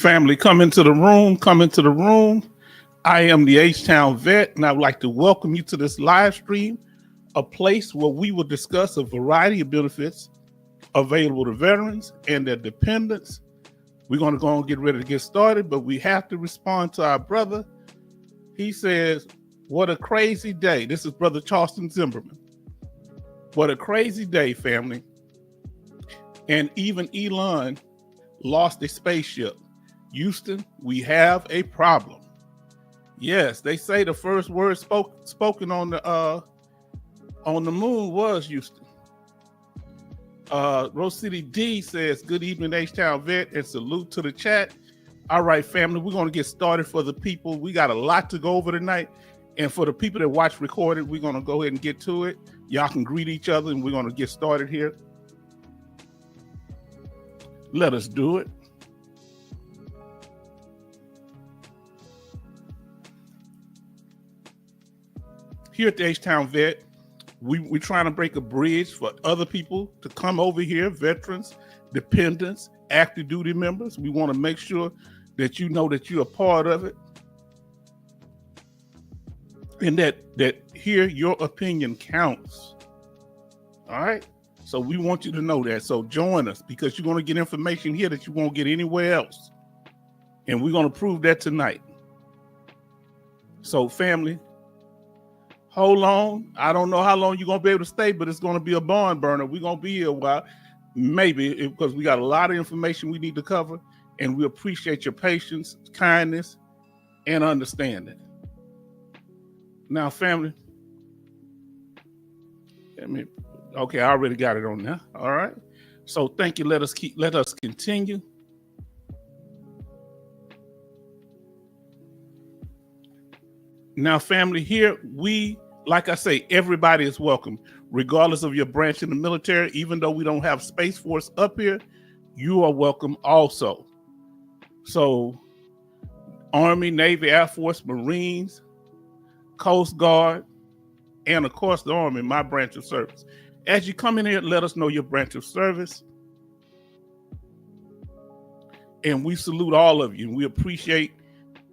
Family, come into the room, come into the room. I am the H-Town Vet, and I would like to welcome you to this live stream, a place where we will discuss a variety of benefits available to veterans and their dependents. We're going to go and get ready to get started, but we have to respond to our brother. He says, what a crazy day. This is Brother Charleston Zimmerman. What a crazy day, family. And even Elon lost a spaceship. Houston, we have a problem. Yes, they say the first word spoken on the moon was Houston. Rose City D says, good evening, H-Town Vet, and salute to the chat. All right, family, we're going to get started for the people. We got a lot to go over tonight. And for the people that watch recorded, we're going to go ahead and get to it. Y'all can greet each other, and we're going to get started here. Let us do it. Here at the H-Town Vet, we're trying to break a bridge for other people to come over here, veterans, dependents, active duty members. We want to make sure that you know that you're a part of it and that here your opinion counts. All right? So we want you to know that. So join us because you're going to get information here that you won't get anywhere else. And we're going to prove that tonight. So family, hold on. I don't know how long you're going to be able to stay, but it's going to be a barn burner. We're going to be here a while, maybe, because we got a lot of information we need to cover, and we appreciate your patience, kindness, and understanding. Now, family, okay, I already got it on there. All right. So thank you. Let us continue. Now, family, here like I say, everybody is welcome, regardless of your branch in the military. Even though we don't have Space Force up here, you are welcome also. So Army, Navy, Air Force, Marines, Coast Guard, and of course the Army, my branch of service. As you come in here, let us know your branch of service. And we salute all of you. And we appreciate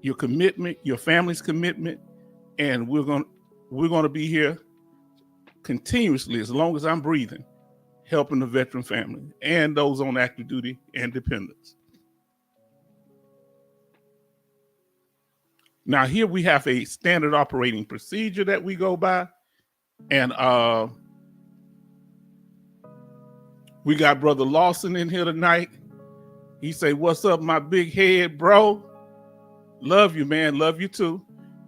your commitment, your family's commitment. And we're going to be here continuously, as long as I'm breathing, helping the veteran family and those on active duty and dependents. Now, here we have a standard operating procedure that we go by. And we got Brother Lawson in here tonight. He say, what's up, my big head, bro? Love you, man. Love you, too.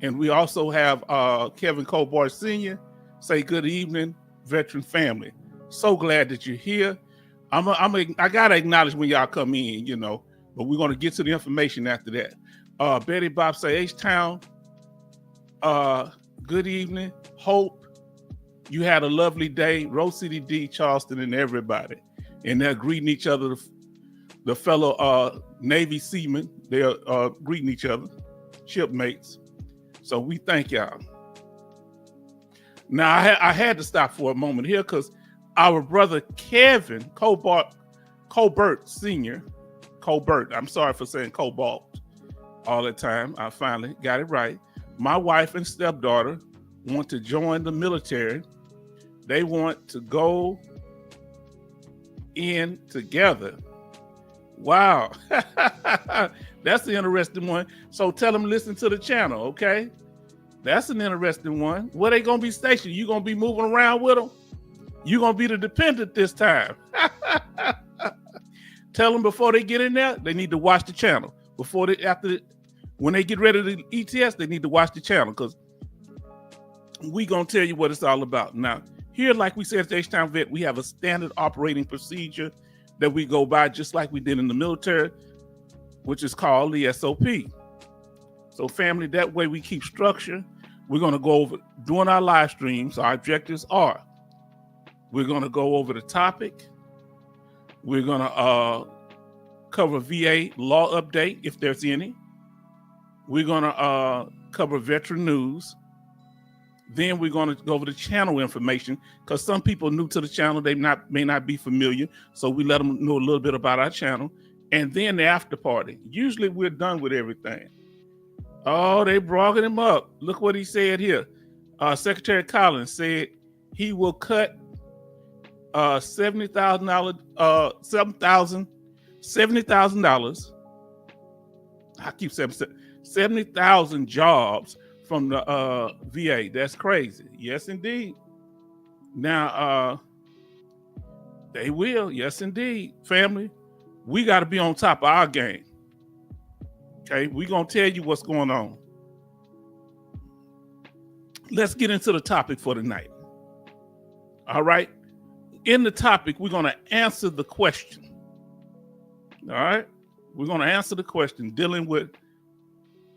And we also have Kevin Colbart Sr. say good evening, veteran family. So glad that you're here. I got to acknowledge when y'all come in, but we're going to get to the information after that. Betty Bob say, H-Town, good evening. Hope you had a lovely day. Rose City D, Charleston, and everybody. And they're greeting each other, the fellow Navy seamen. They're greeting each other, shipmates. So we thank y'all. Now, I had to stop for a moment here because our brother Kevin Colbart Sr., I'm sorry for saying Cobalt all the time. I finally got it right. My wife and stepdaughter want to join the military. They want to go in together. Wow. That's the interesting one. So tell them listen to the channel, okay? That's an interesting one. Where they going to be stationed? You going to be moving around with them? You going to be the dependent this time. Tell them before they get in there, they need to watch the channel. When they get ready to ETS, they need to watch the channel because we going to tell you what it's all about. Now, here, like we said at the H-Town Vet, we have a standard operating procedure that we go by just like we did in the military, which is called the SOP. So family, that way we keep structure. We're going to go over, during our live streams, our objectives are, we're going to go over the topic. We're going to cover VA law update, if there's any. We're going to cover veteran news. Then we're going to go over the channel information because some people new to the channel, they may not be familiar. So we let them know a little bit about our channel. and then the after party. Usually we're done with everything. Oh, they brought him up. Look what he said here. Secretary Collins said he will cut $70,000. $70,000. I keep saying 70,000 jobs from the VA. That's crazy. Yes, indeed. Now, they will. Yes, indeed. Family, we got to be on top of our game. Okay, we're going to tell you what's going on. Let's get into the topic for tonight. All right. In the topic, we're going to answer the question. All right. We're going to answer the question dealing with,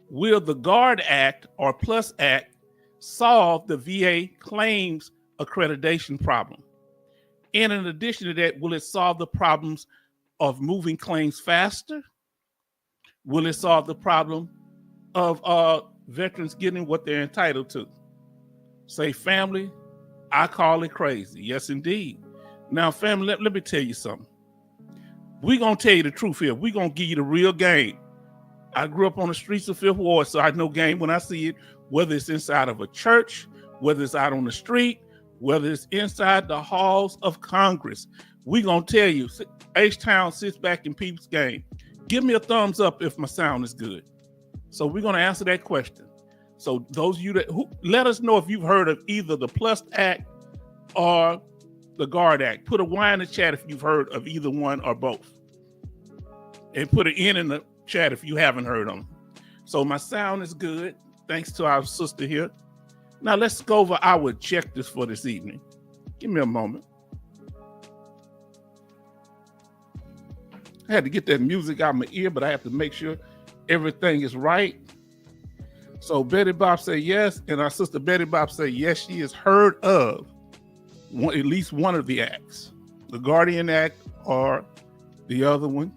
will the GUARD Act or PLUS Act solve the VA claims accreditation problem? And in addition to that, will it solve the problems of moving claims faster? Will it solve the problem of veterans getting what they're entitled to? Say, family, I call it crazy. Yes, indeed. Now, family, let me tell you something. We're going to tell you the truth here. We're going to give you the real game. I grew up on the streets of Fifth Ward, so I know game when I see it, whether it's inside of a church, whether it's out on the street, whether it's inside the halls of Congress. We're going to tell you, H-Town sits back in people's game. Give me a thumbs up if my sound is good. So we're going to answer that question. So those of you that let us know if you've heard of either the PLUS Act or the GUARD Act. Put a Y in the chat if you've heard of either one or both. And put an N in the chat if you haven't heard them. So my sound is good, thanks to our sister here. Now let's go over our objectives for this evening. Give me a moment. I had to get that music out of my ear, but I have to make sure everything is right. So Betty Bob say yes, and our sister Betty Bob say yes, she has heard of at least one of the acts, the Guardian Act or the other one,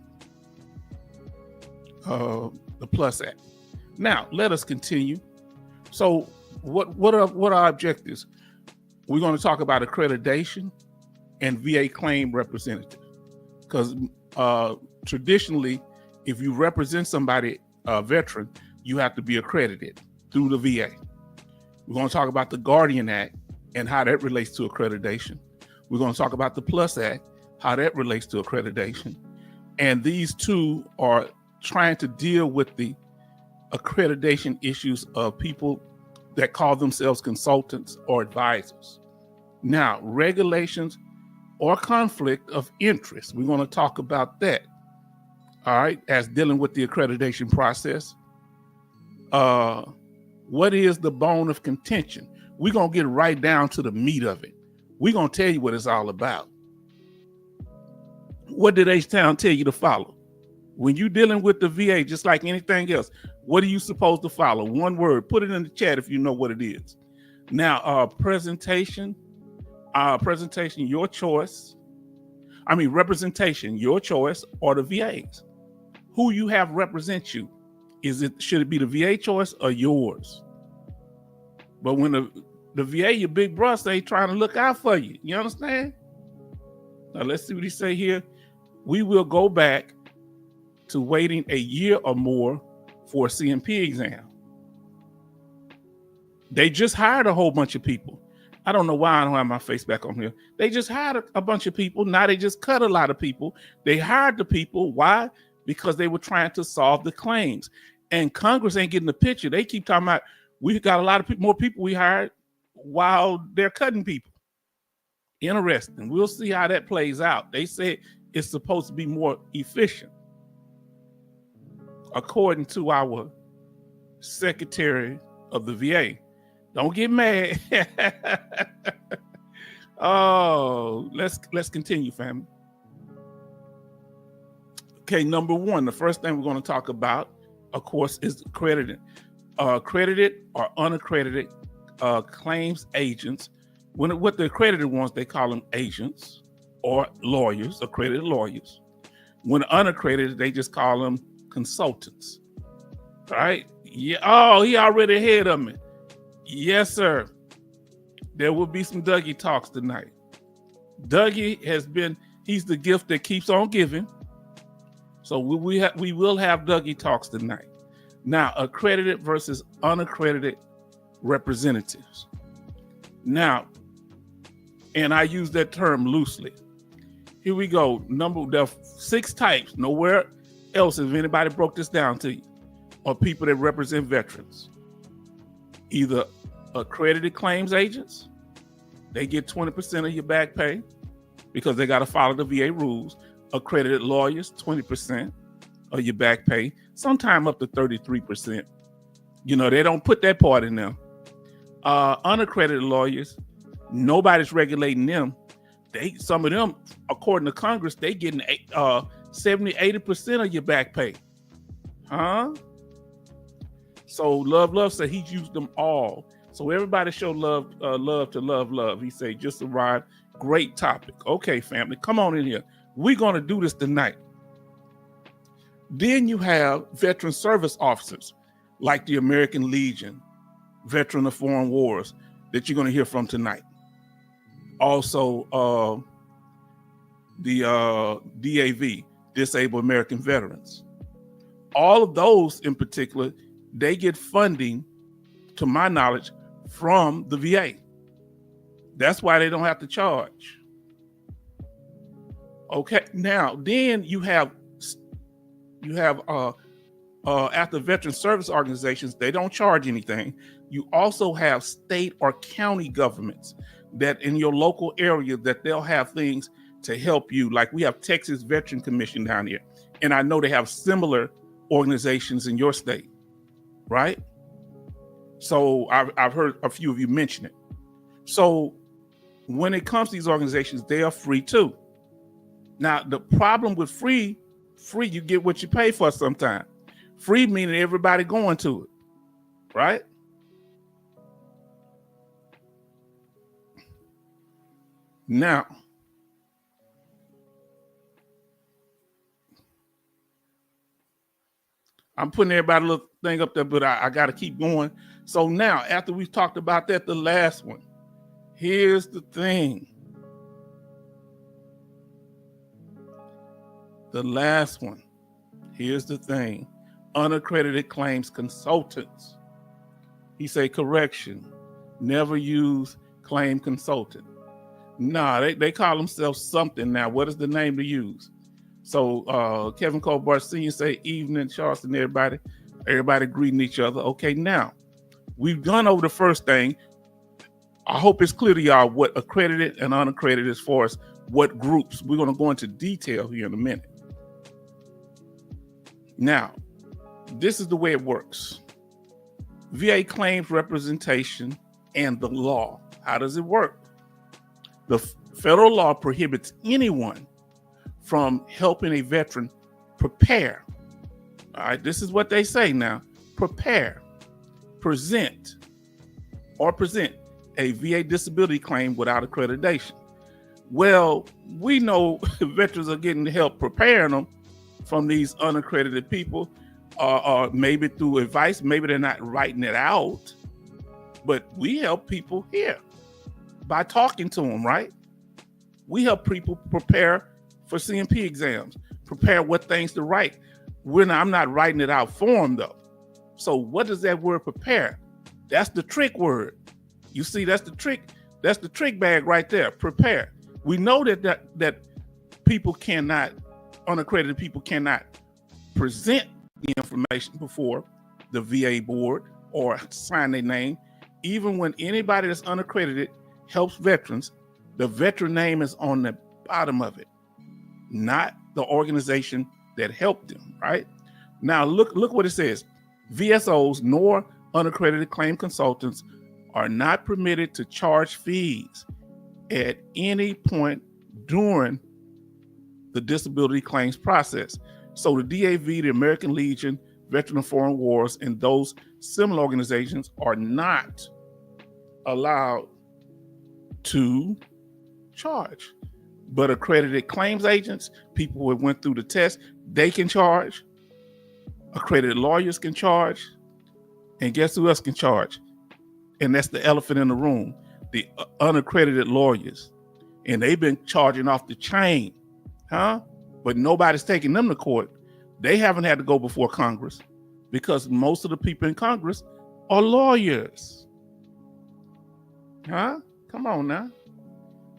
the PLUS Act. Now let us continue. So what are our objectives? We're going to talk about accreditation and VA claim representative, because traditionally, if you represent somebody, a veteran, you have to be accredited through the VA. We're going to talk about the Guardian Act and how that relates to accreditation. We're going to talk about the PLUS Act, how that relates to accreditation. And these two are trying to deal with the accreditation issues of people that call themselves consultants or advisors. Now, regulations or conflict of interest. We're going to talk about that. All right, as dealing with the accreditation process. What is the bone of contention? We're going to get right down to the meat of it. We're going to tell you what it's all about. What did H-Town tell you to follow? When you're dealing with the VA, just like anything else, what are you supposed to follow? One word. Put it in the chat if you know what it is. Now, presentation, your choice. I mean, representation, your choice, or the VA's. Who you have represent you. Should it be the VA choice or yours? But when the VA, your big brother, they trying to look out for you. You understand? Now let's see what he say here. We will go back to waiting a year or more for a CMP exam. They just hired a whole bunch of people. I don't know why I don't have my face back on here. They just hired a bunch of people. Now they just cut a lot of people. They hired the people. Why? Because they were trying to solve the claims. And Congress ain't getting the picture. They keep talking about, we got a lot of more people we hired while they're cutting people. Interesting. We'll see how that plays out. They say it's supposed to be more efficient, according to our Secretary of the VA. Don't get mad. Oh, let's continue, family. Okay, number one, the first thing we're going to talk about, of course, is accredited or unaccredited claims agents. What the accredited ones, they call them agents or lawyers, accredited lawyers. When unaccredited, they just call them consultants. All right? Yeah. Oh, he already ahead of me. Yes, sir. There will be some Dougie talks tonight. Dougie he's the gift that keeps on giving. So we will have Dougie Talks tonight. Now, accredited versus unaccredited representatives. Now, and I use that term loosely. Here we go. There are 6 types. Nowhere else, if anybody broke this down to you, are people that represent veterans. Either accredited claims agents, they get 20% of your back pay because they got to follow the VA rules. Accredited lawyers, 20% of your back pay, sometime up to 33%. You know, they don't put that part in there. Unaccredited lawyers, nobody's regulating them. Some of them, according to Congress, they getting 70-80% of your back pay. Huh? So Love said he's used them all. So everybody show love to love. He said just arrived. Great topic. Okay, family, come on in here. We're going to do this tonight. Then you have veteran service officers like the American Legion, Veteran of Foreign Wars, that you're going to hear from tonight. Also, the DAV, Disabled American Veterans. All of those in particular, they get funding, to my knowledge, from the VA. That's why they don't have to charge. Okay, now then you have after veteran service organizations, they don't charge anything. You also have state or county governments that in your local area that they'll have things to help you. Like we have Texas Veteran Commission down here, and I know they have similar organizations in your state, right? So I've heard a few of you mention it. So when it comes to these organizations, they are free too. Now, the problem with free, you get what you pay for sometimes. Free meaning everybody going to it, right? Now, I'm putting everybody a little thing up there, but I got to keep going. So now, after we've talked about that, the last one, here's the thing. The last one, here's the thing. Unaccredited claims consultants. He say, correction, never use claim consultant. Nah, they call themselves something now. What is the name to use? So Kevin Colbert Sr. say, evening, Charleston, everybody greeting each other. Okay, now, we've gone over the first thing. I hope it's clear to y'all what accredited and unaccredited as far as what groups. We're going to go into detail here in a minute. Now, this is the way it works. VA claims representation and the law. How does it work? The federal law prohibits anyone from helping a veteran prepare. All right, this is what they say now. Prepare, present a VA disability claim without accreditation. Well, we know veterans are getting help preparing them from these unaccredited people, or maybe through advice, maybe they're not writing it out, but we help people here by talking to them, right? We help people prepare for CMP exams, prepare what things to write. I'm not writing it out for them though. So what does that word prepare? That's the trick word. You see, that's the trick bag right there, prepare. We know that people cannot, unaccredited people cannot present the information before the VA board or sign their name. Even when anybody that's unaccredited helps veterans, the veteran name is on the bottom of it, not the organization that helped them, right? Now, look what it says. VSOs nor unaccredited claim consultants are not permitted to charge fees at any point during the disability claims process. So the DAV, the American Legion, Veteran of Foreign Wars, and those similar organizations are not allowed to charge. But accredited claims agents, people who went through the test, they can charge. Accredited lawyers can charge. And guess who else can charge? And that's the elephant in the room, the unaccredited lawyers. And they've been charging off the chain, huh? But nobody's taking them to court. They haven't had to go before Congress because most of the people in Congress are lawyers. Huh? Come on now.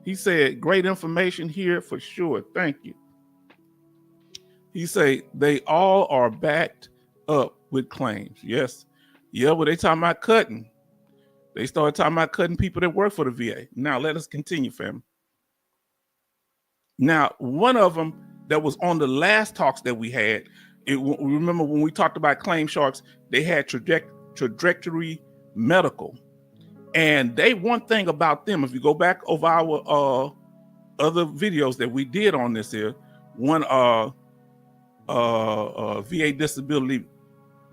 He said, great information here for sure. Thank you. He said, they all are backed up with claims. Yes. Yeah, but they talking about cutting. They started talking about cutting people that work for the VA. Now, let us continue, family. Now, one of them that was on the last talks that we had, remember when we talked about claim sharks, they had Trajectory Medical. And one thing about them, if you go back over our other videos that we did on this here, one VA disability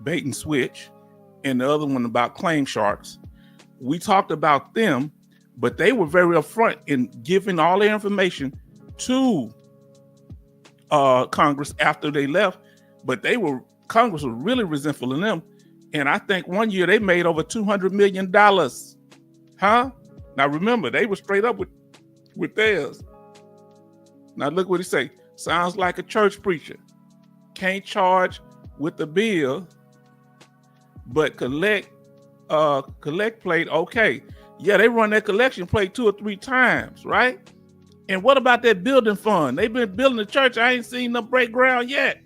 bait and switch, and the other one about claim sharks. We talked about them, but they were very upfront in giving all their information to Congress after they left. But Congress was really resentful of them. And I think one year they made over $200 million. Huh? Now remember, they were straight up with theirs. Now look what he say. Sounds like a church preacher. Can't charge with the bill, but collect plate. Okay. Yeah, they run that collection plate 2 or 3 times, right? And what about that building fund? They've been building the church. I ain't seen them break ground yet.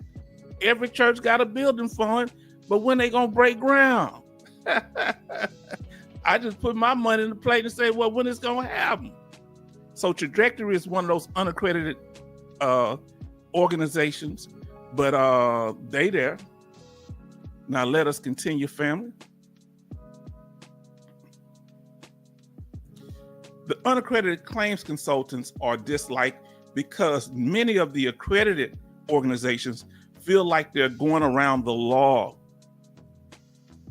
Every church got a building fund, but when they gonna break ground? I just put my money in the plate and say, well, when it's gonna happen? So Trajectory is one of those unaccredited organizations, but they there. Now let us continue, family. The unaccredited claims consultants are disliked because many of the accredited organizations feel like they're going around the law.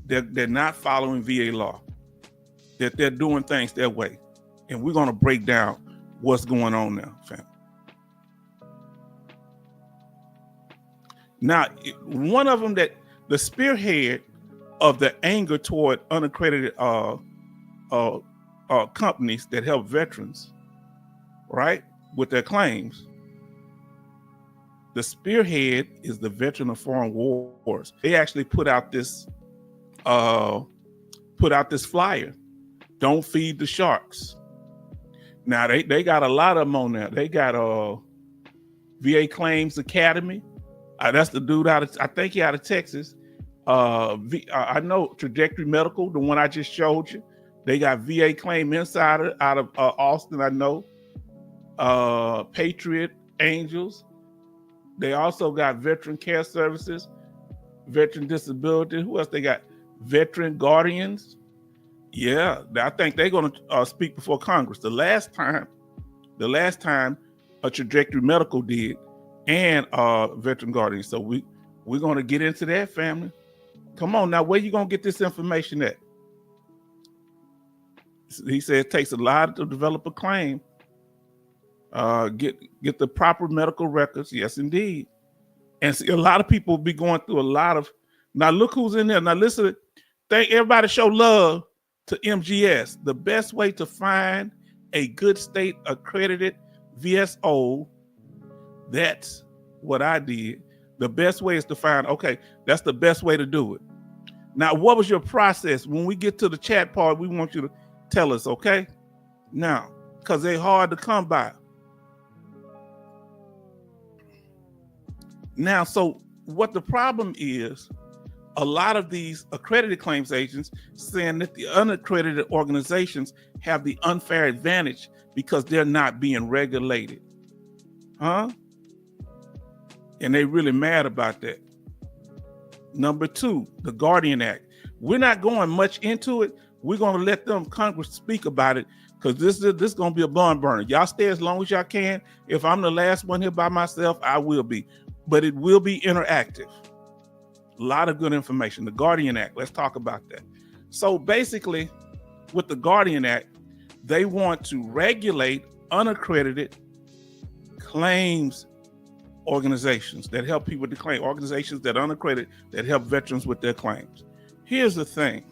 They're not following VA law. That they're doing things their way. And we're going to break down what's going on now, family. Now, one of them that the spearhead of the anger toward unaccredited companies that help veterans, right, with their claims, the spearhead is the Veteran of Foreign Wars. They actually put out this flyer. Don't feed the sharks. Now they got a lot of them on there. They got VA Claims Academy. That's the dude I think he out of Texas. I know Trajectory Medical, the one I just showed you. They got VA Claim Insider out of Austin, I know. Patriot Angels. They also got Veteran Care Services, Veteran Disability. Who else they got? Veteran Guardians. Yeah, I think they're going to speak before Congress. The last time a Trajectory Medical did, and Veteran Guardians. So we're going to get into that, family. Come on now, where you going to get this information at? He said it takes a lot to develop a claim. Get the proper medical records. Yes, indeed. And see, a lot of people will be going through a lot of. Now look who's in there. Now listen. Thank everybody. Show love to MGS. The best way to find a good state accredited VSO. That's what I did. The best way is to find. Okay, that's the best way to do it. Now, what was your process? When we get to the chat part, we want you to tell us. Okay. Now, because they're hard to come by. Now, so what the problem is, a lot of these accredited claims agents saying that the unaccredited organizations have the unfair advantage because they're not being regulated. Huh? And they really mad about that. Number 2, the Guardian Act. We're not going much into it. We're going to let them Congress speak about it because this is going to be a barn burner. Y'all stay as long as y'all can. If I'm the last one here by myself, I will be. But it will be interactive. A lot of good information. The Guardian Act, let's talk about that. So basically, with the Guardian Act, they want to regulate unaccredited claims organizations that help people to claim, organizations that are unaccredited that help veterans with their claims. Here's the thing.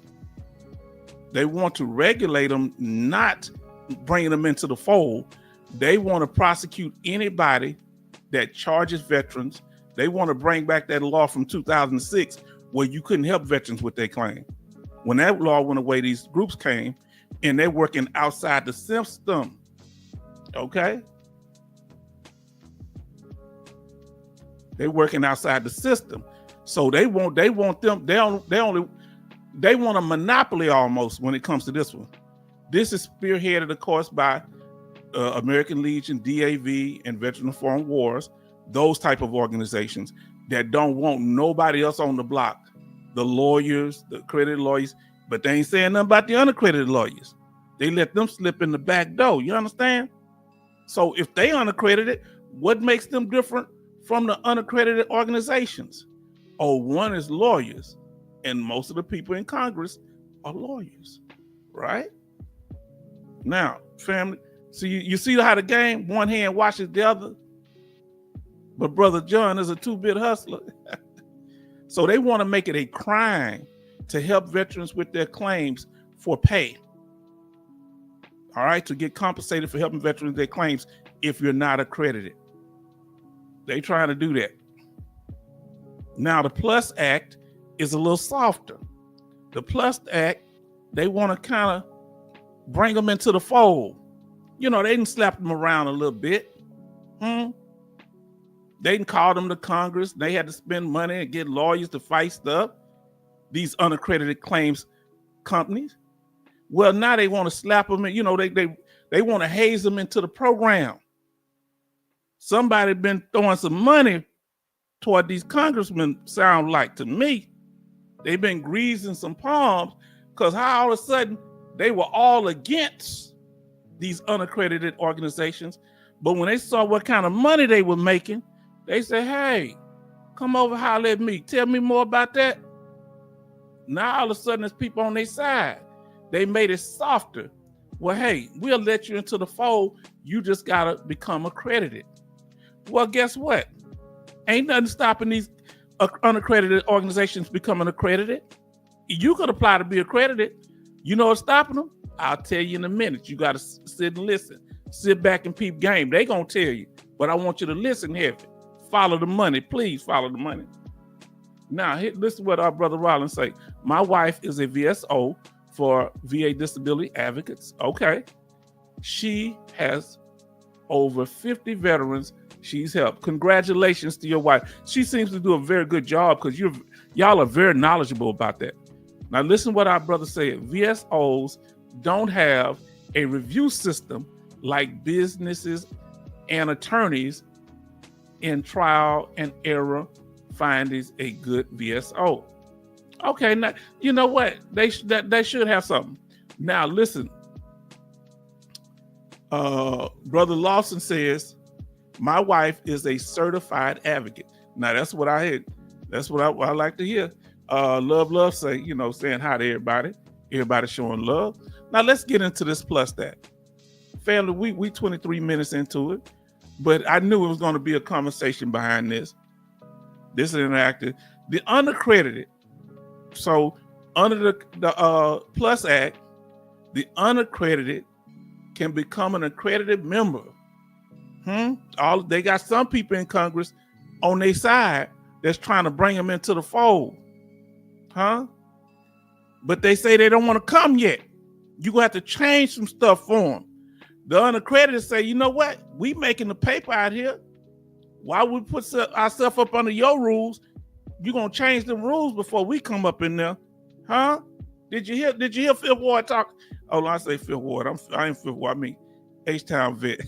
They want to regulate them, not bringing them into the fold. They want to prosecute anybody that charges veterans They want to bring back that law from 2006 where you couldn't help veterans with their claim. When that law went away, these groups came and they're working outside the system. Okay? They're working outside the system. So they want a monopoly almost when it comes to this one. This is spearheaded, of course, by American Legion, DAV, and Veteran of Foreign Wars, those type of organizations that don't want nobody else on the block. The lawyers, the accredited lawyers, but they ain't saying nothing about the unaccredited lawyers. They let them slip in the back door. You understand? So if they unaccredited, what makes them different from the unaccredited organizations? Oh, one is lawyers, and most of the people in Congress are lawyers, right? Now, family, so you see how the game, one hand washes the other? But Brother John is a two-bit hustler. So they want to make it a crime to help veterans with their claims for pay. All right, to get compensated for helping veterans with their claims if you're not accredited. They trying to do that. Now, the PLUS Act is a little softer. The PLUS Act, they want to kind of bring them into the fold. You know, they didn't slap them around a little bit. They didn't call them to Congress. They had to spend money and get lawyers to fight stuff. These unaccredited claims companies. Well, now they want to slap them in, you know, they want to haze them into the program. Somebody been throwing some money toward these congressmen, sound like to me. They've been greasing some palms because how all of a sudden they were all against these unaccredited organizations. But when they saw what kind of money they were making, they said, hey, come over, holler at me. Tell me more about that. Now all of a sudden there's people on their side. They made it softer. Well, hey, we'll let you into the fold. You just got to become accredited. Well, guess what? Ain't nothing stopping these unaccredited organizations becoming accredited. You could apply to be accredited. You know what's stopping them? I'll tell you in a minute. You got to sit and listen. Sit back and peep game. They going to tell you. But I want you to listen heavy. Follow the money. Please follow the money. Now, this is what our brother Rollins say. My wife is a VSO for VA Disability Advocates. Okay. She has over 50 veterans she's helped. Congratulations to your wife. She seems to do a very good job because y'all are very knowledgeable about that. Now listen what our brother said. VSOs don't have a review system like businesses and attorneys in trial and error findings a good VSO. Okay, now you know what? They should have something. Now listen. Brother Lawson says, my wife is a certified advocate. Now that's what I heard. That's what I like to hear. Love say, you know, saying hi to everybody. Everybody showing love. Now let's get into this plus that. Family, we 23 minutes into it, but I knew it was going to be a conversation behind this. This is interactive. The unaccredited. So under the PLUS Act, the unaccredited can become an accredited member. They got some people in Congress on their side that's trying to bring them into the fold. But they say they don't want to come yet. You're going to have to change some stuff for them. The unaccredited say, you know what? We making the paper out here. Why we put ourselves up under your rules? You're going to change the rules before we come up in there. Did you hear Fifth Ward talk? Oh, I say Fifth Ward. I ain't Fifth Ward. I mean H-Town vet.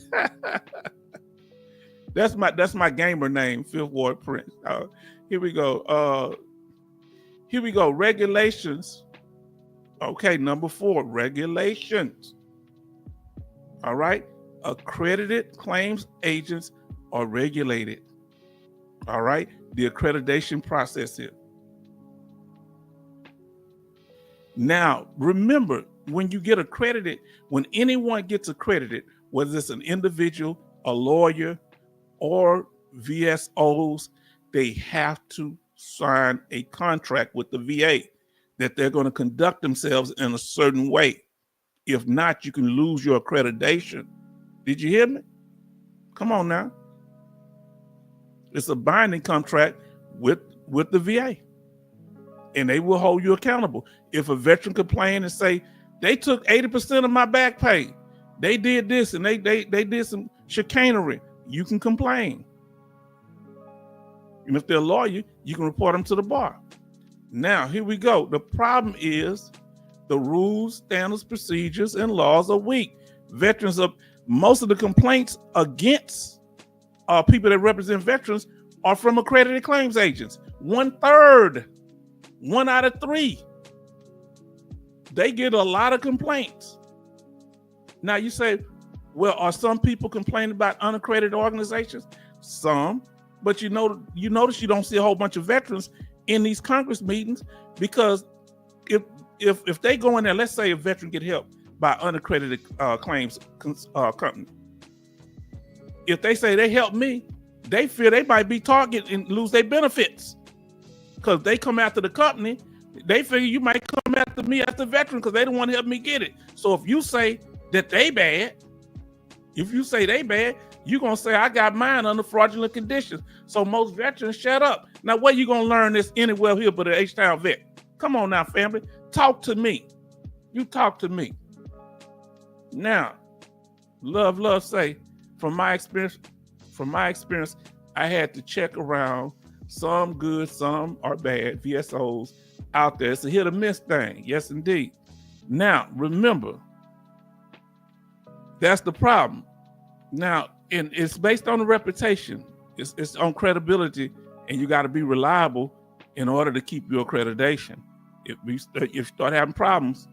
That's my gamer name, Fifth Ward Prince. Here we go. Regulations. Okay, number 4, regulations. All right. Accredited claims agents are regulated. All right. The accreditation process here. Now, remember, when you get accredited, when anyone gets accredited, whether it's an individual, a lawyer, or VSOs, they have to sign a contract with the VA that they're going to conduct themselves in a certain way. If not, you can lose your accreditation. Did you hear me? Come on now. It's a binding contract with the VA, and they will hold you accountable. If a veteran complain and say they took 80% of my back pay, they did this and they did some chicanery, you can complain. And if they're a lawyer, you can report them to the bar. Now, here we go. The problem is the rules, standards, procedures, and laws are weak. Most of the complaints against people that represent veterans are from accredited claims agents. 1/3, 1 out of 3. They get a lot of complaints. Now you say, well, are some people complaining about unaccredited organizations? Some, but you notice you don't see a whole bunch of veterans in these Congress meetings, because if they go in there, let's say a veteran get help by unaccredited claims company. If they say they helped me, they fear they might be targeted and lose their benefits, because they come after the company. They figure you might come after me as the veteran because they don't want to help me get it. So if you say that they bad, you're going to say, I got mine under fraudulent conditions. So most veterans shut up. Now, where you going to learn this anywhere here but an H-Town vet? Come on now, family. Talk to me. You talk to me. Now, love say, from my experience, I had to check around. Some good, some are bad VSOs out there. It's a hit or miss thing. Yes, indeed. Now, remember, that's the problem. Now, and it's based on the reputation. It's on credibility, and you got to be reliable in order to keep your accreditation. If you start having problems,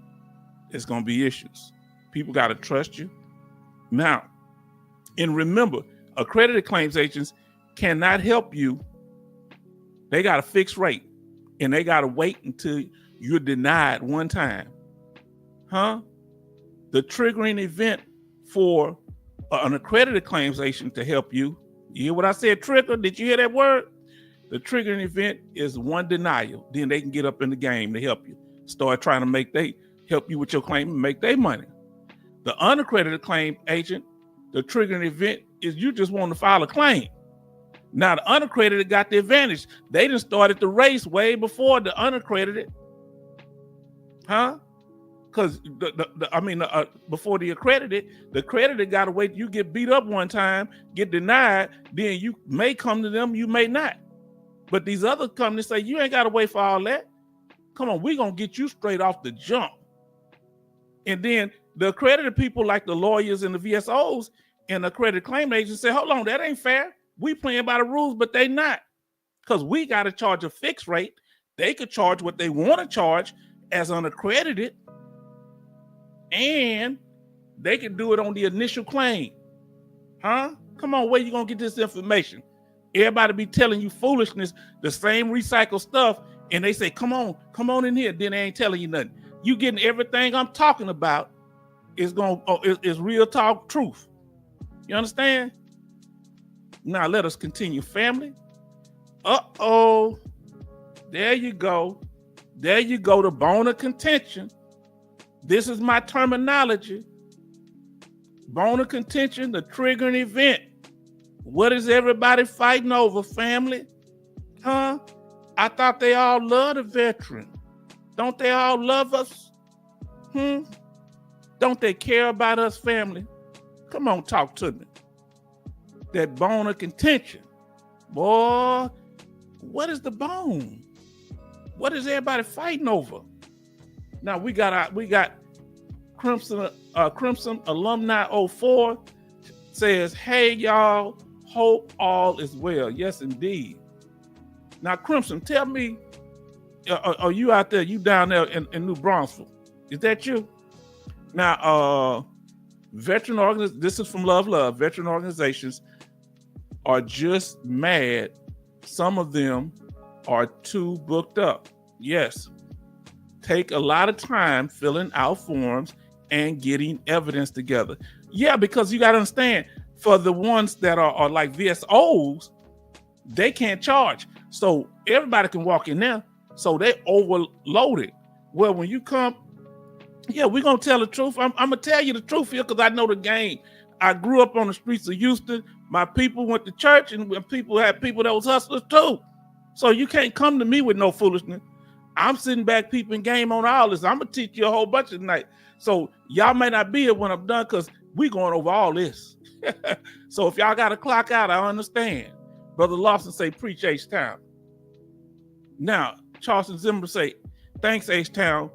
it's going to be issues. People got to trust you. Now, and remember, accredited claims agents cannot help you. They got a fixed rate, and they got to wait until you're denied one time. The triggering event for an accredited claims agent to help you. You hear what I said, trigger? Did you hear that word? The triggering event is one denial. Then they can get up in the game to help you. Start trying to help you with your claim and make their money. The unaccredited claim agent, the triggering event is you just want to file a claim. Now the unaccredited got the advantage. They done started the race way before the unaccredited. Because before the accredited got to wait. You get beat up one time, get denied, then you may come to them, you may not. But these other companies say you ain't got to wait for all that. Come on, we're going to get you straight off the jump. And then the accredited people like the lawyers and the VSOs and the accredited claim agents say, hold on, that ain't fair. We playing by the rules, but they not. Because we got to charge a fixed rate. They could charge what they want to charge as unaccredited. And they can do it on the initial claim. Come on, where you gonna get this information? Everybody be telling you foolishness, the same recycled stuff, and they say, come on in here. Then they ain't telling you nothing. You getting everything I'm talking about is real talk truth. You understand? Now let us continue, family. There you go. The bone of contention. This is my terminology. Bone of contention, the triggering event. What is everybody fighting over, family? I thought they all love the veteran. Don't they all love us? Don't they care about us, family? Come on, talk to me. That bone of contention. Boy, what is the bone? What is everybody fighting over? Now we got Crimson Alumni 04 says, hey y'all, hope all is well. Yes, indeed. Now Crimson, tell me, are you out there? You down there in New Brunswick? Is that you? Now, this is from Love. Veteran organizations are just mad. Some of them are too booked up. Yes. Take a lot of time filling out forms and getting evidence together. Yeah, because you got to understand, for the ones that are like VSOs, they can't charge. So everybody can walk in there. So they overloaded. Well, when you come, yeah, we're going to tell the truth. I'm going to tell you the truth here because I know the game. I grew up on the streets of Houston, My people went to church, and people had people that was hustlers too. So you can't come to me with no foolishness. I'm sitting back peeping game on all this. I'm gonna teach you a whole bunch of tonight. So y'all may not be here when I'm done because we going over all this. So if y'all got to clock out, I understand. Brother Lawson say, preach H-Town. Now, Charleston Zimmer say, thanks H-Town.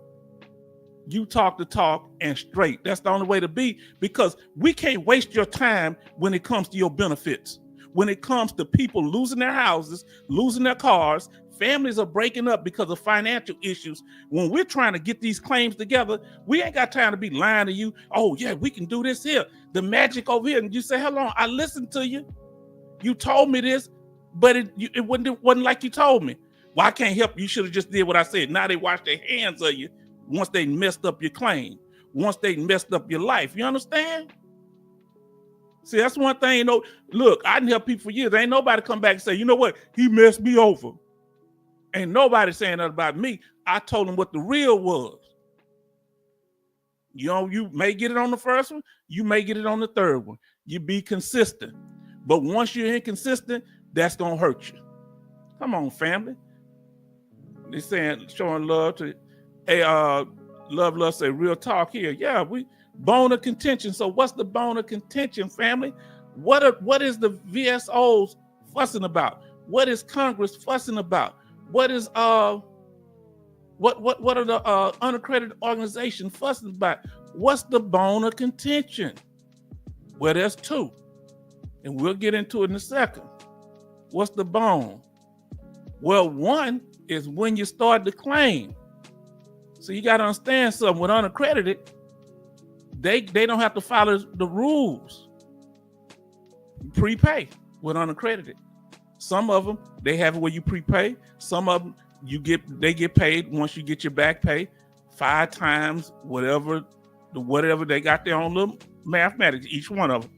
You talk the talk and straight. That's the only way to be, because we can't waste your time when it comes to your benefits. When it comes to people losing their houses, losing their cars, families are breaking up because of financial issues. When we're trying to get these claims together, we ain't got time to be lying to you. Oh yeah, we can do this here. The magic over here. And you say, hold on, I listened to you. You told me this, but it wasn't like you told me. Well, I can't help you. You should have just did what I said. Now they wash their hands of you once they messed up your claim, once they messed up your life. You understand? See, that's one thing, look, I didn't help people for years. Ain't nobody come back and say, you know what? He messed me over. Ain't nobody saying that about me. I told him what the real was. You may get it on the first one. You may get it on the third one. You be consistent. But once you're inconsistent, that's going to hurt you. Come on, family. They're saying, showing love to, hey, love, say real talk here. Yeah, we bone of contention. So what's the bone of contention, family? What is the VSOs fussing about? What is Congress fussing about? What is what are the unaccredited organizations fussing about? What's the bone of contention? Well, there's two, and we'll get into it in a second. What's the bone? Well, one is when you start the claim. So you got to understand something. With unaccredited, they don't have to follow the rules. Prepay with unaccredited. Some of them, they have it where you prepay. Some of them, they get paid once you get your back pay 5 times whatever they got their own little mathematics, each one of them.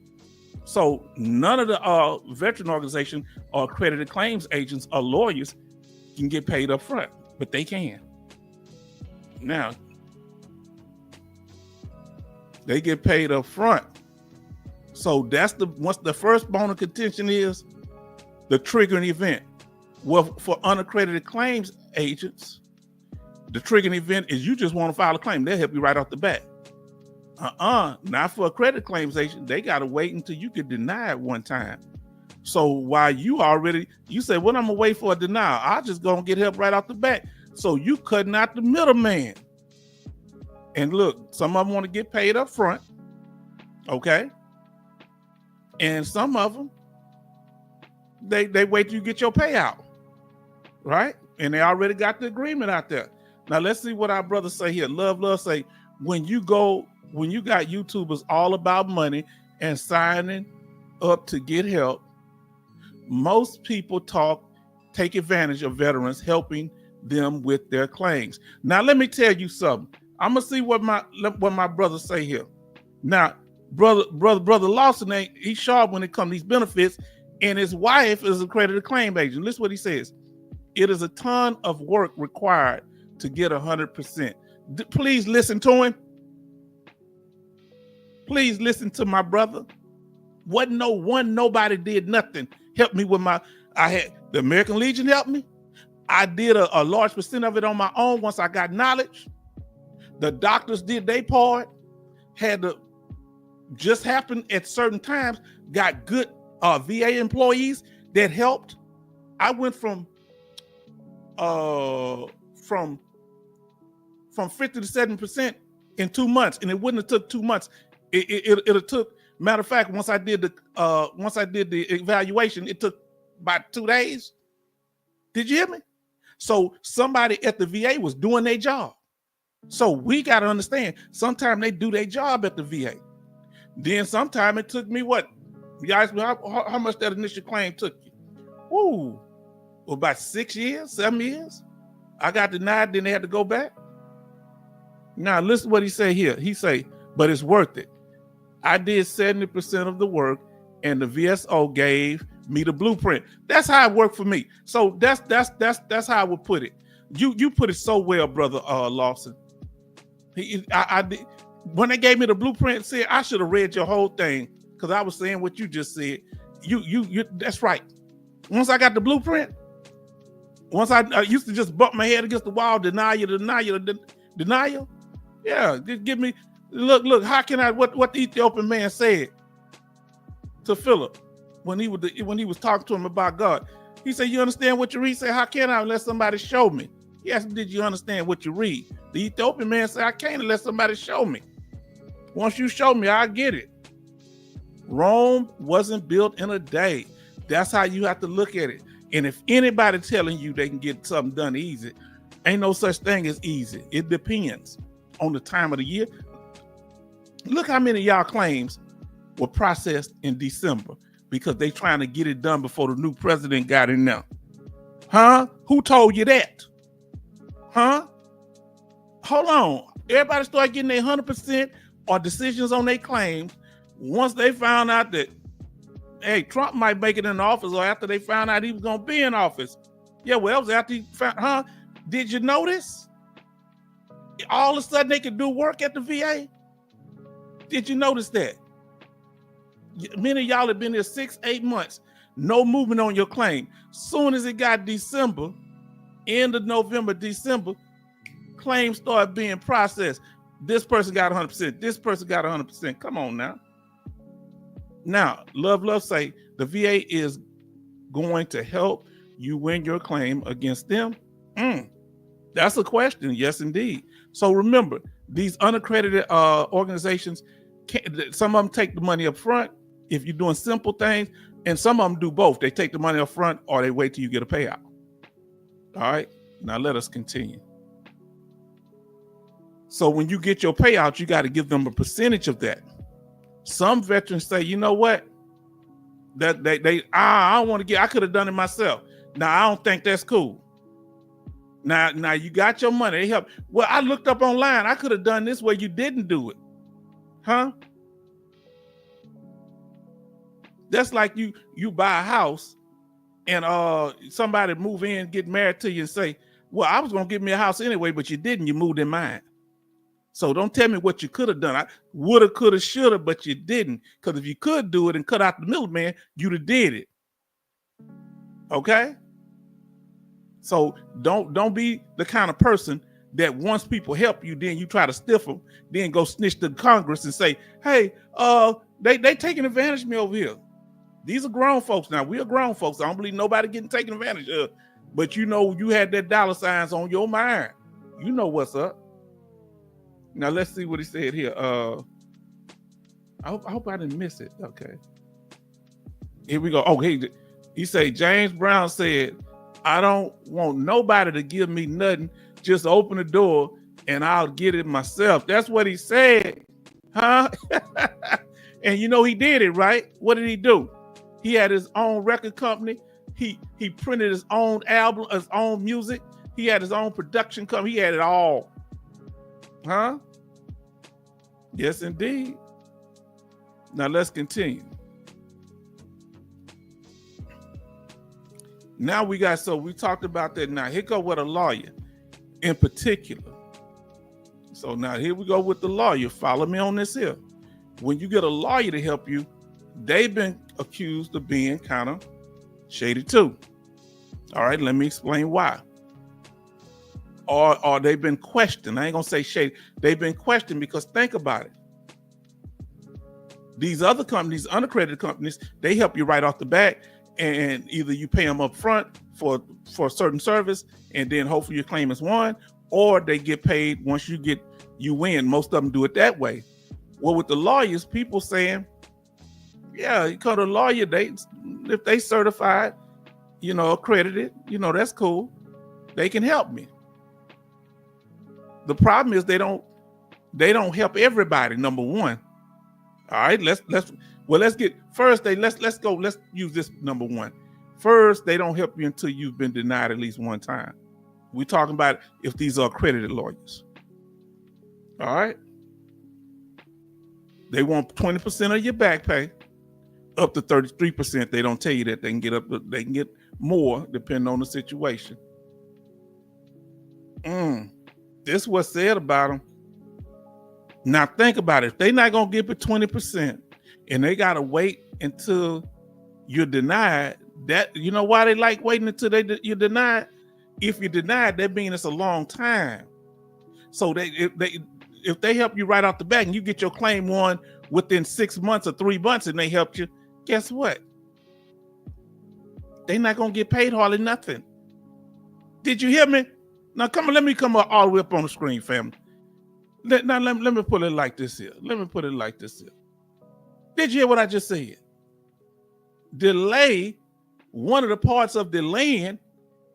So none of the veteran organization or accredited claims agents or lawyers can get paid up front, but they can. Now, they get paid up front. So that's once the first bone of contention is the triggering event. Well, for unaccredited claims agents, the triggering event is you just want to file a claim. They'll help you right off the bat. Not for accredited claims agent. They got to wait until you get denied one time. So while you say, well, I'm going to wait for a denial. I just going to get help right off the bat. So you cutting out the middleman. And look, some of them want to get paid up front. Okay. And some of them, they wait till you get your payout. Right? And they already got the agreement out there. Now let's see what our brothers say here. Love say, when you got YouTubers all about money and signing up to get help, most people take advantage of veterans helping them with their claims. Now let me tell you something. I'm gonna see what my brothers say here. Now, brother Lawson, he's sharp when it comes to these benefits, and his wife is an accredited claim agent. Listen what he says. It is a ton of work required to get 100%. Please listen to him. Please listen to my brother. Nobody did nothing. Help me with I had the American Legion help me. I did a large percent of it on my own once I got knowledge. The doctors did their part. Had to just happen at certain times. Got good VA employees that helped. I went from 50 to 7% in 2 months, and it wouldn't have took 2 months. It have took. Matter of fact, once I did the evaluation, it took about 2 days. Did you hear me? So somebody at the VA was doing their job. So we got to understand, sometimes they do their job at the VA. Then sometime it took me what? You asked me how much that initial claim took you? Well, about 6 years, 7 years. I got denied, then they had to go back. Now listen to what he say here. He say, but it's worth it. I did 70% of the work, and the VSO gave me the blueprint. That's how it worked for me. So that's how I would put it. You put it so well, brother Lawson. I did. When they gave me the blueprint, said I should have read your whole thing, because I was saying what you just said. You. That's right. Once I got the blueprint, once I used to just bump my head against the wall, denial. Yeah, just give me. Look. How can I? What the Ethiopian man said to Philip when he was talking to him about God? He said, "You understand what you read?" He said, "How can I unless somebody show me?" He asked him, "Did you understand what you read?" The Ethiopian man said, "I can't unless somebody show me. Once you show me, I get it." Rome wasn't built in a day. That's how you have to look at it. And if anybody telling you they can get something done easy, ain't no such thing as easy. It depends on the time of the year. Look how many of y'all claims were processed in December because they trying to get it done before the new president got in there. Huh? Who told you that? Huh? Hold on. Everybody start getting their 100% or decisions on their claims once they found out that, hey, Trump might make it in office, or after they found out he was going to be in office. Yeah, well, it was after he found, Did you notice? All of a sudden they could do work at the VA. Did you notice that? Many of y'all have been here 6-8 months, no movement on your claim. Soon as it got December, end of November, December, claims started being processed. This person got 100%. This person got 100%. Come on now. Now, Love say the VA is going to help you win your claim against them. That's a question. Yes, indeed. So remember, these unaccredited organizations, some of them take the money up front if you're doing simple things, and some of them do both. They take the money up front or they wait till you get a payout. All right. Now let us continue. So when you get your payout, you got to give them a percentage of that. Some veterans say, you know what? That I don't want to get, I could have done it myself. Now, I don't think that's cool. Now you got your money. They help. Well, I looked up online. I could have done this where you didn't do it. Huh? That's like you buy a house and somebody move in, get married to you and say, well, I was going to give me a house anyway, but you didn't. You moved in mine. So don't tell me what you could have done. I woulda, coulda, shoulda, but you didn't. Because if you could do it and cut out the middleman, you'd have did it. Okay? So don't be the kind of person that once people help you, then you try to stiff them, then go snitch to Congress and say, hey, they taking advantage of me over here. These are grown folks now. We are grown folks. I don't believe nobody getting taken advantage of. But you know you had that dollar signs on your mind. You know what's up. Now let's see what he said here. I hope I didn't miss it. Okay. Here we go. Oh, he said, James Brown said, I don't want nobody to give me nothing. Just open the door and I'll get it myself. That's what he said. Huh? And you know he did it, right? What did he do? He had his own record company. He printed his own album, his own music. He had his own production company. He had it all. Huh? Yes, indeed. Now let's continue. Now we talked about that. Now here go with a lawyer in particular. So now here we go with the lawyer. Follow me on this here. When you get a lawyer to help you, they've been accused of being kind of shady too. All right, let me explain why. Or they've been questioned. I ain't gonna say shady. They've been questioned because think about it. These other companies, unaccredited companies, they help you right off the bat, and either you pay them up front for a certain service, and then hopefully your claim is won, or they get paid once you win. Most of them do it that way. Well, with the lawyers, people saying, yeah, you call the lawyer, if they certified, accredited, that's cool. They can help me. The problem is they don't help everybody. Number one. All right, let's use this number one. First, they don't help you until you've been denied at least one time. We're talking about if these are accredited lawyers. All right. They want 20% of your back pay, up to 33%. They don't tell you that. They can get more depending on the situation. This is what's said about them. Now think about it. If they're not gonna give it 20% and they gotta wait until you're denied. That, you know why they like waiting until you're denied? If you're denied, that means it's a long time. So if they help you right off the bat and you get your claim won within 6 months or 3 months and they helped you, guess what? They're not gonna get paid hardly nothing. Did you hear me? Now come on, let me come all the way up on the screen, family. Let me put it like this here. Did you hear what I just said? Delay, one of the parts of delaying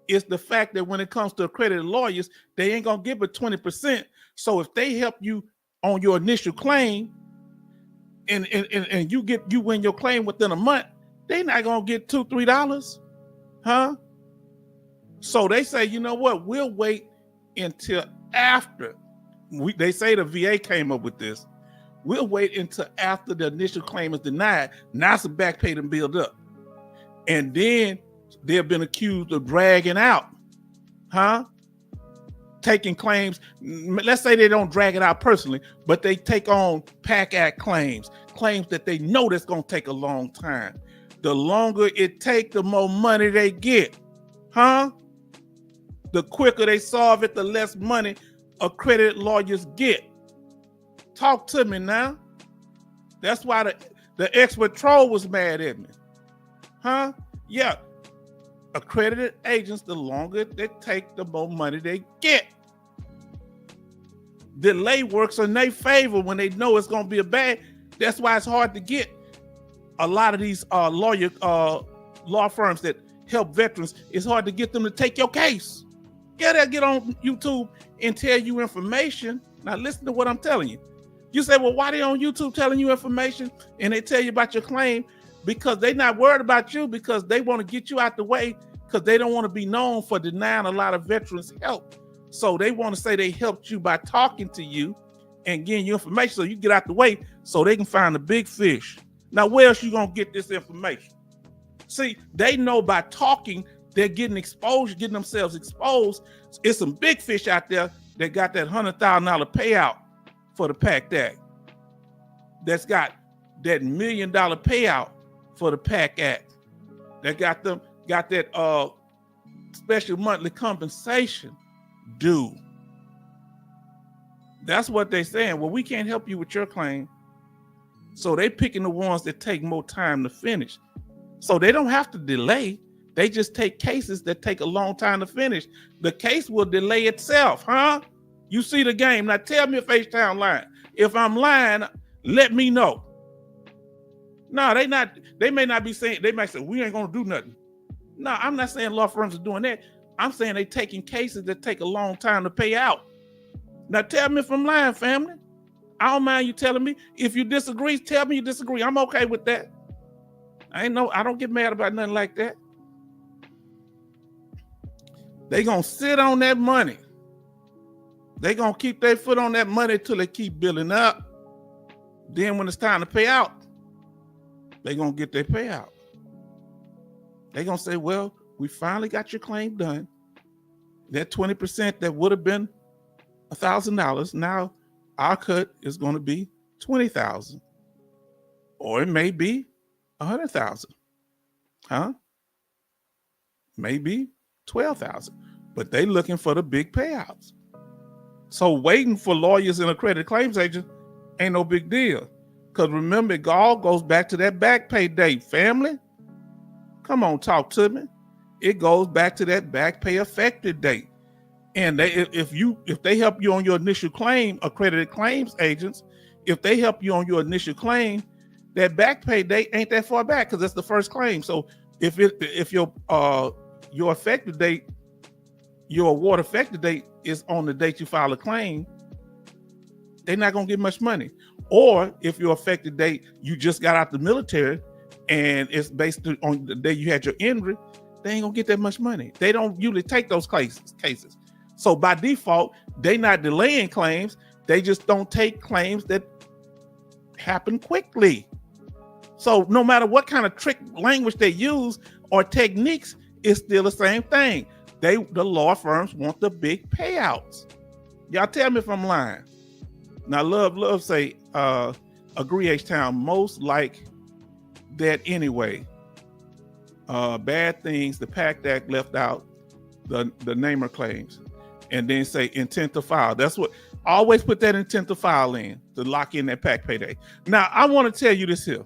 is the fact that when it comes to accredited lawyers, they ain't gonna give it 20%. So if they help you on your initial claim and you win your claim within a month, they not gonna get $2, $3, huh? So they say, you know what? We'll wait until after. They say the VA came up with this. We'll wait until after the initial claim is denied. Now some back pay to build up. And then they've been accused of dragging out, huh? Taking claims. Let's say they don't drag it out personally, but they take on PAC Act claims that they know that's going to take a long time. The longer it takes, the more money they get, huh? The quicker they solve it, the less money accredited lawyers get. Talk to me now. That's why the expert troll was mad at me, huh? Yeah. Accredited agents, the longer they take, the more money they get. Delay works in their favor when they know it's going to be a bad. That's why it's hard to get a lot of these law firms that help veterans. It's hard to get them to take your case. Yeah, they'll get on YouTube and tell you information. Now listen to what I'm telling you. You say, well, why they on YouTube telling you information and they tell you about your claim? Because they're not worried about you, because they want to get you out the way, because they don't want to be known for denying a lot of veterans help. So they want to say they helped you by talking to you and getting you information so you get out the way so they can find the big fish. Now, where else you going to get this information? See, they know by talking, they're getting exposed, getting themselves exposed. It's some big fish out there that got that $100,000 payout for the PAC Act. That's got that $1 million payout for the PAC Act. That got that special monthly compensation due. That's what they're saying. Well, we can't help you with your claim. So they picking the ones that take more time to finish. So they don't have to delay. They just take cases that take a long time to finish. The case will delay itself, huh? You see the game. Now tell me if H-Town lying. If I'm lying, let me know. No, they may not be saying, they might say, we ain't gonna do nothing. No, I'm not saying law firms are doing that. I'm saying they taking cases that take a long time to pay out. Now tell me if I'm lying, family. I don't mind you telling me. If you disagree, tell me you disagree. I'm okay with that. I don't get mad about nothing like that. They gonna sit on that money. They gonna keep their foot on that money till they keep building up. Then when it's time to pay out, they gonna get their payout. They gonna say, well, we finally got your claim done. That 20% that would have been $1,000, now our cut is gonna be $20,000. Or it may be $100,000. Huh? Maybe $12,000. But they looking for the big payouts. So waiting for lawyers and accredited claims agents ain't no big deal. Because remember, it all goes back to that back pay date, family. Come on, talk to me. It goes back to that back pay effective date. And if they help you on your initial claim, accredited claims agents, if they help you on your initial claim, that back pay date ain't that far back because that's the first claim. So if your effective date, your award effective date is on the date you file a claim, they're not gonna get much money. Or if your effective date, you just got out the military and it's based on the day you had your injury, they ain't gonna get that much money. They don't usually take those cases. So by default, they not delaying claims. They just don't take claims that happen quickly. So no matter what kind of trick language they use or techniques, it's still the same thing. The law firms want the big payouts. Y'all tell me if I'm lying. Now, love say, agree H-Town, most like that anyway. bad things the PACT Act left out, the namer claims, and then say intent to file. That's what, always put that intent to file in to lock in that PAC payday. Now, I want to tell you this here.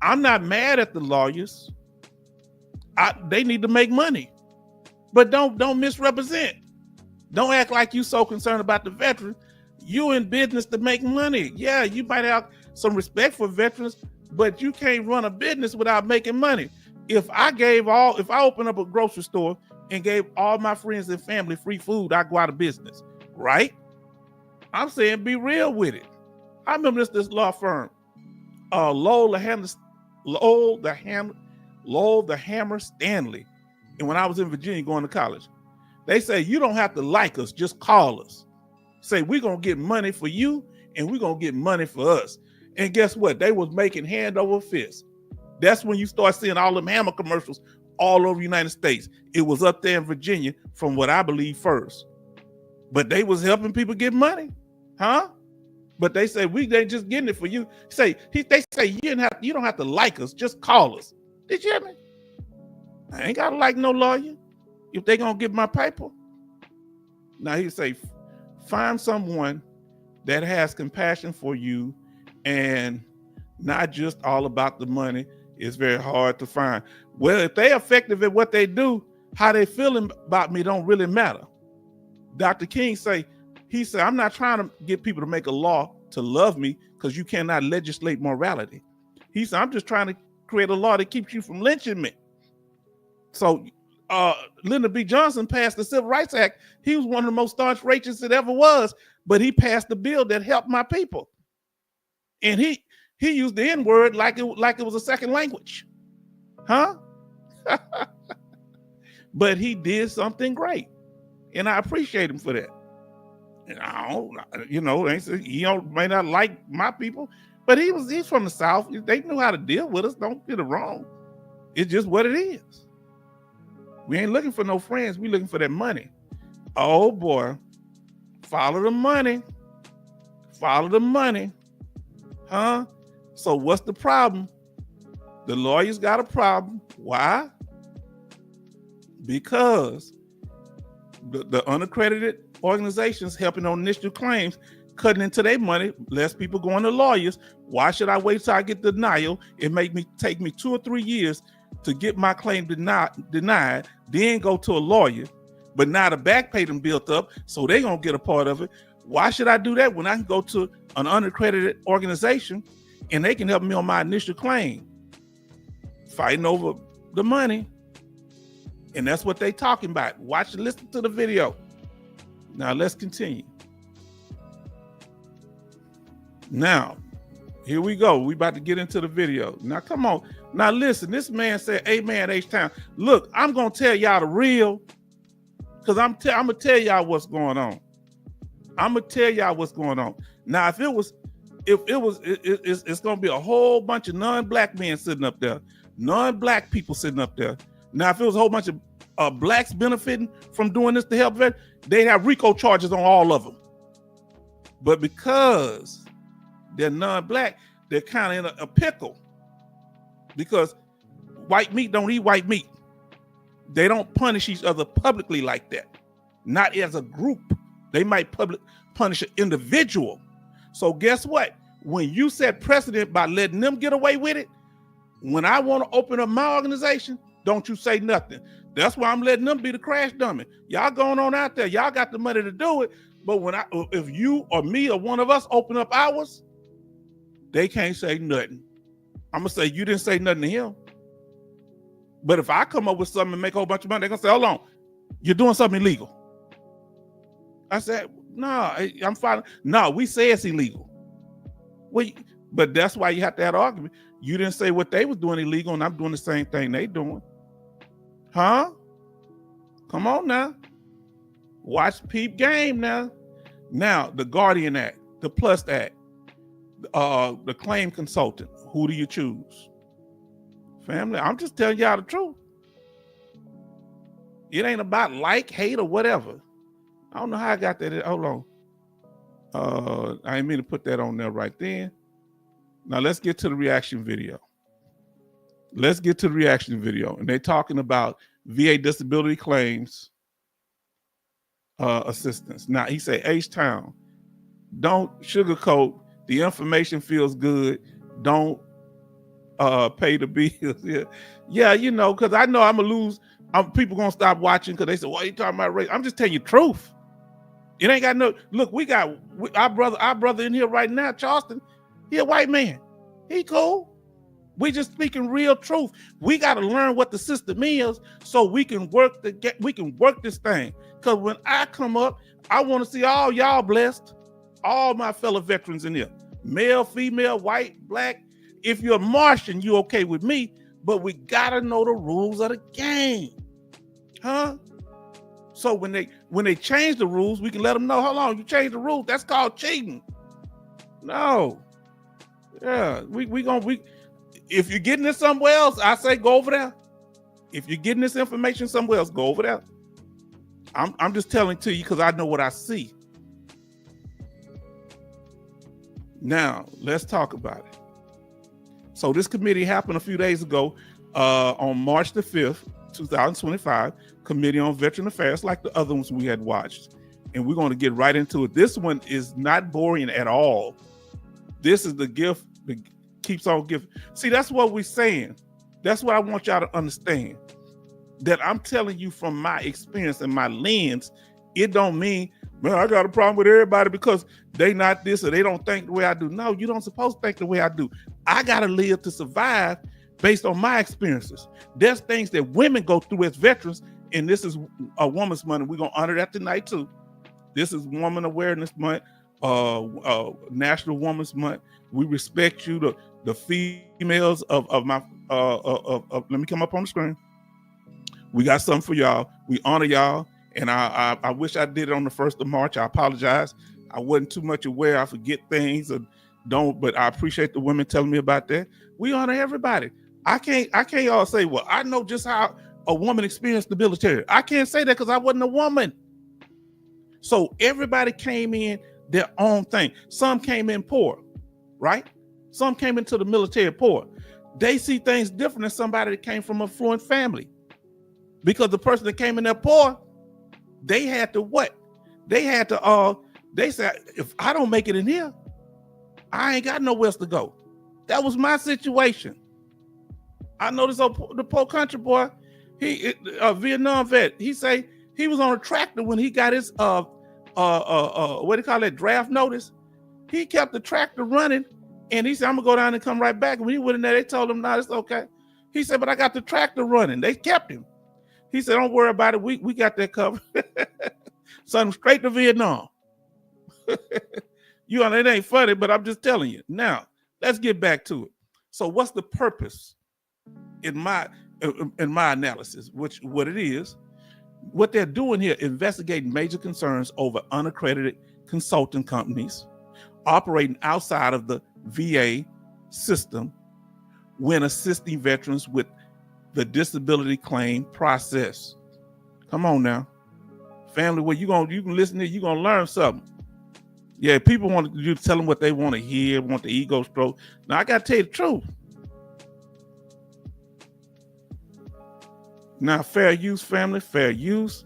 I'm not mad at the lawyers. They need to make money, but don't misrepresent. Don't act like you so concerned about the veteran. You in business to make money. Yeah, you might have some respect for veterans, but you can't run a business without making money. If I opened up a grocery store and gave all my friends and family free food, I'd go out of business, right? I'm saying be real with it. I remember this law firm, Lowell the Hammer Stanley. And when I was in Virginia going to college, they say, you don't have to like us, just call us. Say, we're going to get money for you and we're going to get money for us. And guess what? They was making hand over fist. That's when you start seeing all them Hammer commercials all over the United States. It was up there in Virginia from what I believe first. But they was helping people get money, huh? But they say, we ain't just getting it for you. They say, you don't have to like us, just call us. Did you hear me? I ain't got to like no lawyer if they going to get my paper. Now he say, find someone that has compassion for you and not just all about the money. It's very hard to find. Well, if they're effective at what they do, how they feeling about me don't really matter. Dr. King he said, I'm not trying to get people to make a law to love me because you cannot legislate morality. He said, I'm just trying to create a law that keeps you from lynching me. So Lyndon B. Johnson passed the Civil Rights Act. He was one of the most staunch racists it ever was, but he passed the bill that helped my people. And he used the N-word like it was a second language. Huh? But he did something great. And I appreciate him for that. And he may not like my people, but he's from the South. They knew how to deal with us. Don't get it wrong. It's just what it is. We ain't looking for no friends. We looking for that money. Oh boy. Follow the money. Follow the money. Huh? So what's the problem? The lawyers got a problem. Why? Because the unaccredited organizations helping on initial claims, cutting into their money, less people going to lawyers. Why should I wait till I get denial? It take me 2 or 3 years to get my claim denied, then go to a lawyer. But now the back pay them built up, so they're going to get a part of it. Why should I do that when I can go to an unaccredited organization and they can help me on my initial claim? Fighting over the money. And that's what they talking about. Watch and listen to the video. Now let's continue. Now, here we go. We about to get into the video. Now, come on. Now, listen, this man said, amen, H-Town. Look, I'm going to tell y'all the real, because I'm going to tell y'all what's going on. I'm going to tell y'all what's going on. Now, it's going to be a whole bunch of non-black men sitting up there, non-black people sitting up there. Now, if it was a whole bunch of blacks benefiting from doing this to help veterans, they'd have RICO charges on all of them. But because they're non-black, they're kind of in a pickle, because white meat don't eat white meat. They don't punish each other publicly like that. Not as a group. They might punish an individual. So guess what? When you set precedent by letting them get away with it, when I want to open up my organization, don't you say nothing. That's why I'm letting them be the crash dummy. Y'all going on out there. Y'all got the money to do it. But if you or me or one of us open up ours, they can't say nothing. I'm going to say, you didn't say nothing to him. But if I come up with something and make a whole bunch of money, they're going to say, hold on, you're doing something illegal. I said, no, I'm fine. No, we say it's illegal. Well, but that's why you have to have an argument. You didn't say what they was doing illegal, and I'm doing the same thing they doing. Huh? Come on now. Watch peep game now. Now, the Guardian Act, the Plus Act, the claim consultant. Who do you choose? Family, I'm just telling y'all the truth. It ain't about like, hate, or whatever. I don't know how I got that. Hold on. I didn't mean to put that on there right then. Now let's get to the reaction video. Let's get to the reaction video. And they're talking about VA disability claims assistance. Now, he said, H-Town, don't sugarcoat. The information feels good. Don't pay the bills. Yeah, you know, because I know I'm going to lose. People going to stop watching because they say, what are you talking about race? I'm just telling you truth. It ain't got no, look, we got our brother in here right now, Charleston. He a white man. He cool. We just speaking real truth. We got to learn what the system is so we can work this thing. Because when I come up, I want to see all y'all blessed, all my fellow veterans in here, male, female, white, black. If you're Martian, you okay with me, but we got to know the rules of the game. Huh? So when they change the rules, we can let them know, hold on, you changed the rules. That's called cheating. No. Yeah, if you're getting this somewhere else, I say go over there. If you're getting this information somewhere else, go over there. I'm just telling to you because I know what I see. Now, let's talk about it. So this committee happened a few days ago on March the 5th, 2025, Committee on Veteran Affairs, like the other ones we had watched. And we're going to get right into it. This one is not boring at all. This is the gift that keeps on giving. See, that's what we're saying. That's what I want y'all to understand. That I'm telling you from my experience and my lens, it don't mean, man, I got a problem with everybody because they not this or they don't think the way I do. No, you don't supposed to think the way I do. I got to live to survive based on my experiences. There's things that women go through as veterans, and this is a Woman's Month, and we're going to honor that tonight too. This is Woman Awareness Month, National Women's Month. We respect you, the females of my, let me come up on the screen. We got something for y'all. We honor y'all. And I wish I did it on the 1st of March. I apologize. I wasn't too much aware. I forget things or don't, but I appreciate the women telling me about that. We honor everybody. I can't all say, well, I know just how a woman experienced the military. I can't say that because I wasn't a woman. So everybody came in their own thing. Some came in poor, right? Some came into the military poor. They see things different than somebody that came from an affluent family. Because the person that came in there poor, they had to what? They had to, they said, if I don't make it in here, I ain't got nowhere else to go. That was my situation. I know this the poor country boy, he a Vietnam vet, he say he was on a tractor when he got his, what do you call that, draft notice? He kept the tractor running and he said, I'm gonna go down and come right back. And when he went in there, they told him, no, it's okay. He said, but I got the tractor running. They kept him. He said, don't worry about it. We got that covered. Sent him straight to Vietnam. You know, it ain't funny, but I'm just telling you. Now, let's get back to it. So what's the purpose in my analysis, what it is, what they're doing here, investigating major concerns over unaccredited consulting companies operating outside of the VA system when assisting veterans with the disability claim process. Come on now. Family, well, you can listen to it, you're gonna learn something. Yeah, people want you to tell them what they want to hear, want the ego stroke. Now I gotta tell you the truth. Now, fair use, family, fair use.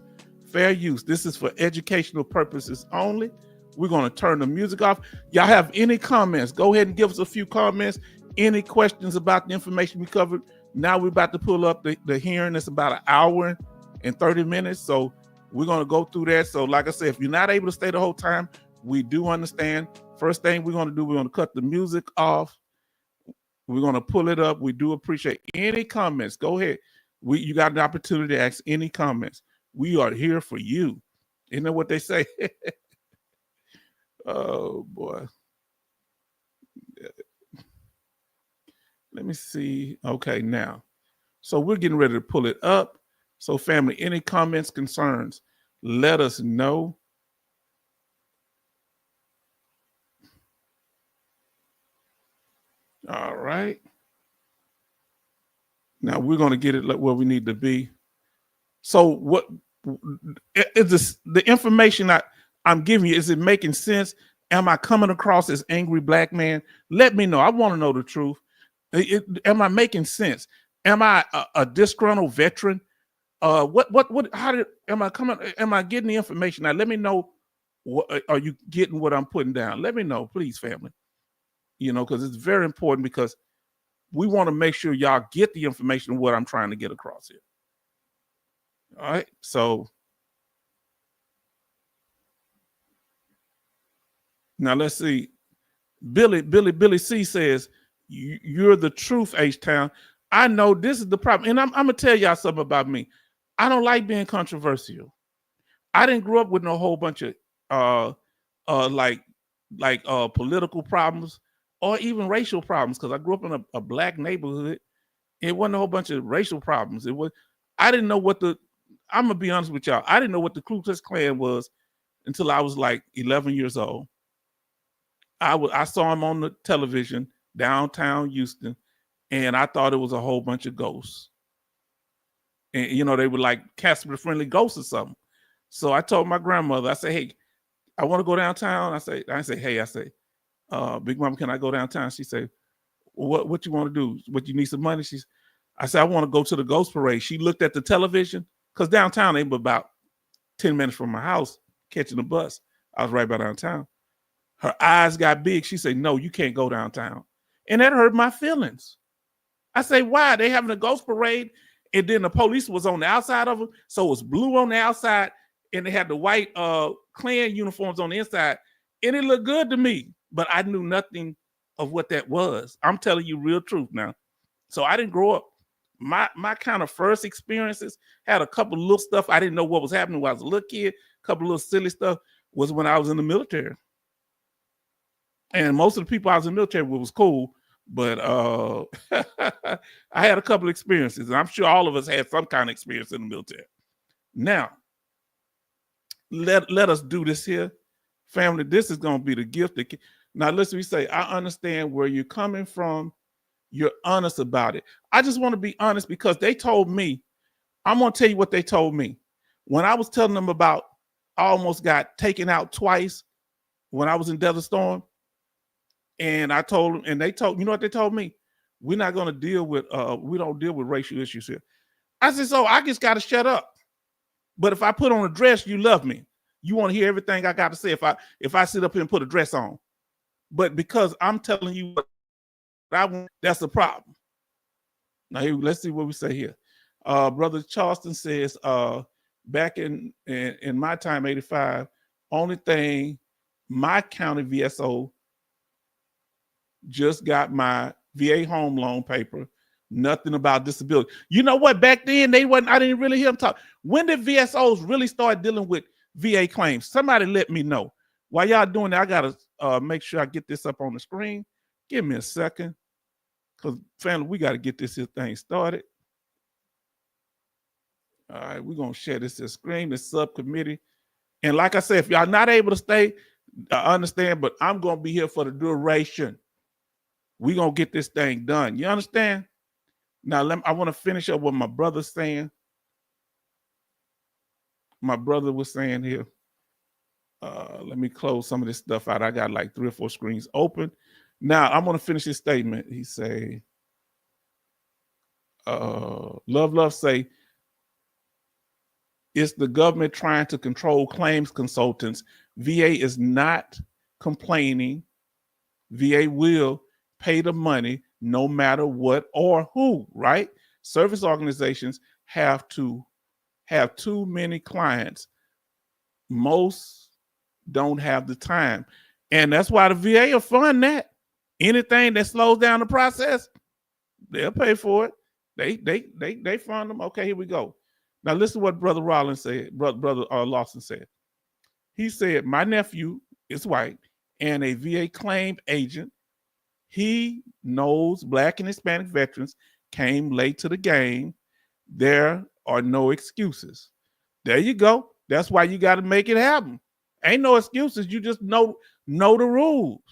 This is for educational purposes only. We're gonna turn the music off. Y'all have any comments? Go ahead and give us a few comments. Any questions about the information we covered? Now we're about to pull up the hearing. It's about 1 hour and 30 minutes. So we're going to go through that. So like I said, if you're not able to stay the whole time, we do understand. First thing we're going to do, we're going to cut the music off. We're going to pull it up. We do appreciate any comments. Go ahead. You got an opportunity to ask any comments. We are here for you. You know what they say? Oh, boy. Let me see. Okay, now. So we're getting ready to pull it up. So family, any comments, concerns, let us know. All right. Now we're going to get it where we need to be. So what is this, the information I'm giving you, is it making sense? Am I coming across as angry black man? Let me know. I want to know the truth. Am I making sense? Am I a disgruntled veteran? Am I coming? Am I getting the information? Now, let me know. Are you getting what I'm putting down? Let me know, please, family. Because it's very important, because we want to make sure y'all get the information of what I'm trying to get across here. All right. So now let's see. Billy C says, you're the truth, H-Town. I know this is the problem. And I'm going to tell y'all something about me. I don't like being controversial. I didn't grow up with no whole bunch of political problems or even racial problems, because I grew up in a black neighborhood. It wasn't a whole bunch of racial problems. I didn't know I'm gonna be honest with y'all. I didn't know what the Ku Klux Klan was until I was like 11 years old. I saw him on the television downtown Houston, and I thought it was a whole bunch of ghosts. And they were like Casper friendly ghosts or something. So I told my grandmother, I said, hey, I want to go downtown. I say, Big Mama, can I go downtown? She said, what you want to do? What, you need some money? I said, I want to go to the ghost parade. She looked at the television, because downtown ain't about 10 minutes from my house, catching the bus. I was right by downtown. Her eyes got big. She said, no, you can't go downtown. And that hurt my feelings. I say, why? They having a ghost parade, and then the police was on the outside of them. So it was blue on the outside, and they had the white Klan uniforms on the inside. And it looked good to me, but I knew nothing of what that was. I'm telling you real truth now. So I didn't grow up. My kind of first experiences had a couple of little stuff. I didn't know what was happening when I was a little kid. A couple of little silly stuff was when I was in the military. And most of the people I was in the military with was cool, but I had a couple of experiences, and I'm sure all of us had some kind of experience in the military. Now, let us do this here. Family, this is going to be the gift. Now, listen, we say, I understand where you're coming from. You're honest about it. I just want to be honest, because they told me, I'm going to tell you what they told me. When I was telling them about, I almost got taken out twice when I was in Desert Storm. And I told them, and they told, you know what they told me? We're not going to deal with, we don't deal with racial issues here. I said, so I just got to shut up. But if I put on a dress, you love me. You want to hear everything I got to say if I sit up here and put a dress on. But because I'm telling you what I want, that's the problem. Now, here, let's see what we say here. Brother Charleston says, back in my time, 85, only thing my county VSO just got my VA home loan paper, nothing about disability. You know what? Back then, I didn't really hear them talk. When did VSOs really start dealing with VA claims? Somebody let me know. While y'all doing that, I got to make sure I get this up on the screen. Give me a second. Because, family, we got to get this thing started. All right, we're going to share this screen, this subcommittee. And like I said, if y'all not able to stay, I understand, but I'm going to be here for the duration. We're going to get this thing done. You understand? Now, I want to finish up what my brother's saying. My brother was saying here. Let me close some of this stuff out. I got like 3 or 4 screens open. Now, I'm going to finish his statement. He say, Love say, it's the government trying to control claims consultants. VA is not complaining. VA will pay the money no matter what or who, right? Service organizations have too many clients. Most don't have the time. And that's why the VA will fund that. Anything that slows down the process, they'll pay for it. They fund them. Okay, here we go. Now listen to what Brother Rollins said, Brother Lawson said. He said, my nephew is white and a VA claim agent. He knows Black and Hispanic veterans came late to the game. There are no excuses. There you go. That's why you got to make it happen. Ain't no excuses. You just know the rules.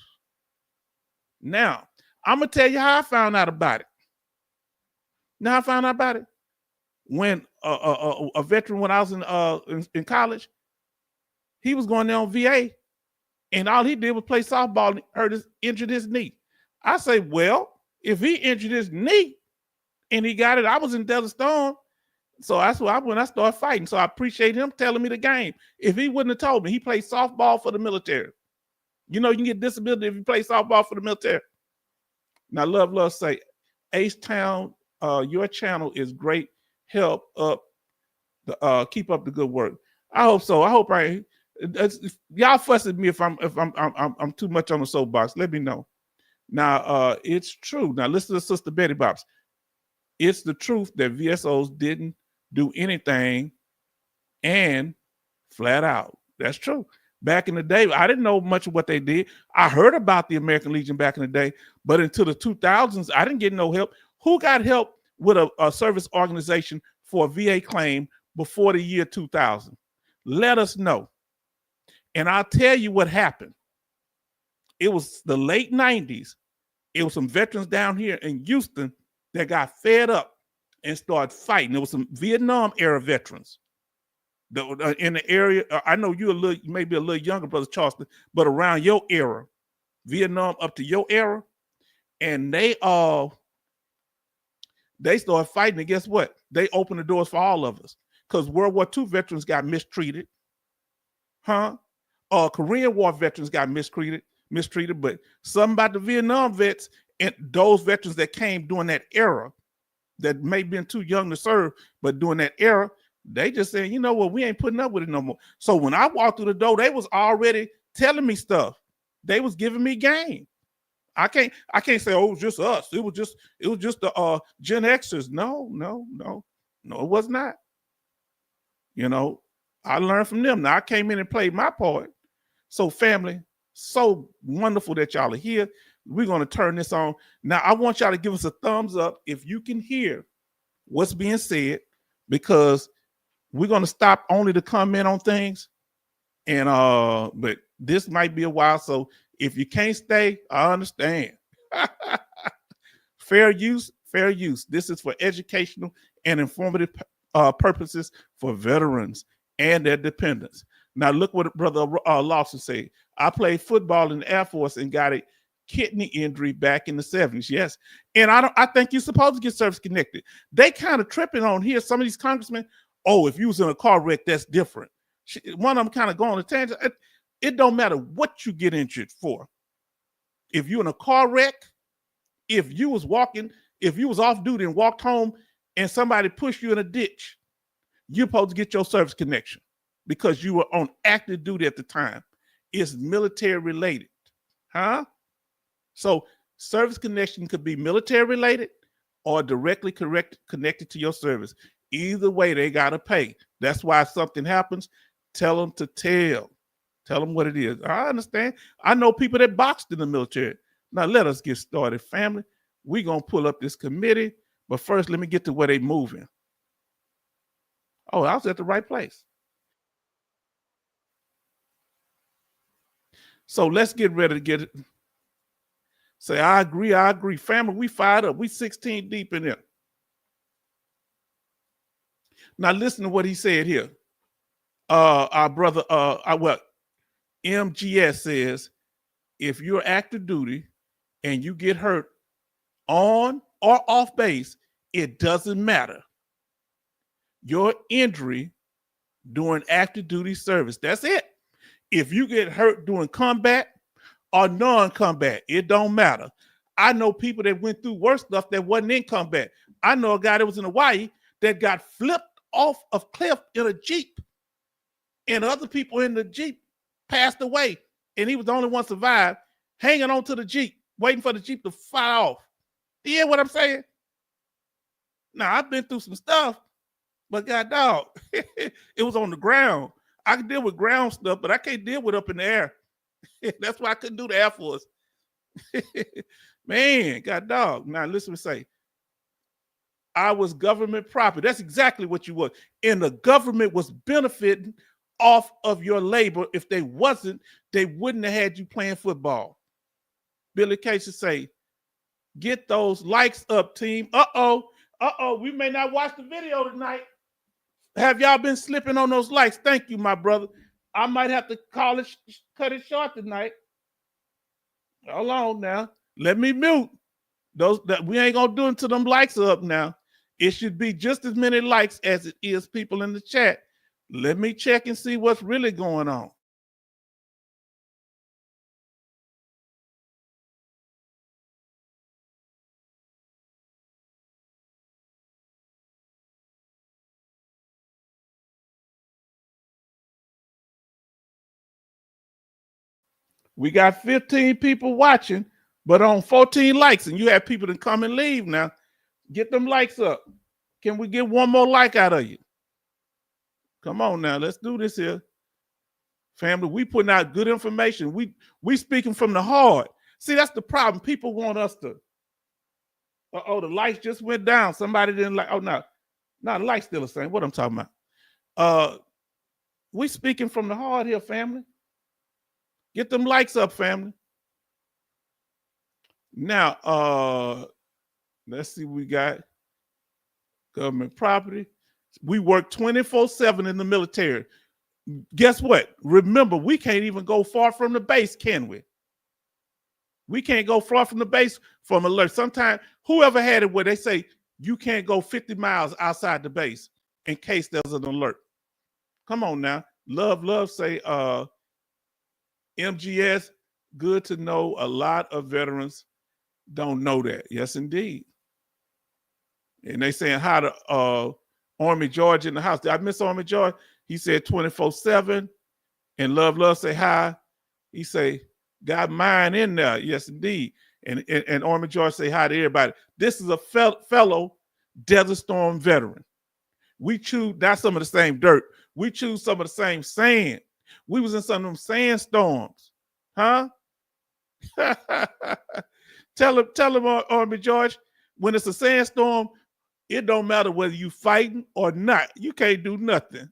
Now, I'm going to tell you how I found out about it. Now, I found out about it when a veteran, when I was in college, he was going there on VA, and all he did was play softball and injured his knee. I say, well, if he injured his knee and he got it. I was in Desert Storm. So that's why when I started fighting. So I appreciate him telling me the game. If he wouldn't have told me, he played softball for the military. You know, you can get disability if you play softball for the military. Now, love say, H-Town, your channel is great help up the keep up the good work. I hope so. I hope y'all fuss at me if I'm too much on the soapbox. Let me know. Now, it's true. Now, listen to Sister Betty Bops. It's the truth that VSOs didn't do anything, and flat out. That's true. Back in the day, I didn't know much of what they did. I heard about the American Legion back in the day, but until the 2000s, I didn't get no help. Who got help with a service organization for a VA claim before the year 2000? Let us know. And I'll tell you what happened. It was the late 90s. It was some veterans down here in Houston that got fed up and started fighting. There was some Vietnam era veterans in the area. I know you maybe a little younger, Brother Charleston, but around your era, Vietnam up to your era, and they started fighting. And guess what? They opened the doors for all of us because World War II veterans got mistreated, Korean War veterans got mistreated, but something about the Vietnam vets and those veterans that came during that era that may have been too young to serve, but during that era, they just saying, you know what, we ain't putting up with it no more. So when I walked through the door, they was already telling me stuff. They was giving me game. I can't say, oh, it was just us. It was just the Gen Xers. No, it was not. You know, I learned from them. Now I came in and played my part. So family, so wonderful that y'all are here. We're going to turn this on. Now I want y'all to give us a thumbs up if you can hear what's being said, because we're going to stop only to comment on things. And but this might be a while. So if you can't stay, I understand. Fair use. This is for educational and informative purposes for veterans and their dependents. Now look what Brother Lawson said. I played football in the Air Force and got a kidney injury back in the 70s. Yes. And I think you're supposed to get service connected. They kind of tripping on here. Some of these congressmen, oh, if you was in a car wreck, that's different. One of them kind of going on a tangent. It don't matter what you get injured for. If you're in a car wreck, if you was off duty and walked home and somebody pushed you in a ditch, you're supposed to get your service connection because you were on active duty at the time. It's military related. So service connection could be military related or directly connected to your service. Either way, they got to pay. That's why if something happens, tell them to tell. Tell them what it is. I understand. I know people that boxed in the military. Now let us get started, family. We're going to pull up this committee. But first, let me get to where they moving. Oh, I was at the right place. So let's get ready to get it. Say, I agree. Family, we fired up. We 16 deep in there. Now listen to what he said here. Our brother, MGS says, if you're active duty and you get hurt on or off base, it doesn't matter. Your injury during active duty service, that's it. If you get hurt during combat or non-combat, it don't matter. I know people that went through worse stuff that wasn't in combat. I know a guy that was in Hawaii that got flipped off a cliff in a Jeep, and other people in the Jeep passed away, and he was the only one survived, hanging on to the Jeep, waiting for the Jeep to fly off. You hear what I'm saying? Now, I've been through some stuff, but God dog, it was on the ground. I can deal with ground stuff, but I can't deal with up in the air. That's why I couldn't do the Air Force. Man, God dog. Now, listen to me say, I was government property. That's exactly what you were. And the government was benefiting off of your labor. If they wasn't, they wouldn't have had you playing football. Billy Casey say, get those likes up, team. We may not watch the video tonight. Have y'all been slipping on those likes? Thank you, my brother. I might have to cut it short tonight. Hold on now. Let me mute those that we ain't gonna do until them likes are up now. It should be just as many likes as it is people in the chat. Let me check and see what's really going on. We got 15 people watching, but on 14 likes, and you have people that come and leave now. Get them likes up. Can we get one more like out of you? Come on now, let's do this here. Family, we putting out good information. We speaking from the heart. See, that's the problem. People want us to, oh, the lights just went down. Somebody didn't like, oh, no, the light's still the same. What I'm talking about. We speaking from the heart here, family. Get them likes up, family. Now, let's see what we got. Government property. We work 24/7 in the military. Guess what? Remember, we can't even go far from the base, can we? We can't go far from the base from alert. Sometimes, whoever had it where they say you can't go 50 miles outside the base in case there's an alert. Come on now. Love say, MGS, good to know. A lot of veterans don't know that. Yes, indeed. And they saying hi to Army George in the house. Did I miss Army George? He said 24/7. And Love say hi. He say, got mine in there. Yes, indeed. And Army George say hi to everybody. This is a fellow Desert Storm veteran. We chew, not some of the same dirt. We chew some of the same sand. We was in some of them sandstorms. Huh? Tell him, Army George, when it's a sandstorm, it don't matter whether you fighting or not. You can't do nothing.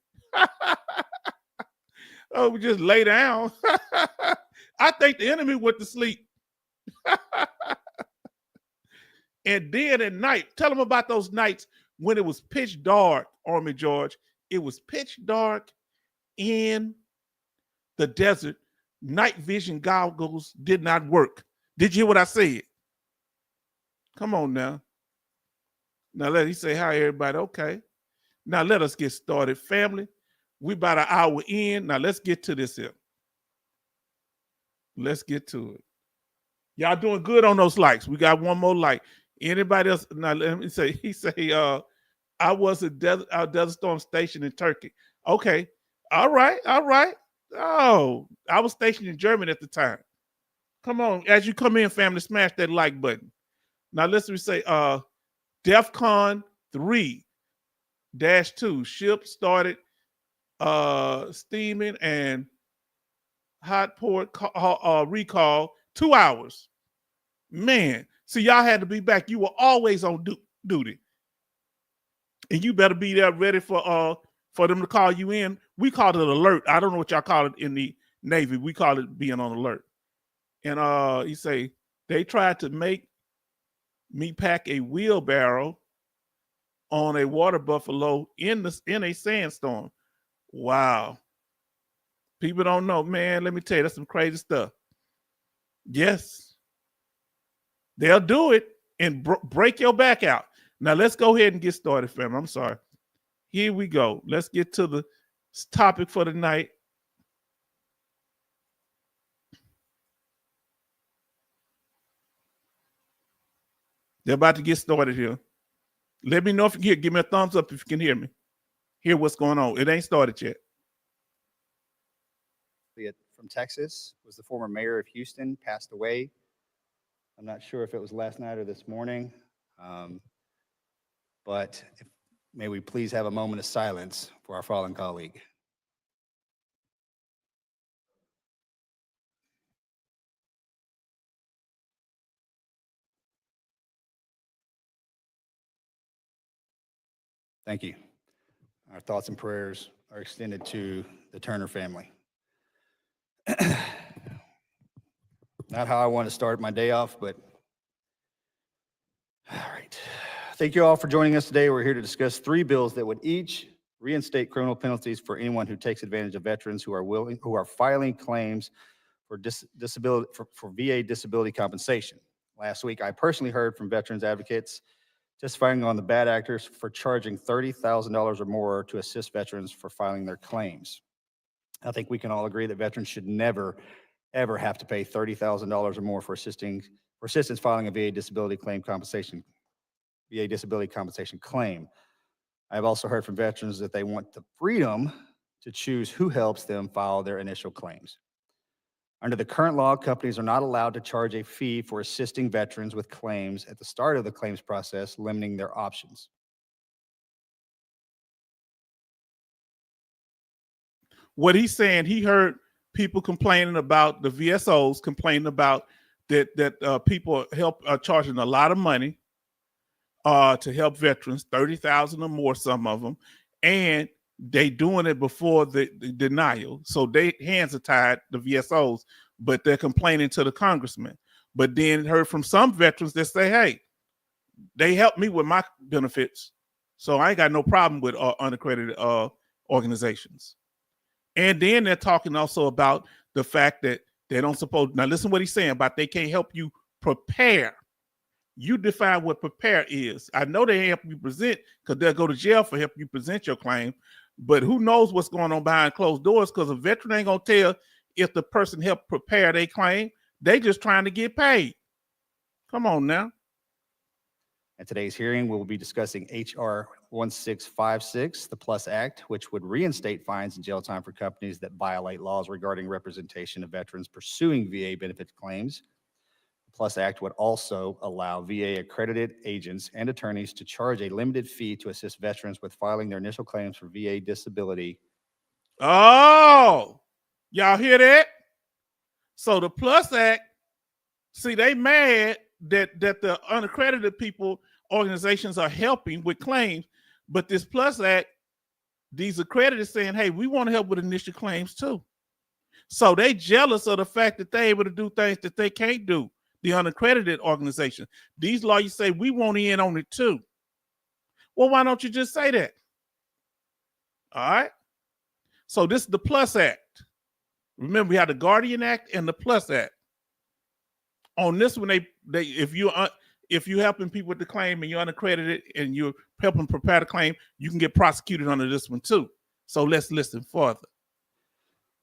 Oh, we just lay down. I think the enemy went to sleep. And then at night, tell them about those nights when it was pitch dark, Army George. It was pitch dark in the desert. Night vision goggles did not work. Did you hear what I said? Come on now. Now let me say hi, everybody. Okay. Now let us get started, family. We about an hour in. Now let's get to this here. Let's get to it. Y'all doing good on those likes. We got one more like. Anybody else? Now let me say, he say, I was at Desert Storm station in Turkey. Okay. All right. Oh, I was stationed in Germany at the time. Come on. As you come in, family, smash that like button. Now let's say DEFCON 3-2. Ship started steaming and hot port recall 2 hours. Man, see, y'all had to be back. You were always on duty. And you better be there ready for them to call you in. We called it alert. I don't know what y'all call it in the Navy. We call it being on alert. And he say, they tried to make me pack a wheelbarrow on a water buffalo in a sandstorm. Wow. People don't know, man. Let me tell you, that's some crazy stuff. Yes. They'll do it and break your back out. Now, let's go ahead and get started, fam. I'm sorry. Here we go. Let's get to the topic for the night. They're about to get started here. Let me know if you can hear. Give me a thumbs up if you can hear me. Hear what's going on. It ain't started yet. From Texas, was the former mayor of Houston, passed away. I'm not sure if it was last night or this morning, but may we please have a moment of silence for our fallen colleague. Thank you. Our thoughts and prayers are extended to the Turner family. Not how I want to start my day off, but all right. Thank you all for joining us today. We're here to discuss 3 bills that would each reinstate criminal penalties for anyone who takes advantage of veterans who are filing claims for disability for VA disability compensation. Last week, I personally heard from veterans advocates testifying on the bad actors for charging $30,000 or more to assist veterans for filing their claims. I think we can all agree that veterans should never, ever have to pay $30,000 or more for assistance filing a VA disability compensation claim. I've also heard from veterans that they want the freedom to choose who helps them file their initial claims. Under the current law, companies are not allowed to charge a fee for assisting veterans with claims at the start of the claims process, limiting their options. What he's saying, he heard people complaining about the VSOs, complaining about that people are charging a lot of money to help veterans, $30,000 or more, some of them, and they doing it before the denial. So their hands are tied, the VSOs, but they're complaining to the congressman. But then heard from some veterans that say, hey, they helped me with my benefits, so I ain't got no problem with unaccredited organizations. And then they're talking also about the fact that they don't suppose, now listen what he's saying about they can't help you prepare. You define what prepare is. I know they help you present because they'll go to jail for helping you present your claim, but who knows what's going on behind closed doors, because a veteran ain't gonna tell if the person helped prepare their claim. They just trying to get paid. Come on now. At today's hearing, we will be discussing H.R. 1656, the PLUS Act, which would reinstate fines and jail time for companies that violate laws regarding representation of veterans pursuing VA benefit claims. The PLUS Act would also allow VA accredited agents and attorneys to charge a limited fee to assist veterans with filing their initial claims for VA disability. Oh, y'all hear that? So the PLUS Act, see, they mad that the unaccredited people, organizations are helping with claims, but this PLUS Act, these accredited saying, hey, we want to help with initial claims too. So they jealous of the fact that they're able to do things that they can't do, the unaccredited organization. These lawyers say, we want in on it too. Well, why don't you just say that? All right. So this is the PLUS Act. Remember, we had the Guardian Act and the PLUS Act. On this one, if you're helping people with the claim and you're unaccredited and you're helping prepare the claim, you can get prosecuted under this one too. So let's listen further.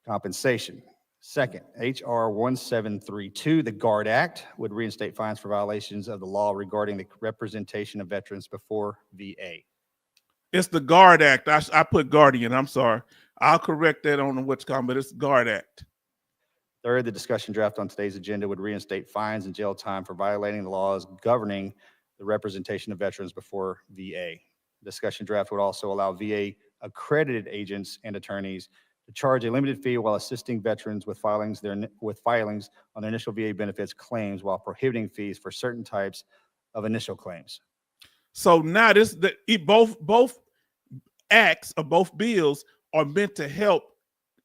Compensation. Second, H.R. 1732, the GUARD Act, would reinstate fines for violations of the law regarding the representation of veterans before VA. It's the GUARD Act. I put Guardian. I'm sorry. I'll correct that on what's called, but it's the GUARD Act. Third, the discussion draft on today's agenda would reinstate fines and jail time for violating the laws governing the representation of veterans before VA. The discussion draft would also allow VA accredited agents and attorneys to charge a limited fee while assisting veterans with filings on their initial VA benefits claims, while prohibiting fees for certain types of initial claims. So now both acts or both bills are meant to help.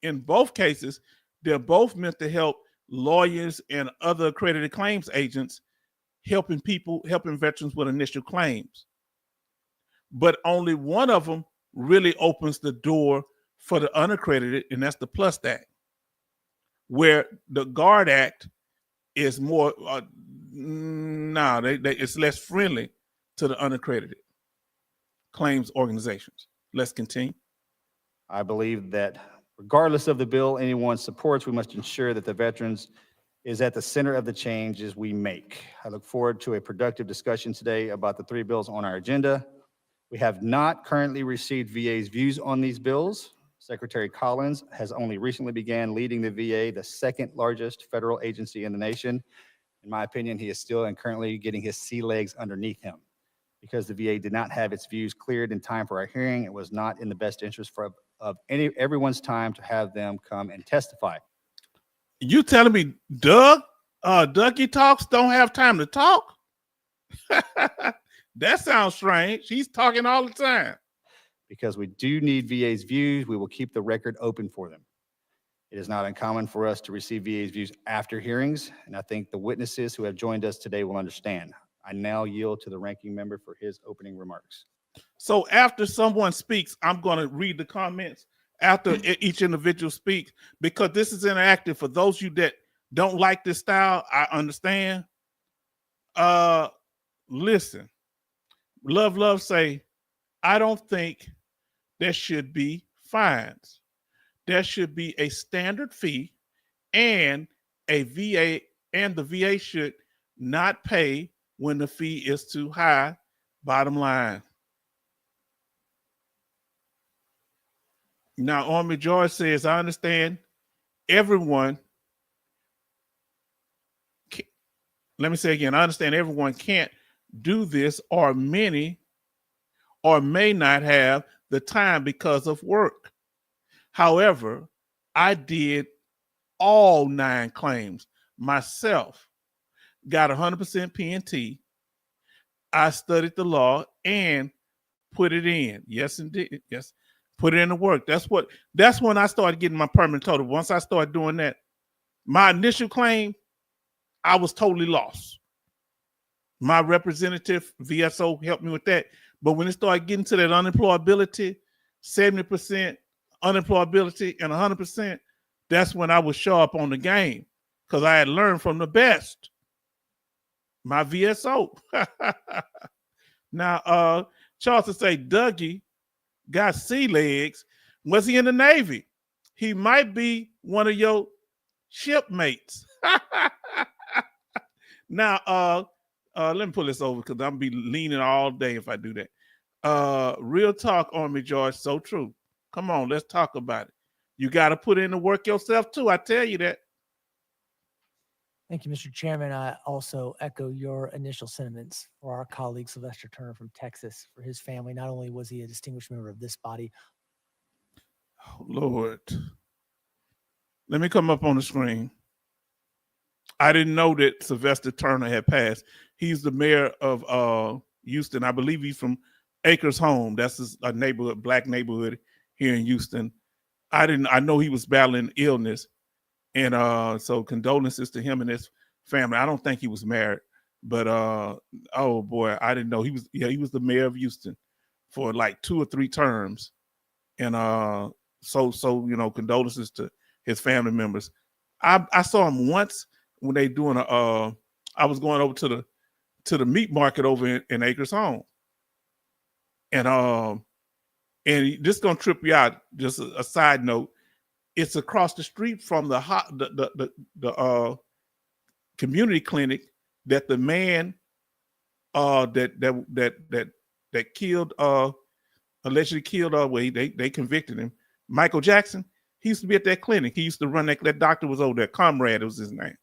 In both cases, they're both meant to help lawyers and other accredited claims agents helping veterans with initial claims. But only one of them really opens the door for the unaccredited, and that's the PLUS Act, where the GUARD Act is more, it's less friendly to the unaccredited claims organizations. Let's continue. I believe that regardless of the bill anyone supports, we must ensure that the veterans is at the center of the changes we make. I look forward to a productive discussion today about the three bills on our agenda. We have not currently received VA's views on these bills. Secretary Collins has only recently began leading the VA, the second largest federal agency in the nation. In my opinion, he is still and currently getting his sea legs underneath him. Because the VA did not have its views cleared in time for our hearing, it was not in the best interest of everyone's time to have them come and testify. You telling me Ducky Talks don't have time to talk? That sounds strange. He's talking all the time. Because we do need VA's views, we will keep the record open for them. It is not uncommon for us to receive VA's views after hearings, and I think the witnesses who have joined us today will understand. I now yield to the ranking member for his opening remarks. So after someone speaks, I'm going to read the comments after each individual speaks, because this is interactive. For those of you that don't like this style, I understand. Listen, Love say, I don't think there should be fines. There should be a standard fee, and a VA and the VA should not pay when the fee is too high. Bottom line. Now, Army George says, I understand everyone. Let me say again, I understand everyone can't do this, or many or may not have the time because of work. However, I did all 9 claims myself, got 100% PNT. I studied the law and put it in. Yes, indeed. Yes, put it in the work. That's when I started getting my permanent total. Once I started doing that, my initial claim, I was totally lost. My representative VSO helped me with that. But when it started getting to that unemployability, 70% unemployability and 100%, that's when I would show up on the game, because I had learned from the best. My VSO. Now, Charles say Dougie got sea legs. Was he in the Navy? He might be one of your shipmates. Now, let me pull this over, because I'm be leaning all day if I do that. Real talk, Army George, so true. Come on, let's talk about it. You got to put in the work yourself too. I tell you that. Thank you, Mr. Chairman. I also echo your initial sentiments for our colleague Sylvester Turner from Texas, for his family. Not only was he a distinguished member of this body. Oh, Lord. Let me come up on the screen. I didn't know that Sylvester Turner had passed. He's the mayor of Houston. I believe he's from Acres Home. That's a neighborhood, black neighborhood here in Houston. I know he was battling illness. And so condolences to him and his family. I don't think he was married, but oh boy, I didn't know he was the mayor of Houston for like 2 or 3 terms. And so condolences to his family members. I saw him once when they doing I was going over to the meat market over in Acres Home. And this is gonna trip you out, just a side note. It's across the street from the community clinic that the man that killed allegedly killed they convicted him, Michael Jackson. He used to be at that clinic. He used to run that doctor was over there. Comrade was his name.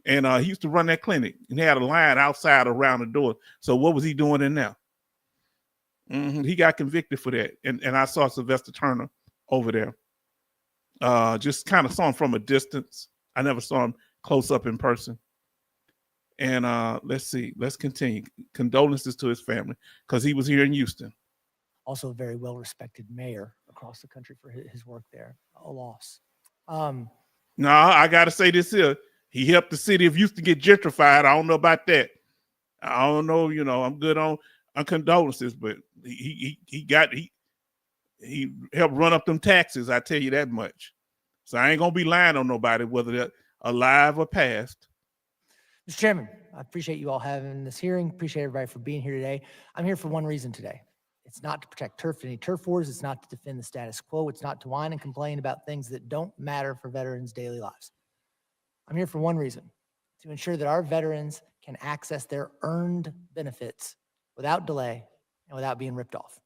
And he used to run that clinic, and he had a line outside around the door. So what was he doing in there? He got convicted for that. And I saw Sylvester Turner over there. Just kind of saw him from a distance. I never saw him close up in person. And let's see. Let's continue. Condolences to his family, because he was here in Houston. Also a very well-respected mayor across the country for his work there. A loss. No, I got to say this here. He helped the city of Houston get gentrified. I don't know about that. I don't know. I'm good on condolences, but he helped run up them taxes. I tell you that much. So I ain't gonna be lying on nobody, whether they're alive or past. Mr. Chairman, I appreciate you all having this hearing. Appreciate everybody for being here today. I'm here for one reason today. It's not to protect turf in any turf wars. It's not to defend the status quo. It's not to whine and complain about things that don't matter for veterans' daily lives. I'm here for one reason: to ensure that our veterans can access their earned benefits without delay and without being ripped off.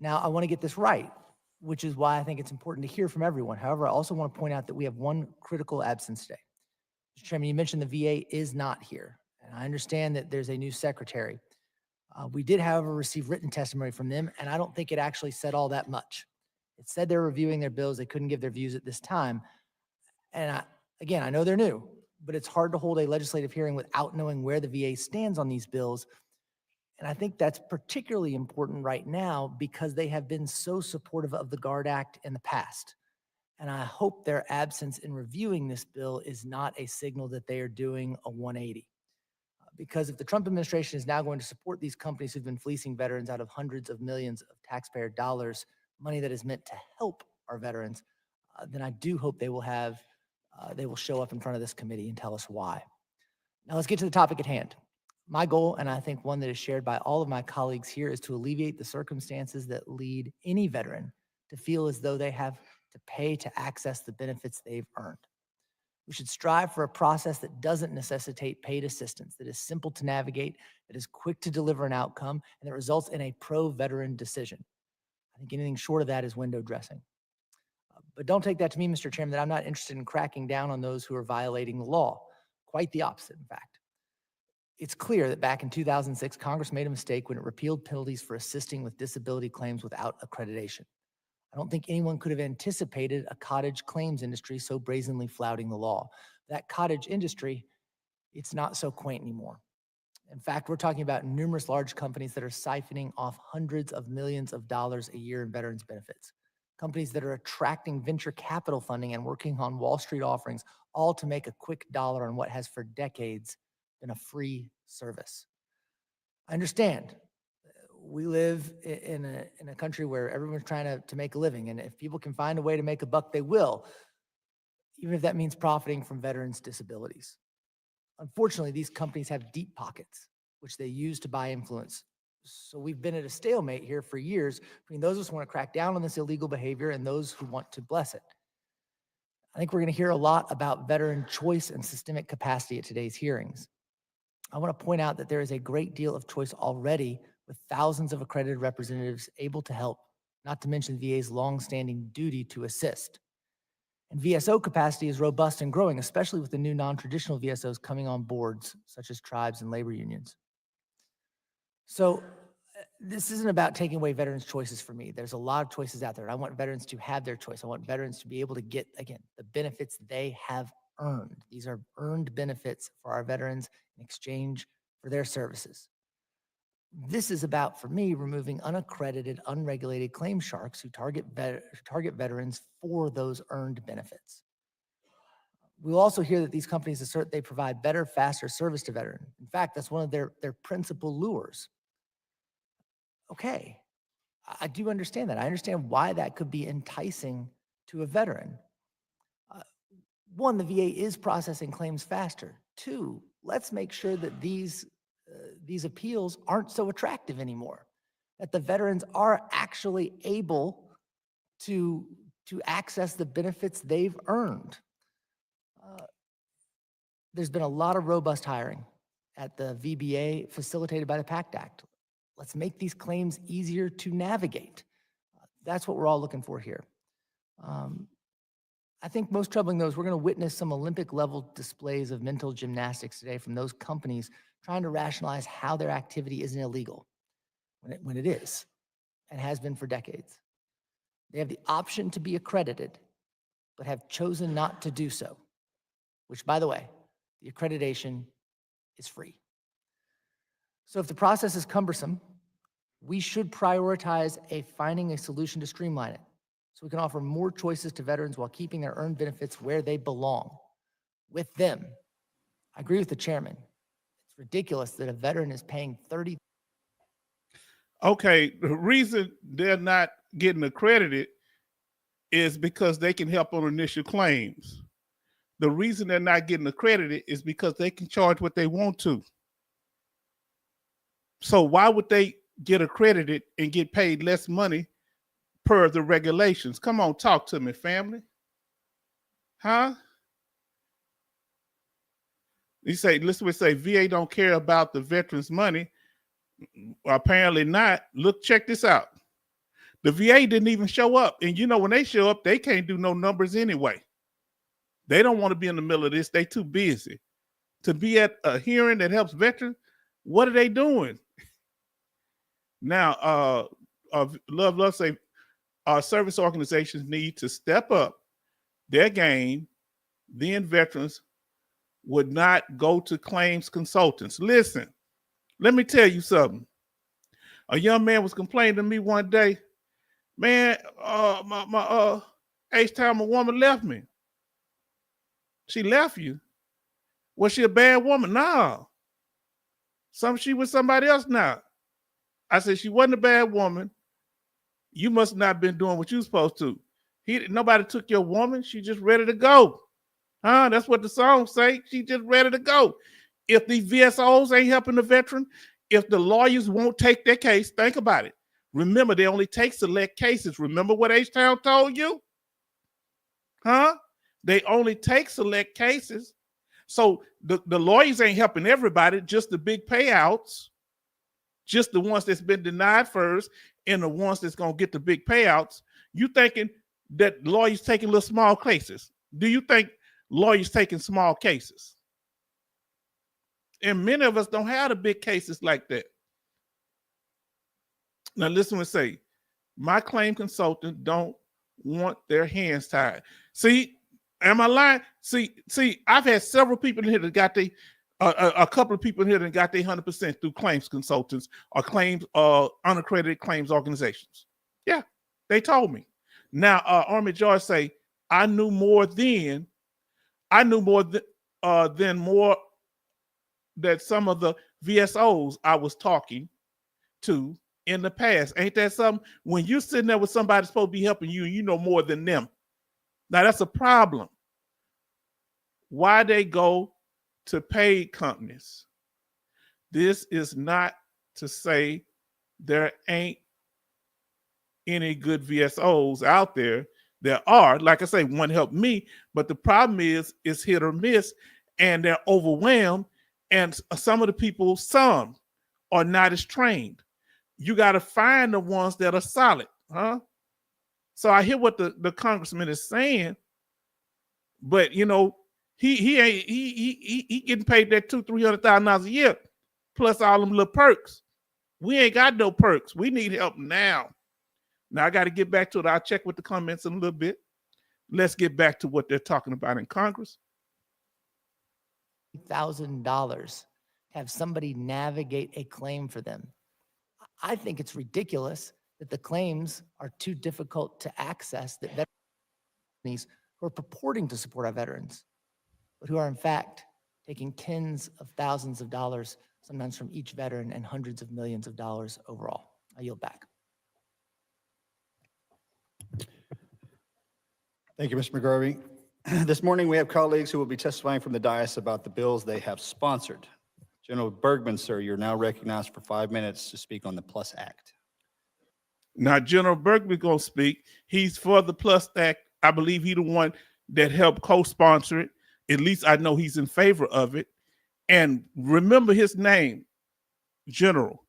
Now, I want to get this right, which is why I think it's important to hear from everyone. However, I also want to point out that we have one critical absence today. Mr. Chairman, you mentioned the VA is not here, and I understand that there's a new secretary. We did, however, receive written testimony from them, and I don't think it actually said all that much. It said they're reviewing their bills. They couldn't give their views at this time. And again, I know they're new, but it's hard to hold a legislative hearing without knowing where the VA stands on these bills. And I think that's particularly important right now because they have been so supportive of the GUARD Act in the past. And I hope their absence in reviewing this bill is not a signal that they are doing a 180. Because if the Trump administration is now going to support these companies who've been fleecing veterans out of hundreds of millions of taxpayer dollars, money that is meant to help our veterans, then I do hope they will show up in front of this committee and tell us why. Now let's get to the topic at hand. My goal, and I think one that is shared by all of my colleagues here, is to alleviate the circumstances that lead any veteran to feel as though they have to pay to access the benefits they've earned. We should strive for a process that doesn't necessitate paid assistance, that is simple to navigate, that is quick to deliver an outcome, and that results in a pro-veteran decision. I think anything short of that is window dressing. But don't take that to mean, Mr. Chairman, that I'm not interested in cracking down on those who are violating the law. Quite the opposite, in fact. It's clear that back in 2006, Congress made a mistake when it repealed penalties for assisting with disability claims without accreditation. I don't think anyone could have anticipated a cottage claims industry so brazenly flouting the law. That cottage industry, it's not so quaint anymore. In fact, we're talking about numerous large companies that are siphoning off hundreds of millions of dollars a year in veterans benefits. Companies that are attracting venture capital funding and working on Wall Street offerings, all to make a quick dollar on what has for decades been a free service. I understand. We live in a country where everyone's trying to make a living, and if people can find a way to make a buck, they will, even if that means profiting from veterans' disabilities. Unfortunately, these companies have deep pockets, which they use to buy influence. So we've been at a stalemate here for years between those of us who want to crack down on this illegal behavior and those who want to bless it. I think we're going to hear a lot about veteran choice and systemic capacity at today's hearings. I want to point out that there is a great deal of choice already, with thousands of accredited representatives able to help, not to mention VA's longstanding duty to assist. And VSO capacity is robust and growing, especially with the new non-traditional VSOs coming on boards, such as tribes and labor unions. So this isn't about taking away veterans' choices for me. There's a lot of choices out there. I want veterans to have their choice. I want veterans to be able to get, again, the benefits they have earned. These are earned benefits for our veterans in exchange for their services. This is about, for me, removing unaccredited, unregulated claim sharks who target veterans for those earned benefits. We'll also hear that these companies assert they provide better, faster service to veterans. In fact, that's one of their principal lures. Okay, I do understand that. I understand why that could be enticing to a veteran. One, the VA is processing claims faster. Two, let's make sure that these appeals aren't so attractive anymore, that the veterans are actually able to access the benefits they've earned. There's been a lot of robust hiring at the VBA facilitated by the PACT Act. Let's make these claims easier to navigate. That's what we're all looking for here. I think most troubling, though, is we're going to witness some Olympic-level displays of mental gymnastics today from those companies trying to rationalize how their activity isn't illegal when it is and has been for decades. They have the option to be accredited, but have chosen not to do so, which, by the way, the accreditation is free. So if the process is cumbersome, we should prioritize finding a solution to streamline it so we can offer more choices to veterans while keeping their earned benefits where they belong, with them. I agree with the chairman. It's ridiculous that a veteran is paying $30. Okay, the reason they're not getting accredited is because they can help on initial claims. The reason they're not getting accredited is because they can charge what they want to. So why would they get accredited and get paid less money per the regulations? Come on, talk to me, family. Huh? You say, listen, we say VA don't care about the veterans' money. Apparently not. Look, check this out. The VA didn't even show up. And you know, when they show up, they can't do no numbers anyway. They don't want to be in the middle of this. They too busy. To be at a hearing that helps veterans, what are they doing? Now, Love say our service organizations need to step up their game. Then veterans would not go to claims consultants. Listen, let me tell you something. A young man was complaining to me one day, man, my H-time a woman left me. She left you? Was she a bad woman? No. She was somebody else now. I said, she wasn't a bad woman. You must not have been doing what you were supposed to. Nobody took your woman. She just ready to go. Huh? That's what the song say. She just ready to go. If the VSOs ain't helping the veteran, if the lawyers won't take their case, think about it. Remember, they only take select cases. Remember what H-Town told you? Huh? They only take select cases. So the lawyers ain't helping everybody, just the big payouts, just the ones that's been denied first and the ones that's going to get the big payouts. You thinking that lawyers taking little small cases? Do you think lawyers taking small cases? And many of us don't have the big cases like that. Now listen what I say. My claim consultant don't want their hands tied. See, am I lying? See, I've had several people in here that got a couple of people in here that got their 100% through claims consultants or claims, unaccredited claims organizations. Yeah, they told me. Now, Army George say, I knew more then. I knew more than more that some of the VSOs I was talking to in the past. Ain't that something? When you're sitting there with somebody supposed to be helping you, you know more than them. Now that's a problem. Why they go to paid companies? This is not to say there ain't any good VSOs out there. There are, like I say, one helped me, but the problem is it's hit or miss, and they're overwhelmed. And some of the people, some are not as trained. You got to find the ones that are solid, huh? So I hear what the congressman is saying, but you know, he getting paid that $200,000-$300,000 a year, plus all them little perks. We ain't got no perks. We need help now. Now I got to get back to it. I'll check with the comments in a little bit. Let's get back to what they're talking about in Congress. $1,000 have somebody navigate a claim for them. I think it's ridiculous that the claims are too difficult to access, that veterans who are purporting to support our veterans, but who are in fact taking tens of thousands of dollars, sometimes from each veteran, and hundreds of millions of dollars overall. I yield back. Thank you, Mr. McGarvey. This morning, we have colleagues who will be testifying from the dais about the bills they have sponsored. General Bergman, sir, you're now recognized for 5 minutes to speak on the PLUS Act. Now, General Bergman going to speak. He's for the PLUS Act. I believe he's the one that helped co-sponsor it. At least I know he's in favor of it. And remember his name, General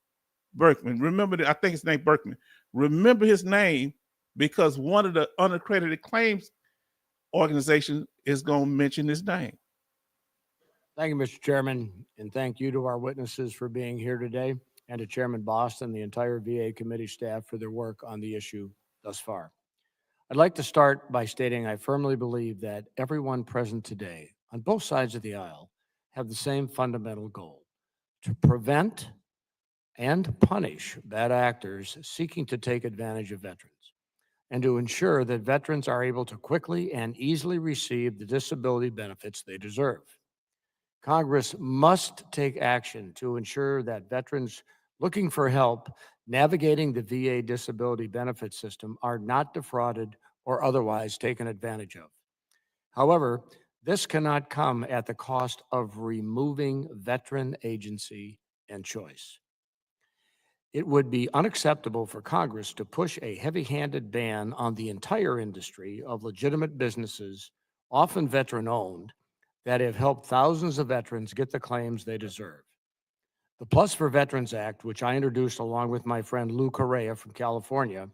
Bergman. Remember, I think his name Berkman. Remember his name because one of the unaccredited claims organization is going to mention his name. Thank you, Mr. Chairman, and thank you to our witnesses for being here today, and to Chairman Boston, the entire VA committee staff for their work on the issue thus far. I'd like to start by stating I firmly believe that everyone present today, on both sides of the aisle, have the same fundamental goal: to prevent and punish bad actors seeking to take advantage of veterans, and to ensure that veterans are able to quickly and easily receive the disability benefits they deserve. Congress must take action to ensure that veterans looking for help navigating the VA disability benefit system are not defrauded or otherwise taken advantage of. However, this cannot come at the cost of removing veteran agency and choice. It would be unacceptable for Congress to push a heavy-handed ban on the entire industry of legitimate businesses, often veteran-owned, that have helped thousands of veterans get the claims they deserve. The Plus for Veterans Act, which I introduced along with my friend Lou Correa from California,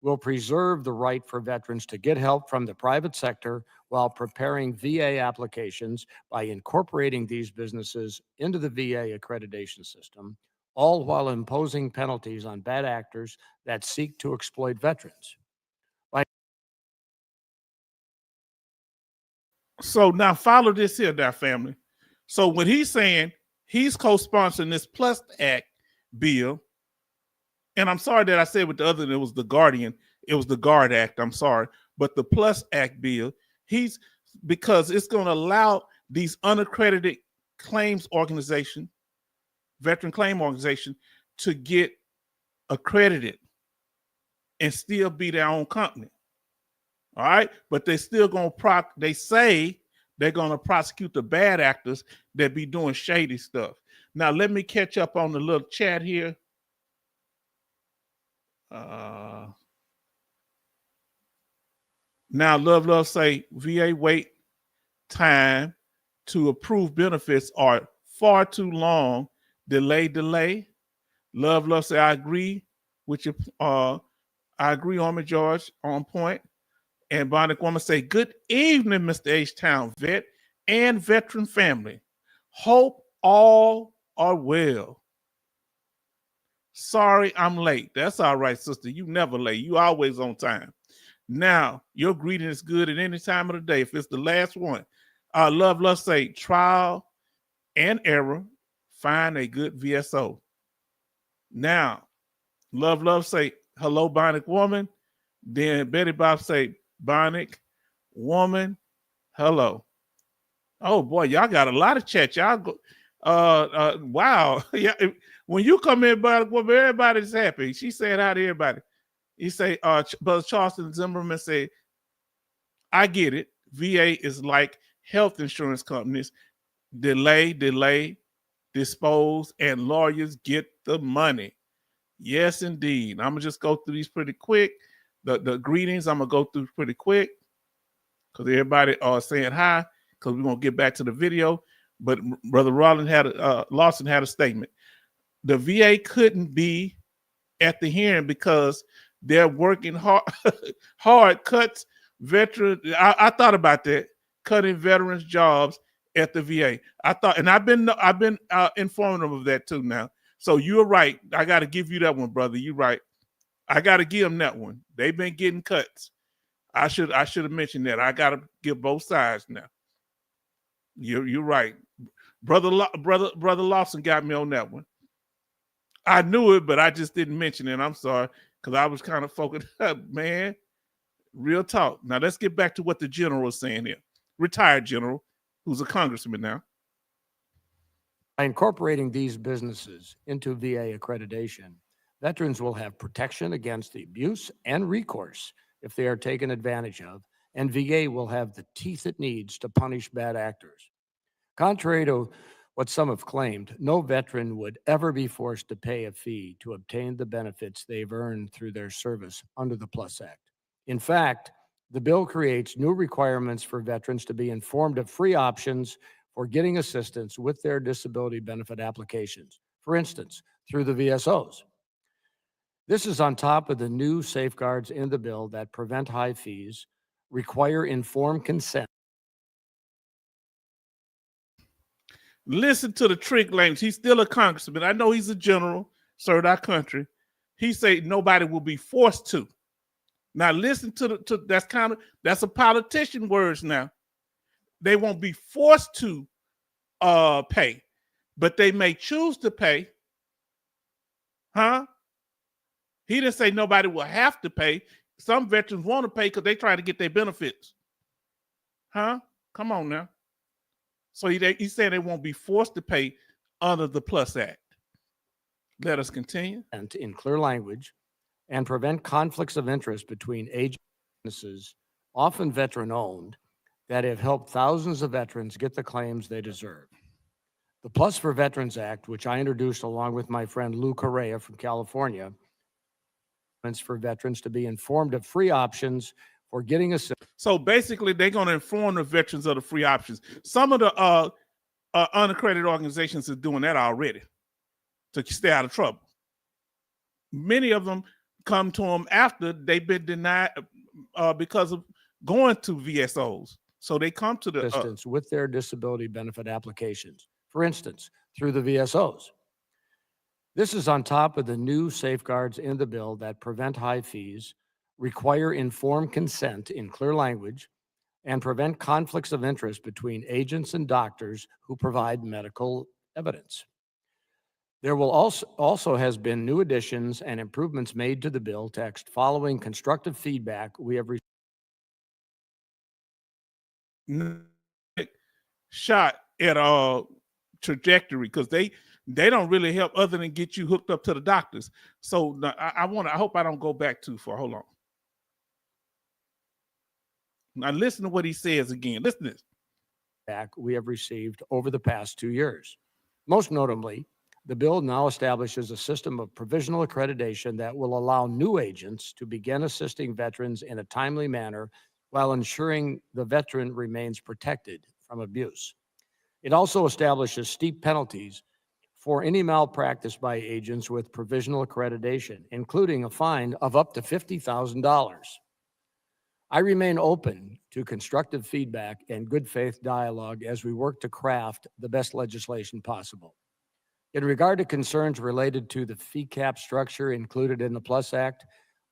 will preserve the right for veterans to get help from the private sector while preparing VA applications by incorporating these businesses into the VA accreditation system, all while imposing penalties on bad actors that seek to exploit veterans. So now follow this here, now, family. So when he's saying he's co-sponsoring this PLUS Act bill, and I'm sorry that I said with the other, it was the Guardian, it was the GUARD Act, I'm sorry, but the PLUS Act bill, because it's going to allow these unaccredited claims organization, veteran claim organization, to get accredited and still be their own company. All right, but they still gonna they say They're going to prosecute the bad actors that be doing shady stuff. Now, let me catch up on the little chat here. Now, Love say VA wait time to approve benefits are far too long. Delay. Love say I agree with you. I agree, Army George, on point. And Bonnick Woman say, good evening, Mr. H-Town vet and veteran family. Hope all are well. Sorry I'm late. That's all right, sister. You never late. You always on time. Now, your greeting is good at any time of the day. If it's the last one, Love say, trial and error, find a good VSO. Now, Love say, hello, Bonnick Woman. Then Betty Bob say, Bonnick Woman, hello. Oh boy, y'all got a lot of chat. Y'all go, wow. Yeah, when you come in, Bonnick Woman, everybody's happy. She said hi to everybody. He say, Brother Charleston Zimmerman say, I get it. VA is like health insurance companies. Delay, dispose, and lawyers get the money. Yes, indeed. I'm gonna just go through these pretty quick. The greetings I'm gonna go through pretty quick because everybody are saying hi because we're gonna get back to the video. But Brother Lawson had a statement. The VA couldn't be at the hearing because they're working hard cuts veterans. I thought about that, cutting veterans jobs at the VA. I thought, and I've been informing them of that too now. So you're right. I got to give you that one, brother. You're right. I got to give them that one. They've been getting cuts. I should have mentioned that. I got to give both sides now. You're right, brother Lawson got me on that one. I knew it, but I just didn't mention it. I'm sorry because I was kind of focused. Man, real talk. Now let's get back to what the general is saying here. Retired general, who's a congressman now. By incorporating these businesses into VA accreditation, veterans will have protection against the abuse and recourse if they are taken advantage of, and VA will have the teeth it needs to punish bad actors. Contrary to what some have claimed, no veteran would ever be forced to pay a fee to obtain the benefits they've earned through their service under the PLUS Act. In fact, the bill creates new requirements for veterans to be informed of free options for getting assistance with their disability benefit applications, for instance, through the VSOs. This is on top of the new safeguards in the bill that prevent high fees, require informed consent. Listen to the trick language. He's still a congressman. I know he's a general, served our country. He said nobody will be forced to. Now listen to that's a politician words now. They won't be forced to pay, but they may choose to pay. Huh? He didn't say nobody will have to pay. Some veterans want to pay because they try to get their benefits. Huh? Come on now. So he said they won't be forced to pay under the PLUS Act. Let us continue. And in clear language, and prevent conflicts of interest between agencies, often veteran-owned, that have helped thousands of veterans get the claims they deserve. The Plus for Veterans Act, which I introduced along with my friend Lou Correa from California, for veterans to be informed of free options for getting assistance. So basically, they're going to inform the veterans of the free options. Some of the unaccredited organizations are doing that already to stay out of trouble. Many of them come to them after they've been denied because of going to VSOs. So they come to the assistance with their disability benefit applications, for instance, through the VSOs. This is on top of the new safeguards in the bill that prevent high fees, require informed consent in clear language, and prevent conflicts of interest between agents and doctors who provide medical evidence. There will also has been new additions and improvements made to the bill text following constructive feedback we have received. Shot at trajectory because they don't really help other than get you hooked up to the doctors. So I hope I don't go back too far. Hold on. Now listen to what he says again. Listen to this. we have received over the past 2 years. Most notably, the bill now establishes a system of provisional accreditation that will allow new agents to begin assisting veterans in a timely manner while ensuring the veteran remains protected from abuse. It also establishes steep penalties for any malpractice by agents with provisional accreditation, including a fine of up to $50,000. I remain open to constructive feedback and good faith dialogue as we work to craft the best legislation possible. In regard to concerns related to the fee cap structure included in the PLUS Act,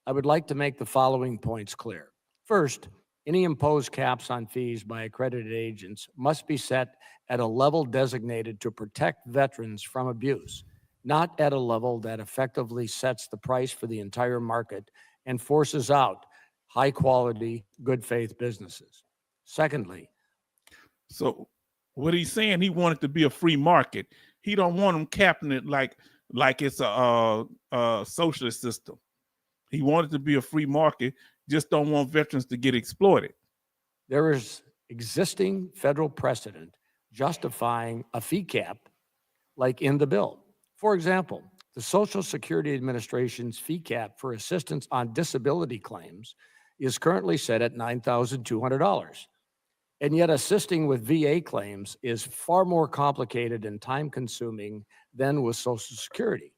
I would like to make the following points clear. First, any imposed caps on fees by accredited agents must be set at a level designated to protect veterans from abuse, not at a level that effectively sets the price for the entire market and forces out high-quality, good-faith businesses. Secondly, So what he's saying, he wanted to be a free market. He don't want them capping it like it's a socialist system. He wanted to be a free market, just don't want veterans to get exploited. there is existing federal precedent justifying a fee cap like in the bill. For example, the Social Security Administration's fee cap for assistance on disability claims is currently set at $9,200. And yet assisting with VA claims is far more complicated and time-consuming than with Social Security.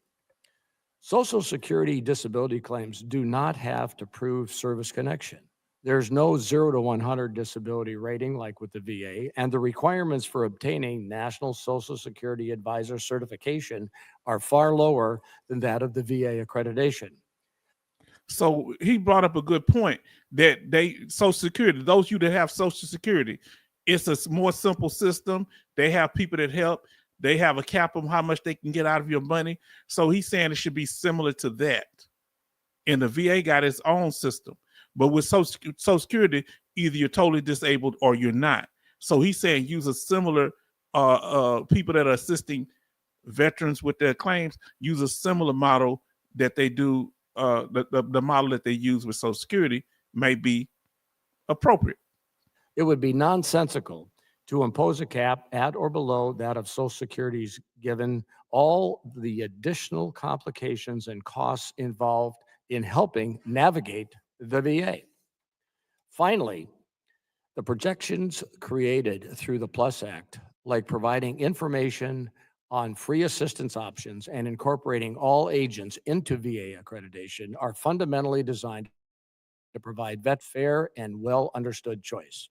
Social Security disability claims do not have to prove service connection. There's no 0 to 100 disability rating like with the VA, and the requirements for obtaining National Social Security Advisor certification are far lower than that of the VA accreditation. So he brought up a good point that Social Security, those of you that have Social Security, it's a more simple system. They have people that help. They have a cap on how much they can get out of your money. So he's saying it should be similar to that. And the VA got its own system. But with Social Security, either you're totally disabled or you're not. So he's saying use a similar people that are assisting veterans with their claims, use a similar model that they do. The model that they use with Social Security may be appropriate. It would be nonsensical to impose a cap at or below that of Social Security's, given all the additional complications and costs involved in helping navigate the VA. Finally, the projections created through the PLUS Act, like providing information on free assistance options and incorporating all agents into VA accreditation, are fundamentally designed to provide fair and well understood choice.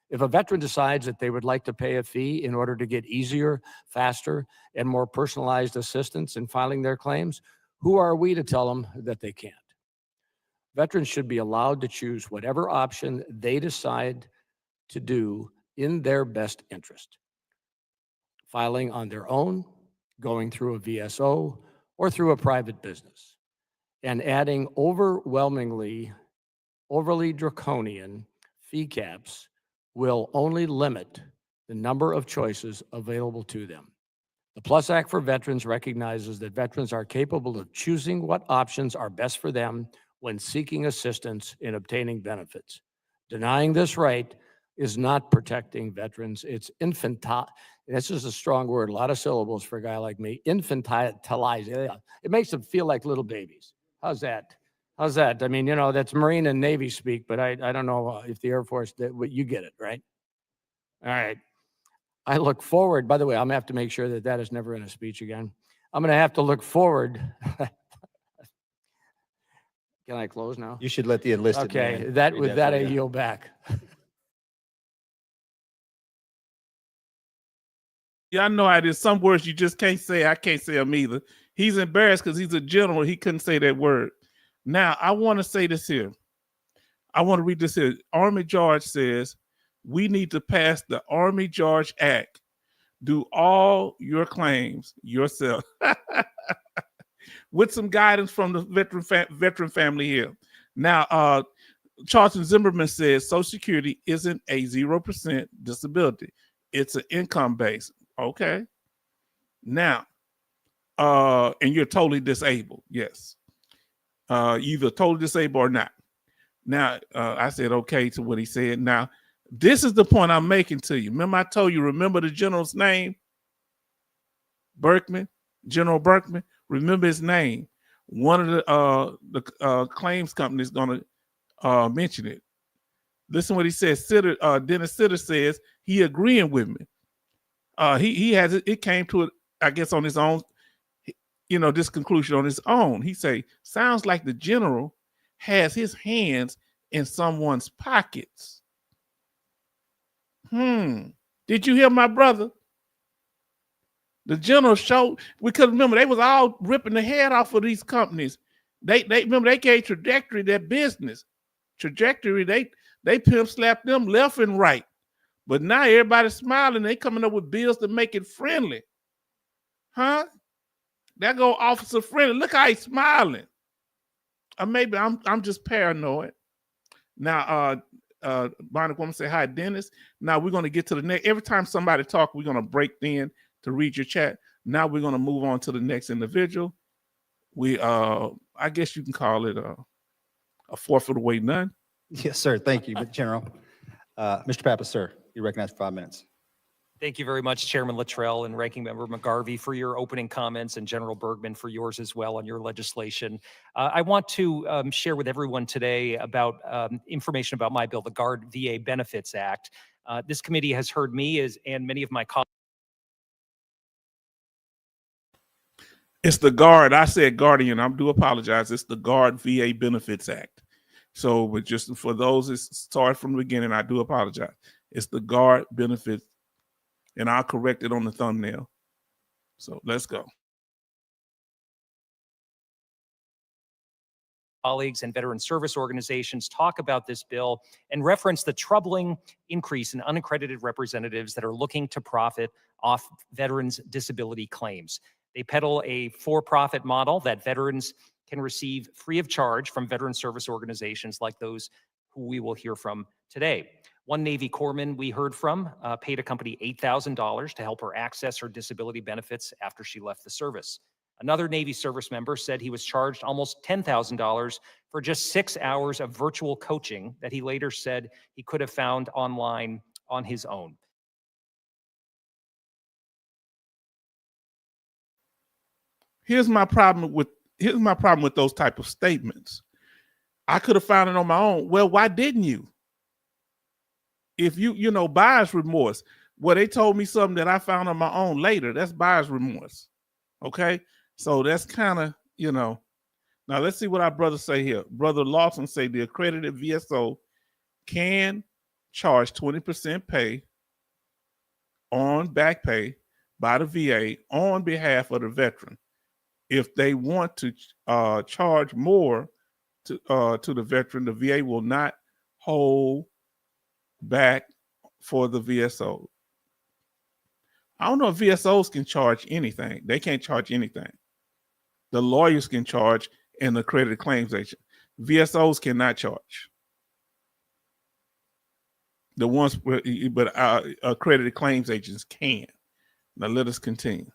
If a veteran decides that they would like to pay a fee in order to get easier, faster, and more personalized assistance in filing their claims, who are we to tell them that they can't? Veterans should be allowed to choose whatever option they decide to do in their best interest. Filing on their own, going through a VSO, or through a private business, and adding overly draconian fee caps will only limit the number of choices available to them. The PLUS Act for Veterans recognizes that veterans are capable of choosing what options are best for them when seeking assistance in obtaining benefits. Denying this right is not protecting veterans. It's infantile. This is a strong word, a lot of syllables for a guy like me. Infantilizing. It makes them feel like little babies. How's that? How's that? I mean, you know, that's Marine and Navy speak, but I don't know if the Air Force, you get it, right? All right. I look forward, by the way, I'm gonna have to make sure that that is never in a speech again. I'm gonna have to look forward. Can I close now? You should let the enlisted Okay, man. with that, I yield back. Yeah, I know how it is. Some words you just can't say. I can't say them either. He's embarrassed because he's a general. He couldn't say that word. Now, I want to say this here. I want to read this here. Army George says, we need to pass the Army George Act. Do all your claims yourself. With some guidance from the veteran family here. Now, Charlton Zimmerman says Social Security isn't a 0% disability. It's an income base. Okay. Now, and you're totally disabled. Yes. Either totally disabled or not. Now, I said okay to what he said. Now, This is the point I'm making to you. Remember I told you, remember the general's name? Berkman, General Berkman. Remember his name. One of the claims company is going to mention it. Listen what he says. Dennis Sitter says he agreeing with me. He has it came to it, I guess, on his own, this conclusion on his own. He say, sounds like the general has his hands in someone's pockets. Did you hear my brother? The general showed, because remember, they was all ripping the head off of these companies. They remember they gave Trajectory their business. Trajectory, they pimp slapped them left and right. But now everybody's smiling. They coming up with bills to make it friendly. Huh? That go officer friendly. Look how he's smiling. Or maybe I'm just paranoid. Now, Bonnie woman say hi, Dennis. Now we're gonna get to the next. Every time somebody talk, we're gonna break in to read your chat. Now we're gonna move on to the next individual. We I guess you can call it a fourth of the way none. Yes, sir. Thank you, General. Mr. Pappas, sir, you recognize for 5 minutes. Thank you very much, Chairman Luttrell and Ranking Member McGarvey, for your opening comments, and General Bergman for yours as well on your legislation. I want to share with everyone today about information about my bill, the Guard VA Benefits Act. This committee has heard me and many of my colleagues. It's the Guard. I said Guardian. I do apologize. It's the Guard VA Benefits Act. So, but just for those that started from the beginning, I do apologize. It's the Guard Benefits, and I'll correct it on the thumbnail. So let's go. Colleagues and veteran service organizations talk about this bill and reference the troubling increase in unaccredited representatives that are looking to profit off veterans' disability claims. They peddle a for-profit model that veterans can receive free of charge from veteran service organizations like those who we will hear from today. One Navy corpsman we heard from paid a company $8,000 to help her access her disability benefits after she left the service. Another Navy service member said he was charged almost $10,000 for just 6 hours of virtual coaching that he later said he could have found online on his own. Here's my problem with those type of statements. I could have found it on my own. Well, why didn't you? If you buyer's remorse. Well, they told me something that I found on my own later. That's buyer's remorse. Okay? So that's kind of, Now let's see what our brothers say here. Brother Lawson say the accredited VSO can charge 20% pay on back pay by the VA on behalf of the veteran. If they want to charge more to the veteran, the VA will not hold back for the VSO. I don't know if VSOs can charge anything. They can't charge anything. The lawyers can charge and the accredited claims agent. VSOs cannot charge. The ones, but accredited claims agents can. Now let us continue.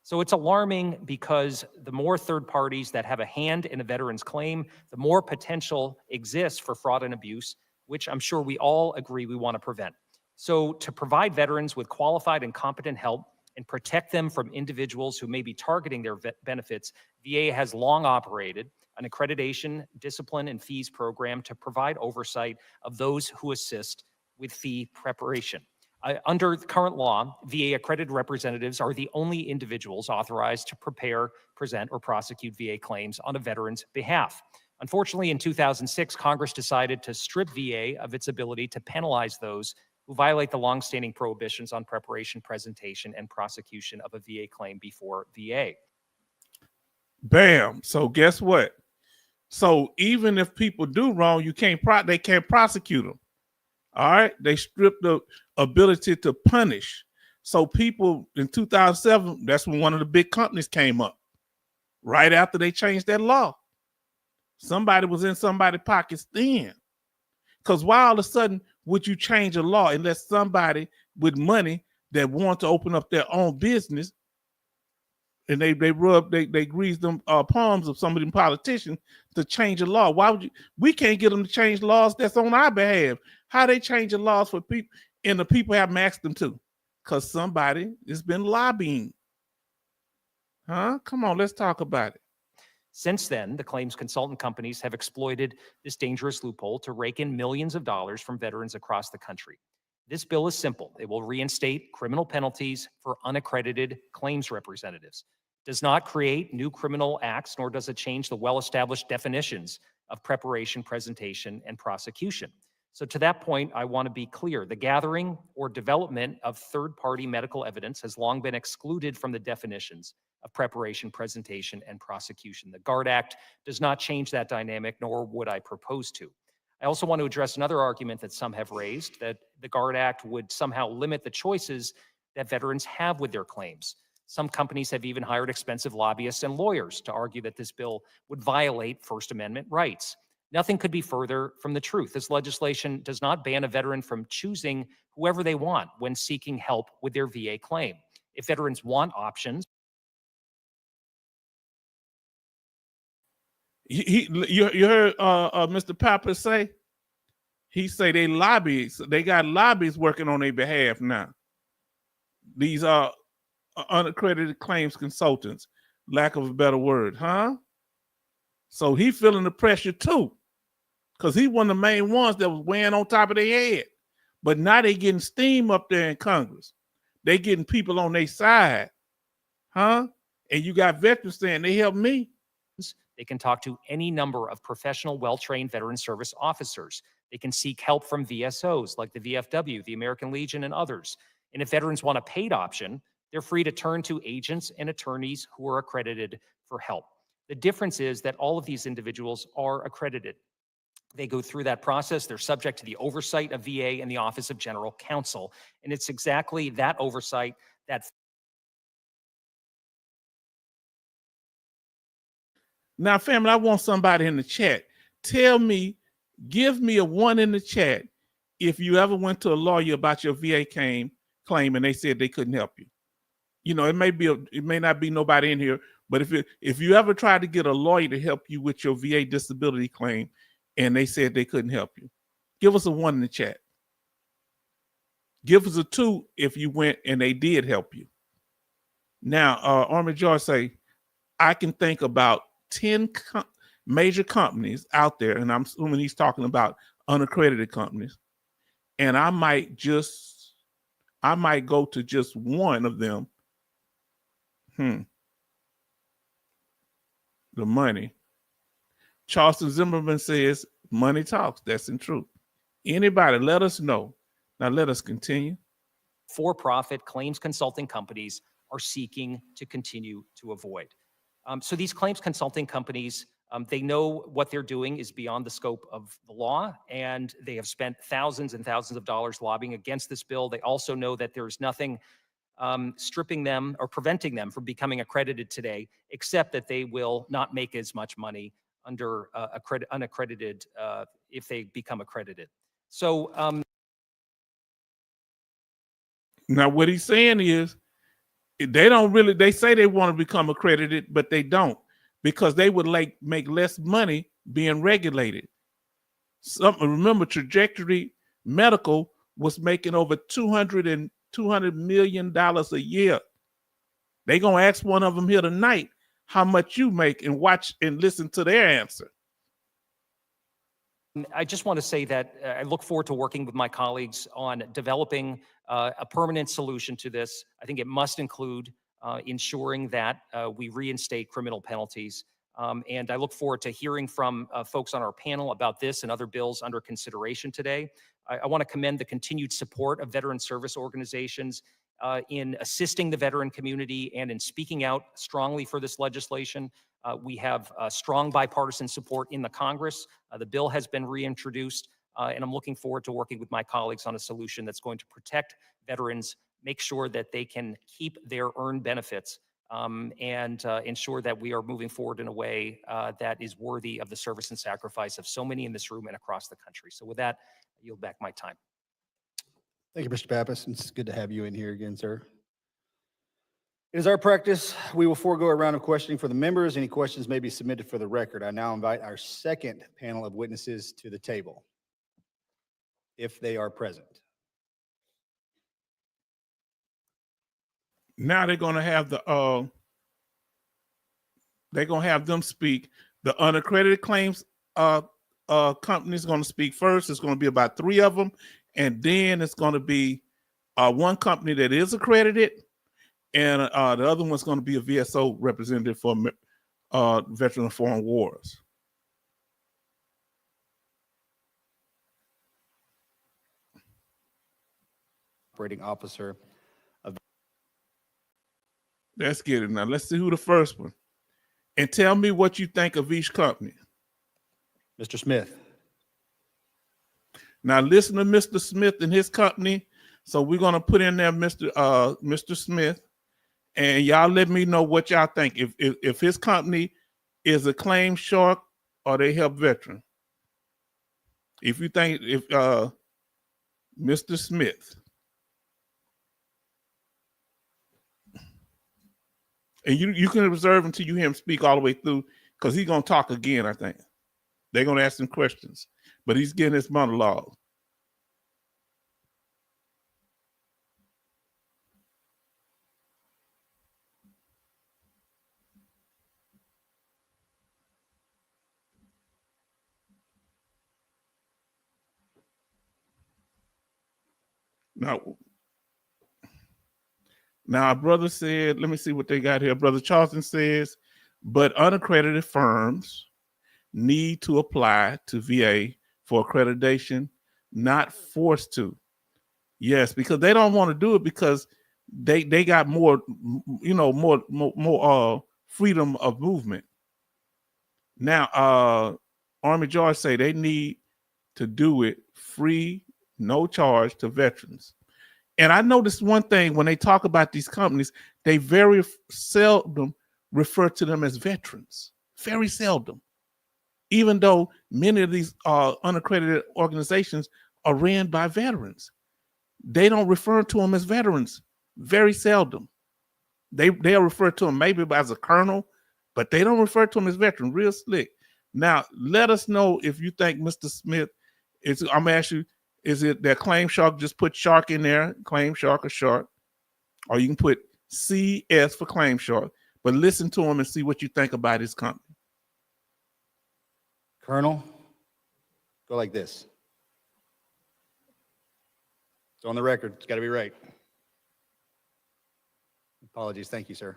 So it's alarming because the more third parties that have a hand in a veteran's claim, the more potential exists for fraud and abuse, which I'm sure we all agree we want to prevent. So to provide veterans with qualified and competent help and protect them from individuals who may be targeting their benefits, VA has long operated an accreditation, discipline, and fees program to provide oversight of those who assist with fee preparation. Under current law, VA accredited representatives are the only individuals authorized to prepare, present, or prosecute VA claims on a veteran's behalf. Unfortunately, in 2006, Congress decided to strip VA of its ability to penalize those who violate the longstanding prohibitions on preparation, presentation, and prosecution of a VA claim before VA. Bam. So guess what? So even if people do wrong, they can't prosecute them. All right. They stripped the ability to punish. So people in 2007, that's when one of the big companies came up. Right after they changed that law. Somebody was in somebody's pockets then. Because why all of a sudden would you change a law unless somebody with money that want to open up their own business and they grease them palms of some of them politicians to change the law. Why would you? We can't get them to change laws that's on our behalf. How they change the laws for people, and the people haven't asked them to, because somebody has been lobbying. Huh? Come on, let's talk about it. Since then, the claims consultant companies have exploited this dangerous loophole to rake in millions of dollars from veterans across the country. This bill is simple. It will reinstate criminal penalties for unaccredited claims representatives. It does not create new criminal acts, nor does it change the well-established definitions of preparation, presentation, and prosecution. So to that point, I want to be clear. The gathering or development of third-party medical evidence has long been excluded from the definitions of preparation, presentation, and prosecution. The GARD Act does not change that dynamic, nor would I propose to. I also want to address another argument that some have raised, that the GARD Act would somehow limit the choices that veterans have with their claims. Some companies have even hired expensive lobbyists and lawyers to argue that this bill would violate First Amendment rights. Nothing could be further from the truth. This legislation does not ban a veteran from choosing whoever they want when seeking help with their VA claim. If veterans want options, You heard Mr. Papa say, he say they got lobbyists working on their behalf now. These are unaccredited claims consultants, lack of a better word, huh? So he feeling the pressure too, because he one of the main ones that was weighing on top of their head. But now they getting steam up there in Congress. They getting people on their side, huh? And you got veterans saying, they help me. they can talk to any number of professional, well-trained veteran service officers. They can seek help from VSOs like the VFW, the American Legion, and others. And if veterans want a paid option, they're free to turn to agents and attorneys who are accredited for help. The difference is that all of these individuals are accredited. They go through that process. They're subject to the oversight of VA and the Office of General Counsel. And it's exactly that oversight that. Now, family, I want somebody in the chat. Tell me, give me a 1 in the chat if you ever went to a lawyer about your VA claim and they said they couldn't help you. You know, it may not be nobody in here, but if you ever tried to get a lawyer to help you with your VA disability claim and they said they couldn't help you, give us a 1 in the chat. Give us a 2 if you went and they did help you. Now, Army George say, I can think about 10 major companies out there, and I'm assuming he's talking about unaccredited companies, and I might go to just one of them. The money. Charleston Zimmerman says, money talks. That's in truth. Anybody, let us know. Now let us continue. For-profit claims consulting companies are seeking to continue to avoid. So these claims consulting companies, they know what they're doing is beyond the scope of the law, and they have spent thousands and thousands of dollars lobbying against this bill. They also know that there's nothing stripping them or preventing them from becoming accredited today, except that they will not make as much money under unaccredited if they become accredited. So now what he's saying is, they say they want to become accredited, but they don't, because they would make less money being regulated. Remember, Trajectory Medical was making over $200 million a year. They gonna ask one of them here tonight how much you make, and watch and listen to their answer. I just want to say that I look forward to working with my colleagues on developing a permanent solution to this. I think it must include ensuring that we reinstate criminal penalties. And I look forward to hearing from folks on our panel about this and other bills under consideration today. I want to commend the continued support of veteran service organizations in assisting the veteran community and in speaking out strongly for this legislation. We have strong bipartisan support in the Congress. The bill has been reintroduced, and I'm looking forward to working with my colleagues on a solution that's going to protect veterans, make sure that they can keep their earned benefits, and ensure that we are moving forward in a way that is worthy of the service and sacrifice of so many in this room and across the country. So with that, I yield back my time. Thank you, Mr. Pappas. It's good to have you in here again, sir. It is our practice. We will forego a round of questioning for the members. Any questions may be submitted for the record. I now invite our second panel of witnesses to the table, if they are present. Now they're gonna have them speak. The unaccredited claims company is gonna speak first. It's gonna be about 3 of them, and then it's gonna be one company that is accredited, and the other one's gonna be a VSO representative for Veteran of Foreign Wars. Operating officer. Let's get it now. Let's see who the first one. And tell me what you think of each company. Mr. Smith. Now listen to Mr. Smith and his company. So we're gonna put in there Mr. Smith, and y'all let me know what y'all think. If his company is a claim shark or they help veteran. If you think Mr. Smith. And you can observe until you hear him speak all the way through, because he's gonna talk again, I think. They're gonna ask him questions, but he's getting his monologue. Now our brother said, let me see what they got here. Brother Charleston says, but unaccredited firms need to apply to VA for accreditation, not forced to. Yes, because they don't want to do it because they got more, more freedom of movement. Now, Army George say they need to do it free, no charge to veterans. And I noticed one thing when they talk about these companies, they very seldom refer to them as veterans. Very seldom. Even though many of these unaccredited organizations are ran by veterans. They don't refer to them as veterans. Very seldom. They'll refer to them maybe as a colonel, but they don't refer to them as veteran. Real slick. Now, let us know if you think Mr. Smith is, I'm gonna ask you, is it that claim shark? Just put shark in there, claim shark or shark, or you can put CS for claim shark. But listen to him and see what you think about his company. Colonel, go like this. It's on the record. It's got to be right. Apologies. Thank you, sir.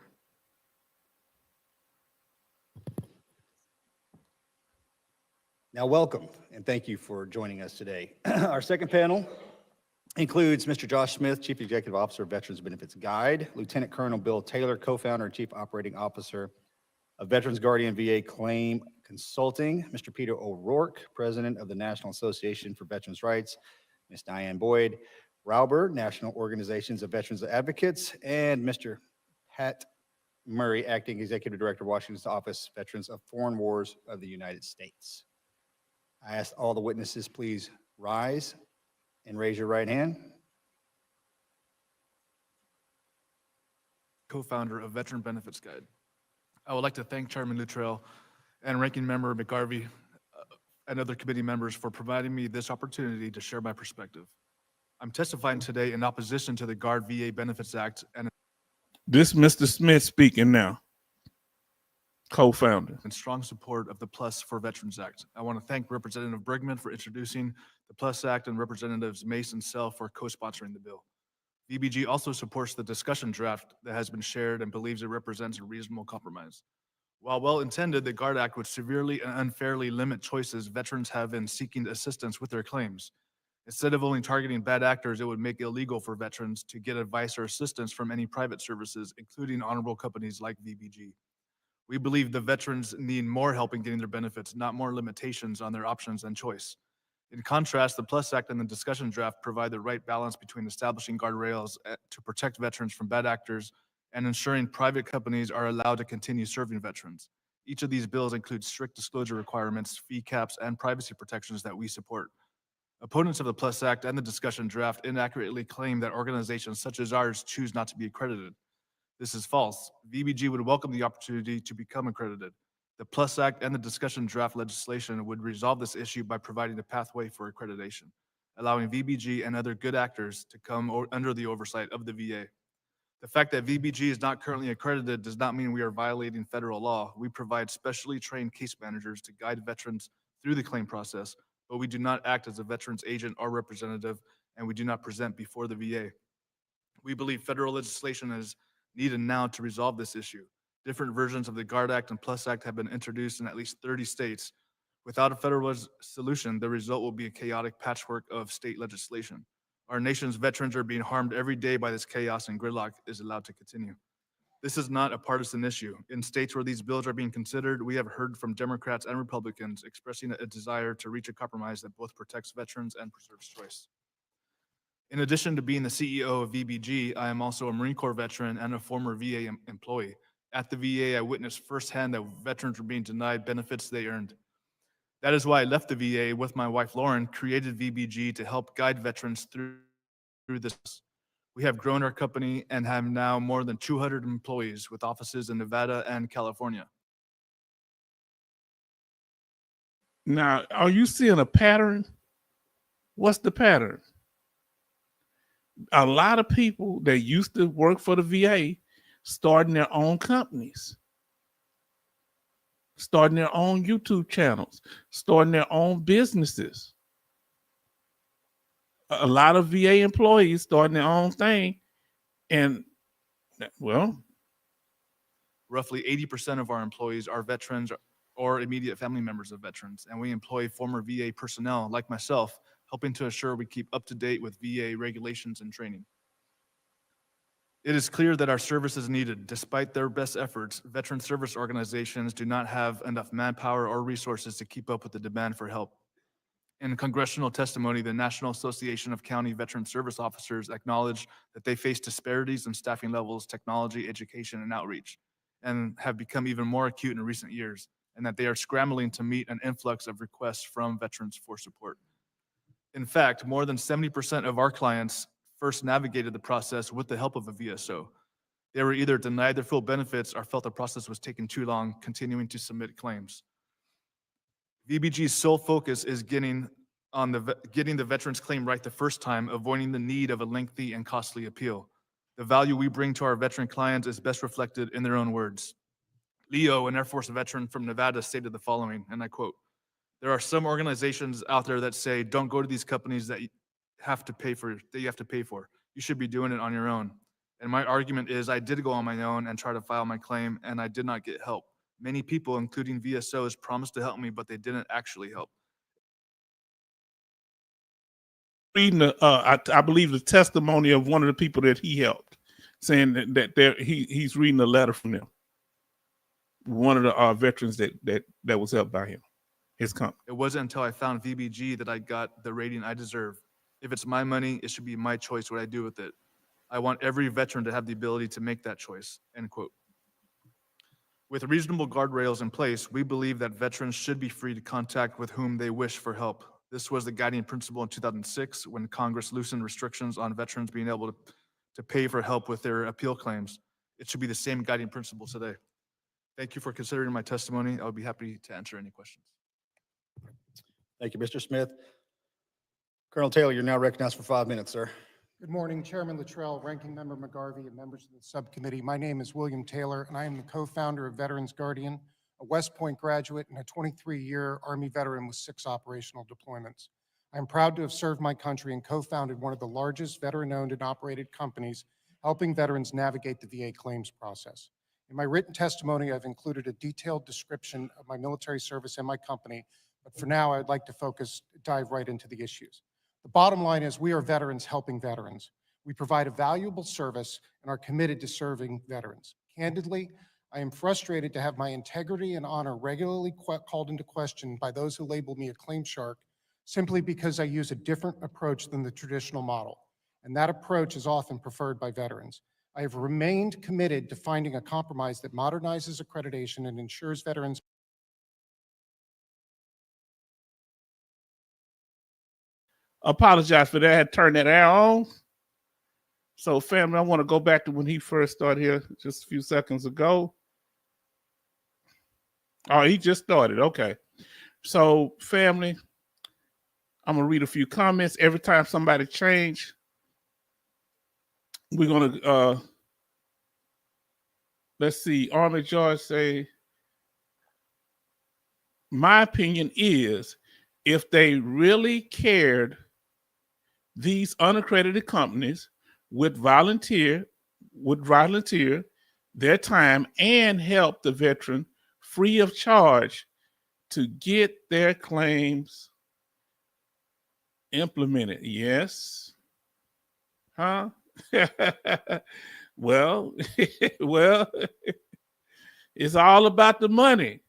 Now, welcome, and thank you for joining us today. Our second panel includes Mr. Josh Smith, Chief Executive Officer of Veterans Benefits Guide, Lieutenant Colonel Bill Taylor, Co-founder and Chief Operating Officer of Veterans Guardian VA Claim Consulting, Mr. Peter O'Rourke, President of the National Association for Veterans Rights, Ms. Diane Boyd Rauber, National Organizations of Veterans Advocates, and Mr. Pat Murray, Acting Executive Director, Washington's Office, Veterans of Foreign Wars of the United States. I ask all the witnesses, please rise and raise your right hand. Co-founder of Veteran Benefits Guide. I would like to thank Chairman Luttrell and Ranking Member McGarvey and other committee members for providing me this opportunity to share my perspective. I'm testifying today in opposition to the Guard VA Benefits Act and This Mr. Smith speaking now, co-founder. in strong support of the Plus for Veterans Act. I want to thank Representative Brigman for introducing the Plus Act and Representatives Mace and Sell for co-sponsoring the bill. VBG also supports the discussion draft that has been shared and believes it represents a reasonable compromise. While well-intended, the Guard Act would severely and unfairly limit choices veterans have in seeking assistance with their claims. Instead of only targeting bad actors, it would make it illegal for veterans to get advice or assistance from any private services, including honorable companies like VBG. We believe the veterans need more help in getting their benefits, not more limitations on their options and choice. In contrast, the Plus Act and the discussion draft provide the right balance between establishing guardrails to protect veterans from bad actors and ensuring private companies are allowed to continue serving veterans. Each of these bills includes strict disclosure requirements, fee caps, and privacy protections that we support. Opponents of the Plus Act and the discussion draft inaccurately claim that organizations such as ours choose not to be accredited. This is false. VBG would welcome the opportunity to become accredited. The PLUS Act and the discussion draft legislation would resolve this issue by providing a pathway for accreditation, allowing VBG and other good actors to come under the oversight of the VA. The fact that VBG is not currently accredited does not mean we are violating federal law. We provide specially trained case managers to guide veterans through the claim process, but we do not act as a veteran's agent or representative, and we do not present before the VA. We believe federal legislation is needed now to resolve this issue. Different versions of the GUARD Act and PLUS Act have been introduced in at least 30 states. Without a federal solution, the result will be a chaotic patchwork of state legislation. Our nation's veterans are being harmed every day by this chaos, and gridlock is allowed to continue. This is not a partisan issue. In states where these bills are being considered, we have heard from Democrats and Republicans expressing a desire to reach a compromise that both protects veterans and preserves choice. In addition to being the CEO of VBG, I am also a Marine Corps veteran and a former VA employee. At the VA, I witnessed firsthand that veterans were being denied benefits they earned. That is why I left the VA with my wife, Lauren, created VBG to help guide veterans through this. We have grown our company and have now more than 200 employees with offices in Nevada and California. Now, are you seeing a pattern? What's the pattern? A lot of people that used to work for the VA starting their own companies, starting their own YouTube channels, starting their own businesses. A lot of VA employees starting their own thing, and well, roughly 80% of our employees are veterans or immediate family members of veterans, and we employ former VA personnel like myself, helping to ensure we keep up to date with VA regulations and training. It is clear that our service is needed. Despite their best efforts, veteran service organizations do not have enough manpower or resources to keep up with the demand for help. In congressional testimony, the National Association of County Veteran Service Officers acknowledged that they face disparities in staffing levels, technology, education, and outreach, and have become even more acute in recent years, and that they are scrambling to meet an influx of requests from veterans for support. In fact, more than 70% of our clients first navigated the process with the help of a VSO. They were either denied their full benefits or felt the process was taking too long, continuing to submit claims. VBG's sole focus is getting the veteran's claim right the first time, avoiding the need of a lengthy and costly appeal. The value we bring to our veteran clients is best reflected in their own words. Leo, an Air Force veteran from Nevada, stated the following, and I quote, "There are some organizations out there that say, don't go to these companies that you have to pay for. You should be doing it on your own. And my argument is I did go on my own and try to file my claim, and I did not get help. Many people, including VSOs, promised to help me, but they didn't actually help." Reading I believe the testimony of one of the people that he helped, saying that he's reading a letter from them. One of the veterans that was helped by him, his company. It wasn't until I found VBG that I got the rating I deserve. If it's my money, it should be my choice what I do with it. I want every veteran to have the ability to make that choice, end quote. With reasonable guardrails in place, we believe that veterans should be free to contact with whom they wish for help. This was the guiding principle in 2006 when Congress loosened restrictions on veterans being able to pay for help with their appeal claims. It should be the same guiding principle today. Thank you for considering my testimony. I would be happy to answer any questions. Thank you, Mr. Smith. Colonel Taylor, you're now recognized for 5 minutes, sir. Good morning, Chairman Luttrell, Ranking Member McGarvey, and members of the subcommittee. My name is William Taylor, and I am the co-founder of Veterans Guardian, a West Point graduate and a 23-year Army veteran with 6 operational deployments. I am proud to have served my country and co-founded one of the largest veteran-owned and operated companies, helping veterans navigate the VA claims process. In my written testimony, I've included a detailed description of my military service and my company, but for now, I'd like to dive right into the issues. The bottom line is we are veterans helping veterans. We provide a valuable service and are committed to serving veterans. Candidly, I am frustrated to have my integrity and honor regularly called into question by those who label me a claim shark simply because I use a different approach than the traditional model. And that approach is often preferred by veterans. I have remained committed to finding a compromise that modernizes accreditation and ensures veterans Apologize for that. I had to turn that air on. So family, I want to go back to when he first started here just a few seconds ago. Oh, he just started. Okay. So family, I'm going to read a few comments. Every time somebody change, we're going to, let's see, Army George say, my opinion is if they really cared, these unaccredited companies would volunteer their time and help the veteran free of charge to get their claims implemented. Yes. Huh? Well, well, it's all about the money.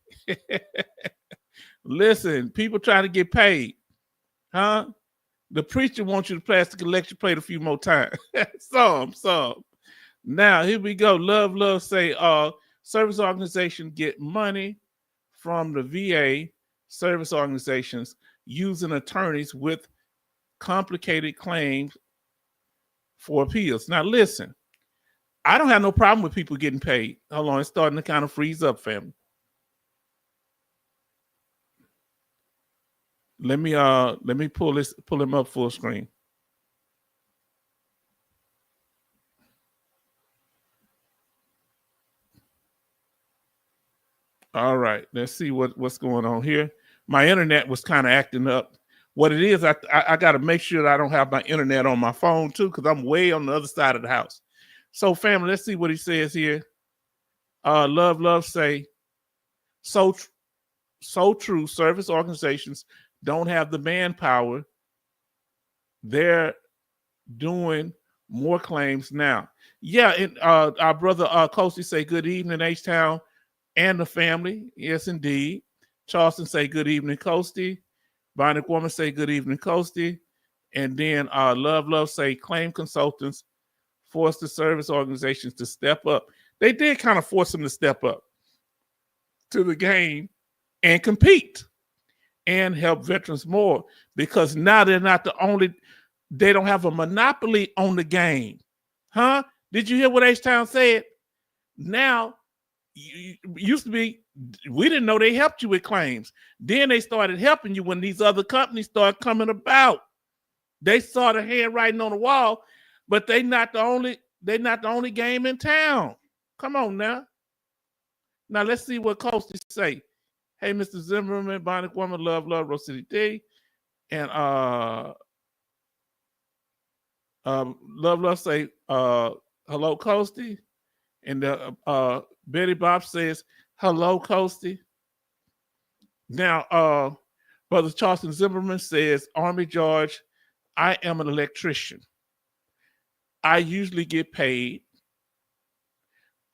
Listen, people trying to get paid. Huh? The preacher wants you to pass the collection plate a few more times. some. Now, here we go. Love say, service organization get money from the VA service organizations using attorneys with complicated claims for appeals. Now, listen, I don't have no problem with people getting paid. Hold on, it's starting to kind of freeze up, family. Let me pull him up full screen. All right, let's see what's going on here. My internet was kind of acting up. What it is, I got to make sure that I don't have my internet on my phone too, because I'm way on the other side of the house. So, family, let's see what he says here. Love say, so true. Service organizations don't have the manpower. They're doing more claims now. Yeah, and our brother Coasty say good evening, H-Town and the family. Yes, indeed. Charleston say good evening, Coasty. Bonnie Woman say good evening, Coasty. And then Love say claim consultants force the service organizations to step up. They did kind of force them to step up to the game and compete and help veterans more, because now they're not the only, they don't have a monopoly on the game. Huh? Did you hear what H-Town said? Now, used to be, we didn't know they helped you with claims. Then they started helping you when these other companies started coming about. They saw the handwriting on the wall, but they're not the only game in town. Come on now. Now let's see what Coasty say. Hey, Mr. Zimmerman, Bonnie Woman, love, Rose City D. And love say hello, Coasty. And Betty Bob says hello, Coasty. Now Brother Charleston Zimmerman says, Army George, I am an electrician. I usually get paid.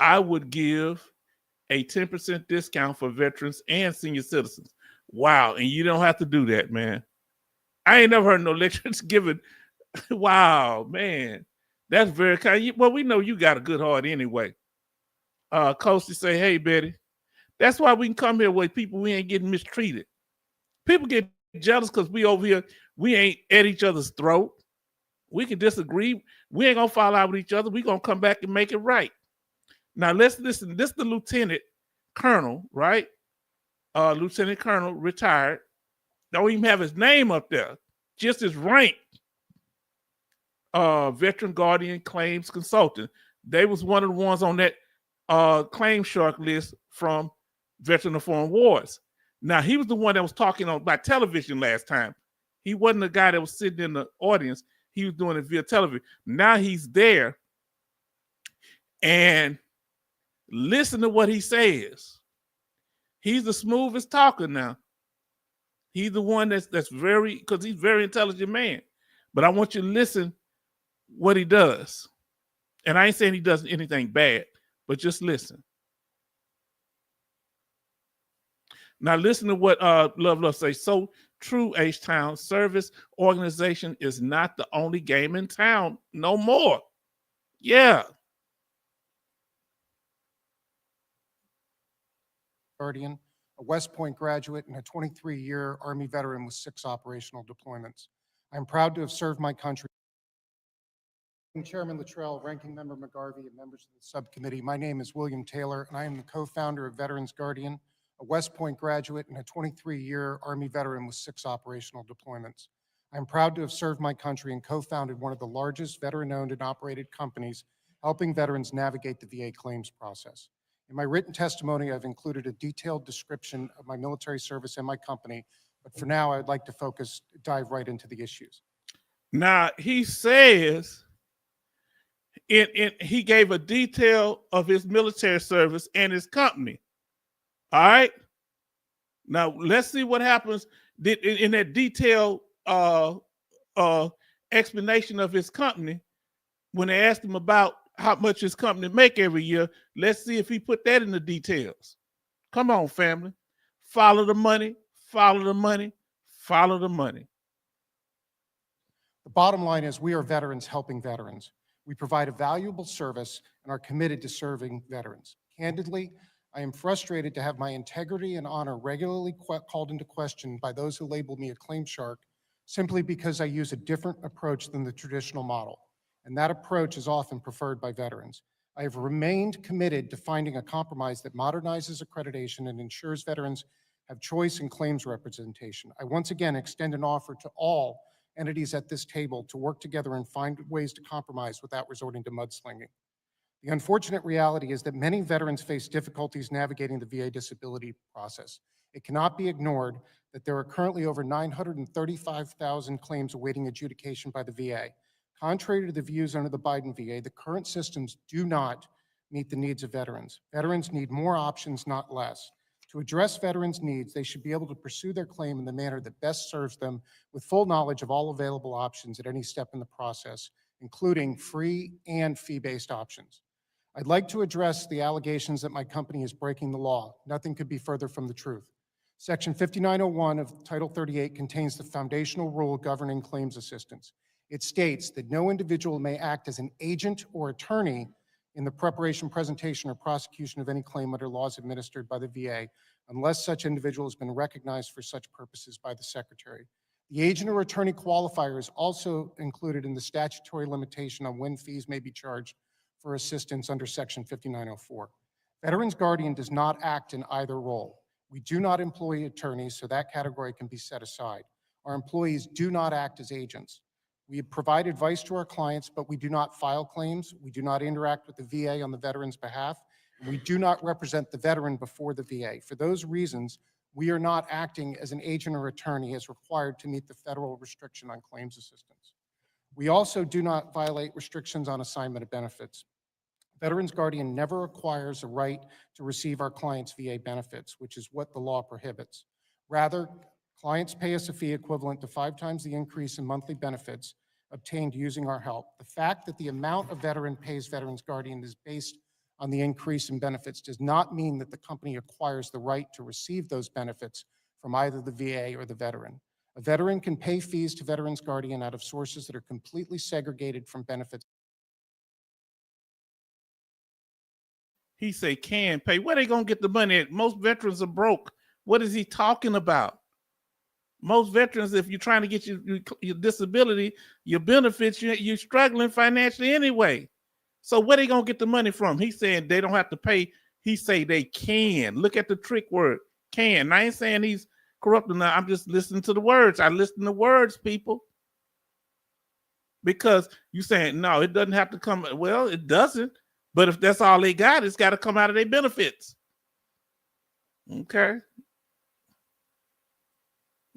I would give a 10% discount for veterans and senior citizens. Wow. And you don't have to do that, man. I ain't never heard no electricians giving. Wow, man. That's very kind. Well, we know you got a good heart anyway. Coasty say, hey, Betty. That's why we can come here with people, we ain't getting mistreated. People get jealous because we over here, we ain't at each other's throat. We can disagree. We ain't gonna fall out with each other. We gonna come back and make it right. Now let's listen. This is the lieutenant colonel, right? Lieutenant colonel, retired. Don't even have his name up there. Just his rank. Veteran Guardian Claims Consultant. They was one of the ones on that claim shark list from Veteran of Foreign Wars. Now, he was the one that was talking on by television last time. He wasn't the guy that was sitting in the audience. He was doing it via television. Now he's there. And listen to what he says. He's the smoothest talker now. He's the one that's very, because he's a very intelligent man. But I want you to listen what he does. And I ain't saying he does anything bad, but just listen. Now listen to what Love says. So true, H-Town. Service organization is not the only game in town no more. Yeah. Guardian, a West Point graduate and a 23-year Army veteran with 6 operational deployments. I'm proud to have served my country Chairman Luttrell, Ranking Member McGarvey, and members of the subcommittee. My name is William Taylor, and I am the co-founder of Veterans Guardian, a West Point graduate and a 23-year Army veteran with 6 operational deployments. I am proud to have served my country and co-founded one of the largest veteran-owned and operated companies helping veterans navigate the VA claims process. In my written testimony, I've included a detailed description of my military service and my company, but for now, I'd like to dive right into the issues. Now, he says he gave a detail of his military service and his company. All right. Now, let's see what happens in that detailed explanation of his company. When they asked him about how much his company make every year, let's see if he put that in the details. Come on, family. Follow the money, follow the money, follow the money. The bottom line is we are veterans helping veterans. We provide a valuable service and are committed to serving veterans. Candidly, I am frustrated to have my integrity and honor regularly called into question by those who label me a claim shark simply because I use a different approach than the traditional model. And that approach is often preferred by veterans. I have remained committed to finding a compromise that modernizes accreditation and ensures veterans have choice in claims representation. I once again extend an offer to all entities at this table to work together and find ways to compromise without resorting to mudslinging. The unfortunate reality is that many veterans face difficulties navigating the VA disability process. It cannot be ignored that there are currently over 935,000 claims awaiting adjudication by the VA. Contrary to the views under the Biden VA, the current systems do not meet the needs of veterans. Veterans need more options, not less. To address veterans' needs, they should be able to pursue their claim in the manner that best serves them with full knowledge of all available options at any step in the process, including free and fee-based options. I'd like to address the allegations that my company is breaking the law. Nothing could be further from the truth. Section 5901 of Title 38 contains the foundational rule governing claims assistance. It states that no individual may act as an agent or attorney in the preparation, presentation, or prosecution of any claim under laws administered by the VA unless such individual has been recognized for such purposes by the Secretary. The agent or attorney qualifier is also included in the statutory limitation on when fees may be charged for assistance under Section 5904. Veterans Guardian does not act in either role. We do not employ attorneys, so that category can be set aside. Our employees do not act as agents. We provide advice to our clients, but we do not file claims. We do not interact with the VA on the veteran's behalf. And we do not represent the veteran before the VA. For those reasons, we are not acting as an agent or attorney as required to meet the federal restriction on claims assistance. We also do not violate restrictions on assignment of benefits. Veterans Guardian never acquires a right to receive our clients' VA benefits, which is what the law prohibits. Rather, clients pay us a fee equivalent to 5 times the increase in monthly benefits obtained using our help. The fact that the amount a veteran pays Veterans Guardian is based on the increase in benefits does not mean that the company acquires the right to receive those benefits from either the VA or the veteran. A veteran can pay fees to Veterans Guardian out of sources that are completely segregated from benefits. He say can pay. Where they gonna get the money at? Most veterans are broke. What is he talking about? Most veterans, if you're trying to get your disability, your benefits, you're struggling financially anyway. So where they gonna get the money from? He's saying they don't have to pay. He say they can. Look at the trick word, can. I ain't saying he's corrupting now. I'm just listening to the words. I listen to words, people. Because you saying, no, it doesn't have to come. Well, it doesn't. But if that's all they got, it's got to come out of their benefits. Okay.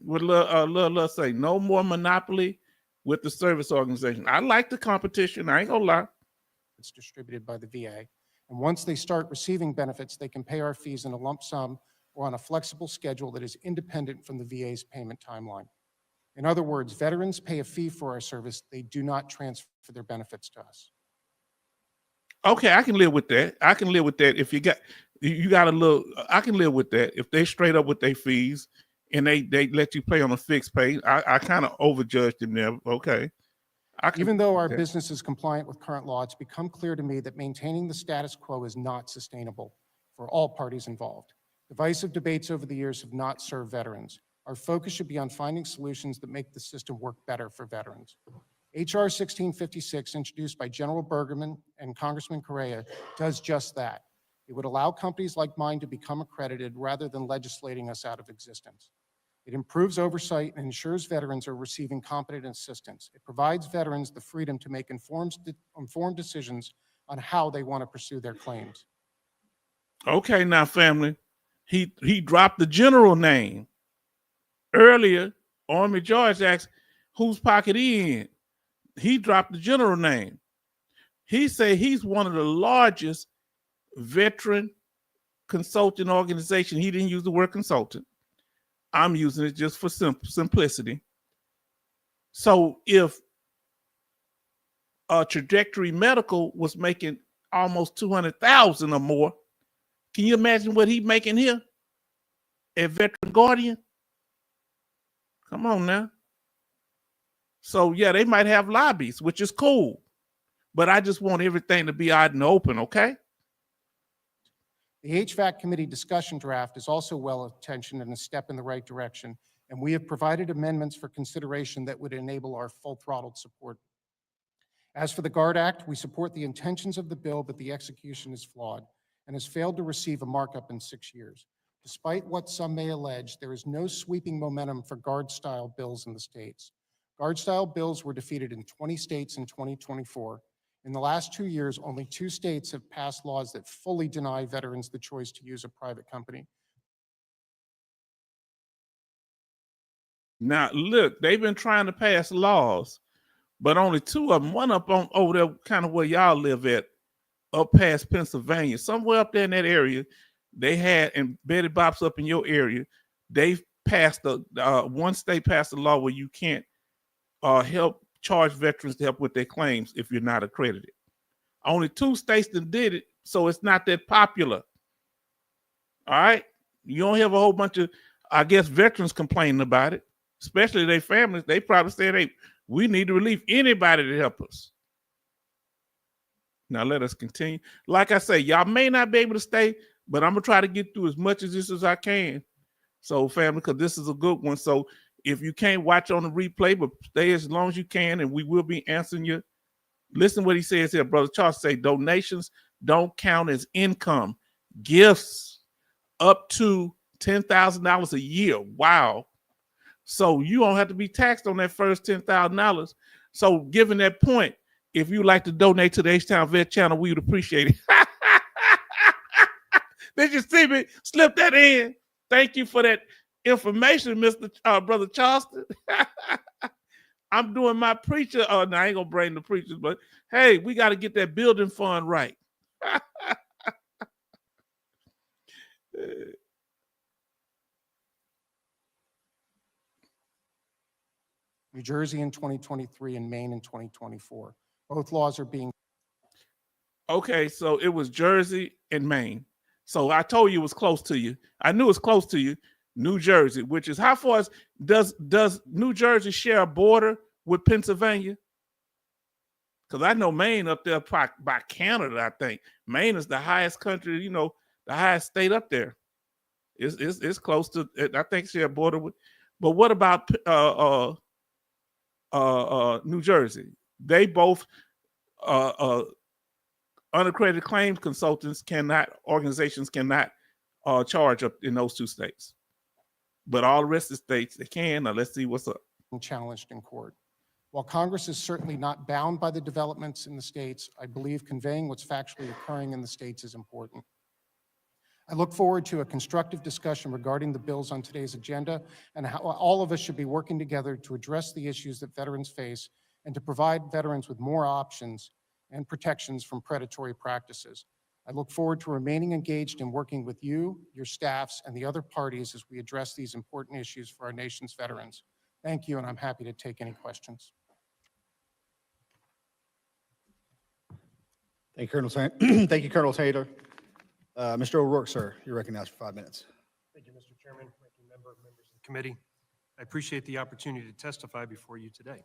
What say? No more monopoly with the service organization. I like the competition. I ain't gonna lie. It's distributed by the VA. And once they start receiving benefits, they can pay our fees in a lump sum or on a flexible schedule that is independent from the VA's payment timeline. In other words, veterans pay a fee for our service. They do not transfer their benefits to us. Okay, I can live with that. I can live with that. If you got a little, I can live with that. If they straight up with their fees and they let you pay on a fixed pay, I kind of overjudged them there. Okay. Even though our business is compliant with current law, it's become clear to me that maintaining the status quo is not sustainable for all parties involved. Divisive debates over the years have not served veterans. Our focus should be on finding solutions that make the system work better for veterans. H.R. 1656, introduced by General Bergerman and Congressman Correa, does just that. It would allow companies like mine to become accredited rather than legislating us out of existence. It improves oversight and ensures veterans are receiving competent assistance. It provides veterans the freedom to make informed decisions on how they want to pursue their claims. Okay, now family, he dropped the general name. Earlier, Army George asked whose pocket he in. He dropped the general name. He said he's one of the largest veteran consulting organization. He didn't use the word consultant. I'm using it just for simplicity. So if Trajectory Medical was making almost 200,000 or more, can you imagine what he's making here at Veteran Guardian? Come on now. So yeah, they might have lobbies, which is cool, but I just want everything to be out in the open, okay? The HVAC committee discussion draft is also well-intentioned and a step in the right direction, and we have provided amendments for consideration that would enable our full-throttled support. As for the GUARD Act, we support the intentions of the bill, but the execution is flawed and has failed to receive a markup in 6 years. Despite what some may allege, there is no sweeping momentum for GUARD-style bills in the states. GUARD-style bills were defeated in 20 states in 2024. In the last 2 years, only 2 states have passed laws that fully deny veterans the choice to use a private company. Now look, they've been trying to pass laws, but only 2 of them. One up on over there, kind of where y'all live at, up past Pennsylvania, somewhere up there in that area. They had, and Betty Bop's up in your area. They've passed one state passed a law where you can't help charge veterans to help with their claims if you're not accredited. Only 2 states that did it, so it's not that popular. All right, you don't have a whole bunch of, I guess, veterans complaining about it, especially their families. They probably said, "Hey, we need to relieve anybody to help us." Now let us continue. Like I say, y'all may not be able to stay, but I'm gonna try to get through as much of this as I can. So family, because this is a good one. So if you can't watch on the replay, but stay as long as you can, and we will be answering you. Listen what he says here, Brother Charles. Say donations don't count as income. Gifts up to $10,000 a year. Wow. So you don't have to be taxed on that first $10,000. So given that point, if you like to donate to the H-Town Vet channel, we would appreciate it. Did you see me slip that in? Thank you for that information, Mr. Brother Charleston. I'm doing my preacher. Oh, no, I ain't gonna bring the preachers, but hey, we got to get that building fund right. New Jersey in 2023 and Maine in 2024. Both laws are being. Okay, so it was Jersey and Maine. So I told you it was close to you. I knew it was close to you. New Jersey, which is how far does New Jersey share a border with Pennsylvania? Because I know Maine up there by Canada, I think. Maine is the highest country, you know, the highest state up there. It's close to, I think, share a border with. But what about New Jersey? They both unaccredited claims consultants organizations cannot charge up in those 2 states. But all the rest of the states, they can. Now let's see what's up. Challenged in court. While Congress is certainly not bound by the developments in the states, I believe conveying what's factually occurring in the states is important. I look forward to a constructive discussion regarding the bills on today's agenda and how all of us should be working together to address the issues that veterans face and to provide veterans with more options and protections from predatory practices. I look forward to remaining engaged in working with you, your staffs, and the other parties as we address these important issues for our nation's veterans. Thank you, and I'm happy to take any questions. Thank you, Colonel Thank you, Colonel Taylor. Mr. O'Rourke, sir, you're recognized for 5 minutes. Thank you, Mr. Chairman, ranking member, members of the committee. I appreciate the opportunity to testify before you today.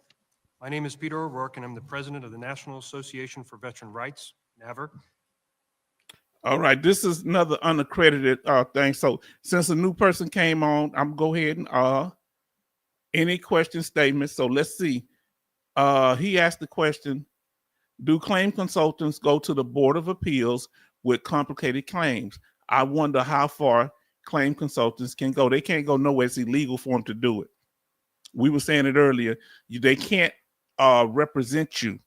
My name is Peter O'Rourke, and I'm the president of the National Association for Veteran Rights, NAVR. All right, this is another unaccredited thing. So since a new person came on, I'm going to go ahead and any question statements. So let's see. He asked the question, do claim consultants go to the Board of Appeals with complicated claims? I wonder how far claim consultants can go. They can't go nowhere. It's illegal for them to do it. We were saying it earlier. They can't represent you.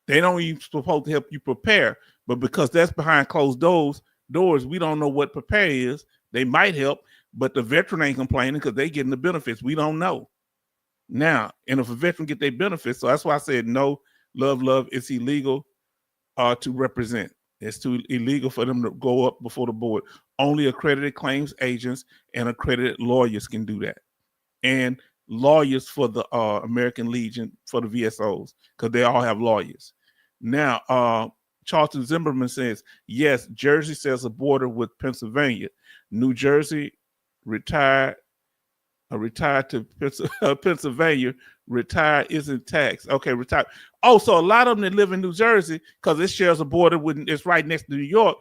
They don't even supposed to help you prepare. But because that's behind closed doors, we don't know what prepare is. They might help, but the veteran ain't complaining because they getting the benefits. We don't know. Now, and if a veteran get their benefits, so that's why I said no, love, it's illegal to represent. It's too illegal for them to go up before the board. Only accredited claims agents and accredited lawyers can do that. And lawyers for the American Legion, for the VSOs, because they all have lawyers. Now, Charlton Zimmerman says, yes, Jersey says a border with Pennsylvania. New Jersey retired to Pennsylvania, retired isn't taxed. Okay, retired. Oh, so a lot of them that live in New Jersey, because it shares a border with, it's right next to New York,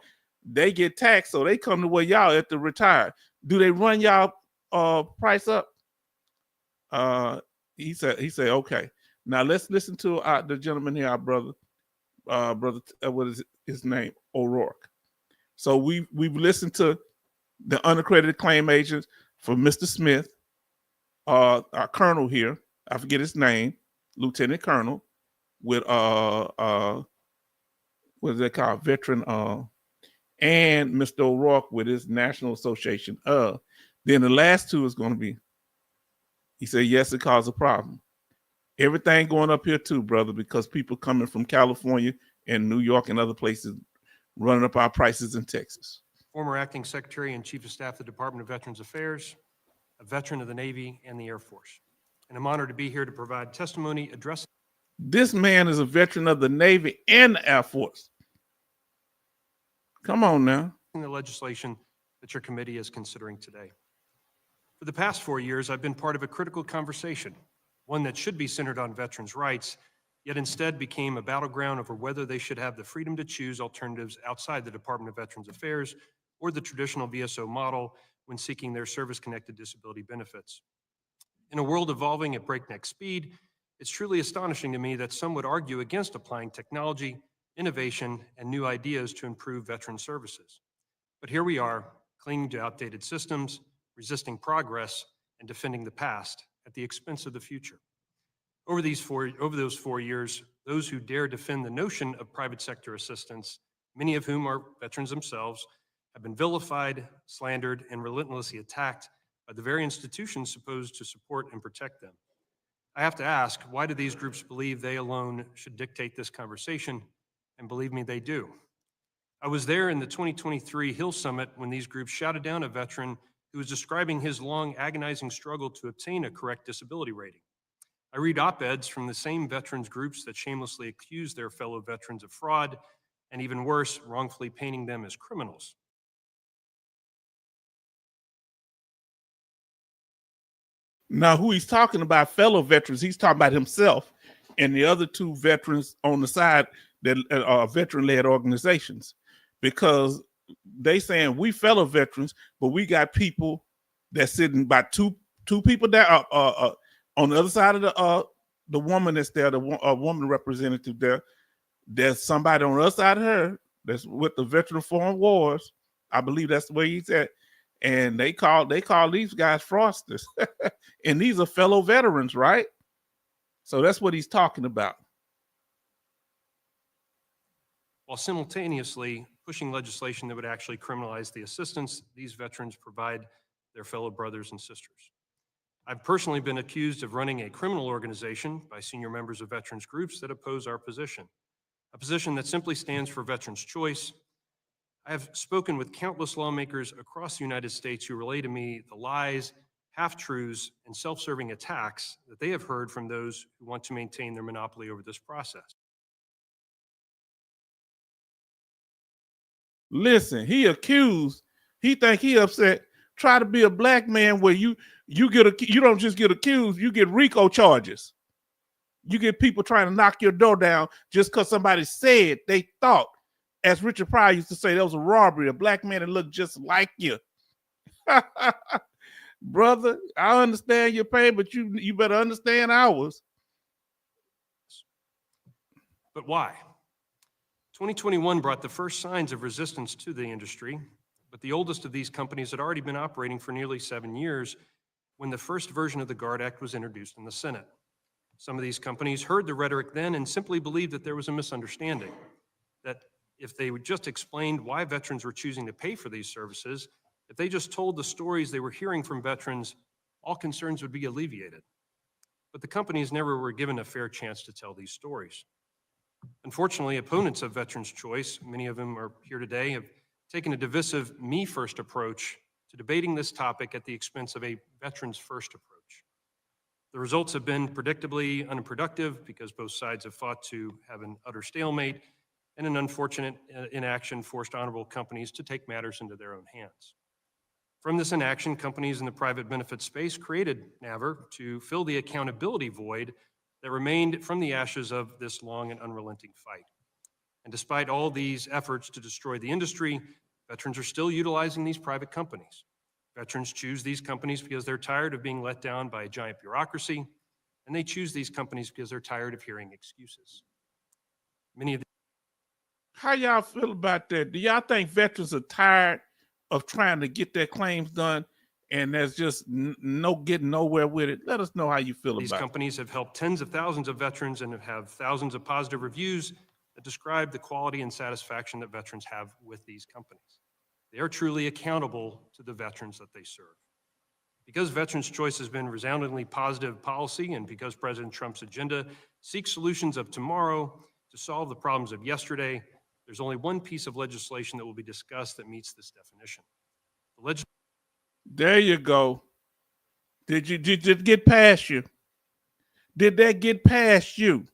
they get taxed, so they come to where y'all at to retire. Do they run y'all price up? He said, okay. Now let's listen to the gentleman here, our brother, what is his name? O'Rourke. So we've listened to the unaccredited claim agents for Mr. Smith, our colonel here, I forget his name, Lieutenant Colonel, with what is that called? Veteran, and Mr. O'Rourke with his National Association of. Then the last two is going to be, he said, yes, it caused a problem. Everything going up here too, brother, because people coming from California and New York and other places running up our prices in Texas. Former Acting Secretary and Chief of Staff of the Department of Veterans Affairs, a veteran of the Navy and the Air Force. And I'm honored to be here to provide testimony addressing. This man is a veteran of the Navy and the Air Force. Come on now. The legislation that your committee is considering today. For the past 4 years, I've been part of a critical conversation, one that should be centered on veterans' rights, yet instead became a battleground over whether they should have the freedom to choose alternatives outside the Department of Veterans Affairs or the traditional VSO model when seeking their service-connected disability benefits. In a world evolving at breakneck speed, it's truly astonishing to me that some would argue against applying technology, innovation, and new ideas to improve veteran services. But here we are, clinging to outdated systems, resisting progress, and defending the past at the expense of the future. Over those 4 years, those who dare defend the notion of private sector assistance, many of whom are veterans themselves, have been vilified, slandered, and relentlessly attacked by the very institutions supposed to support and protect them. I have to ask, why do these groups believe they alone should dictate this conversation? And believe me, they do. I was there in the 2023 Hill Summit when these groups shouted down a veteran who was describing his long, agonizing struggle to obtain a correct disability rating. I read op-eds from the same veterans groups that shamelessly accuse their fellow veterans of fraud, and even worse, wrongfully painting them as criminals. Now, who he's talking about, fellow veterans, he's talking about himself and the other two veterans on the side that are veteran-led organizations, because they saying we fellow veterans, but we got people that's sitting by two people that are on the other side of the woman that's there, the woman representative there. There's somebody on the other side of her that's with the Veteran Foreign Wars. I believe that's the way he's at. And they call these guys fraudsters. And these are fellow veterans, right? So that's what he's talking about. While simultaneously pushing legislation that would actually criminalize the assistance these veterans provide their fellow brothers and sisters. I've personally been accused of running a criminal organization by senior members of veterans groups that oppose our position, a position that simply stands for veterans' choice. I have spoken with countless lawmakers across the United States who relay to me the lies, half-truths, and self-serving attacks that they have heard from those who want to maintain their monopoly over this process. Listen, he think he upset. Try to be a black man where you don't just get accused, you get RICO charges. You get people trying to knock your door down just because somebody said they thought, as Richard Pryor used to say, there was a robbery, a black man that looked just like you. Brother, I understand your pain, but you better understand ours. But why? 2021 brought the first signs of resistance to the industry, but the oldest of these companies had already been operating for nearly 7 years when the first version of the GUARD Act was introduced in the Senate. Some of these companies heard the rhetoric then and simply believed that there was a misunderstanding, that if they would just explained why veterans were choosing to pay for these services, if they just told the stories they were hearing from veterans, all concerns would be alleviated. But the companies never were given a fair chance to tell these stories. Unfortunately, opponents of veterans' choice, many of them are here today, have taken a divisive me-first approach to debating this topic at the expense of a veterans-first approach. The results have been predictably unproductive because both sides have fought to have an utter stalemate, and an unfortunate inaction forced honorable companies to take matters into their own hands. From this inaction, companies in the private benefit space created NAVR to fill the accountability void that remained from the ashes of this long and unrelenting fight. And despite all these efforts to destroy the industry, veterans are still utilizing these private companies. Veterans choose these companies because they're tired of being let down by a giant bureaucracy, and they choose these companies because they're tired of hearing excuses. Many of How y'all feel about that? Do y'all think veterans are tired of trying to get their claims done and there's just no getting nowhere with it? Let us know how you feel these about it. companies have helped tens of thousands of veterans and have thousands of positive reviews that describe the quality and satisfaction that veterans have with these companies. They are truly accountable to the veterans that they serve. Because Veterans Choice has been resoundingly positive policy, and because President Trump's agenda seeks solutions of tomorrow to solve the problems of yesterday, there's only one piece of legislation that will be discussed that meets this definition. There you go. Did it get past you? Did that get past you?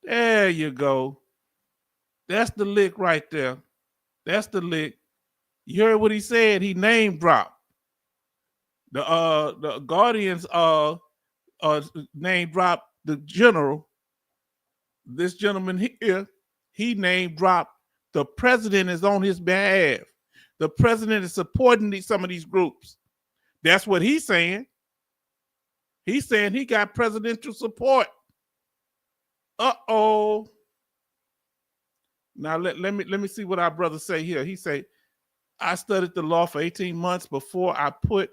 There you go. That's the lick right there. That's the lick. You heard what he said. He name dropped. The Guardians name dropped the general. This gentleman here, he name dropped the president is on his behalf. The president is supporting some of these groups. That's what he's saying. He's saying he got presidential support. Uh-oh. Now let me see what our brother say here. He say, I studied the law for 18 months before I put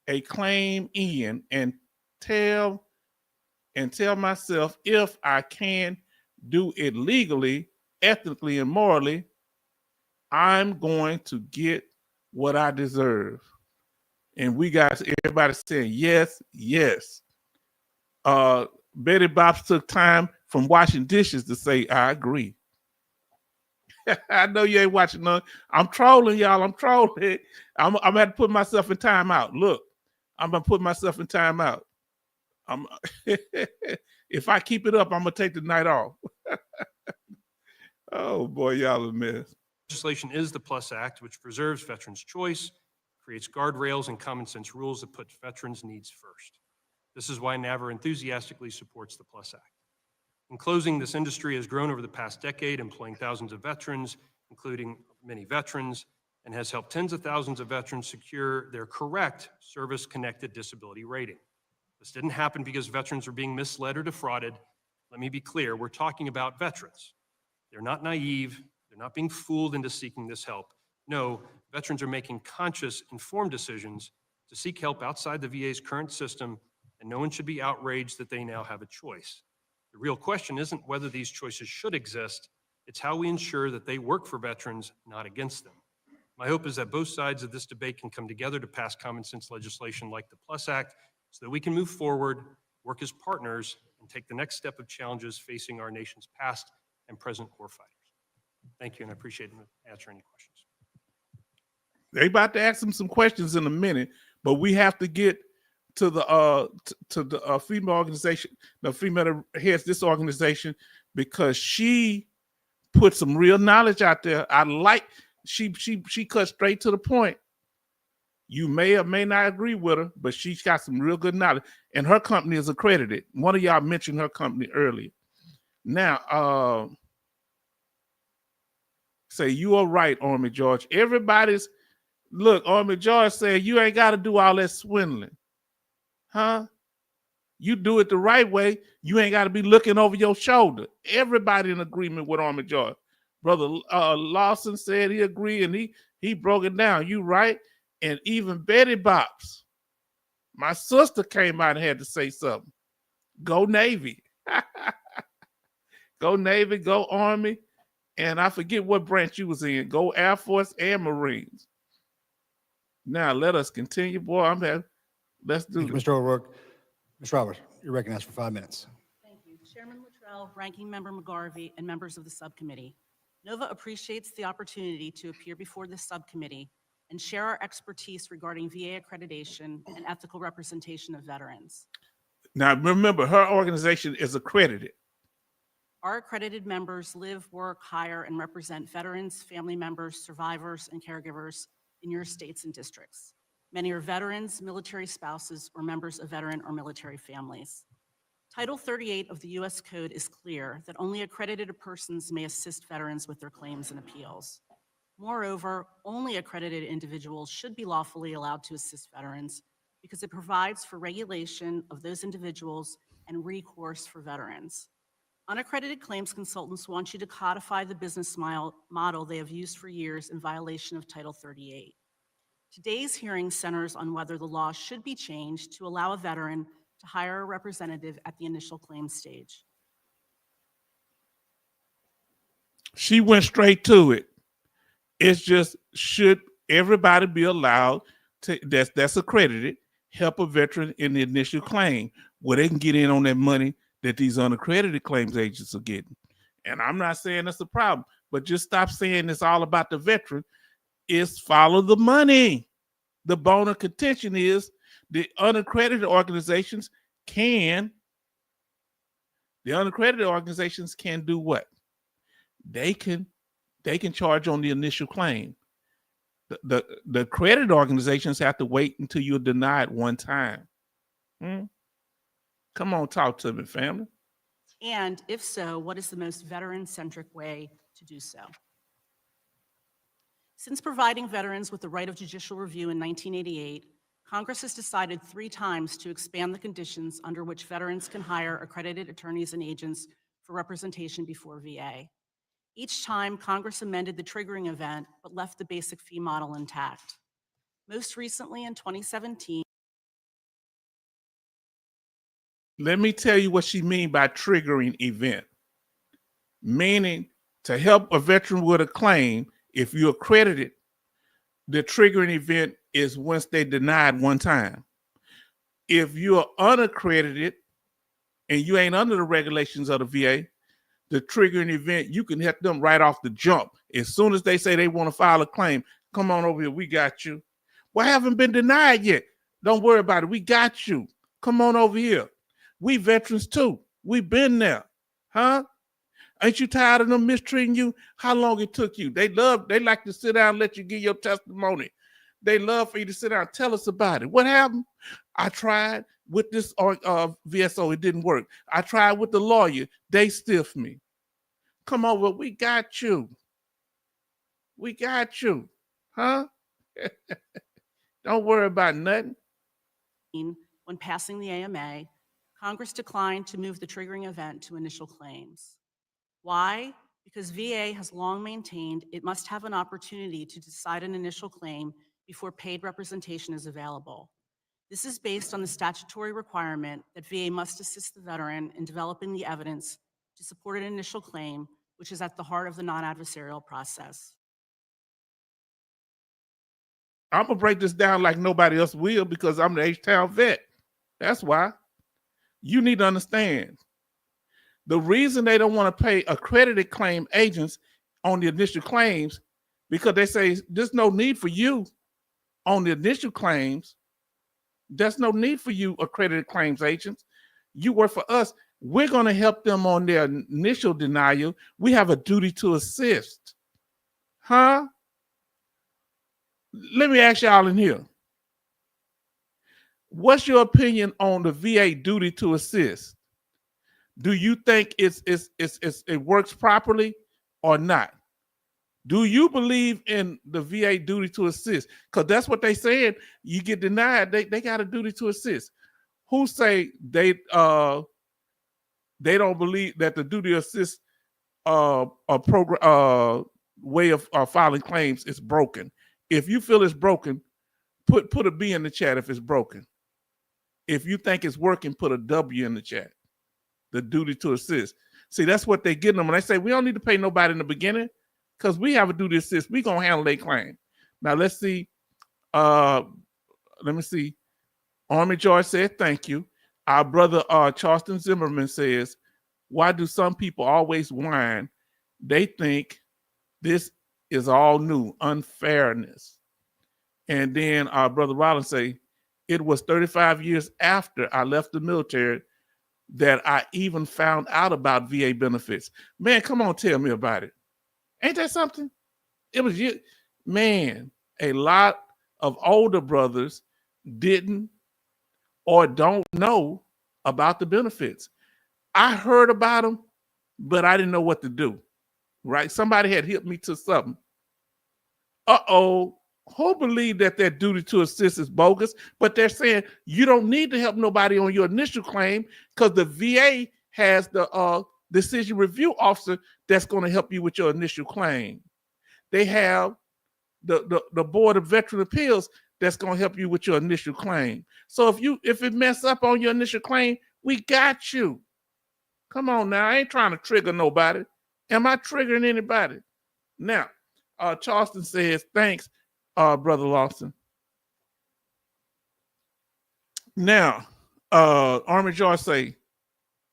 a claim in and tell myself if I can do it legally, ethically, and morally, I'm going to get what I deserve. And we got everybody saying yes, yes. Betty Bops took time from washing dishes to say, I agree. I know you ain't watching none. I'm trolling, y'all. I'm trolling. I'm gonna have to put myself in timeout. Look, I'm gonna put myself in timeout. If I keep it up, I'm gonna take the night off. Oh boy, y'all a mess. Legislation is the PLUS Act, which preserves veterans' choice, creates guardrails and common sense rules that put veterans' needs first. This is why NAVR enthusiastically supports the PLUS Act. In closing, this industry has grown over the past decade, employing thousands of veterans, including many veterans, and has helped tens of thousands of veterans secure their correct service-connected disability rating. This didn't happen because veterans are being misled or defrauded. Let me be clear, we're talking about veterans. They're not naive, they're not being fooled into seeking this help. No, veterans are making conscious, informed decisions to seek help outside the VA's current system, and no one should be outraged that they now have a choice. The real question isn't whether these choices should exist, it's how we ensure that they work for veterans, not against them. My hope is that both sides of this debate can come together to pass common sense legislation like the PLUS Act so that we can move forward, work as partners, and take the next step of challenges facing our nation's past and present warfighters. Thank you, and I appreciate answering any questions. They about to ask him some questions in a minute, but we have to get to the female organization, the female that heads this organization, because she put some real knowledge out there. I like she cut straight to the point. You may or may not agree with her, but she's got some real good knowledge, and her company is accredited. One of y'all mentioned her company earlier. Now, say you are right, Army George. Everybody's look. Army George said you ain't got to do all that swindling. Huh? You do it the right way, you ain't got to be looking over your shoulder. Everybody in agreement with Army Joy. Brother Lawson said he agreed, and he broke it down. You right. And even Betty Bops, my sister, came out and had to say something. Go Navy. Go Navy, go Army. And I forget what branch you was in. Go Air Force and Marines. Now let us continue, boy. Let's do Thank you, this. Mr. O'Rourke. Ms. Roberts, you're recognized for 5 minutes. Thank you. Chairman Luttrell, Ranking Member McGarvey, and members of the subcommittee. NOVA appreciates the opportunity to appear before this subcommittee and share our expertise regarding VA accreditation and ethical representation of veterans. Now remember, her organization is accredited. Our accredited members live, work, hire, and represent veterans, family members, survivors, and caregivers in your states and districts. Many are veterans, military spouses, or members of veteran or military families. Title 38 of the U.S. Code is clear that only accredited persons may assist veterans with their claims and appeals. Moreover, only accredited individuals should be lawfully allowed to assist veterans because it provides for regulation of those individuals and recourse for veterans. Unaccredited claims consultants want you to codify the business model they have used for years in violation of Title 38. Today's hearing centers on whether the law should be changed to allow a veteran to hire a representative at the initial claim stage. She went straight to it. It's just, should everybody be allowed to, that's accredited, help a veteran in the initial claim where they can get in on that money that these unaccredited claims agents are getting? And I'm not saying that's a problem, but just stop saying it's all about the veteran. It's follow the money. The bone of contention is the unaccredited organizations can do what? They can charge on the initial claim. The accredited organizations have to wait until you're denied one time. Come on, talk to me, family. And if so, what is the most veteran-centric way to do so? Since providing veterans with the right of judicial review in 1988, Congress has decided 3 times to expand the conditions under which veterans can hire accredited attorneys and agents for representation before VA. Each time, Congress amended the triggering event, but left the basic fee model intact. Most recently, in 2017, Let me tell you what she means by triggering event. Meaning, to help a veteran with a claim, if you're accredited, the triggering event is once they denied one time. If you're unaccredited and you ain't under the regulations of the VA, the triggering event, you can help them right off the jump. As soon as they say they want to file a claim, come on over here, we got you. Well, I haven't been denied yet. Don't worry about it, we got you. Come on over here. We veterans too. We've been there. Huh? Ain't you tired of them mistreating you? How long it took you? They like to sit down and let you give your testimony. They love for you to sit down and tell us about it. What happened? I tried with this VSO, it didn't work. I tried with the lawyer, they stiffed me. Come over, we got you. We got you. Huh? Don't worry about nothing. when passing the AMA, Congress declined to move the triggering event to initial claims. Why? Because VA has long maintained it must have an opportunity to decide an initial claim before paid representation is available. This is based on the statutory requirement that VA must assist the veteran in developing the evidence to support an initial claim, which is at the heart of the non-adversarial process. I'm gonna break this down like nobody else will because I'm the H-Town vet. That's why. You need to understand. The reason they don't want to pay accredited claim agents on the initial claims, because they say there's no need for you on the initial claims. There's no need for you accredited claims agents. You work for us. We're going to help them on their initial denial. We have a duty to assist. Huh? Let me ask y'all in here. What's your opinion on the VA duty to assist? Do you think it works properly or not? Do you believe in the VA duty to assist? Because that's what they said. You get denied, they got a duty to assist. who say they don't believe that the duty assist a program way of filing claims is broken. If you feel it's broken, put a B in the chat if it's broken. If you think it's working, put a W in the chat. The duty to assist. See, that's what they get them when they say we don't need to pay nobody in the beginning because we have a duty to assist. We gonna handle their claim. Now let's see. Let me see. Army George said thank you. Our brother Charleston Zimmerman says, why do some people always whine? They think this is all new, unfairness. And then our brother Rollins say, it was 35 years after I left the military that I even found out about VA benefits. Man, come on, tell me about it. Ain't that something? It was you. Man, a lot of older brothers didn't or don't know about the benefits. I heard about them, but I didn't know what to do, right? Somebody had hit me to something. Uh-oh, who believe that their duty to assist is bogus, but they're saying you don't need to help nobody on your initial claim because the VA has the decision review officer that's going to help you with your initial claim. They have the Board of Veteran Appeals that's going to help you with your initial claim. So if it mess up on your initial claim, we got you. Come on now, I ain't trying to trigger nobody. Am I triggering anybody? Now, Charleston says, thanks, Brother Lawson. Now, Army George say,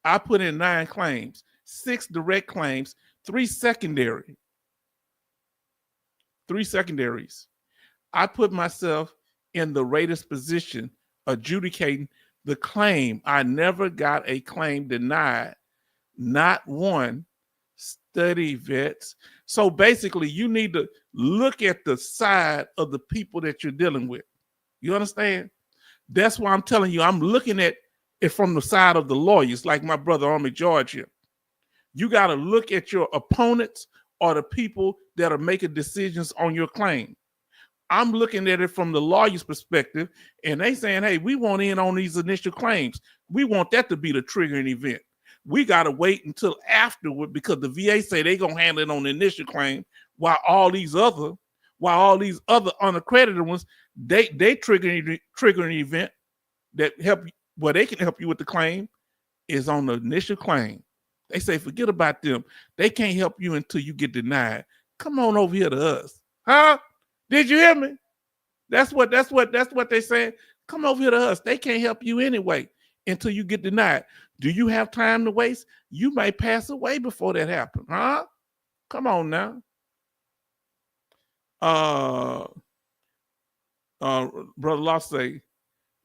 I put in 9 claims, 6 direct claims, 3 secondary. 3 secondaries. I put myself in the greatest position adjudicating the claim. I never got a claim denied, not one. Study vets. So basically, you need to look at the side of the people that you're dealing with. You understand? That's why I'm telling you, I'm looking at it from the side of the lawyers, like my brother Army George here. You got to look at your opponents or the people that are making decisions on your claim. I'm looking at it from the lawyer's perspective, and they saying, hey, we want in on these initial claims. We want that to be the triggering event. We got to wait until afterward because the VA say they going to handle it on the initial claim while all these other unaccredited ones, they triggering event that help where they can help you with the claim is on the initial claim. They say, forget about them. They can't help you until you get denied. Come on over here to us. Huh? Did you hear me? That's what they said. Come over here to us. They can't help you anyway until you get denied. Do you have time to waste? You may pass away before that happens, huh? Come on now. Brother Law say,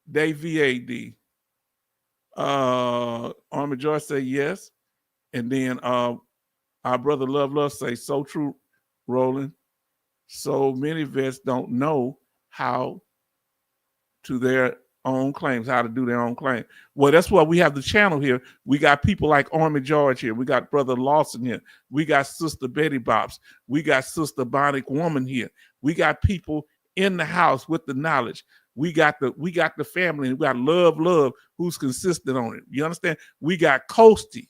they VAD. Army George say yes. And then our brother Love say, so true, Roland. So many vets don't know how to their own claims, how to do their own claim. Well, that's why we have the channel here. We got people like Army George here. We got Brother Lawson here. We got Sister Betty Bops. We got Sister Bionic Woman here. We got people in the house with the knowledge. We got the family. We got Love, who's consistent on it. You understand? We got Coasty.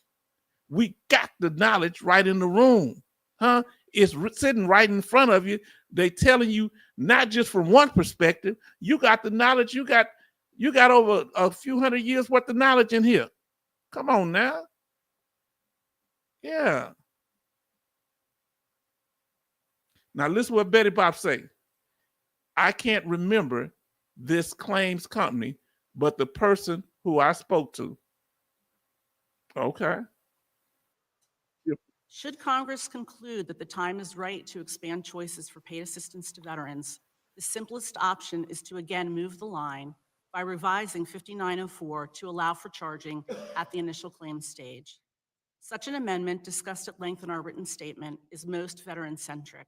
We got the knowledge right in the room, huh? It's sitting right in front of you. They telling you not just from one perspective. You got the knowledge. You got over a few hundred years worth of knowledge in here. Come on now. Yeah. Now listen to what Betty Bob say. I can't remember this claims company, but the person who I spoke to. Okay. Should Congress conclude that the time is right to expand choices for paid assistance to veterans, the simplest option is to again move the line by revising 5904 to allow for charging at the initial claim stage. Such an amendment, discussed at length in our written statement, is most veteran-centric.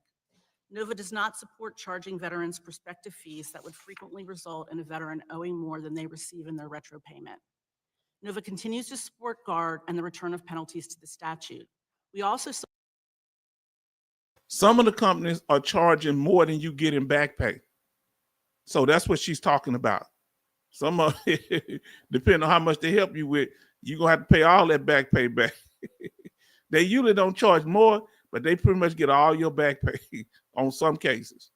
NOVA does not support charging veterans prospective fees that would frequently result in a veteran owing more than they receive in their retro payment. NOVA continues to support GUARD and the return of penalties to the statute. We also some of the companies are charging more than you get in back pay. So that's what she's talking about. Some of it, depending on how much they help you with, you're gonna have to pay all that back pay back. They usually don't charge more, but they pretty much get all your back pay on some cases.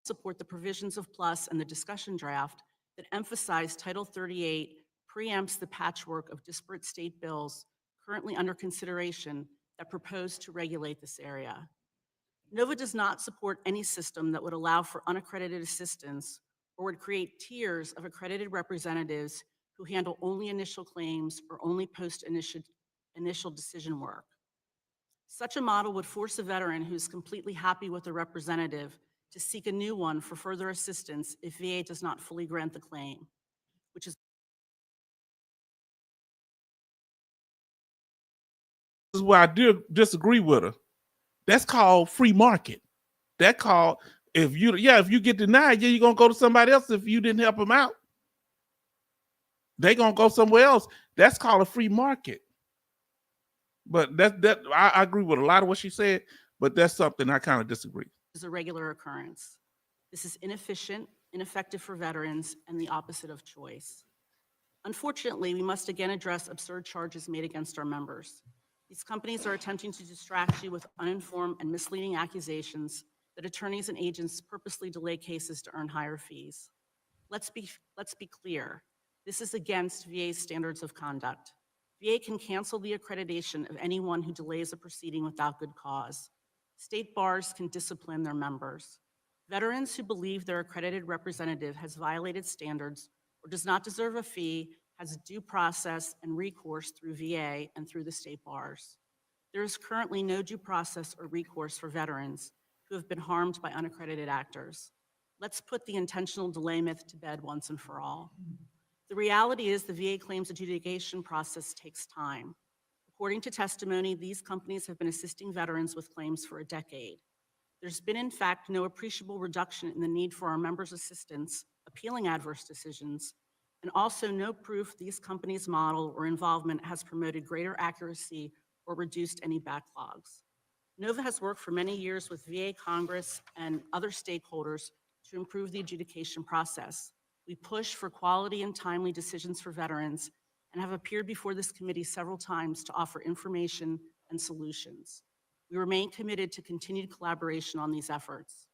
Support the provisions of PLUS and the discussion draft that emphasize Title 38 preempts the patchwork of disparate state bills currently under consideration that propose to regulate this area. NOVA does not support any system that would allow for unaccredited assistance or would create tiers of accredited representatives who handle only initial claims or only post-initial decision work. Such a model would force a veteran who's completely happy with a representative to seek a new one for further assistance if VA does not fully grant the claim, which is where I do disagree with her. That's called free market. That called, if you get denied, you're gonna go to somebody else if you didn't help them out. They're gonna go somewhere else. That's called a free market. But I agree with a lot of what she said, but that's something I kind of disagree. a regular occurrence. This is inefficient, ineffective for veterans, and the opposite of choice. Unfortunately, we must again address absurd charges made against our members. These companies are attempting to distract you with uninformed and misleading accusations that attorneys and agents purposely delay cases to earn higher fees. Let's be clear. This is against VA's standards of conduct. VA can cancel the accreditation of anyone who delays a proceeding without good cause. State bars can discipline their members. Veterans who believe their accredited representative has violated standards or does not deserve a fee has due process and recourse through VA and through the state bars. There is currently no due process or recourse for veterans who have been harmed by unaccredited actors. Let's put the intentional delay myth to bed once and for all. The reality is the VA claims adjudication process takes time. According to testimony, these companies have been assisting veterans with claims for a decade. There's been, in fact, no appreciable reduction in the need for our members' assistance appealing adverse decisions, and also no proof these companies' model or involvement has promoted greater accuracy or reduced any backlogs. NOVA has worked for many years with VA, Congress, and other stakeholders to improve the adjudication process. We push for quality and timely decisions for veterans and have appeared before this committee several times to offer information and solutions. We remain committed to continued collaboration on these efforts.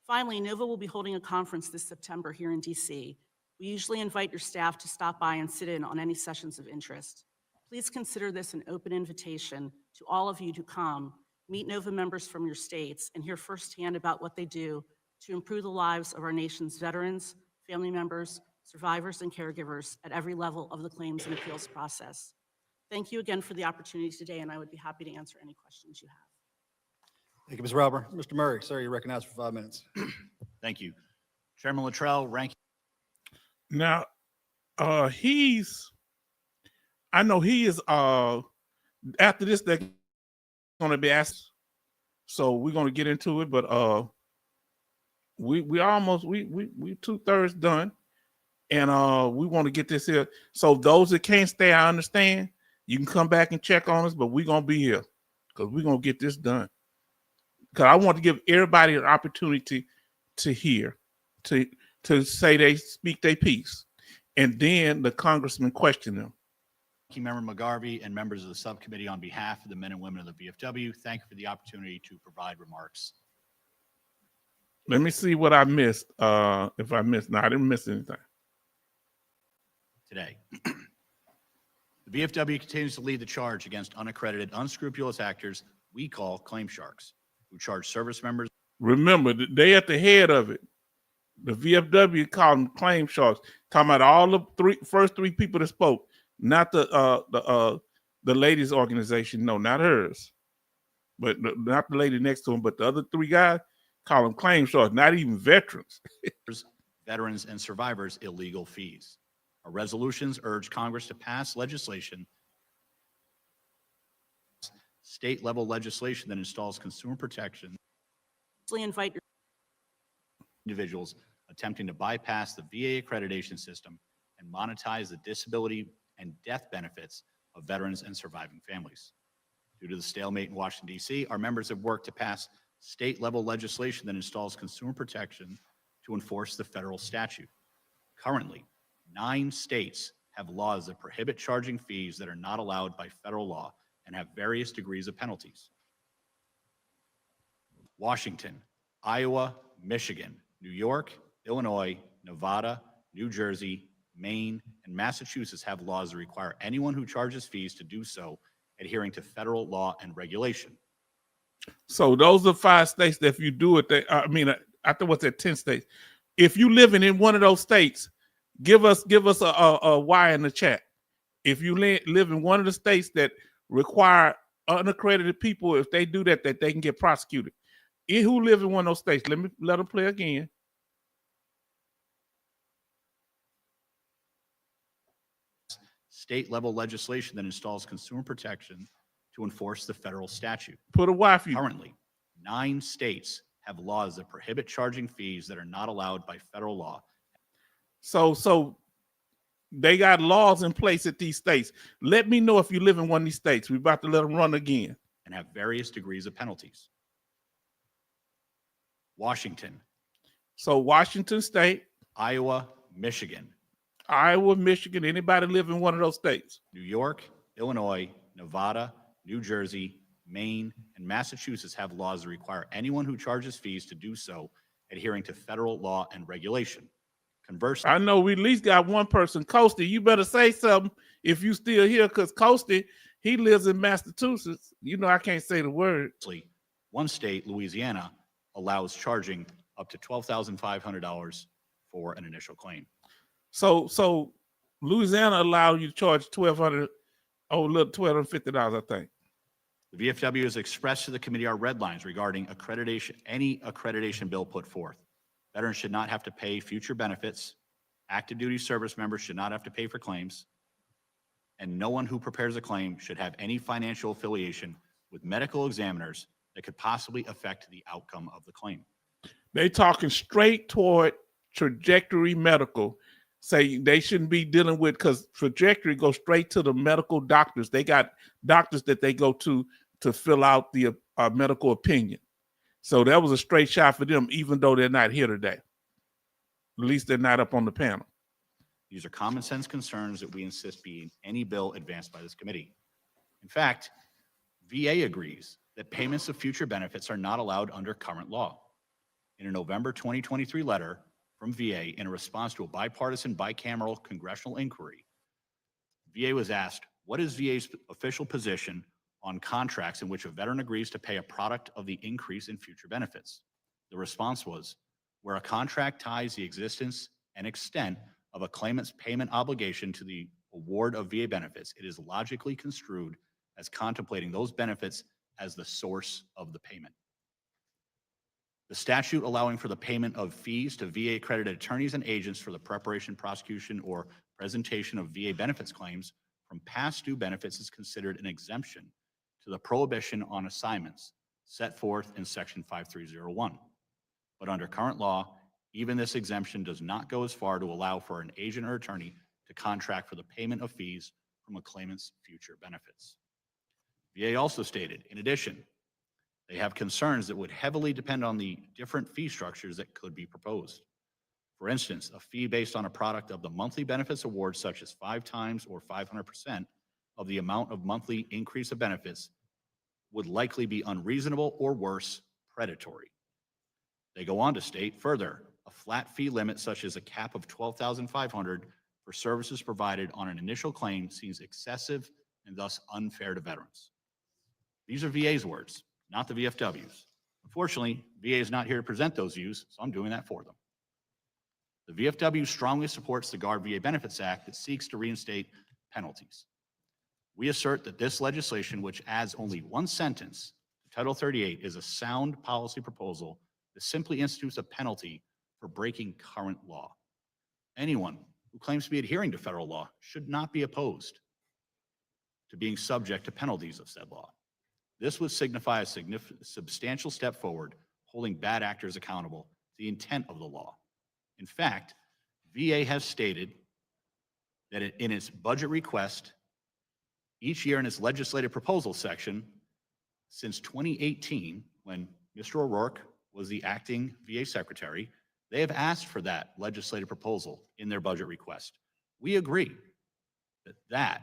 Finally, NOVA will be holding a conference this September here in DC. We usually invite your staff to stop by and sit in on any sessions of interest. Please consider this an open invitation to all of you to come, meet NOVA members from your states, and hear firsthand about what they do to improve the lives of our nation's veterans, family members, survivors, and caregivers at every level of the claims and appeals process. Thank you again for the opportunity today, and I would be happy to answer any questions you have. Thank you, Ms. Robber. Mr. Murray, sir, you're recognized for 5 minutes. Thank you. Chairman Luttrell, ranking. Now, I know he is, after this, they're going to be asked, so we're going to get into it, but we 2/3 done, and we want to get this here. So those that can't stay, I understand. You can come back and check on us, but we're going to be here because we're going to get this done. Because I want to give everybody an opportunity to hear, to say they speak their piece, and then the congressman question them. Member McGarvey and members of the subcommittee, on behalf of the men and women of the VFW, thank you for the opportunity to provide remarks. Let me see what I missed. If I missed, no, I didn't miss anything. Today, the VFW continues to lead the charge against unaccredited, unscrupulous actors we call claim sharks, who charge service members. Remember, they at the head of it. The VFW called them claim sharks. Talking about all the first three people that spoke, not the ladies' organization. No, not hers, but not the lady next to him. But the other three guys call them claim sharks. Not even veterans. Veterans and survivors illegal fees. Our resolutions urge Congress to pass legislation, state-level legislation that installs consumer protection. Invite individuals attempting to bypass the VA accreditation system and monetize the disability and death benefits of veterans and surviving families. Due to the stalemate in Washington, D.C., our members have worked to pass state-level legislation that installs consumer protection to enforce the federal statute. Currently, 9 states have laws that prohibit charging fees that are not allowed by federal law and have various degrees of penalties. Washington, Iowa, Michigan, New York, Illinois, Nevada, New Jersey, Maine, and Massachusetts have laws that require anyone who charges fees to do so adhering to federal law and regulation. So those are 5 states that if you do it, I think what's at 10 states. If you living in one of those states, give us a Y in the chat. If you live in one of the states that require unaccredited people, if they do that they can get prosecuted. Who live in one of those states? Let them play again. State level legislation that installs consumer protection to enforce the federal statute. Put a Y for you. Currently, 9 states have laws that prohibit charging fees that are not allowed by federal law. So they got laws in place at these states. Let me know if you live in one of these states. We're about to let them run again. And have various degrees of penalties. Washington. So Washington State, Iowa, Michigan, Iowa, Michigan, anybody live in one of those states? New York, Illinois, Nevada, New Jersey, Maine, and Massachusetts have laws that require anyone who charges fees to do so adhering to federal law and regulation. Conversely, I know we at least got one person. Coasty, you better say something if you still here, because Coasty, he lives in Massachusetts. You know I can't say the word. one state, Louisiana, allows charging up to $12,500 for an initial claim. So Louisiana allowed you to charge $1,250, I think. The VFW has expressed to the committee our red lines regarding accreditation, any accreditation bill put forth. Veterans should not have to pay future benefits. Active duty service members should not have to pay for claims. And no one who prepares a claim should have any financial affiliation with medical examiners that could possibly affect the outcome of the claim. They talking straight toward Trajectory Medical, saying they shouldn't be dealing with, because Trajectory goes straight to the medical doctors. They got doctors that they go to fill out the medical opinion. So that was a straight shot for them, even though they're not here today. At least they're not up on the panel. These are common sense concerns that we insist be in any bill advanced by this committee. In fact, VA agrees that payments of future benefits are not allowed under current law. In a November 2023 letter from VA in a response to a bipartisan bicameral congressional inquiry, VA was asked, what is VA's official position on contracts in which a veteran agrees to pay a product of the increase in future benefits? The response was, where a contract ties the existence and extent of a claimant's payment obligation to the award of VA benefits, it is logically construed as contemplating those benefits as the source of the payment. The statute allowing for the payment of fees to VA accredited attorneys and agents for the preparation, prosecution, or presentation of VA benefits claims from past due benefits is considered an exemption to the prohibition on assignments set forth in Section 5301. But under current law, even this exemption does not go as far to allow for an agent or attorney to contract for the payment of fees from a claimant's future benefits. VA also stated, in addition, they have concerns that would heavily depend on the different fee structures that could be proposed. For instance, a fee based on a product of the monthly benefits award, such as 5 times or 500% of the amount of monthly increase of benefits, would likely be unreasonable or worse, predatory. They go on to state further, a flat fee limit such as a cap of $12,500 for services provided on an initial claim seems excessive and thus unfair to veterans. These are VA's words, not the VFW's. Unfortunately, VA is not here to present those views, so I'm doing that for them. The VFW strongly supports the Guard VA Benefits Act that seeks to reinstate penalties. We assert that this legislation, which adds only one sentence to Title 38, is a sound policy proposal that simply institutes a penalty for breaking current law. Anyone who claims to be adhering to federal law should not be opposed to being subject to penalties of said law. This would signify a substantial step forward, holding bad actors accountable to the intent of the law. In fact, VA has stated that in its budget request, each year in its legislative proposal section, since 2018, when Mr. O'Rourke was the acting VA secretary, They have asked for that legislative proposal in their budget request. We agree that that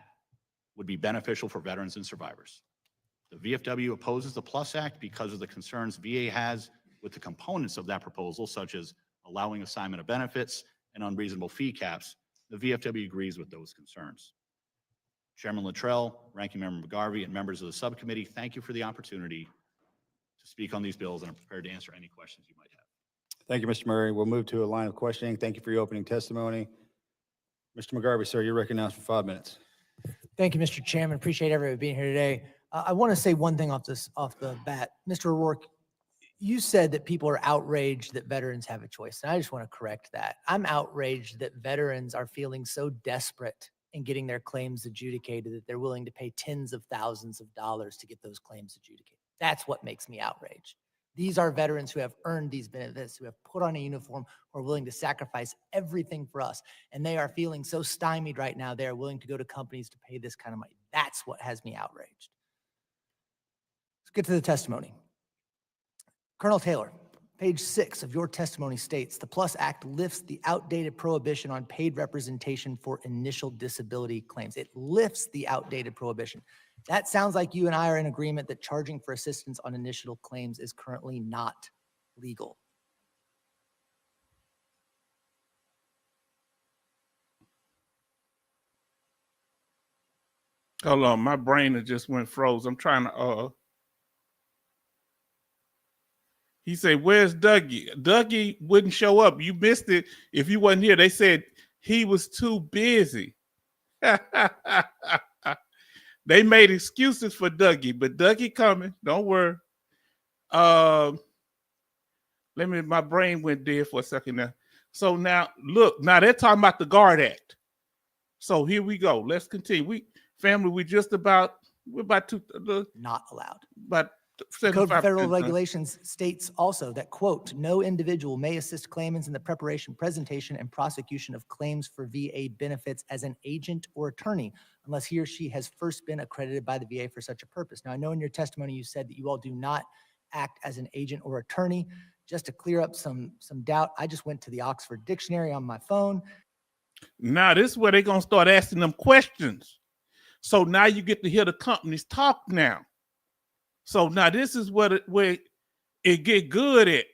would be beneficial for veterans and survivors. The VFW opposes the PLUS Act because of the concerns VA has with the components of that proposal, such as allowing assignment of benefits and unreasonable fee caps. The VFW agrees with those concerns. Chairman Luttrell, Ranking Member McGarvey, and members of the subcommittee, thank you for the opportunity to speak on these bills, and I'm prepared to answer any questions you might have. Thank you, Mr. Murray. We'll move to a line of questioning. Thank you for your opening testimony. Mr. McGarvey, sir, you're recognized for 5 minutes. Thank you, Mr. Chairman. Appreciate everybody being here today. I want to say one thing off the bat. Mr. O'Rourke, you said that people are outraged that veterans have a choice. And I just want to correct that. I'm outraged that veterans are feeling so desperate in getting their claims adjudicated that they're willing to pay tens of thousands of dollars to get those claims adjudicated. That's what makes me outraged. These are veterans who have earned these benefits, who have put on a uniform, who are willing to sacrifice everything for us. And they are feeling so stymied right now, they are willing to go to companies to pay this kind of money. That's what has me outraged. Let's get to the testimony. Colonel Taylor, page 6 of your testimony states, the PLUS Act lifts the outdated prohibition on paid representation for initial disability claims. It lifts the outdated prohibition. That sounds like you and I are in agreement that charging for assistance on initial claims is currently not legal. Hold on, my brain just went froze. I'm trying to he said, where's Dougie? Dougie wouldn't show up. You missed it if you wasn't here. They said he was too busy. They made excuses for Dougie, but Dougie coming. Don't worry. My brain went dead for a second now. So now, look, now they're talking about the GUARD Act. So here we go. Let's continue. We're about Not allowed. But The Code of Federal Regulations states also that, quote, no individual may assist claimants in the preparation, presentation, and prosecution of claims for VA benefits as an agent or attorney, unless he or she has first been accredited by the VA for such a purpose. Now, I know in your testimony you said that you all do not act as an agent or attorney. Just to clear up some doubt, I just went to the Oxford Dictionary on my phone. Now, this is where they're going to start asking them questions. So now you get to hear the companies talk now. So now this is where it get good at.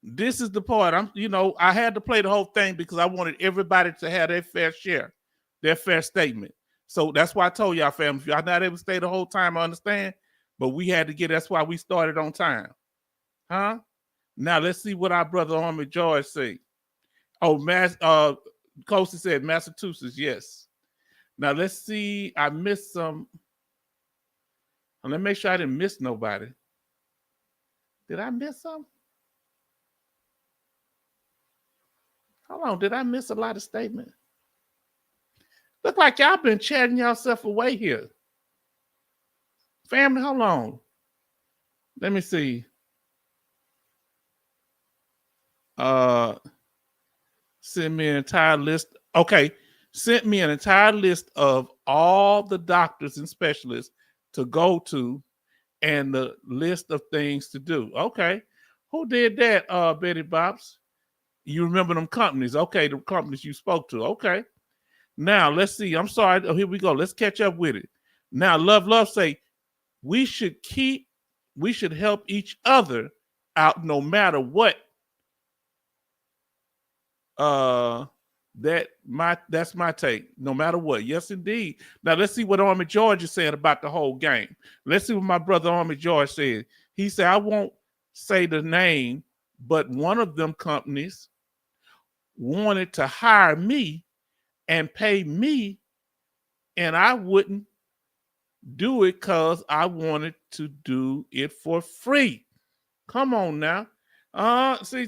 This is the part I had to play the whole thing because I wanted everybody to have their fair share, their fair statement. So that's why I told y'all, family, if y'all not able to stay the whole time, I understand. But we had to that's why we started on time. Huh? Now let's see what our brother Army George say. Oh, Coastie said Massachusetts, yes. Now let's see. I missed some. And let me make sure I didn't miss nobody. Did I miss some? Hold on, did I miss a lot of statements? Look like y'all been chatting yourself away here. Family, hold on. Let me see. Send me an entire list. Okay, sent me an entire list of all the doctors and specialists to go to and the list of things to do. Okay. Who did that, Betty Bops? You remember them companies. Okay, the companies you spoke to. Okay. Now, let's see. I'm sorry. Oh, here we go. Let's catch up with it. Now, Love say, we should help each other out no matter what. That's my take. No matter what. Yes, indeed. Now let's see what Army George is saying about the whole game. Let's see what my brother Army George said. He said, I won't say the name, but one of them companies wanted to hire me and pay me, and I wouldn't do it because I wanted to do it for free. Come on now. See,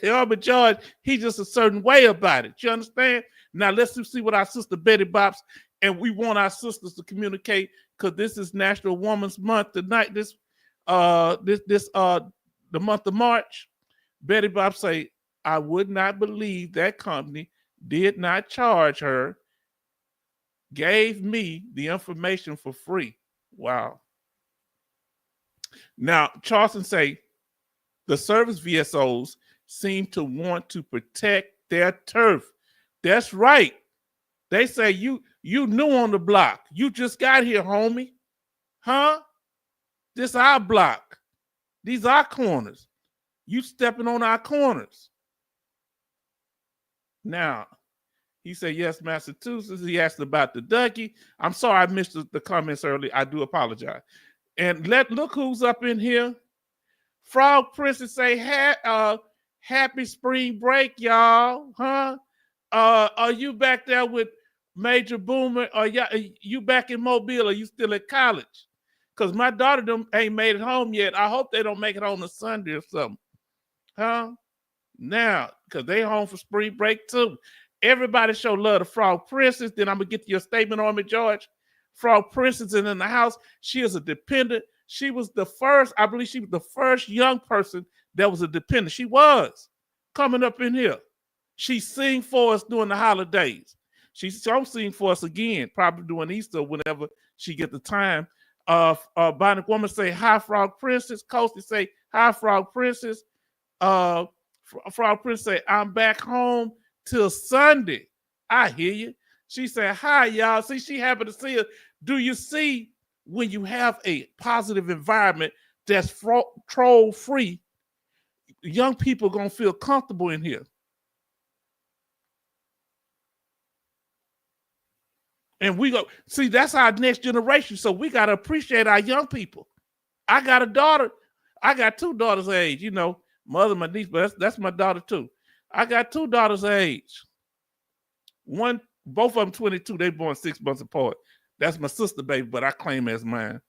Albert George, he's just a certain way about it. You understand? Now let's see what our sister Betty Bops, and we want our sisters to communicate because this is National Women's Month tonight. The month of March. Betty Bops say, I would not believe that company did not charge her, gave me the information for free. Wow. Now Charleston say, the service VSOs seem to want to protect their turf. That's right. They say you new on the block. You just got here, homie. Huh? This our block. These our corners. You stepping on our corners. Now, he said, yes, Massachusetts. He asked about the Ducky. I'm sorry I missed the comments earlier. I do apologize. And look who's up in here. Frog Princess say, happy spring break, y'all. Huh? Are you back there with Major Boomer? Or you back in Mobile? Or you still at college? Because my daughter ain't made it home yet. I hope they don't make it home on Sunday or something. Huh? Now, because they home for spring break too. Everybody show love to Frog Princess. Then I'm going to get to your statement, Army George. Frog Princess is in the house. She is a dependent. She was the first, I believe she was the first young person that was a dependent. She was coming up in here. She sing for us during the holidays. She's sing for us again, probably during Easter, whenever she get the time. Bionic Woman say, hi, Frog Princess. Coasty say, hi, Frog Princess. Frog Princess say, I'm back home till Sunday. I hear you. She said, hi, y'all. See, she happy to see us. Do you see when you have a positive environment that's troll-free, young people going to feel comfortable in here. And we go, see, that's our next generation. So we got to appreciate our young people. I got a daughter. I got two daughters' age, you know, mother, my niece, but that's my daughter too. I got two daughters' age. Both of them 22. They born 6 months apart. That's my sister, baby, but I claim as mine.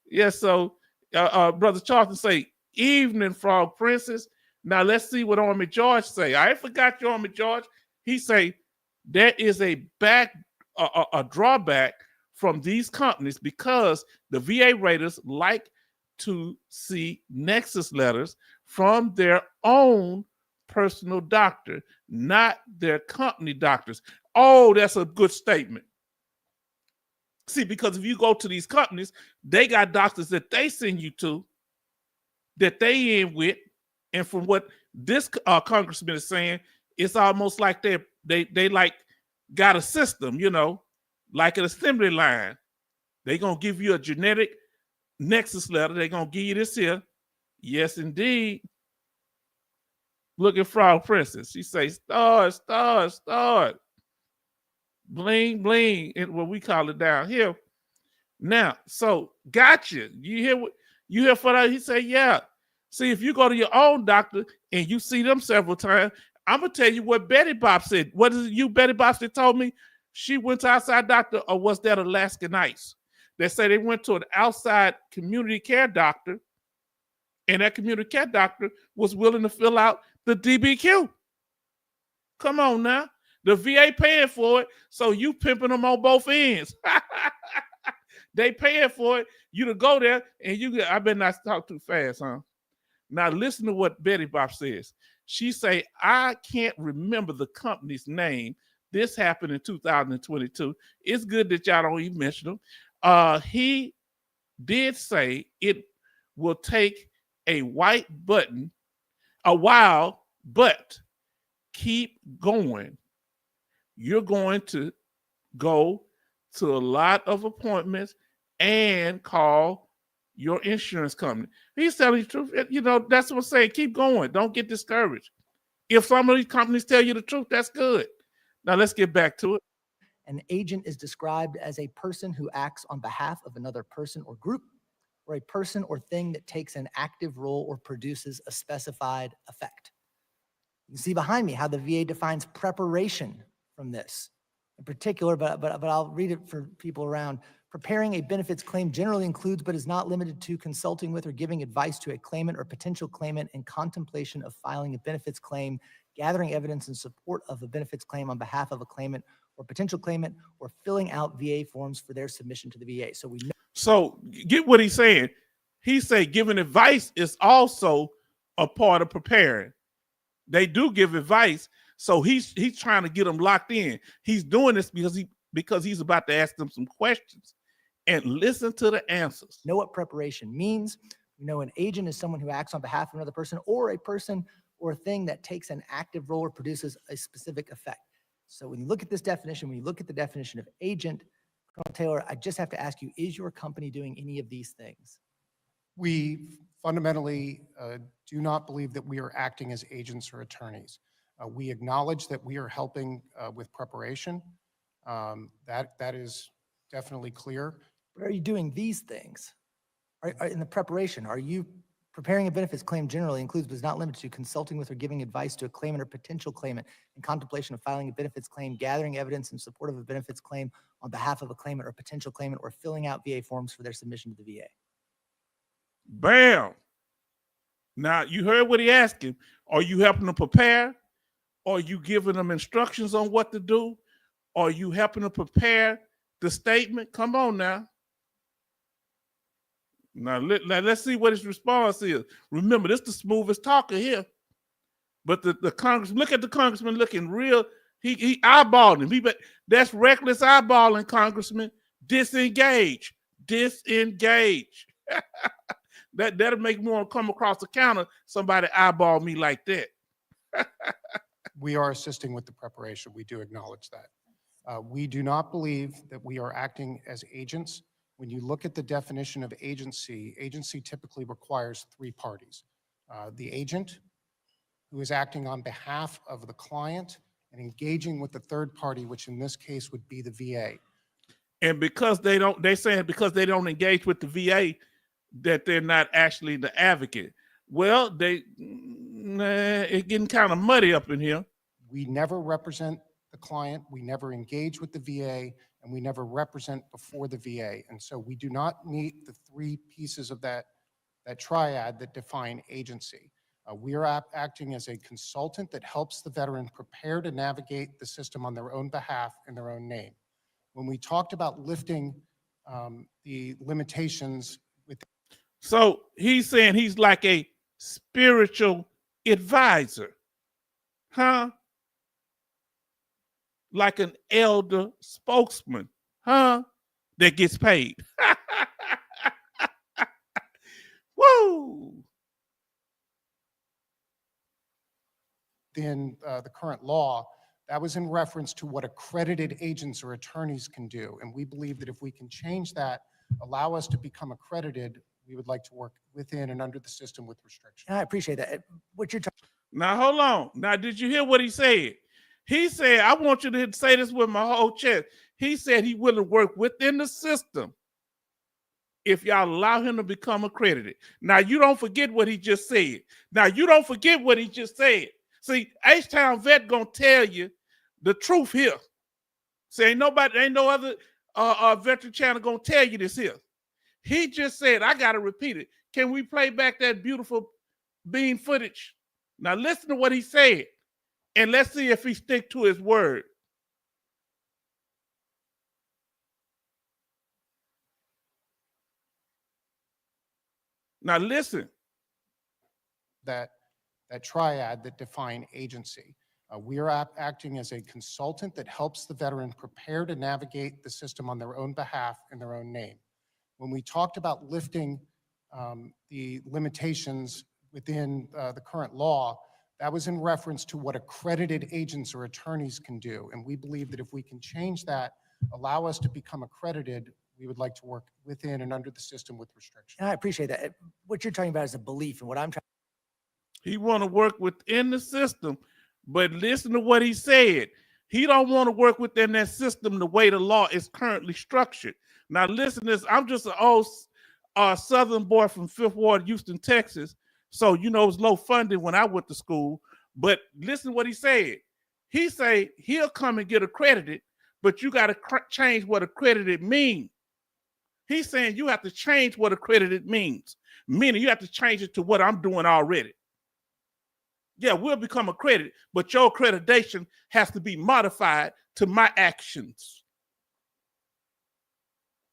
Yeah, so Brother Charlton say, evening, Frog Princess. Now let's see what Army George say. I ain't forgot you, Army George. He say, there is a drawback from these companies because the VA raters like to see nexus letters from their own personal doctor, not their company doctors. Oh, that's a good statement. See, because if you go to these companies, they got doctors that they send you to, that they in with, and from what this congressman is saying, it's almost like they like got a system, you know, like an assembly line. They're gonna give you a genetic nexus letter. They're gonna give you this here. Yes, indeed. Look at Frog Princess. She says, stars, stars, stars. Bling, bling, and what we call it down here. Now, so gotcha. You hear for that? He said, yeah. See, if you go to your own doctor and you see them several times, I'm gonna tell you what Betty Bob said. What is it you, Betty Bob, that told me she went to outside doctor, or was that Alaska Nights? They say they went to an outside community care doctor, and that community care doctor was willing to fill out the DBQ. Come on now. The VA paying for it, so you pimping them on both ends. They paying for it. You to go there, and you get, I better not talk too fast, huh? Now listen to what Betty Bob says. She say, I can't remember the company's name. This happened in 2022. It's good that y'all don't even mention him. He did say it will take a white button a while, but keep going. You're going to go to a lot of appointments and call your insurance company. He's telling you the truth. You know, that's what I'm saying. Keep going. Don't get discouraged. If some of these companies tell you the truth, that's good. Now let's get back to it. An agent is described as a person who acts on behalf of another person or group, or a person or thing that takes an active role or produces a specified effect. You can see behind me how the VA defines preparation from this in particular, but I'll read it for people around. Preparing a benefits claim generally includes, but is not limited to, consulting with or giving advice to a claimant or potential claimant in contemplation of filing a benefits claim, gathering evidence in support of a benefits claim on behalf of a claimant or potential claimant, or filling out VA forms for their submission to the VA. So we know. So get what he's saying. He say giving advice is also a part of preparing. They do give advice, so he's trying to get them locked in. He's doing this because he's about to ask them some questions and listen to the answers. Know what preparation means. We know an agent is someone who acts on behalf of another person or a person or a thing that takes an active role or produces a specific effect. So when you look at this definition, when you look at the definition of agent, Colonel Taylor, I just have to ask you, is your company doing any of these things? We fundamentally do not believe that we are acting as agents or attorneys. We acknowledge that we are helping with preparation. That is definitely clear. But are you doing these things? In the preparation, are you preparing a benefits claim generally includes but is not limited to consulting with or giving advice to a claimant or potential claimant in contemplation of filing a benefits claim, gathering evidence in support of a benefits claim on behalf of a claimant or potential claimant, or filling out VA forms for their submission to the VA? Bam. Now, you heard what he asked him. Are you helping them prepare? Are you giving them instructions on what to do? Are you helping them prepare the statement? Come on now. Now, let's see what his response is. Remember, this is the smoothest talker here. But the congressman, look at the congressman looking real. He eyeballed him. That's reckless eyeballing, Congressman. Disengage. Disengage. That'll make me want to come across the counter. Somebody eyeball me like that. We are assisting with the preparation. We do acknowledge that. We do not believe that we are acting as agents. When you look at the definition of agency, agency typically requires three parties. The agent, who is acting on behalf of the client and engaging with the third party, which in this case would be the VA. And because they're saying because they don't engage with the VA, that they're not actually the advocate. Well, it's getting kind of muddy up in here. We never represent the client, we never engage with the VA, and we never represent before the VA. And so we do not meet the three pieces of that triad that define agency. We are acting as a consultant that helps the veteran prepare to navigate the system on their own behalf in their own name. When we talked about lifting the limitations with. So he's saying he's like a spiritual advisor, huh? Like an elder spokesman, huh? That gets paid. Woo! In the current law, that was in reference to what accredited agents or attorneys can do. And we believe that if we can change that, allow us to become accredited, we would like to work within and under the system with restrictions. And I appreciate that. What you're talking. Now, hold on. Now, did you hear what he said? He said, I want you to say this with my whole chest. He said he willing to work within the system if y'all allow him to become accredited. Now, you don't forget what he just said. Now, you don't forget what he just said. See, H-Town Vet gonna tell you the truth here. See, ain't no other veteran channel gonna tell you this here. He just said, I gotta repeat it. Can we play back that beautiful bean footage? Now listen to what he said, and let's see if he stick to his word. Now listen. That triad that define agency. We are acting as a consultant that helps the veteran prepare to navigate the system on their own behalf in their own name. When we talked about lifting the limitations within the current law, that was in reference to what accredited agents or attorneys can do. And we believe that if we can change that, allow us to become accredited, we would like to work within and under the system with restrictions. And I appreciate that. What you're talking about is a belief, and what I'm trying. He want to work within the system, but listen to what he said. He don't want to work within that system the way the law is currently structured. Now listen to this. I'm just an old Southern boy from Fifth Ward, Houston, Texas. So, you know, it was low funding when I went to school. But listen to what he said. He say he'll come and get accredited, but you got to change what accredited means. He's saying you have to change what accredited means, meaning you have to change it to what I'm doing already. Yeah, we'll become accredited, but your accreditation has to be modified to my actions.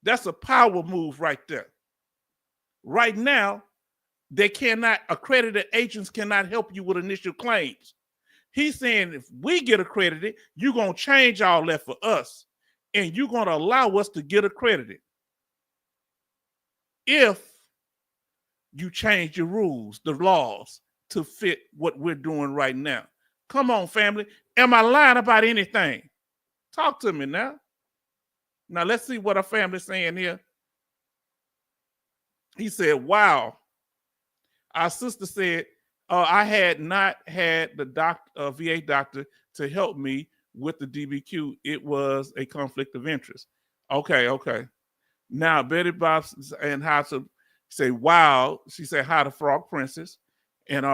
That's a power move right there. Right now, accredited agents cannot help you with initial claims. He's saying if we get accredited, you're going to change all that for us, and you're going to allow us to get accredited. If you change your rules, the laws to fit what we're doing right now. Come on, family. Am I lying about anything? Talk to me now. Now let's see what our family's saying here. He said, wow. Our sister said, I had not had the VA doctor to help me with the DBQ. It was a conflict of interest. Okay. Now, Betty Bob and how to say, wow. She said, hi to Frog Princess. And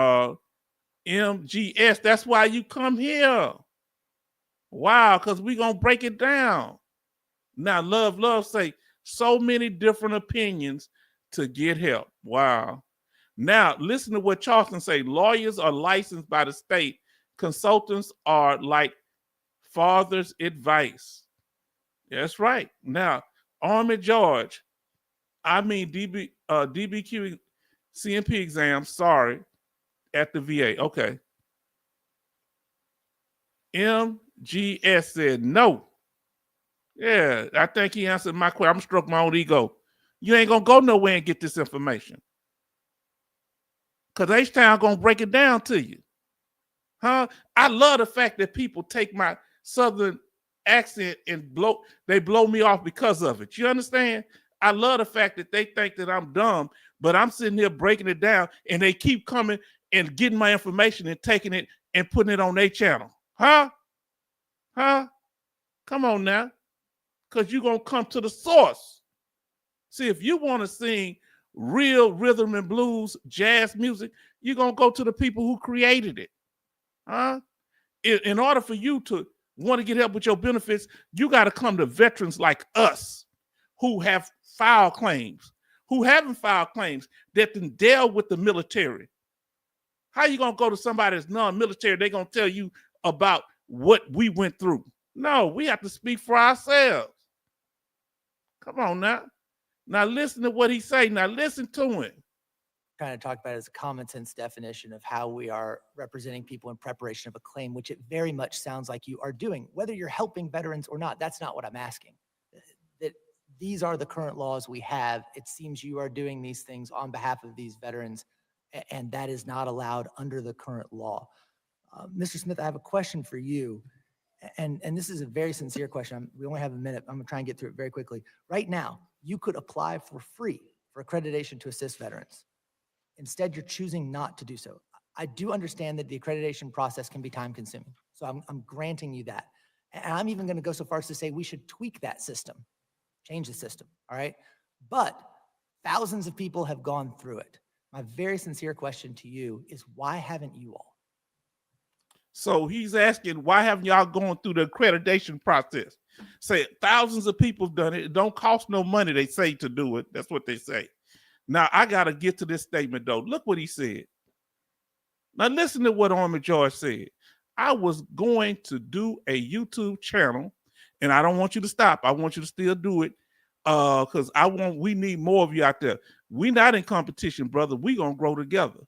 MGS, that's why you come here. Wow, because we're going to break it down. Now, love say, so many different opinions to get help. Wow. Now, listen to what Charleston say. Lawyers are licensed by the state. Consultants are like father's advice. That's right. Now, Army George, DBQ CMP exam, sorry, at the VA. Okay. MGS said no. Yeah, I think he answered my question. I'm going to stroke my own ego. You ain't going to go nowhere and get this information. Because H-Town going to break it down to you. Huh? I love the fact that people take my Southern accent and blow me off because of it. You understand? I love the fact that they think that I'm dumb, but I'm sitting here breaking it down and they keep coming and getting my information and taking it and putting it on their channel. Huh? Come on now. Because you're going to come to the source. See, if you want to sing real rhythm and blues, jazz music, you're going to go to the people who created it. Huh? In order for you to want to get help with your benefits, you got to come to veterans like us who have filed claims, who haven't filed claims, that can deal with the military. How you going to go to somebody that's non-military? They're going to tell you about what we went through. No, we have to speak for ourselves. Come on now. Now listen to what he say. Now listen to him. Trying to talk about it as a common sense definition of how we are representing people in preparation of a claim, which it very much sounds like you are doing. Whether you're helping veterans or not, that's not what I'm asking. That these are the current laws we have. It seems you are doing these things on behalf of these veterans, and that is not allowed under the current law. Mr. Smith, I have a question for you. And this is a very sincere question. We only have a minute. I'm gonna try and get through it very quickly. Right now, you could apply for free for accreditation to assist veterans. Instead, you're choosing not to do so. I do understand that the accreditation process can be time consuming. So I'm granting you that. And I'm even gonna go so far as to say we should tweak that system, change the system, all right? But thousands of people have gone through it. My very sincere question to you is, why haven't you all? So he's asking, why haven't y'all gone through the accreditation process? Say thousands of people have done it. It don't cost no money, they say, to do it. That's what they say. Now, I got to get to this statement, though. Look what he said. Now, listen to what Army George said. I was going to do a YouTube channel, and I don't want you to stop. I want you to still do it because we need more of you out there. We're not in competition, brother. We're going to grow together.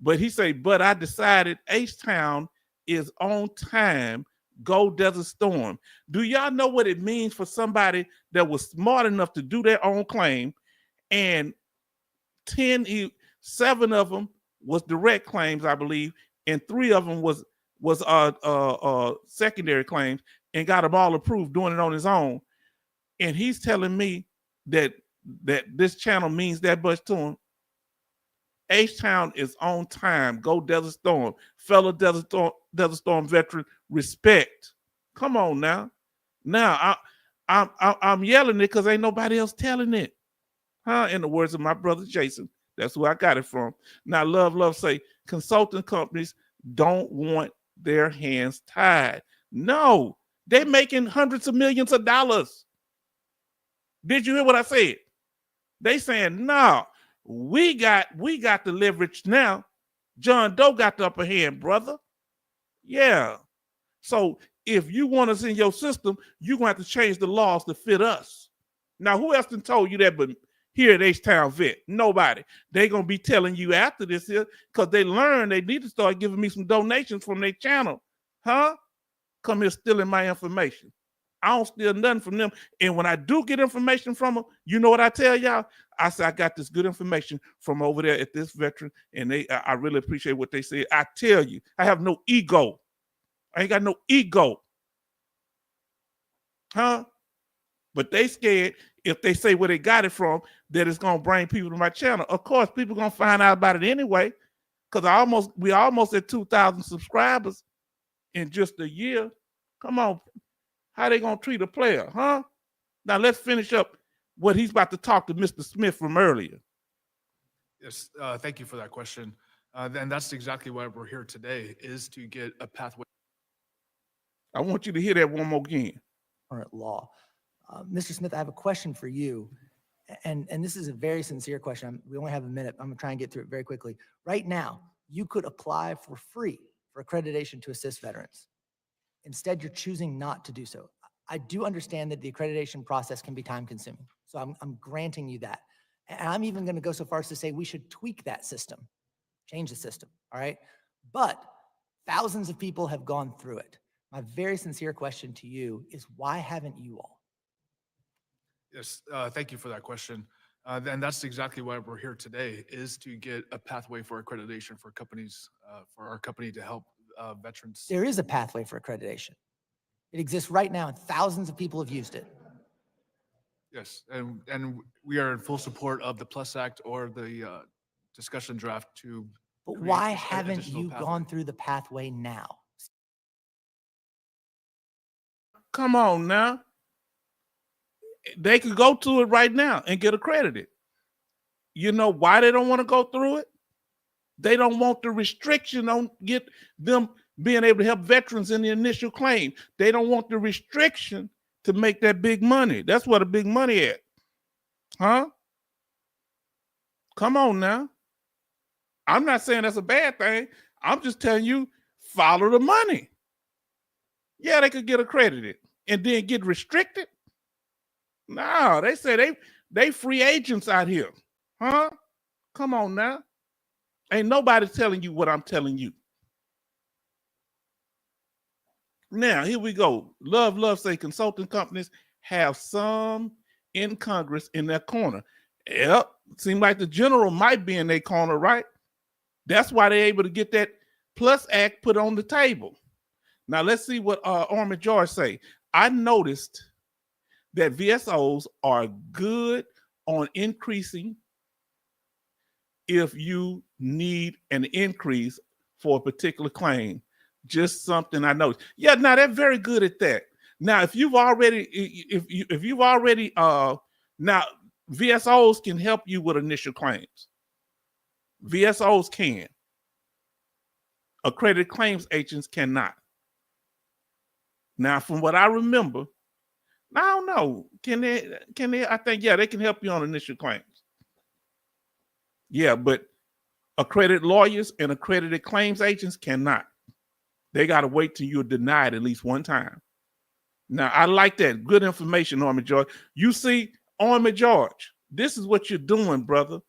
But he said, but I decided H-Town is on time. Go Desert Storm. Do y'all know what it means for somebody that was smart enough to do their own claim, and 7 of them was direct claims, I believe, and 3 of them was secondary claims, and got them all approved doing it on his own. And he's telling me that this channel means that much to him. H-Town is on time. Go Desert Storm. Fellow Desert Storm veteran, respect. Come on now. Now, I'm yelling it because ain't nobody else telling it. Huh? In the words of my brother Jason. That's where I got it from. Now, love say, consulting companies don't want their hands tied. No, they're making hundreds of millions of dollars. Did you hear what I said? They saying, no. We got the leverage now. John Doe got the upper hand, brother. Yeah. So if you want us in your system, you're going to have to change the laws to fit us. Now, who else done told you that but here at H-Town Vet? Nobody. They're going to be telling you after this here because they learn they need to start giving me some donations from their channel. Huh? Come here stealing my information. I don't steal nothing from them. And when I do get information from them, you know what I tell y'all? I say I got this good information from over there at this veteran, and I really appreciate what they said. I tell you, I have no ego. I ain't got no ego. Huh? But they scared if they say where they got it from, that it's gonna bring people to my channel. Of course, people gonna find out about it anyway, because we almost at 2,000 subscribers in just a year. Come on, how they gonna treat a player, huh? Now let's finish up what he's about to talk to Mr. Smith from earlier. Yes, thank you for that question. And that's exactly why we're here today, is to get a pathway. I want you to hear that one more again. Current law. Mr. Smith, I have a question for you. And this is a very sincere question. We only have a minute. I'm gonna try and get through it very quickly. Right now, you could apply for free for accreditation to assist veterans. Instead, you're choosing not to do so. I do understand that the accreditation process can be time consuming. So I'm granting you that. And I'm even gonna go so far as to say we should tweak that system, change the system, all right? But thousands of people have gone through it. My very sincere question to you is, why haven't you all? Yes, thank you for that question. And that's exactly why we're here today, is to get a pathway for accreditation for companies, for our company to help veterans. There is a pathway for accreditation. It exists right now, and thousands of people have used it. Yes, and we are in full support of the PLUS Act or the discussion draft to. But create why an haven't additional you pathway. gone through the pathway now? Come on now. They could go to it right now and get accredited. You know why they don't want to go through it? They don't want the restriction on get them being able to help veterans in the initial claim. They don't want the restriction to make that big money. That's where the big money at. Huh? Come on now. I'm not saying that's a bad thing. I'm just telling you, follow the money. Yeah, they could get accredited and then get restricted. No, they say they free agents out here. Huh? Come on now. Ain't nobody telling you what I'm telling you. Now, here we go. Love say consulting companies have some in Congress in their corner. Yep. Seems like the general might be in their corner, right? That's why they're able to get that PLUS Act put on the table. Now, let's see what Army George say. I noticed that VSOs are good on increasing if you need an increase for a particular claim. Just something I noticed. Yeah, now they're very good at that. Now, if you've already now VSOs can help you with initial claims. VSOs can. Accredited claims agents cannot. Now, from what I remember, I don't know. Can they? I think, yeah, they can help you on initial claims. Yeah, but accredited lawyers and accredited claims agents cannot. They got to wait till you're denied at least one time. Now, I like that. Good information, Army George. You see, Army George, this is what you're doing, brother.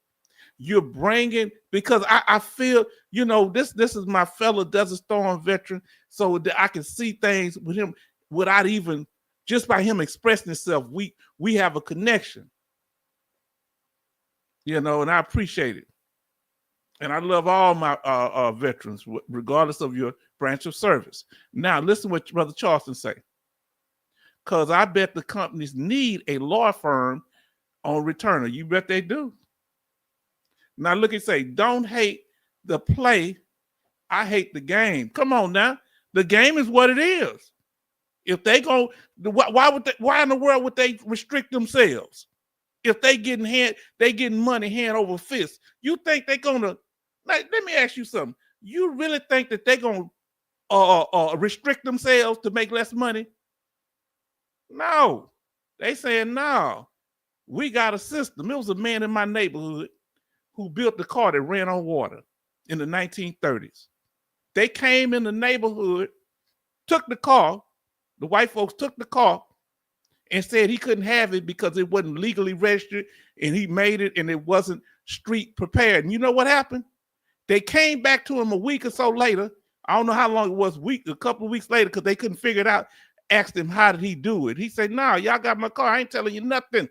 You're bringing, because I feel, you know, this is my fellow Desert Storm veteran, so that I can see things with him without even, just by him expressing himself, we have a connection. You know, and I appreciate it. And I love all my veterans, regardless of your branch of service. Now, listen what Brother Charleston say. Because I bet the companies need a law firm on returner. You bet they do. Now, look and say, don't hate the play. I hate the game. Come on now. The game is what it is. If they go, why in the world would they restrict themselves? If they getting money hand over fist, you think they're gonna? Like, let me ask you something. You really think that they're gonna restrict themselves to make less money? No, they saying no. We got a system. It was a man in my neighborhood who built the car that ran on water in the 1930s. They came in the neighborhood, took the car. The white folks took the car and said he couldn't have it because it wasn't legally registered, and he made it and it wasn't street prepared. And you know what happened? They came back to him a week or so later. I don't know how long it was, a couple of weeks later, because they couldn't figure it out, asked him, how did he do it? He said, nah, y'all got my car. I ain't telling you nothing.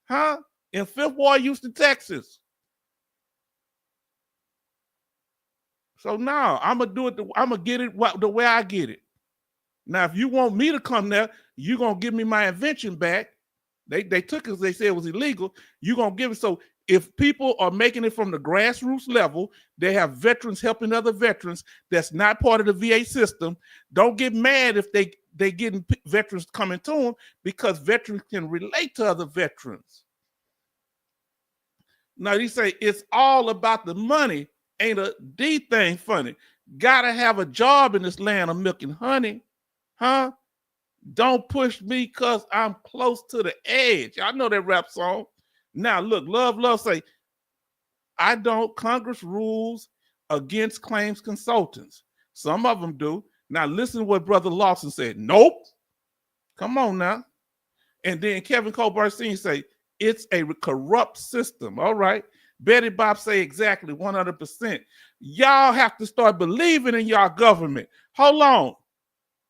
Huh? In Fifth Ward, Houston, Texas. So now I'm going to do it. I'm going to get it the way I get it. Now, if you want me to come there, you're going to give me my invention back. They took it, they said it was illegal. You're going to give it. So if people are making it from the grassroots level, they have veterans helping other veterans that's not part of the VA system. Don't get mad if they getting veterans coming to them, because veterans can relate to other veterans. Now, you say it's all about the money. Ain't a D thing funny. Gotta have a job in this land of milk and honey. Huh? Don't push me because I'm close to the edge. I know that rap song. Now, look, Love say, Congress rules against claims consultants. Some of them do. Now, listen to what Brother Lawson said. Nope. Come on now. And then Kevin Colbert Sr. say, it's a corrupt system. All right. Betty Bob say exactly 100%. Y'all have to start believing in y'all government. Hold on.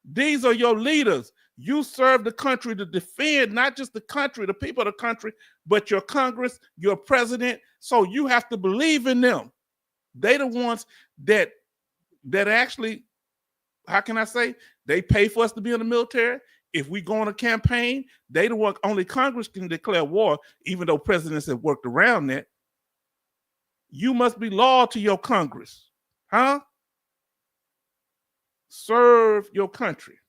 These are your leaders. You serve the country to defend not just the country, the people of the country, but your Congress, your president. So you have to believe in them. They the ones that actually, how can I say, they pay for us to be in the military. If we go on a campaign, they the one, only Congress can declare war, even though presidents have worked around that. You must be loyal to your Congress. Huh? Serve your country,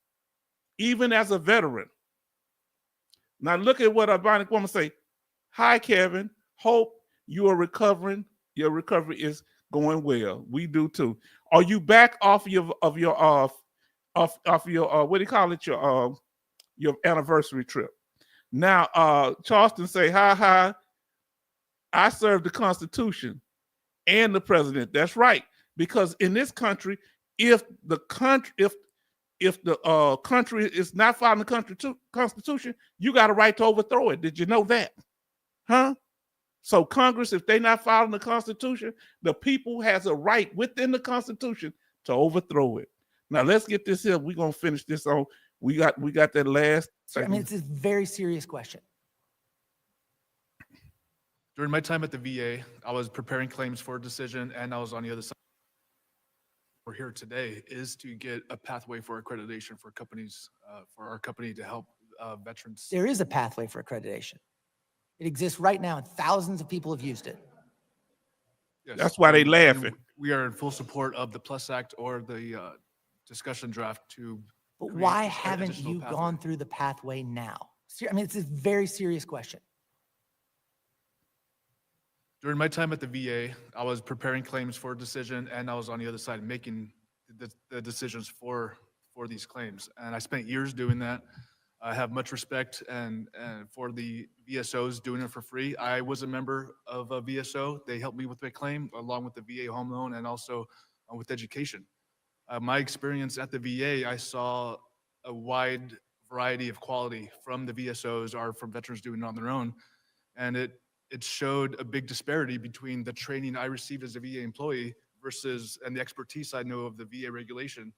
even as a veteran. Now look at what a bionic woman say. Hi, Kevin. Hope you are recovering. Your recovery is going well. We do too. Are you back off your what do you call it? Your anniversary trip. Now Charleston say, hi. I serve the Constitution and the president. That's right. Because in this country, if the country is not following the Constitution, you got a right to overthrow it. Did you know that? Huh? So Congress, if they're not following the Constitution, the people has a right within the Constitution to overthrow it. Now let's get this here. We're gonna finish this on. We got that last. I mean, it's a very serious question. During my time at the VA, I was preparing claims for a decision, and I was on the other side. We're here today is to get a pathway for accreditation for companies, for our company to help veterans. There is a pathway for accreditation. It exists right now, and thousands of people have used it. Yes. That's why they And laughing. we are in full support of the PLUS Act or the discussion draft to. But create why an haven't additional you pathway. gone through the pathway now? I mean, it's a very serious question. During my time at the VA, I was preparing claims for a decision, and I was on the other side making the decisions for these claims. And I spent years doing that. I have much respect and for the VSOs doing it for free. I was a member of a VSO. They helped me with my claim, along with the VA home loan and also with education. My experience at the VA, I saw a wide variety of quality from the VSOs or from veterans doing it on their own. And it showed a big disparity between the training I received as a VA employee versus, and the expertise I know of the VA regulation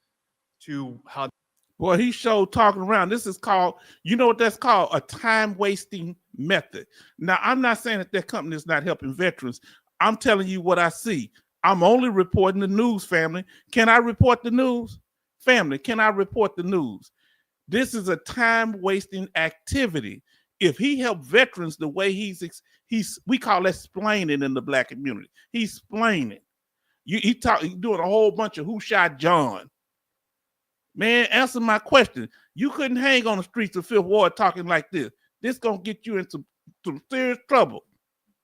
to how. Boy, he showed talking around. This is called, you know what that's called? A time-wasting method. Now, I'm not saying that company is not helping veterans. I'm telling you what I see. I'm only reporting the news, family. Can I report the news? Family, can I report the news? This is a time-wasting activity. If he helped veterans the way we call that explaining in the Black community. He's explaining. He's doing a whole bunch of who shot John. Man, answer my question. You couldn't hang on the streets of Fifth Ward talking like this. This gonna get you into some serious trouble.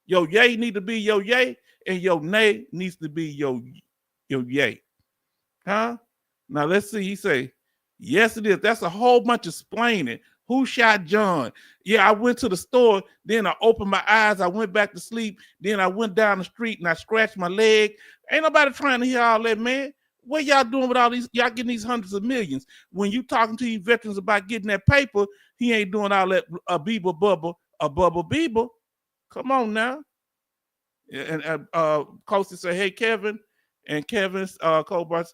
Your yay need to be your yay, and your nay needs to be your yay. Huh? Now let's see. He say, yes, it is. That's a whole bunch of explaining. Who shot John? Yeah, I went to the store. Then I opened my eyes. I went back to sleep. Then I went down the street and I scratched my leg. Ain't nobody trying to hear all that, man. What y'all doing with all these? Y'all getting these hundreds of millions. When you talking to these veterans about getting that paper, he ain't doing all that Bieber bubble, a bubble Bieber. Come on now. And Coasty say, hey, Kevin. And Kevin's Colbert.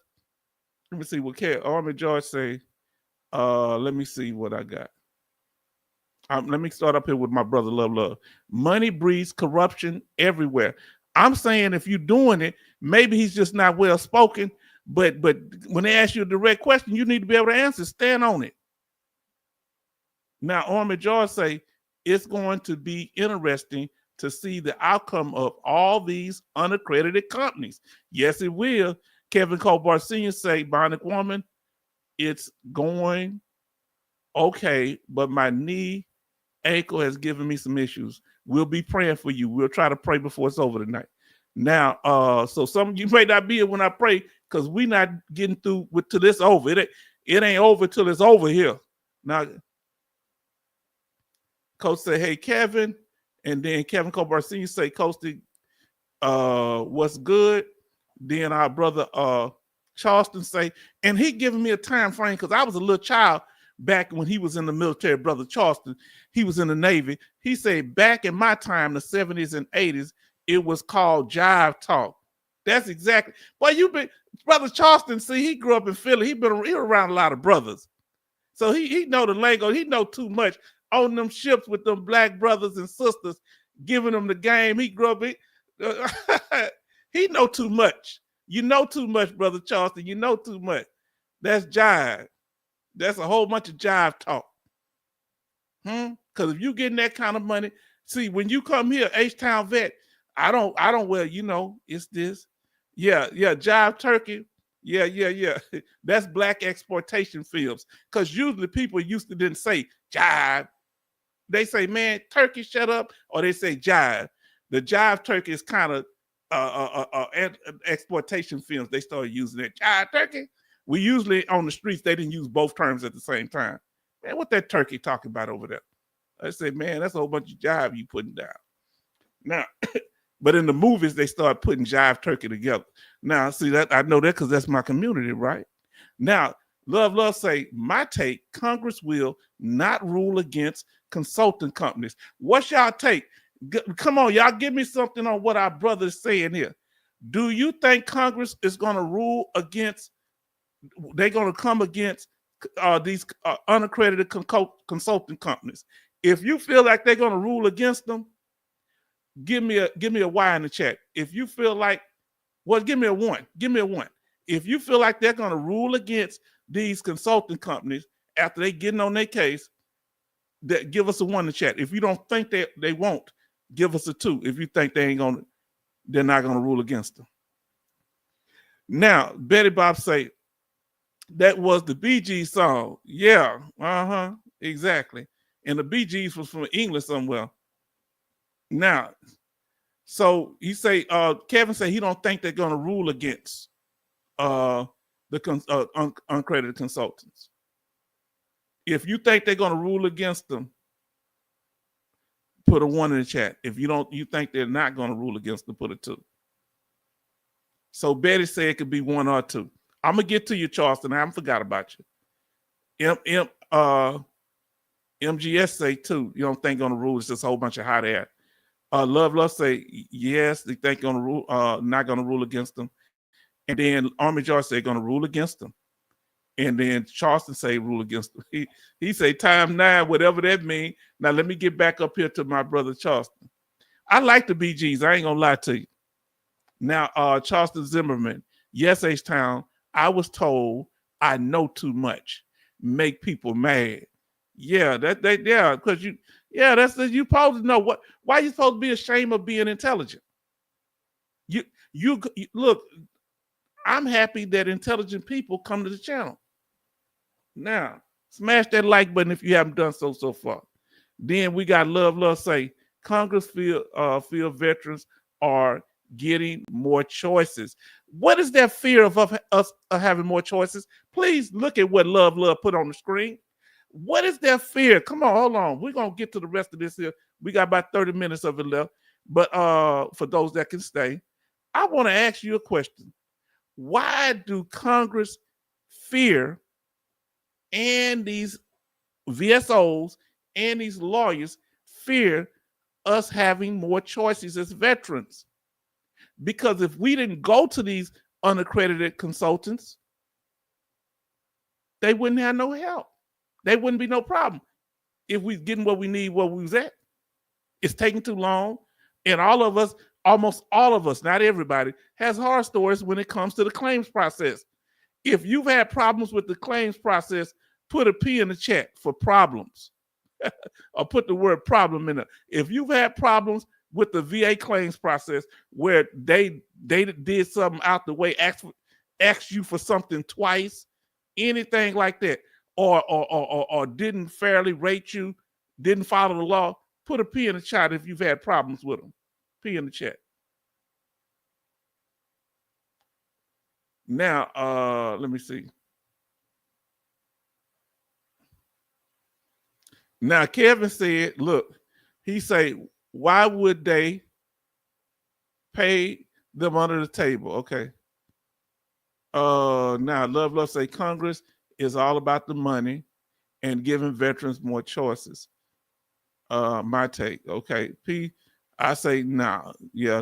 Let me see what Army George say. Let me see what I got. Let me start up here with my brother Love. Money breeds corruption everywhere. I'm saying if you're doing it, maybe he's just not well spoken, but when they ask you a direct question, you need to be able to answer. Stand on it. Now, Army George say it's going to be interesting to see the outcome of all these unaccredited companies. Yes, it will. Kevin Colbart Sr. say, Bionic Woman, it's going okay, but my knee ankle has given me some issues. We'll be praying for you. We'll try to pray before it's over tonight. Now, so some of you may not be here when I pray because we're not getting through till this over. It ain't over till it's over here. Now, Coach say, hey, Kevin. And then Kevin Colbert Sr. say, Coach, what's good? Then our brother Charleston say, and he giving me a time frame because I was a little child back when he was in the military, brother Charleston. He was in the Navy. He said, back in my time, the 70s and 80s, it was called jive talk. That's exactly. Boy, brother Charleston, see, he grew up in Philly. He around a lot of brothers. So he know the lingo. He know too much on them ships with them black brothers and sisters, giving them the game. He grew up, he know too much. You know too much, brother Charleston. You know too much. That's jive. That's a whole bunch of jive talk. Because if you getting that kind of money, see, when you come here, H-Town vet, I don't, well, it's this. Yeah, jive turkey. Yeah. That's black exploitation films. Because usually people didn't say jive. They say, man, turkey, shut up. Or they say jive. The jive turkey is kind of exploitation films. They started using it. Jive turkey. We usually on the streets, they didn't use both terms at the same time. Man, what that turkey talking about over there? I say, man, that's a whole bunch of jive you putting down. Now, but in the movies, they start putting jive turkey together. Now, see that I know that because that's my community, right? Now, Love say, my take, Congress will not rule against consulting companies. What's y'all take? Come on, y'all give me something on what our brother is saying here. Do you think Congress is going to rule against, they're going to come against these unaccredited consulting companies? If you feel like they're going to rule against them, give me a Y in the chat. If you feel like, well, give me a 1. Give me a 1. If you feel like they're going to rule against these consulting companies after they getting on their case, that give us a 1 in the chat. If you don't think they won't, give us a 2. If you think they're not going to rule against them. Now, Betty Bob say, that was the Bee Gees song. Yeah, exactly. And the Bee Gees was from England somewhere. Now, so he say, Kevin say he don't think they're going to rule against the uncredited consultants. If you think they're going to rule against them, put a 1 in the chat. If you think they're not going to rule against them, put a 2. So Betty said it could be 1 or 2. I'm gonna get to you, Charleston. I haven't forgot about you. MGS say 2. You don't think gonna rule? It's just a whole bunch of hot air. Love say yes. They think gonna rule. Not gonna rule against them. And then Army George say gonna rule against them. And then Charleston say rule against them. He say time 9, whatever that means. Now let me get back up here to my brother Charleston. I like the BGs. I ain't gonna lie to you. Now Charleston Zimmerman. Yes, H-Town. I was told I know too much, make people mad. Yeah, because you supposed to know why you supposed to be ashamed of being intelligent. You look, I'm happy that intelligent people come to the channel. Now, smash that like button if you haven't done so far. Then we got Love say, Congress feel veterans are getting more choices. What is that fear of us having more choices? Please look at what Love put on the screen. What is that fear? Come on, hold on. We're going to get to the rest of this here. We got about 30 minutes of it left. But for those that can stay, I want to ask you a question. Why do Congress fear and these VSOs and these lawyers fear us having more choices as veterans? Because if we didn't go to these unaccredited consultants, they wouldn't have no help. There wouldn't be no problem if we getting what we need where we was at. It's taking too long. And all of us, almost all of us, not everybody, has horror stories when it comes to the claims process. If you've had problems with the claims process, put a P in the chat for problems. Or put the word problem in it. If you've had problems with the VA claims process where they did something out the way, asked you for something twice, anything like that, or didn't fairly rate you, didn't follow the law, put a P in the chat if you've had problems with them. P in the chat. Now, let me see. Now, Kevin said, look, he say, why would they pay them under the table? Okay. Now, Love say Congress is all about the money and giving veterans more choices. My take. Okay. P, I say, nah, yeah.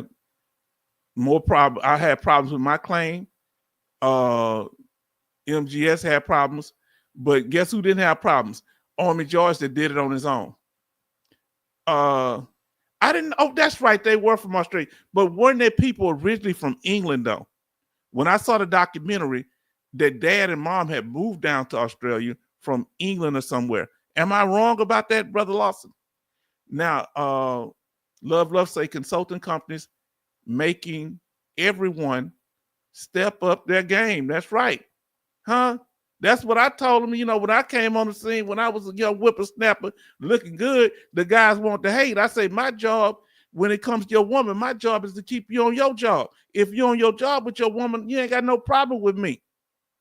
More problem. I had problems with my claim. MGS had problems, but guess who didn't have problems? Army George that did it on his own. I didn't. Oh, that's right. They were from Australia, but weren't there people originally from England though? When I saw the documentary, that dad and mom had moved down to Australia from England or somewhere. Am I wrong about that, Brother Lawson? Now, Love say consulting companies making everyone step up their game. That's right, huh? That's what I told them, when I came on the scene, when I was a young whippersnapper looking good, the guys want to hate. I say, my job, when it comes to your woman, my job is to keep you on your job. If you're on your job with your woman, you ain't got no problem with me,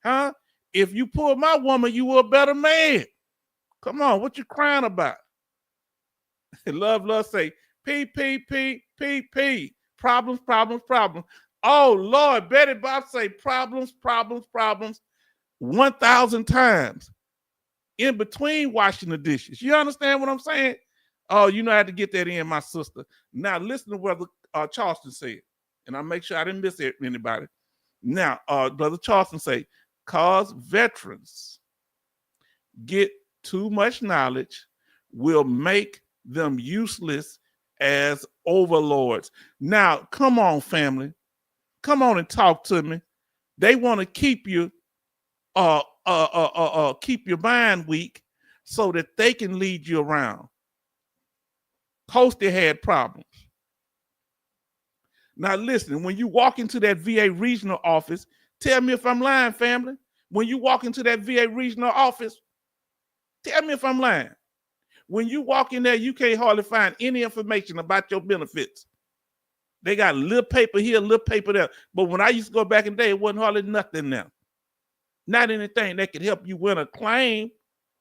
huh? If you pull my woman, you were a better man. Come on, what you crying about? Love say, P. Problems. Oh, Lord, Betty Bob say problems. 1,000 times in between washing the dishes. You understand what I'm saying? Oh, I had to get that in, my sister. Now listen to what Charleston said, and I'll make sure I didn't miss anybody. Now, Brother Charleston say, cause veterans get too much knowledge will make them useless as overlords. Now, come on, family. Come on and talk to me. They want to keep you keep your mind weak so that they can lead you around. Posty had problems. Now listen, when you walk into that VA regional office, tell me if I'm lying, family. When you walk into that VA regional office, tell me if I'm lying. When you walk in there, you can't hardly find any information about your benefits. They got a little paper here, a little paper there. But when I used to go back in the day, it wasn't hardly nothing there. Not anything that could help you win a claim.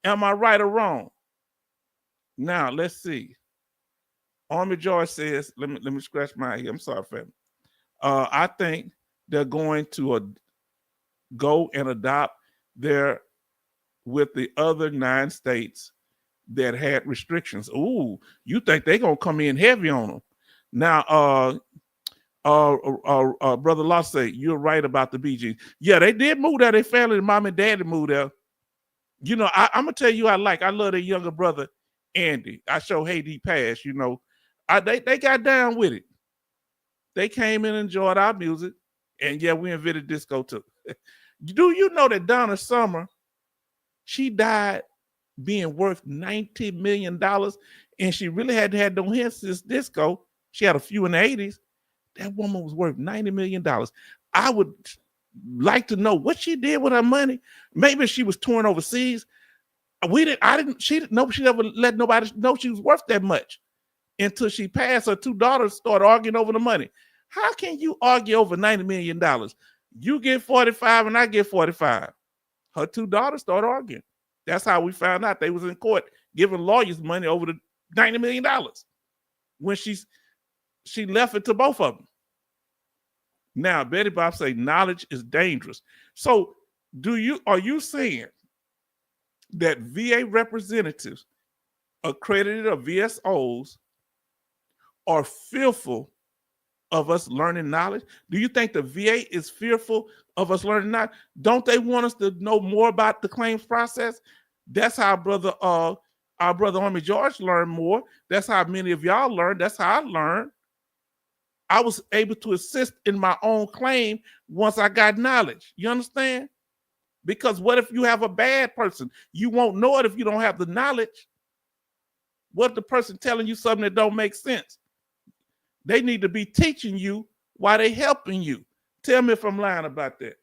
Am I right or wrong? Now, let's see. Army George says, let me scratch my head. I'm sorry, family. I think they're going to go and adopt with the other 9 states that had restrictions. Ooh, you think they're going to come in heavy on them. Now, Brother Law say, you're right about the BG. Yeah, they did move there. They family, mom and daddy moved there. I'm going to tell you I love their younger brother, Andy. I show hate he passed, they got down with it. They came in and enjoyed our music. And yeah, we invented disco too. Do you know that Donna Summer, she died being worth $90 million, and she really hadn't had no hits since disco. She had a few in the 80s. That woman was worth $90 million. I would like to know what she did with her money. Maybe she was touring overseas. She never let nobody know she was worth that much until she passed. Her 2 daughters started arguing over the money. How can you argue over $90 million? You get 45 and I get 45. Her 2 daughters started arguing. That's how we found out they was in court giving lawyers money over the $90 million when she left it to both of them. Now, Betty Bob say knowledge is dangerous. So are you saying that VA representatives, accredited or VSOs, are fearful of us learning knowledge? Do you think the VA is fearful of us learning knowledge? Don't they want us to know more about the claims process? That's how our brother Army George learned more. That's how many of y'all learned. That's how I learned. I was able to assist in my own claim once I got knowledge. You understand? Because what if you have a bad person? You won't know it if you don't have the knowledge. What if the person telling you something that don't make sense? They need to be teaching you while they helping you. Tell me if I'm lying about that.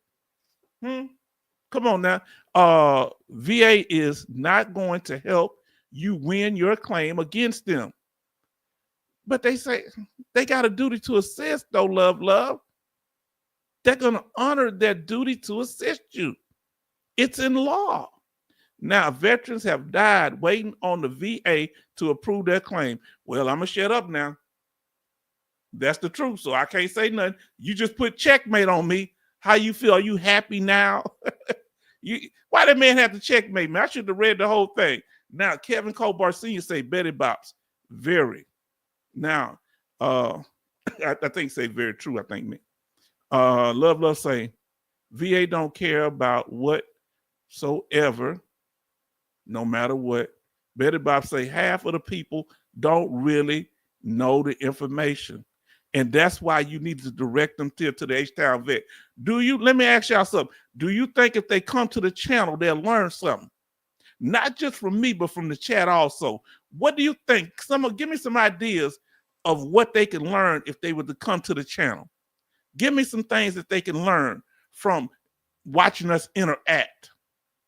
Come on now. VA is not going to help you win your claim against them. But they say they got a duty to assist, though, love. They're going to honor their duty to assist you. It's in law. Now, veterans have died waiting on the VA to approve their claim. Well, I'm going to shut up now. That's the truth, so I can't say nothing. You just put checkmate on me. How you feel? Are you happy now? Why that man have to checkmate me? I should have read the whole thing. Now, Kevin Colbart Sr. say Betty Bops. Very. Now, I think say very true, I think me. Love say, VA don't care about whatsoever, no matter what. Betty Bob say half of the people don't really know the information. And that's why you need to direct them to the H-Town vet. Let me ask y'all something. Do you think if they come to the channel, they'll learn something? Not just from me, but from the chat also. What do you think? Give me some ideas of what they can learn if they were to come to the channel. Give me some things that they can learn from watching us interact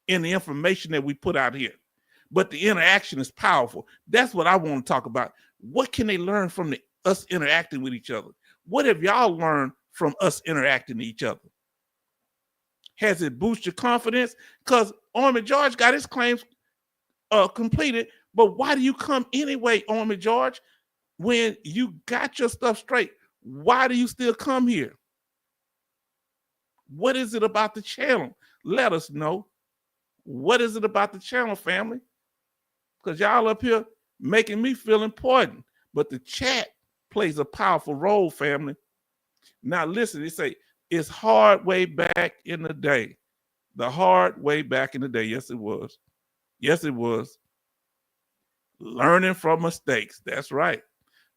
in the information that we put out here. But the interaction is powerful. That's what I want to talk about. What can they learn from us interacting with each other? What have y'all learned from us interacting with each other? Has it boosted your confidence? Because Army George got his claims completed, but why do you come anyway, Army George, when you got your stuff straight? Why do you still come here? What is it about the channel? Let us know. What is it about the channel, family? Because y'all up here making me feel important. But the chat plays a powerful role, family. Now listen, they say it's hard way back in the day. The hard way back in the day. Yes, it was. Yes, it was. Learning from mistakes. That's right.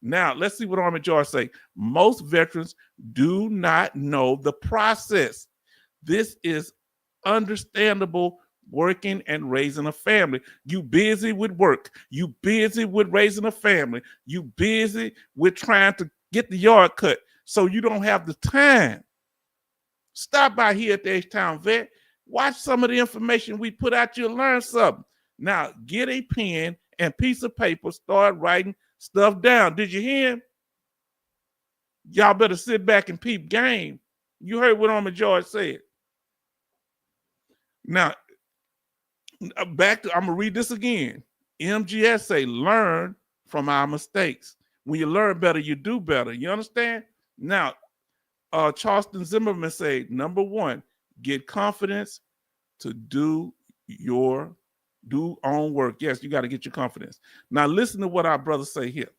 Now, let's see what Army George say. Most veterans do not know the process. This is understandable working and raising a family. You busy with work. You busy with raising a family. You busy with trying to get the yard cut. So you don't have the time. Stop by here at the H-Town Vet. Watch some of the information we put out. You'll learn something. Now, get a pen and piece of paper. Start writing stuff down. Did you hear him? Y'all better sit back and peep game. You heard what Army George said. Now, I'm going to read this again. MGS say, learn from our mistakes. When you learn better, you do better. You understand? Now, Charleston Zimmerman say, number one, get confidence to do own work. Yes, you got to get your confidence. Now, listen to what our brothers say here.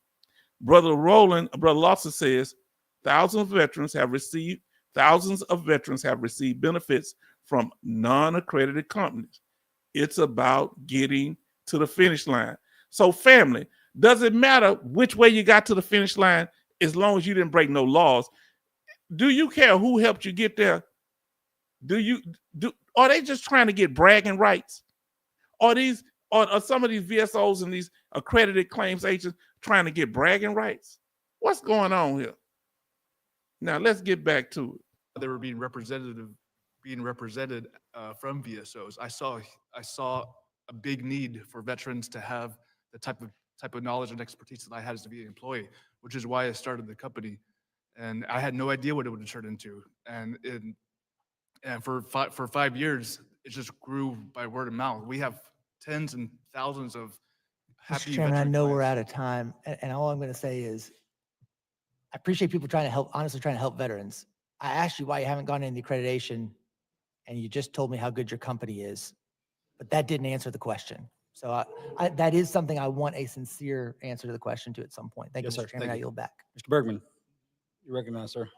Brother Lawson says, thousands of veterans have received benefits from non-accredited companies. It's about getting to the finish line. So family, does it matter which way you got to the finish line as long as you didn't break no laws? Do you care who helped you get there? Are they just trying to get bragging rights? Are some of these VSOs and these accredited claims agents trying to get bragging rights? What's going on here? Now let's get back to it. They were being represented from VSOs. I saw a big need for veterans to have the type of knowledge and expertise that I had as a VA employee, which is why I started the company. And I had no idea what it would turn into. And for 5 years, it just grew by word of mouth. We have tens and thousands of happy Mr. Chairman, I veteran know we're clients. out of time, and all I'm going to say is, I appreciate people honestly trying to help veterans. I asked you why you haven't gone into the accreditation, and you just told me how good your company is, but that didn't answer the question. So that is something I want a sincere answer to the question to at some point. Thank you, Yes, sir. Mr. Chairman. I Thank you. yield back. Mr. Bergman, you recognize, sir.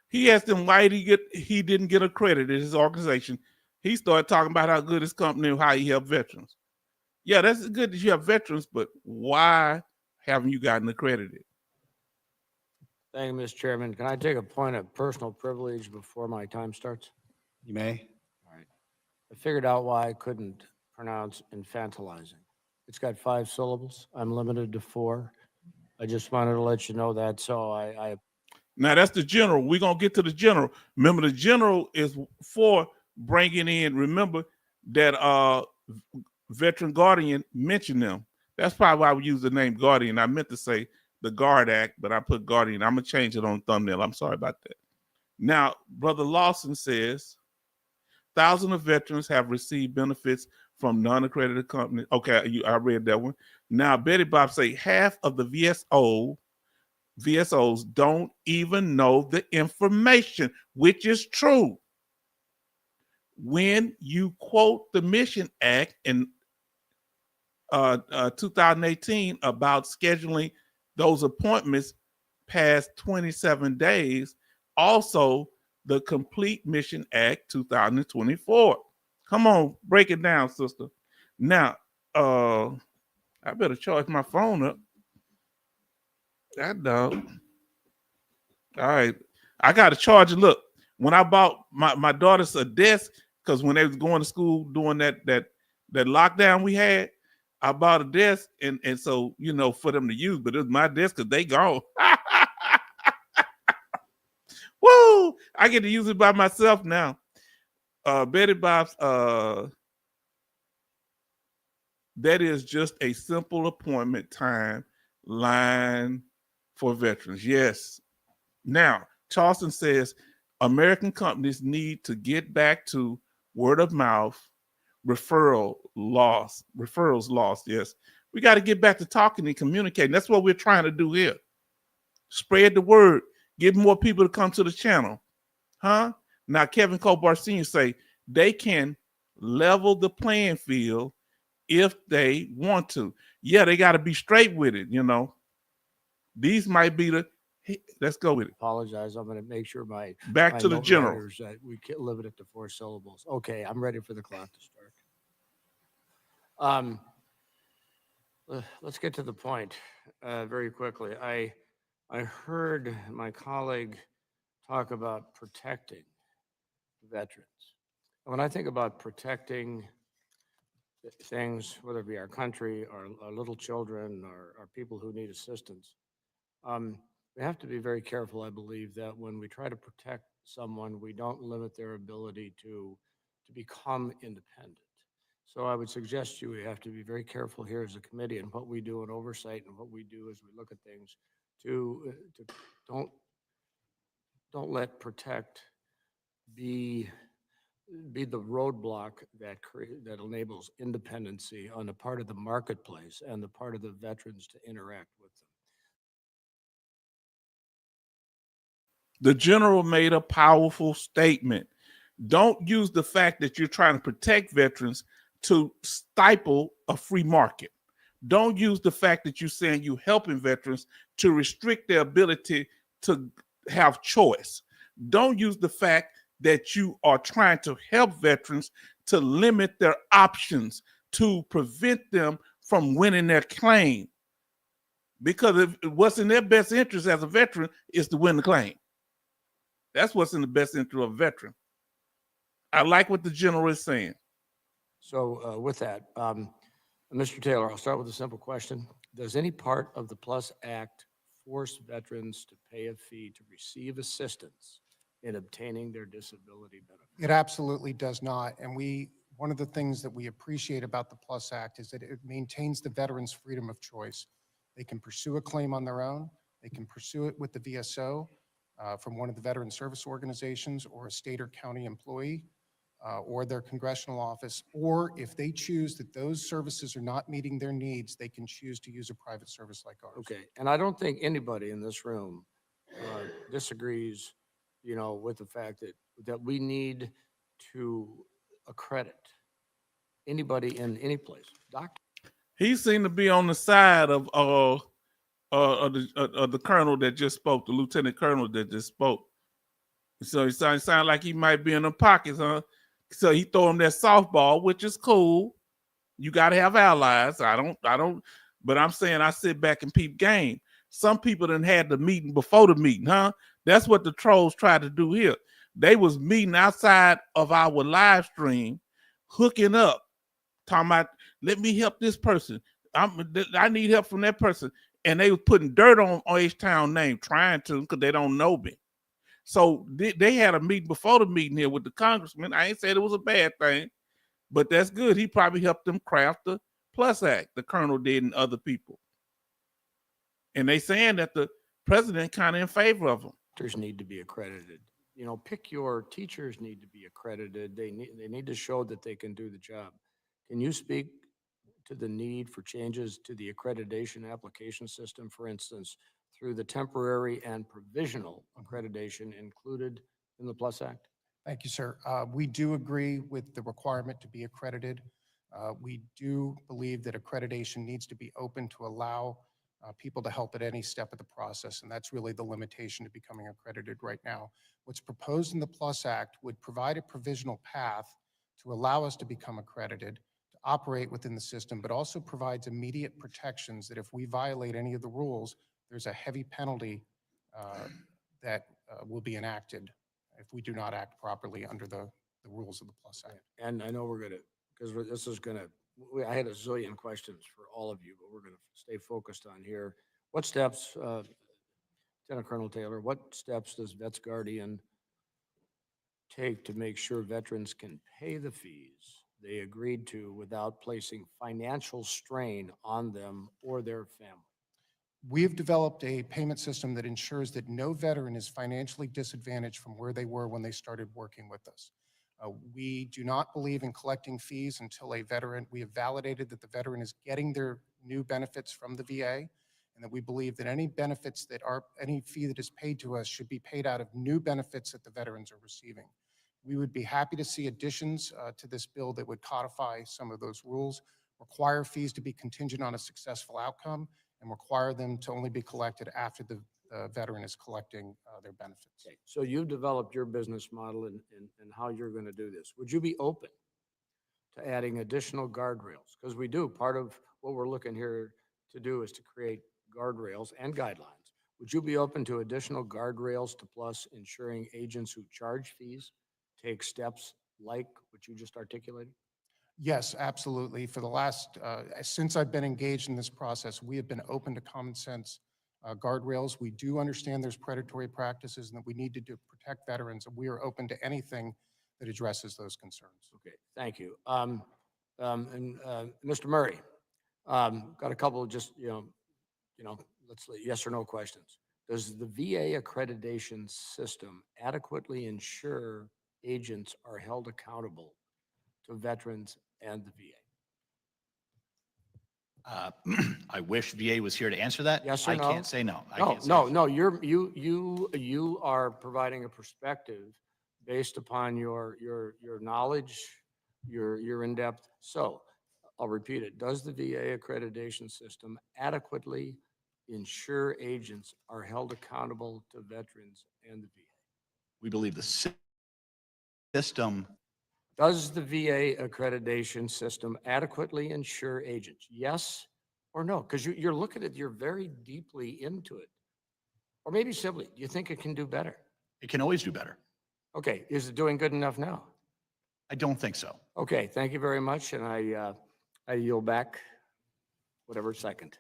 He asked him why he didn't get accredited, his organization. He started talking about how good his company and how he helped veterans. Yeah, that's good that you have veterans, but why haven't you gotten accredited? Thank you, Mr. Chairman. Can I take a point of personal privilege before my time starts? You may. All right. I figured out why I couldn't pronounce infantilizing. It's got 5 syllables. I'm limited to 4. I just wanted to let you know that, so I Now that's the general. We're gonna get to the general. Remember, the general is for bringing in. Remember that veteran guardian mentioned them. That's probably why we use the name guardian. I meant to say the Guard Act, but I put guardian. I'm gonna change it on thumbnail. I'm sorry about that. Now, Brother Lawson says thousands of veterans have received benefits from non-accredited companies. Okay, I read that one. Now, Betty Bob say half of the VSOs don't even know the information, which is true. When you quote the Mission Act in 2018 about scheduling those appointments past 27 days, also the Complete Mission Act 2024. Come on, break it down, sister. Now, I better charge my phone up. That dog. All right. I got to charge it. Look, when I bought my daughter's a desk, because when they was going to school doing that lockdown we had, I bought a desk and so, you know, for them to use, but it was my desk because they gone. Woo! I get to use it by myself now. Betty Bob's, that is just a simple appointment time line for veterans. Yes. Now, Charleston says American companies need to get back to word of mouth, referrals lost. Yes. We got to get back to talking and communicating. That's what we're trying to do here. Spread the word. Get more people to come to the channel. Huh? Now, Kevin Colbart Sr. say they can level the playing field if they want to. Yeah, they got to be straight with it, you know. These might be the, let's go with it. apologize. I'm going to make sure my Back to the note general. writers that we can limit it to 4 syllables. Okay, I'm ready for the clock to start. Let's get to the point very quickly. I heard my colleague talk about protecting veterans. And when I think about protecting things, whether it be our country, our little children, or people who need assistance, we have to be very careful, I believe, that when we try to protect someone, we don't limit their ability to become independent. So I would suggest we have to be very careful here as a committee and what we do in oversight and what we do as we look at things to don't let protect be the roadblock that enables independency on the part of the marketplace and the part of the veterans to interact with them. The general made a powerful statement. Don't use the fact that you're trying to protect veterans to stifle a free market. Don't use the fact that you're saying you're helping veterans to restrict their ability to have choice. Don't use the fact that you are trying to help veterans to limit their options, to prevent them from winning their claim. Because what's in their best interest as a veteran is to win the claim. That's what's in the best interest of a veteran. I like what the general is saying. So with that, Mr. Taylor, I'll start with a simple question. Does any part of the PLUS Act force veterans to pay a fee to receive assistance in obtaining their disability benefit? It absolutely does not. And one of the things that we appreciate about the PLUS Act is that it maintains the veterans' freedom of choice. They can pursue a claim on their own. They can pursue it with the VSO from one of the veteran service organizations or a state or county employee or their congressional office. Or if they choose that those services are not meeting their needs, they can choose to use a private service like ours. Okay, and I don't think anybody in this room disagrees, with the fact that we need to accredit anybody in any place. Doctor. He seemed to be on the side of the colonel that just spoke, the lieutenant colonel that just spoke. So it sound like he might be in the pockets, huh? So he throw him that softball, which is cool. You got to have allies. I don't, but I'm saying I sit back and peep game. Some people done had the meeting before the meeting, huh? That's what the trolls tried to do here. They was meeting outside of our live stream, hooking up, talking about, let me help this person. I need help from that person. And they was putting dirt on H-Town name, trying to, because they don't know me. So they had a meeting before the meeting here with the congressman. I ain't said it was a bad thing, but that's good. He probably helped them craft the Plus Act, the colonel did and other people. And they saying that the president kind of in favor of them. Teachers need to be accredited. You know, pick your teachers need to be accredited. They need to show that they can do the job. Can you speak to the need for changes to the accreditation application system, for instance, through the temporary and provisional accreditation included in the Plus Act? Thank you, sir. We do agree with the requirement to be accredited. We do believe that accreditation needs to be open to allow people to help at any step of the process, and that's really the limitation to becoming accredited right now. What's proposed in the Plus Act would provide a provisional path to allow us to become accredited, to operate within the system, but also provides immediate protections that if we violate any of the rules, there's a heavy penalty that will be enacted if we do not act properly under the rules of the Plus Act. And I know we're gonna, because this is gonna, I had a zillion questions for all of you, but we're gonna stay focused on here. What steps, Lieutenant Colonel Taylor, what steps does Vets Guardian take to make sure veterans can pay the fees they agreed to without placing financial strain on them or their family? We have developed a payment system that ensures that no veteran is financially disadvantaged from where they were when they started working with us. We do not believe in collecting fees until we have validated that the veteran is getting their new benefits from the VA, and that we believe that any benefits any fee that is paid to us should be paid out of new benefits that the veterans are receiving. We would be happy to see additions to this bill that would codify some of those rules, require fees to be contingent on a successful outcome, and require them to only be collected after the veteran is collecting their benefits. Okay, so you've developed your business model and how you're going to do this. Would you be open to adding additional guardrails? Because we do, part of what we're looking here to do is to create guardrails and guidelines. Would you be open to additional guardrails to Plus ensuring agents who charge fees take steps like what you just articulated? Yes, absolutely. For the last, since I've been engaged in this process, we have been open to common sense guardrails. We do understand there's predatory practices and that we need to protect veterans, and we are open to anything that addresses those concerns. Okay, thank you. Mr. Murray, got a couple of just, let's yes or no questions. Does the VA accreditation system adequately ensure agents are held accountable to veterans and the VA? I wish VA was here to answer that. Yes or I no? can't say no. I No, can't say no, no, you are providing a perspective based upon your knowledge, your in-depth. So I'll repeat it. Does the VA accreditation system adequately ensure agents are held accountable to veterans and the VA? We believe the system, Does the VA accreditation system adequately ensure agents? Yes or no? Because you're looking at, you're very deeply into it. Or maybe simply, do you think it can do better? it can always do better. Okay, is it doing good enough now? I don't think so. Okay, thank you very much, and I yield back whatever second.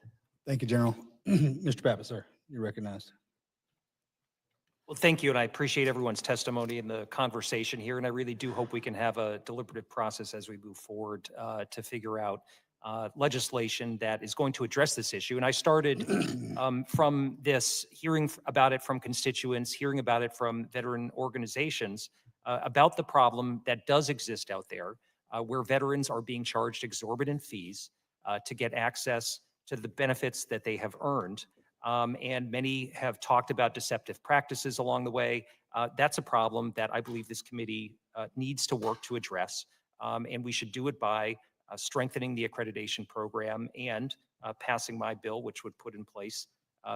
Thank you, General. Mr. Pappas, sir, you're recognized. Well, thank you, and I appreciate everyone's testimony and the conversation here, and I really do hope we can have a deliberative process as we move forward to figure out legislation that is going to address this issue. And I started from this, hearing about it from constituents, hearing about it from veteran organizations, about the problem that does exist out there, where veterans are being charged exorbitant fees to get access to the benefits that they have earned. And many have talked about deceptive practices along the way. That's a problem that I believe this committee needs to work to address. And we should do it by strengthening the accreditation program and passing my bill, which would put in place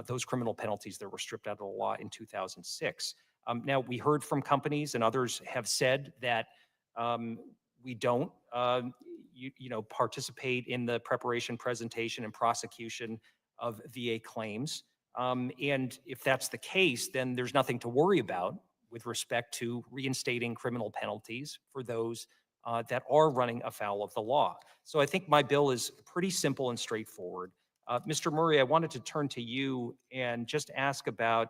those criminal penalties that were stripped out of the law in 2006. Now, we heard from companies and others have said that we don't, participate in the preparation, presentation, and prosecution of VA claims. And if that's the case, then there's nothing to worry about with respect to reinstating criminal penalties for those that are running afoul of the law. So I think my bill is pretty simple and straightforward. Mr. Murray, I wanted to turn to you and just ask about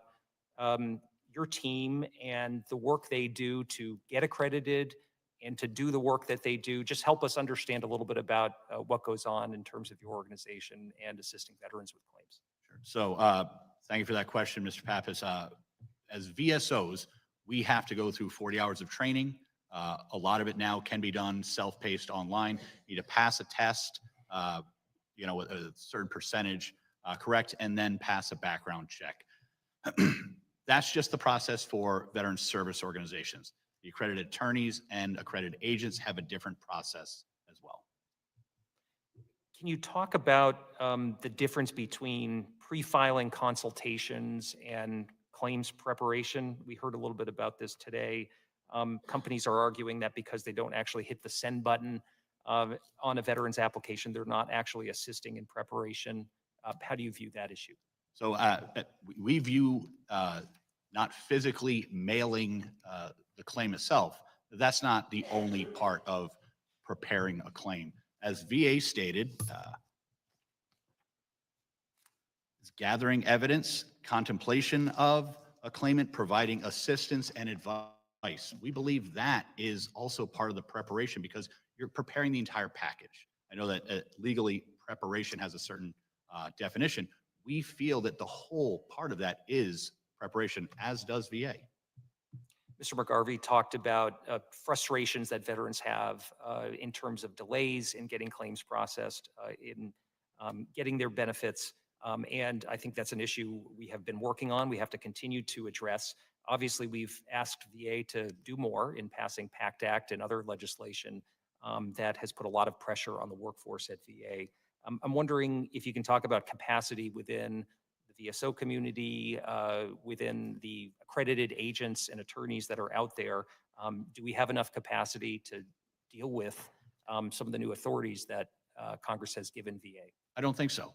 your team and the work they do to get accredited and to do the work that they do. Just help us understand a little bit about what goes on in terms of your organization and assisting veterans with claims. Sure. So thank you for that question, Mr. Pappas. As VSOs, we have to go through 40 hours of training. A lot of it now can be done self-paced online. You need to pass a test, with a certain percentage correct, and then pass a background check. That's just the process for veteran service organizations. The accredited attorneys and accredited agents have a different process as well. Can you talk about the difference between pre-filing consultations and claims preparation? We heard a little bit about this today. Companies are arguing that because they don't actually hit the send button on a veteran's application, they're not actually assisting in preparation. How do you view that issue? So we view not physically mailing the claim itself. That's not the only part of preparing a claim. As VA stated, it's gathering evidence, contemplation of a claimant, providing assistance and advice. We believe that is also part of the preparation because you're preparing the entire package. I know that legally preparation has a certain definition. We feel that the whole part of that is preparation, as does VA. Mr. McGarvey talked about frustrations that veterans have in terms of delays in getting claims processed, in getting their benefits. And I think that's an issue we have been working on. We have to continue to address. Obviously, we've asked VA to do more in passing PACT Act and other legislation that has put a lot of pressure on the workforce at VA. I'm wondering if you can talk about capacity within the VSO community, within the accredited agents and attorneys that are out there. Do we have enough capacity to deal with some of the new authorities that Congress has given VA? I don't think so.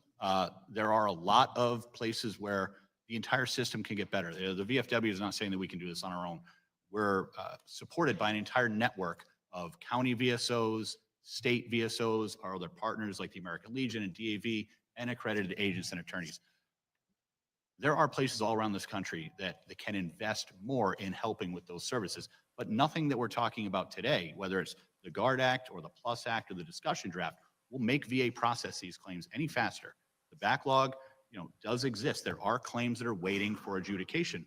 There are a lot of places where the entire system can get better. The VFW is not saying that we can do this on our own. We're supported by an entire network of county VSOs, state VSOs, our other partners like the American Legion and DAV, and accredited agents and attorneys. There are places all around this country that can invest more in helping with those services, but nothing that we're talking about today, whether it's the GUARD Act or the PLUS Act or the discussion draft, will make VA process these claims any faster. The backlog, does exist. There are claims that are waiting for adjudication.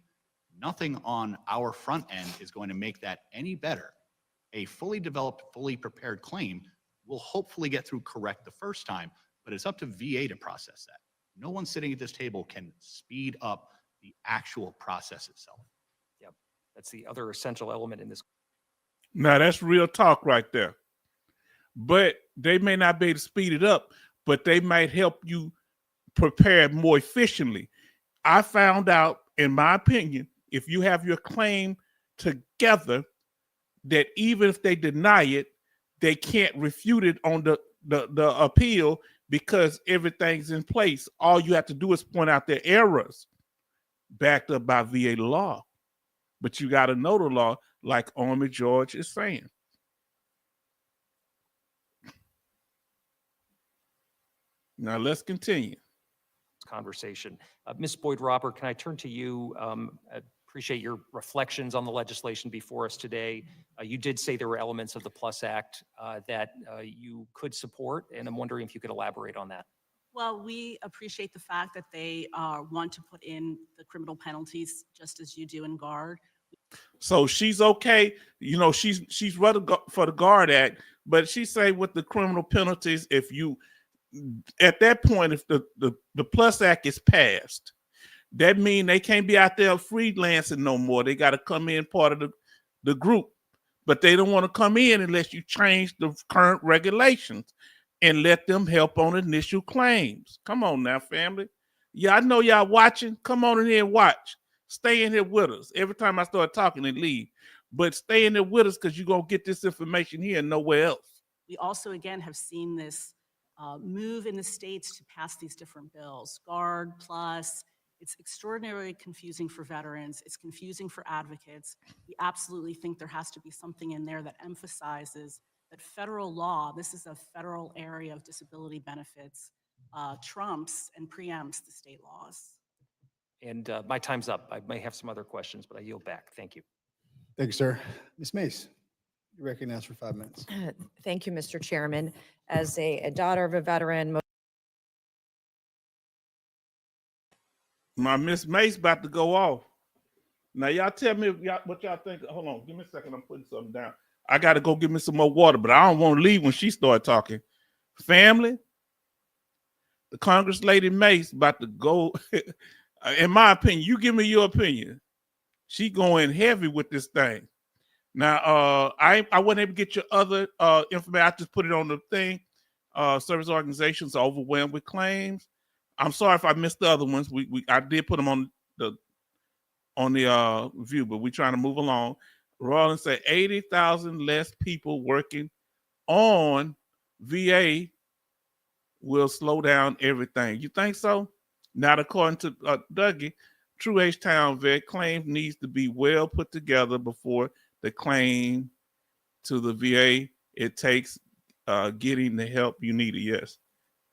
Nothing on our front end is going to make that any better. A fully developed, fully prepared claim will hopefully get through correct the first time, but it's up to VA to process that. No one sitting at this table can speed up the actual process itself. Yep, that's the other essential element in this. Now, that's real talk right there. But they may not be able to speed it up, but they might help you prepare more efficiently. I found out, in my opinion, if you have your claim together, that even if they deny it, they can't refute it on the appeal because everything's in place. All you have to do is point out their errors backed up by VA law. But you got to know the law, like Army George is saying. Now let's continue. Conversation. Ms. Boyd-Robert, can I turn to you? I appreciate your reflections on the legislation before us today. You did say there were elements of the PLUS Act that you could support, and I'm wondering if you could elaborate on that. Well, we appreciate the fact that they want to put in the criminal penalties just as you do in GUARD. So she's okay. She's ready for the GUARD Act, but she say with the criminal penalties, if you, at that point, if the PLUS Act is passed, that means they can't be out there freelancing no more. They got to come in part of the group, but they don't want to come in unless you change the current regulations and let them help on initial claims. Come on now, family. Yeah, I know y'all watching. Come on in here and watch. stay in here with us. Every time I start talking, they leave. But stay in there with us because you're going to get this information here and nowhere else. We also, again, have seen this move in the states to pass these different bills, Guard, Plus. It's extraordinarily confusing for veterans. It's confusing for advocates. We absolutely think there has to be something in there that emphasizes that federal law, this is a federal area of disability benefits, trumps and preempts the state laws. And my time's up. I may have some other questions, but I yield back. Thank you. Thank you, sir. Ms. Mace, you're recognized for 5 minutes. Thank you, Mr. Chairman. As a daughter of a veteran, My Miss Mace about to go off. Now, y'all tell me what y'all think. Hold on. Give me a second. I'm putting something down. I got to go get me some more water, but I don't want to leave when she start talking. Family, the Congress Lady Mace about to go. In my opinion, you give me your opinion. She going heavy with this thing. Now, I wasn't able to get your other information. I just put it on the thing. Service organizations are overwhelmed with claims. I'm sorry if I missed the other ones. I did put them on the view, but we're trying to move along. Rawlins said 80,000 less people working on VA will slow down everything. You think so? Not according to Dougie. True H-Town vet claim needs to be well put together before the claim to the VA. It takes getting the help you need. Yes.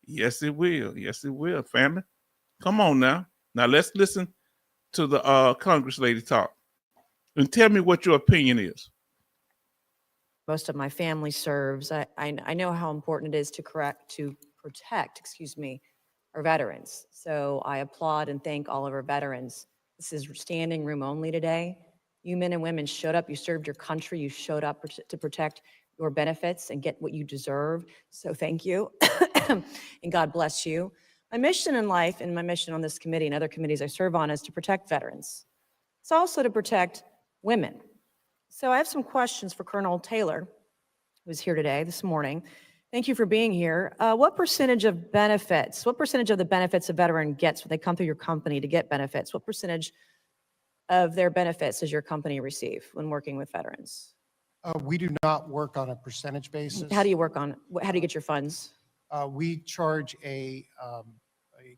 Yes, it will. Yes, it will, family. Come on now. Now let's listen to the Congress lady talk. And tell me what your opinion is. most of my family serves, I know how important it is to protect, our veterans. So I applaud and thank all of our veterans. This is standing room only today. You men and women showed up, you served your country, you showed up to protect your benefits and get what you deserve. So thank you, and God bless you. My mission in life and my mission on this committee and other committees I serve on is to protect veterans. It's also to protect women. So I have some questions for Colonel Taylor, who's here today, this morning. Thank you for being here. What percentage of the benefits a veteran gets when they come through your company to get benefits? What percentage of their benefits does your company receive when working with veterans? We do not work on a percentage basis. How do you work on, how do you get your funds? We charge a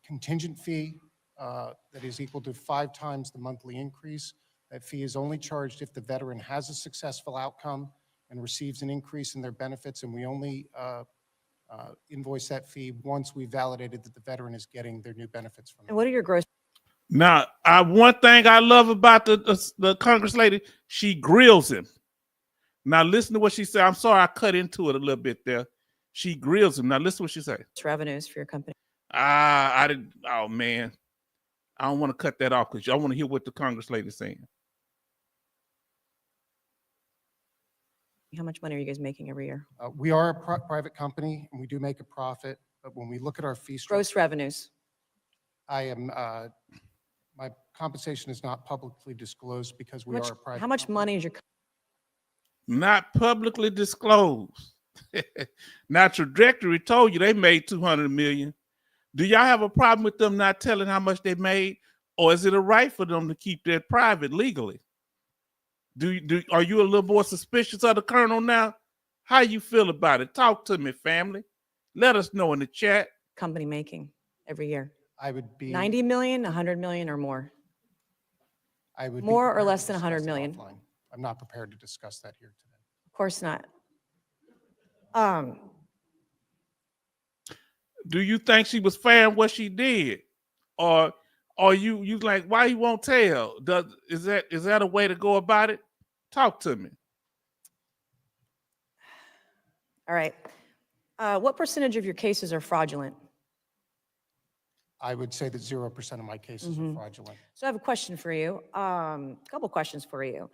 contingent fee that is equal to 5 times the monthly increase. That fee is only charged if the veteran has a successful outcome and receives an increase in their benefits, and we only invoice that fee once we validated that the veteran is getting their new benefits from it. And what are your gross? Now, one thing I love about the Congress lady, she grills him. Now, listen to what she said. I'm sorry I cut into it a little bit there. She grills him. Now, listen to what she said. Revenues for your company? I didn't. Oh, man. I don't want to cut that off because I want to hear what the Congress lady is saying. How much money are you guys making every year? We are a private company, and we do make a profit, but when we look at our fee structure, Gross revenues? my compensation is not publicly disclosed because we are a private How much company. money is your? Not publicly disclosed. Now, Trajectory told you they made $200 million. Do y'all have a problem with them not telling how much they made, or is it a right for them to keep that private legally? Are you a little more suspicious of the colonel now? How you feel about it? Talk to me, family. Let us know in the chat. Company making every year? I would be 90 million, 100 million or more? I would be more or prepared less to than 100 discuss it million? offline. I'm not prepared to discuss that here today. Of course not. Do you think she was fair in what she did, or you like why you won't tell? Is that a way to go about it? Talk to me. All right. What percentage of your cases are fraudulent? I would say that 0% of my cases are fraudulent. So I have a question for you. A couple questions for you.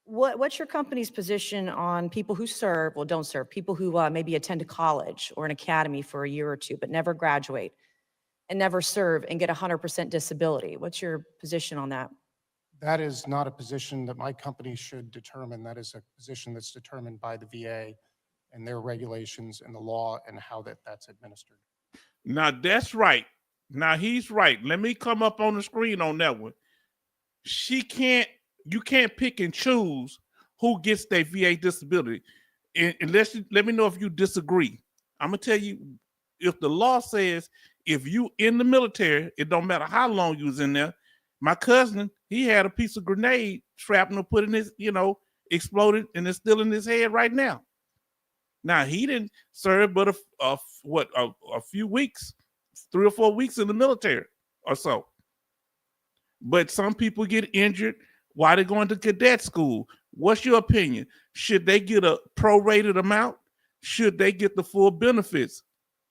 What's your company's position on people who serve, well, don't serve, people who maybe attend a college or an academy for a year or two, but never graduate and never serve and get 100% disability? What's your position on that? That is not a position that my company should determine. That is a position that's determined by the VA and their regulations and the law and how that's administered. Now, that's right. Now he's right. Let me come up on the screen on that one. You can't pick and choose who gets their VA disability. Let me know if you disagree. I'm gonna tell you, if the law says if you in the military, it don't matter how long you was in there. My cousin, he had a piece of grenade shrapnel put in his, exploded, and it's still in his head right now. Now he didn't serve but a few weeks, 3 or 4 weeks in the military or so. But some people get injured while they're going to cadet school. What's your opinion? Should they get a prorated amount? Should they get the full benefits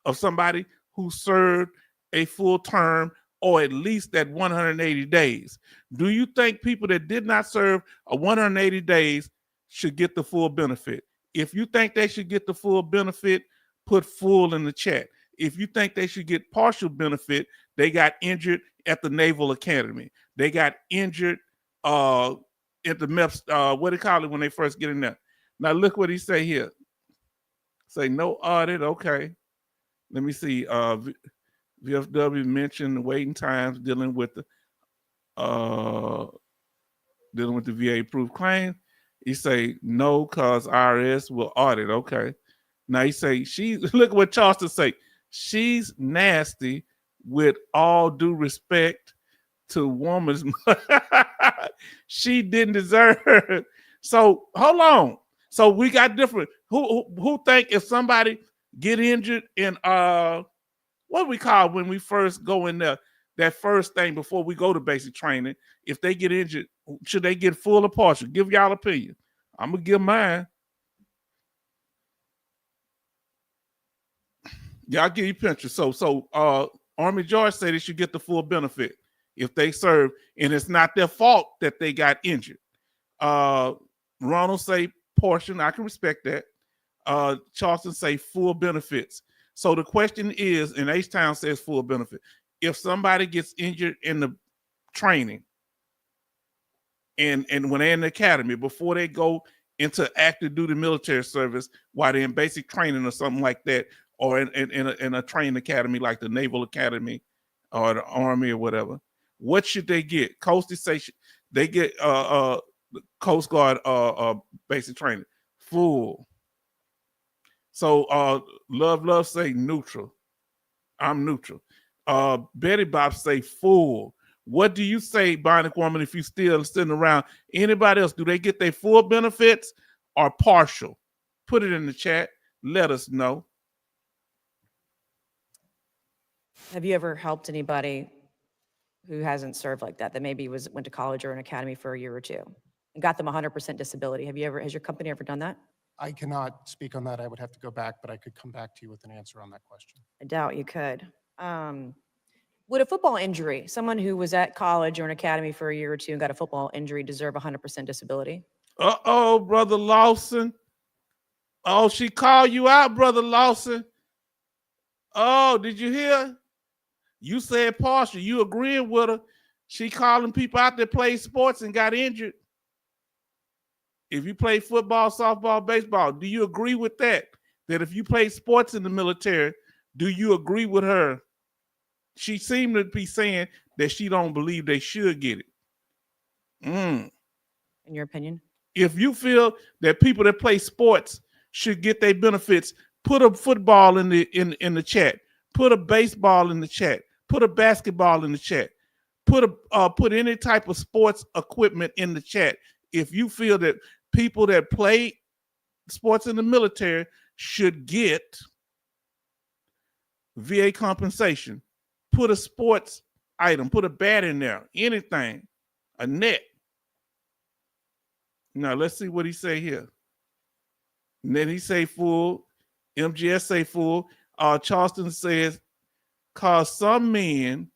of somebody who served a full term or at least that 180 days? Do you think people that did not serve a 180 days should get the full benefit? If you think they should get the full benefit, put full in the chat. If you think they should get partial benefit, they got injured at the Naval Academy. They got injured at the MEPS, what do they call it when they first get in there? Now look what he say here. Say no audit, okay. Let me see. VFW mentioned waiting times dealing with the VA approved claim. He say no, cause IRS will audit. Okay. Now he say look at what Charleston say. She's nasty with all due respect to woman's. She didn't deserve it. So hold on. So we got different. Who think if somebody get injured in what we call when we first go in there, that first thing before we go to basic training, if they get injured, should they get full or partial? Give y'all opinion. I'm gonna give mine. Y'all give you picture. So Army George said they should get the full benefit if they serve, and it's not their fault that they got injured. Ronald say portion. I can respect that. Charleston say full benefits. So the question is, and H-Town says full benefit. If somebody gets injured in the training and when they're in the academy, before they go into active duty military service, while they're in basic training or something like that, or in a training academy like the Naval Academy or the Army or whatever, what should they get? Coastie say they get Coast Guard basic training, full. So Love say neutral. I'm neutral. Betty Bob say full. What do you say, Bionic Woman, if you still sitting around? Anybody else, do they get their full benefits or partial? Put it in the chat. Let us know. Have you ever helped anybody who hasn't served like that maybe went to college or an academy for a year or two and got them 100% disability? Has your company ever done that? I cannot speak on that. I would have to go back, but I could come back to you with an answer on that question. I doubt you could. Would a football injury, someone who was at college or an academy for a year or two and got a football injury, deserve 100% disability? Uh-oh, Brother Lawson. Oh, she called you out, Brother Lawson. Oh, did you hear? You said partial. You agreeing with her. She calling people out that play sports and got injured. If you play football, softball, baseball, do you agree with that? That if you play sports in the military, do you agree with her? She seemed to be saying that she don't believe they should get it. In your opinion? If you feel that people that play sports should get their benefits, put a football in the chat. Put a baseball in the chat. Put a basketball in the chat. Put any type of sports equipment in the chat. If you feel that people that play sports in the military should get VA compensation, put a sports item, put a bat in there, anything, a net. Now let's see what he say here. And then he say full. MGS say full. Charleston says, cause some men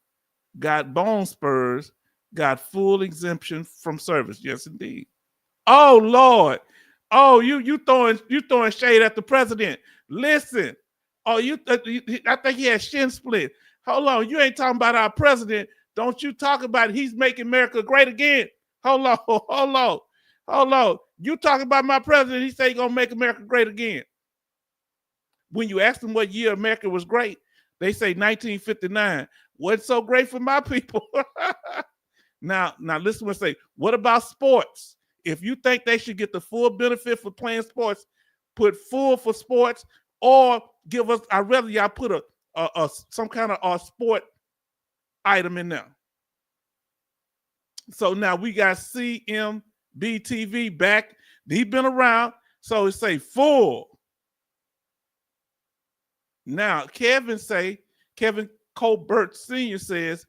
got bone spurs, got full exemption from service. Yes, indeed. Oh Lord. Oh, you throwing shade at the president. Listen. Oh, I think he had shin split. Hold on. You ain't talking about our president. Don't you talk about he's making America great again. Hold on. You talking about my president, he say he's gonna make America great again. When you ask them what year America was great, they say 1959. Wasn't so great for my people. Now listen what I say. What about sports? If you think they should get the full benefit for playing sports, put full for sports, or give us. I'd rather y'all put a some kind of sport item in there. So now we got CMBTV back. He's been around, so it say full. Now Kevin Colbert Sr. says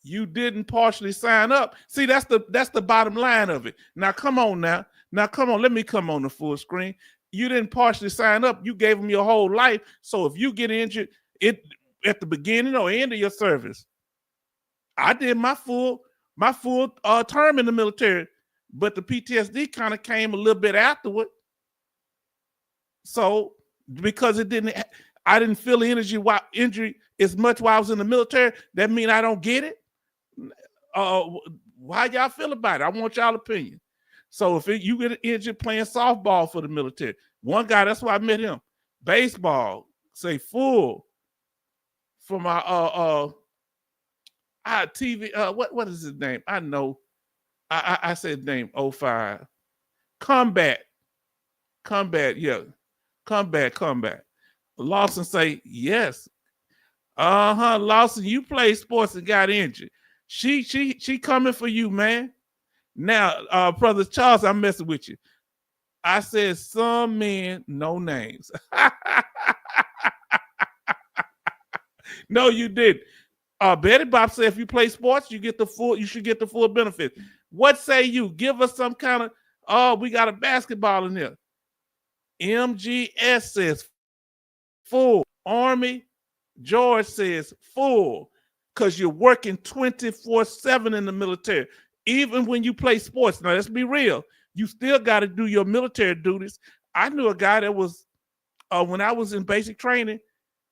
you didn't partially sign up. See, that's the bottom line of it. Now come on now. Now come on, let me come on the full screen. You didn't partially sign up. You gave them your whole life. So if you get injured at the beginning or end of your service, I did my full term in the military, but the PTSD kind of came a little bit afterward. So because I didn't feel the injury as much while I was in the military, that mean I don't get it? How y'all feel about it? I want y'all opinion. So if you get injured playing softball for the military, one guy, that's why I met him. Baseball, say full for my TV. What is his name? I know. I said name 05. Combat. Yeah. Combat. Lawson say yes. Lawson, you play sports and got injured. She coming for you, man. Now, Brother Charles, I'm messing with you. I said some men, no names. No, you didn't. Betty Bob said if you play sports, you should get the full benefit. What say you? Give us some kind of, we got a basketball in there. MGS says full. Army George says full, because you're working 24/7 in the military. Even when you play sports, now let's be real, you still got to do your military duties. I knew a guy that was, when I was in basic training,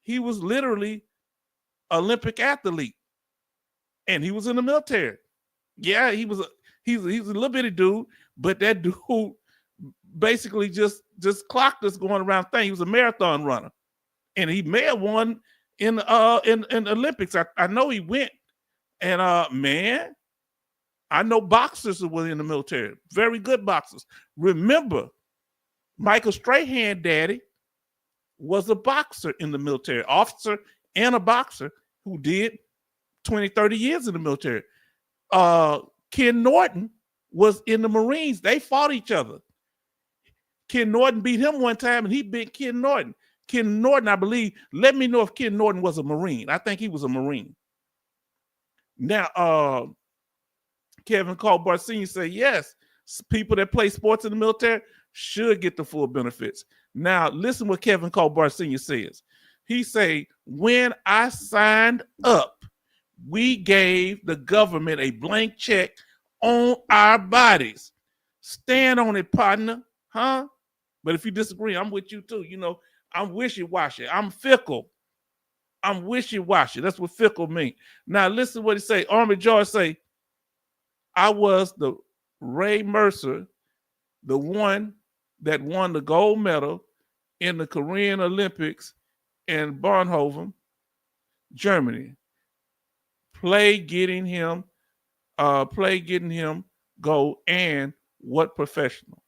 he was literally Olympic athlete, and he was in the military. Yeah, he's a little bitty dude, but that dude basically just clocked us going around thing. He was a marathon runner, and he may have won in Olympics. I know he went, and man, I know boxers who were in the military, very good boxers. Remember, Michael Strahan daddy was a boxer in the military, officer and a boxer who did 20, 30 years in the military. Ken Norton was in the Marines. They fought each other. Ken Norton beat him one time, and he beat Ken Norton. Ken Norton, I believe, let me know if Ken Norton was a Marine. I think he was a Marine. Now, Kevin Colbert Sr. say, yes, people that play sports in the military should get the full benefits. Now, listen what Kevin Colbert Sr. says. He say, when I signed up, we gave the government a blank check on our bodies. Stand on it, partner, huh? But if you disagree, I'm with you too. You know, I'm wishy-washy. I'm fickle. I'm wishy-washy. That's what fickle means. Now, listen to what he say. Army George say, I was the Ray Mercer, the one that won the gold medal in the Korean Olympics in Bornhofen, Germany. Play getting him gold, and what professional?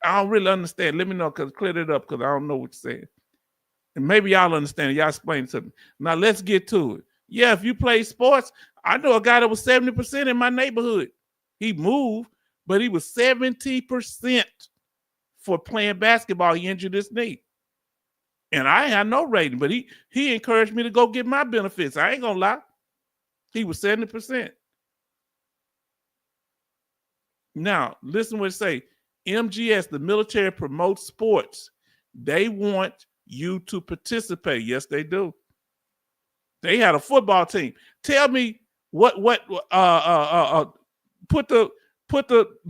I don't really understand. Let me know, because clear it up, because I don't know what you're saying. And maybe y'all understand. Y'all explain it to me. Now let's get to it. Yeah, if you play sports, I know a guy that was 70% in my neighborhood. He moved, but he was 70% for playing basketball. He injured his knee. And I had no rating, but he encouraged me to go get my benefits. I ain't gonna lie. He was 70%. Now, listen what it say. MGS, the military promotes sports. They want you to participate. Yes, they do. They had a football team. Tell me put the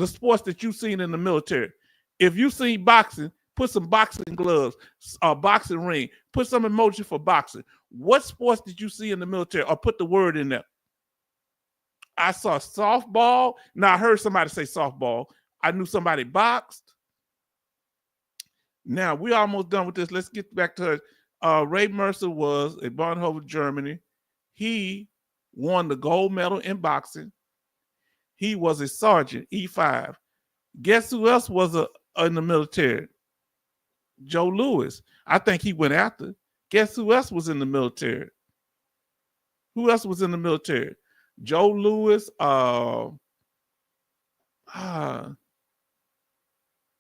sports that you've seen in the military. If you seen boxing, put some boxing gloves, a boxing ring, put some emoji for boxing. What sports did you see in the military? Or put the word in there. I saw softball. Now I heard somebody say softball. I knew somebody boxed. Now we're almost done with this. Let's get back to Ray Mercer was at Bornhofen, Germany. He won the gold medal in boxing. He was a sergeant, E5. Guess who else was in the military? Joe Louis. I think he went after. Guess who else was in the military? Who else was in the military? Joe Louis.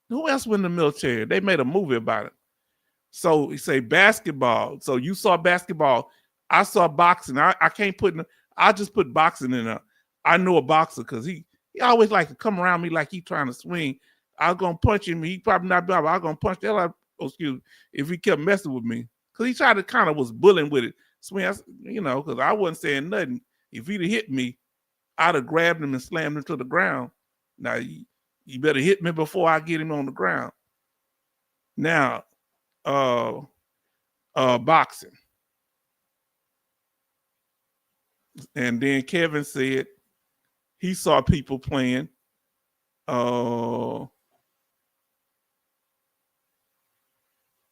Who else was in the military? They made a movie about it. So you say basketball. So you saw basketball. I saw boxing. I can't put. I just put boxing in there. I know a boxer because he always like to come around me like he trying to swing. I was gonna punch him. He probably not. I was gonna punch the hell out. Excuse me, if he kept messing with me, because he tried to kind of was bullying with it. Swing, because I wasn't saying nothing. If he'd have hit me, I'd have grabbed him and slammed him to the ground. Now you better hit me before I get him on the ground. Now, boxing. And then Kevin said he saw people playing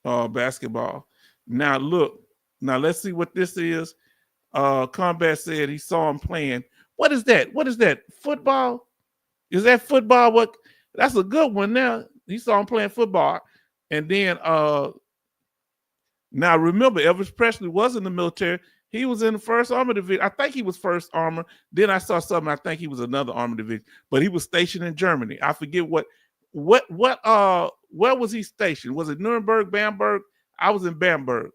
basketball. Now look, let's see what this is. Combat said he saw him playing. What is that? What is that? Football? Is that football? What? That's a good one. Now he saw him playing football. And then now remember, Elvis Presley was in the military. He was in the 1st Armored Division. I think he was 1st Armor. Then I saw something. I think he was another Armored Division. But he was stationed in Germany. I forget where was he stationed? Was it Nuremberg, Bamberg? I was in Bamberg.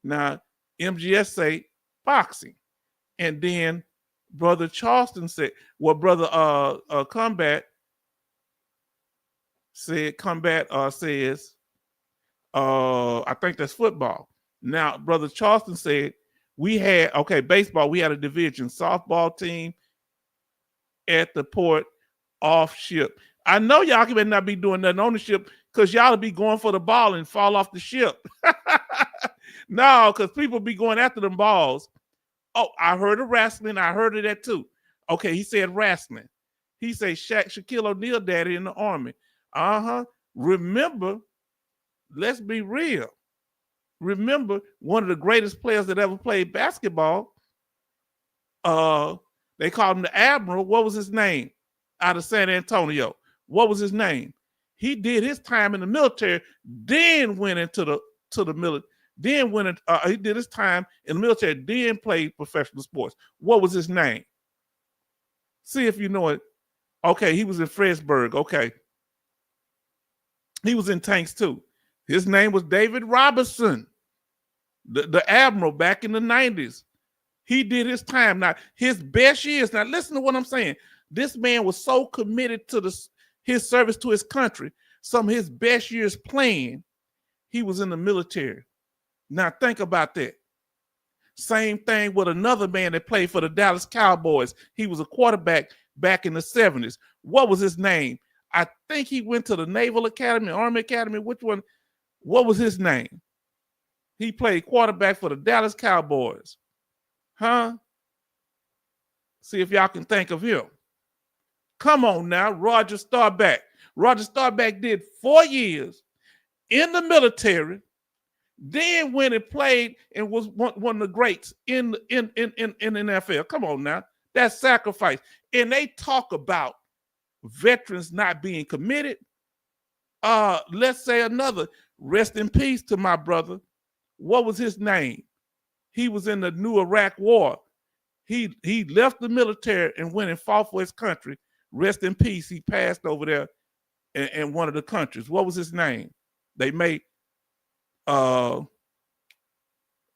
Now MGS say boxing, and then Brother Charleston said, well, Brother Combat says I think that's football. Now Brother Charleston said we had baseball. We had a division softball team at the port off ship. I know y'all better not be doing nothing on the ship because y'all will be going for the ball and fall off the ship. No, because people be going after them balls. Oh, I heard of wrestling. I heard of that too. Okay, he said wrestling. He said Shaquille O'Neal daddy in the Army. Remember, let's be real. Remember, one of the greatest players that ever played basketball, they called him the Admiral. What was his name? Out of San Antonio. What was his name? He did his time in the military, then went into the military. Then he did his time in the military, then played professional sports. What was his name? See if you know it. Okay, he was in Fredericksburg. Okay. He was in tanks too. His name was David Robertson, the Admiral back in the 90s. He did his time. Now, his best years, now listen to what I'm saying. This man was so committed to his service to his country. Some of his best years playing, he was in the military. Now think about that. Same thing with another man that played for the Dallas Cowboys. He was a quarterback back in the 70s. What was his name? I think he went to the Naval Academy, Army Academy. Which one? What was his name? He played quarterback for the Dallas Cowboys. Huh? See if y'all can think of him. Come on now, Roger Staubach. Roger Staubach did 4 years in the military. Then when it played and was one of the greats in the NFL. Come on now. That's sacrifice. And they talk about veterans not being committed. Let's say another. Rest in peace to my brother. What was his name? He was in the new Iraq War. He left the military and went and fought for his country. Rest in peace. He passed over there in one of the countries. What was his name? They made a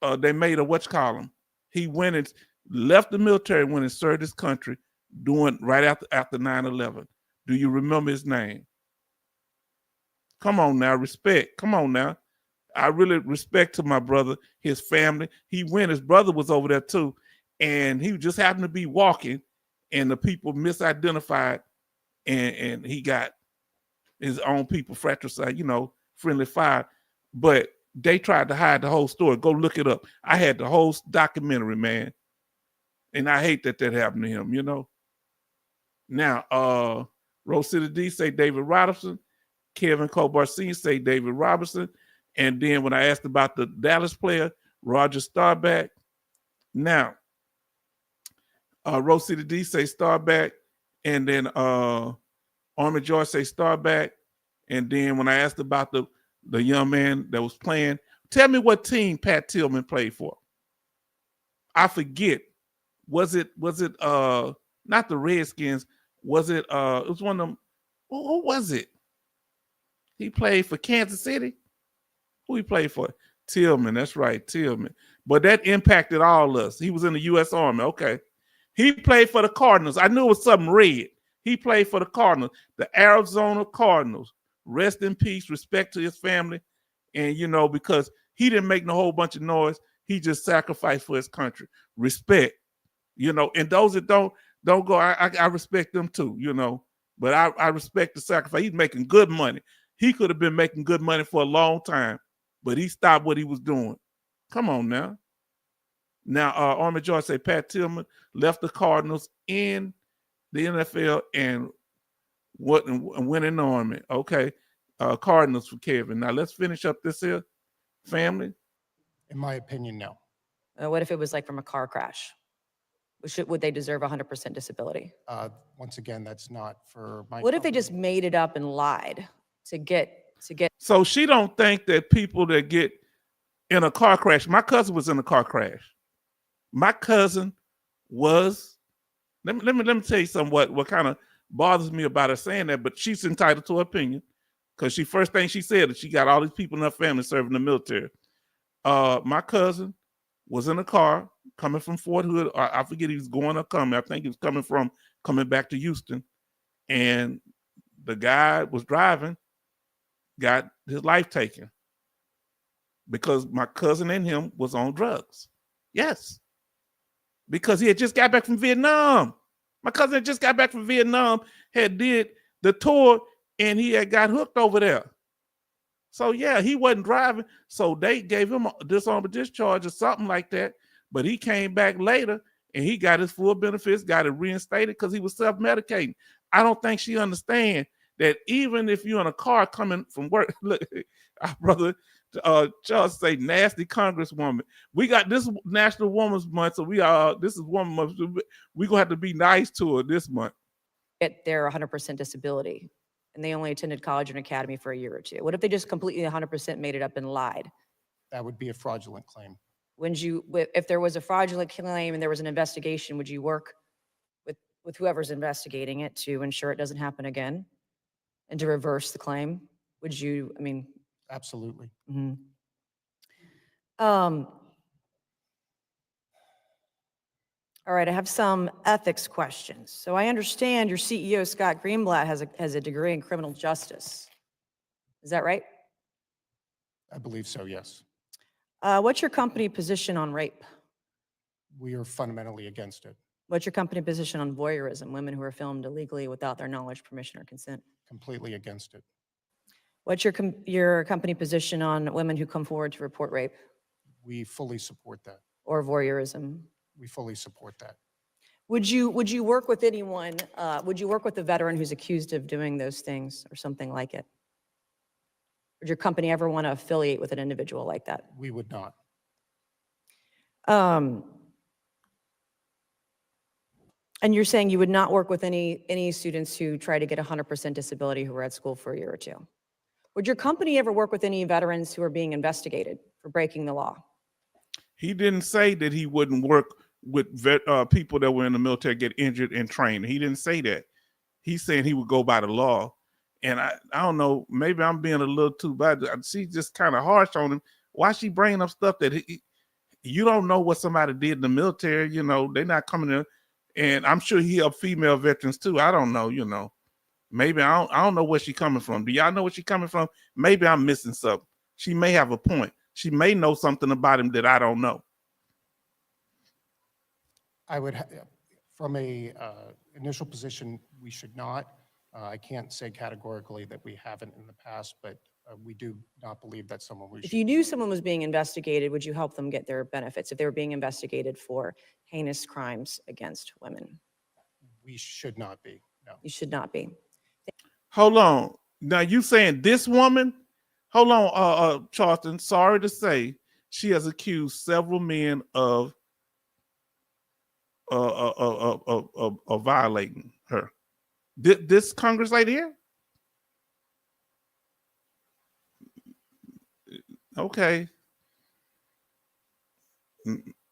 whatchamacallit. He went and left the military, went and served his country doing right after 9/11. Do you remember his name? Come on now, respect. Come on now. I really respect to my brother, his family. He went, his brother was over there too. And he just happened to be walking and the people misidentified and he got his own people fratricide, friendly fire. But they tried to hide the whole story. Go look it up. I had the whole documentary, man. And I hate that happened to him, Now, Rose City D say David Robertson. Kevin Cobar Sr. say David Robertson. And then when I asked about the Dallas player, Roger Staubach, Now, Rose City D say start back, and then Army George say start back, and then when I asked about the young man that was playing, tell me what team Pat Tillman played for. I forget. Was it not the Redskins? Was it it was one of them? Who was it? He played for Kansas City. Who he played for? Tillman. That's right, Tillman. But that impacted all us. He was in the U.S. Army. Okay. He played for the Cardinals. I knew it was something red. He played for the Cardinals, the Arizona Cardinals. Rest in peace, respect to his family. And, you know, because he didn't make no whole bunch of noise. He just sacrificed for his country. Respect, you know, and those that don't go, I respect them too, you know, but I respect the sacrifice. He's making good money. He could have been making good money for a long time, but he stopped what he was doing. Come on now. Now, Army George say Pat Tillman left the Cardinals in the NFL and went in the Army. Okay. Cardinals for Kevin. Now let's finish up this here family. In my opinion, no. What if it was like from a car crash? Would they deserve 100% disability? Once again, that's not for my. What if they company. just made it up and lied to get? So she don't think that people that get in a car crash, my cousin was in a car crash. My cousin was, let me tell you something what kind of bothers me about her saying that, but she's entitled to her opinion because first thing she said is she got all these people in her family serving the military. My cousin was in a car coming from Fort Hood. I forget he was going or coming. I think he was coming back to Houston. And the guy was driving, got his life taken because my cousin and him was on drugs. Yes. Because he had just got back from Vietnam. My cousin had just got back from Vietnam, had did the tour, and he had got hooked over there. So yeah, he wasn't driving. So they gave him a dishonorable discharge or something like that. But he came back later and he got his full benefits, got it reinstated because he was self-medicating. I don't think she understands that even if you're in a car coming from work, look, our brother Charles say nasty Congresswoman. We got this National Women's Month, so this is Women's Month. So we're gonna have to be nice to her this month. Get their 100% disability, and they only attended college and academy for a year or two. What if they just completely 100% made it up and lied? That would be a fraudulent claim. If there was a fraudulent claim and there was an investigation, would you work with whoever's investigating it to ensure it doesn't happen again and to reverse the claim? Would you, I mean. Absolutely. Mm-hmm. All right, I have some ethics questions. So I understand your CEO, Scott Greenblatt, has a degree in criminal justice. Is that right? I believe so, yes. What's your company position on rape? We are fundamentally against it. What's your company position on voyeurism, women who are filmed illegally without their knowledge, permission, or consent? Completely against it. What's your company position on women who come forward to report rape We fully support that. or voyeurism? We fully support that. Would you work with anyone, would you work with a veteran who's accused of doing those things or something like it? Would your company ever want to affiliate with an individual like that? We would not. And you're saying you would not work with any students who try to get 100% disability who were at school for a year or two? Would your company ever work with any veterans who are being investigated for breaking the law? He didn't say that he wouldn't work with people that were in the military get injured and trained. He didn't say that. He's saying he would go by the law. And I don't know, maybe I'm being a little too bad. She's just kind of harsh on him. Why she bringing up stuff that you don't know what somebody did in the military? You know, they're not coming in. And I'm sure he helped female veterans too. I don't know, you know. Maybe I don't know where she's coming from. Do y'all know where she's coming from? Maybe I'm missing something. She may have a point. She may know something about him that I don't know. I would, from a initial position, we should not. I can't say categorically that we haven't in the past, but we do not believe that's someone we should. If you knew someone was being investigated, would you help them get their benefits if they were being investigated for heinous crimes against women? We should not be, no. You should not be. Hold on. Now you saying this woman? Hold on, Charlton. Sorry to say, she has accused several men of violating her. This Congress lady here? Okay.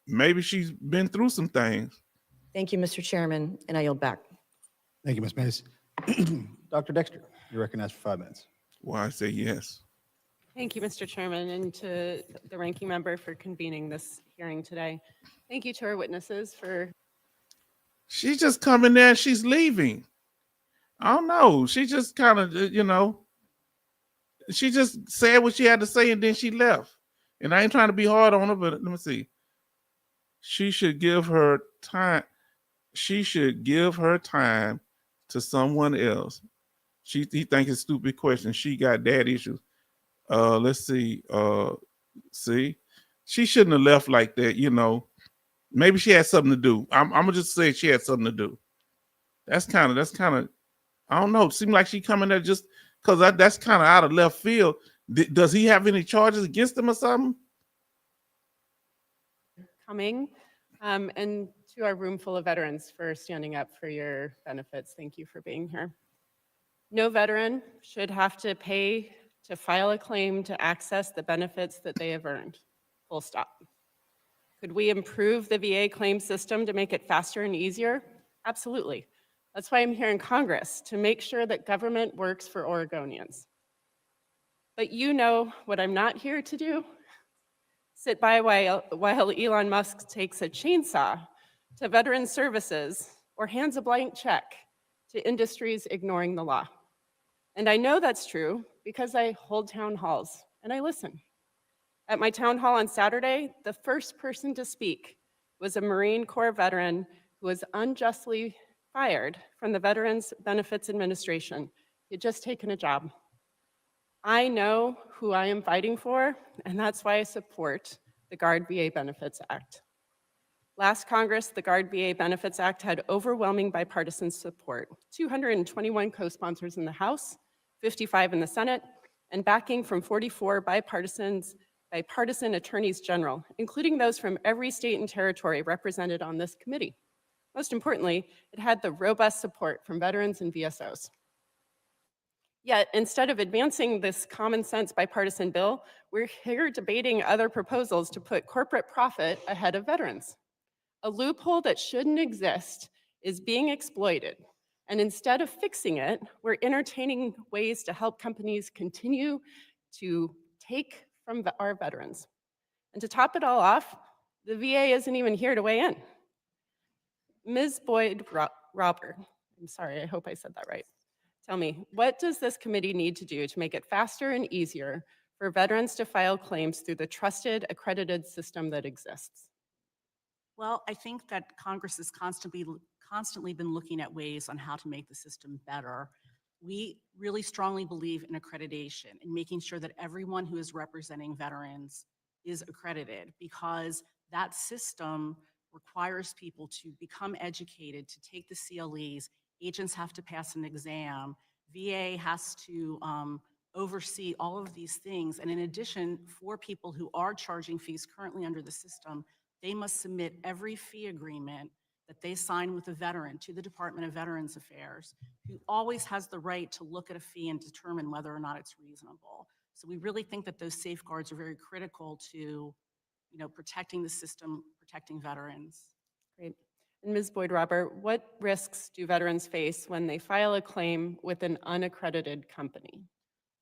Maybe she's been through some things. Thank you, Mr. Chairman, and I yield back. Thank you, Ms. Mays. Dr. Dexter, you're recognized for 5 minutes. Well, I say yes. Thank you, Mr. Chairman, and to the ranking member for convening this hearing today. Thank you to our witnesses for, She's just coming there and she's leaving. I don't know. She just kind of, she just said what she had to say and then she left. And I ain't trying to be hard on her, but let me see. She should give her time. She should give her time to someone else. He thinks it's a stupid question. She got dad issues. Let's see. See, she shouldn't have left like that. Maybe she had something to do. I'm gonna just say she had something to do. That's kind of. I don't know. It seemed like she coming there just because that's kind of out of left field. Does he have any charges against him or something? coming, and to our room full of veterans for standing up for your benefits. Thank you for being here. No veteran should have to pay to file a claim to access the benefits that they have earned. Full stop. Could we improve the VA claim system to make it faster and easier? Absolutely. That's why I'm here in Congress, to make sure that government works for Oregonians. But you know what I'm not here to do? Sit by while Elon Musk takes a chainsaw to veteran services or hands a blank check to industries ignoring the law. And I know that's true because I hold town halls and I listen. At my town hall on Saturday, the first person to speak was a Marine Corps veteran who was unjustly fired from the Veterans Benefits Administration. He had just taken a job. I know who I am fighting for, and that's why I support the GUARD VA Benefits Act. Last Congress, the GUARD VA Benefits Act had overwhelming bipartisan support, 221 co-sponsors in the House, 55 in the Senate, and backing from 44 bipartisan attorneys general, including those from every state and territory represented on this committee. Most importantly, it had the robust support from veterans and VSOs. Yet, instead of advancing this common sense bipartisan bill, we're here debating other proposals to put corporate profit ahead of veterans. A loophole that shouldn't exist is being exploited. And instead of fixing it, we're entertaining ways to help companies continue to take from our veterans. And to top it all off, the VA isn't even here to weigh in. Ms. Boyd-Robert, I'm sorry, I hope I said that right. Tell me, what does this committee need to do to make it faster and easier for veterans to file claims through the trusted, accredited system that exists? Well, I think that Congress has constantly been looking at ways on how to make the system better. We really strongly believe in accreditation and making sure that everyone who is representing veterans is accredited, because that system requires people to become educated, to take the CLEs. Agents have to pass an exam. VA has to oversee all of these things. And in addition, for people who are charging fees currently under the system, they must submit every fee agreement that they sign with a veteran to the Department of Veterans Affairs, who always has the right to look at a fee and determine whether or not it's reasonable. So we really think that those safeguards are very critical to, protecting the system, protecting veterans. Great. And Ms. Boyd-Robert, what risks do veterans face when they file a claim with an unaccredited company?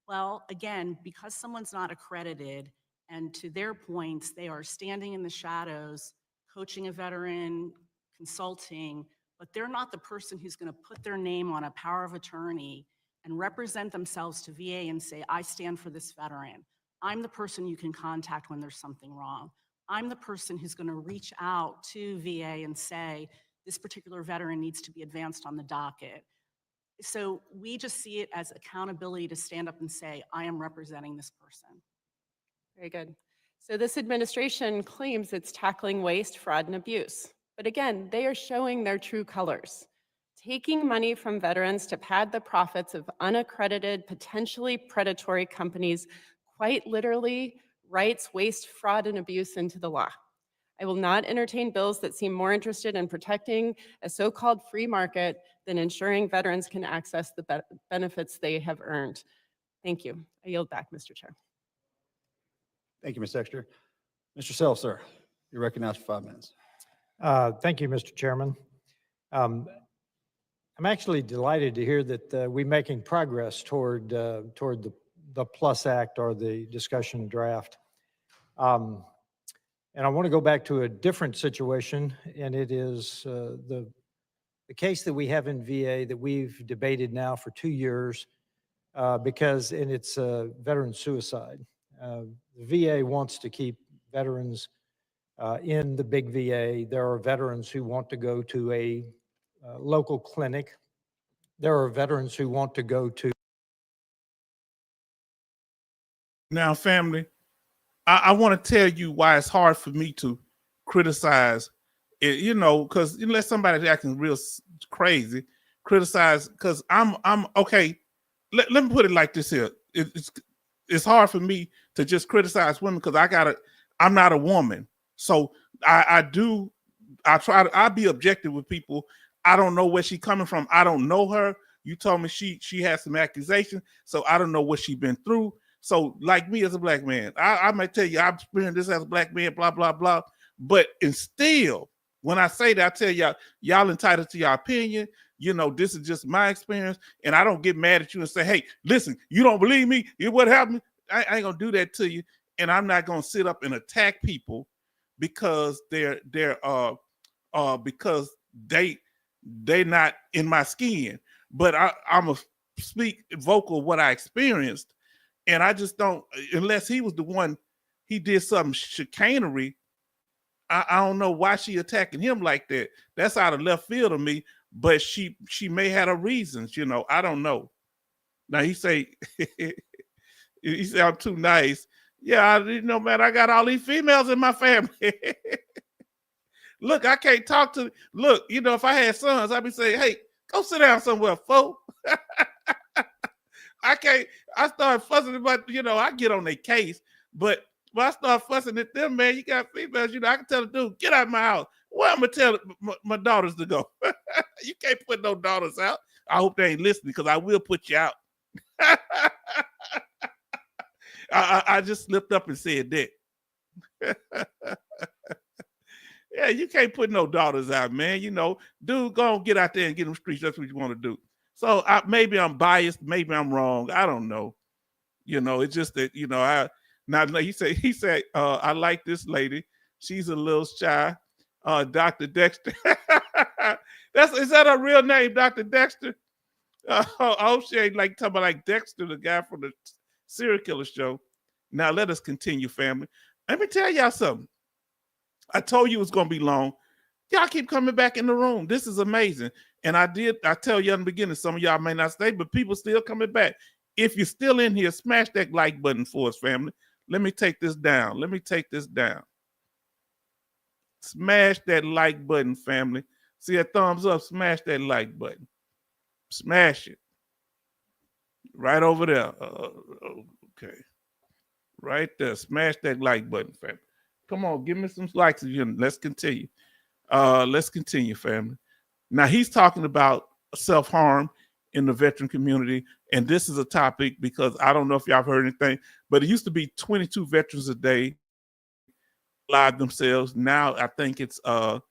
Well, again, because someone's not accredited, and to their points, they are standing in the shadows, coaching a veteran, consulting, but they're not the person who's going to put their name on a power of attorney and represent themselves to VA and say, I stand for this veteran. I'm the person you can contact when there's something wrong. I'm the person who's going to reach out to VA and say, this particular veteran needs to be advanced on the docket. So we just see it as accountability to stand up and say, I am representing this person. Very good. So this administration claims it's tackling waste, fraud, and abuse. But again, they are showing their true colors, taking money from veterans to pad the profits of unaccredited, potentially predatory companies, quite literally writes waste, fraud, and abuse into the law. I will not entertain bills that seem more interested in protecting a so-called free market than ensuring veterans can access the benefits they have earned. Thank you. I yield back, Mr. Chair. Thank you, Ms. Exter. Mr. Self, sir, you're recognized for 5 minutes. Thank you, Mr. Chairman. Um, I'm actually delighted to hear that we're making progress toward the PLUS Act or the discussion draft. And I want to go back to a different situation, and it is the case that we have in VA that we've debated now for 2 years because it's veteran suicide. The VA wants to keep veterans in the big VA. There are veterans who want to go to a local clinic. There are veterans who want to go to. Now, family, I want to tell you why it's hard for me to criticize it, you know, because unless somebody's acting real crazy, criticize, because I'm okay. Let me put it like this here. It's hard for me to just criticize women because I'm not a woman. So I try to be objective with people. I don't know where she's coming from. I don't know her. You told me she has some accusations, so I don't know what she's been through. So like me as a black man, I might tell you I've experienced this as a black man, blah, blah, blah. But and still, when I say that, I tell y'all entitled to your opinion. You know, this is just my experience. And I don't get mad at you and say, hey, listen, you don't believe me? What happened? I ain't gonna do that to you. And I'm not gonna sit up and attack people because they're because they not in my skin. But I'm a speak vocal what I experienced. And I just don't, unless he was the one, he did some chicanery. I don't know why she attacking him like that. That's out of left field of me. But she may have her reasons, you know. I don't know. Now he say he said I'm too nice. Yeah, man, I got all these females in my family. Look, I can't talk to. Look, you know, if I had sons, I'd be saying, hey, go sit down somewhere, folks. I can't. I start fussing about, you know, I get on their case, but when I start fussing at them, man, you got females, you know, I can tell the dude, get out of my house. Where I'm gonna tell my daughters to go? You can't put no daughters out. I hope they ain't listening because I will put you out. I just slipped up and said that. Yeah, you can't put no daughters out, man. You know, dude, go on, get out there and get them streets. That's what you want to do. So maybe I'm biased, maybe I'm wrong. I don't know. You know, it's just that, you know, he said, I like this lady. She's a little shy. Dr. Dexter. Is that her real name, Dr. Dexter? I hope she ain't like talking about like Dexter, the guy from the serial killer show. Now let us continue, family. Let me tell y'all something. I told you it was gonna be long. Y'all keep coming back in the room. This is amazing. And I tell you in the beginning, some of y'all may not stay, but people still coming back. If you're still in here, smash that like button for us, family. Let me take this down. Smash that like button, family. See that thumbs up? Smash that like button. Smash it. Right over there. Okay. Right there. Smash that like button, family. Come on, give me some likes again. Let's continue. Let's continue, family. Now, he's talking about self-harm in the veteran community, and this is a topic because I don't know if y'all have heard anything, but it used to be 22 veterans a day live themselves. Now, I think it's down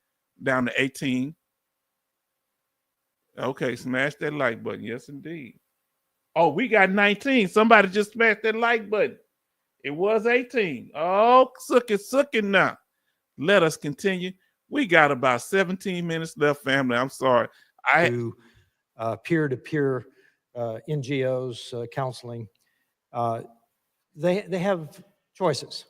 to 18. Okay, smash that like button. Yes, indeed. Oh, we got 19. Somebody just smashed that like button. It was 18. Oh, suck it now. Let us continue. We got about 17 minutes left, family. I'm sorry. To peer-to-peer NGOs, counseling. They have choices.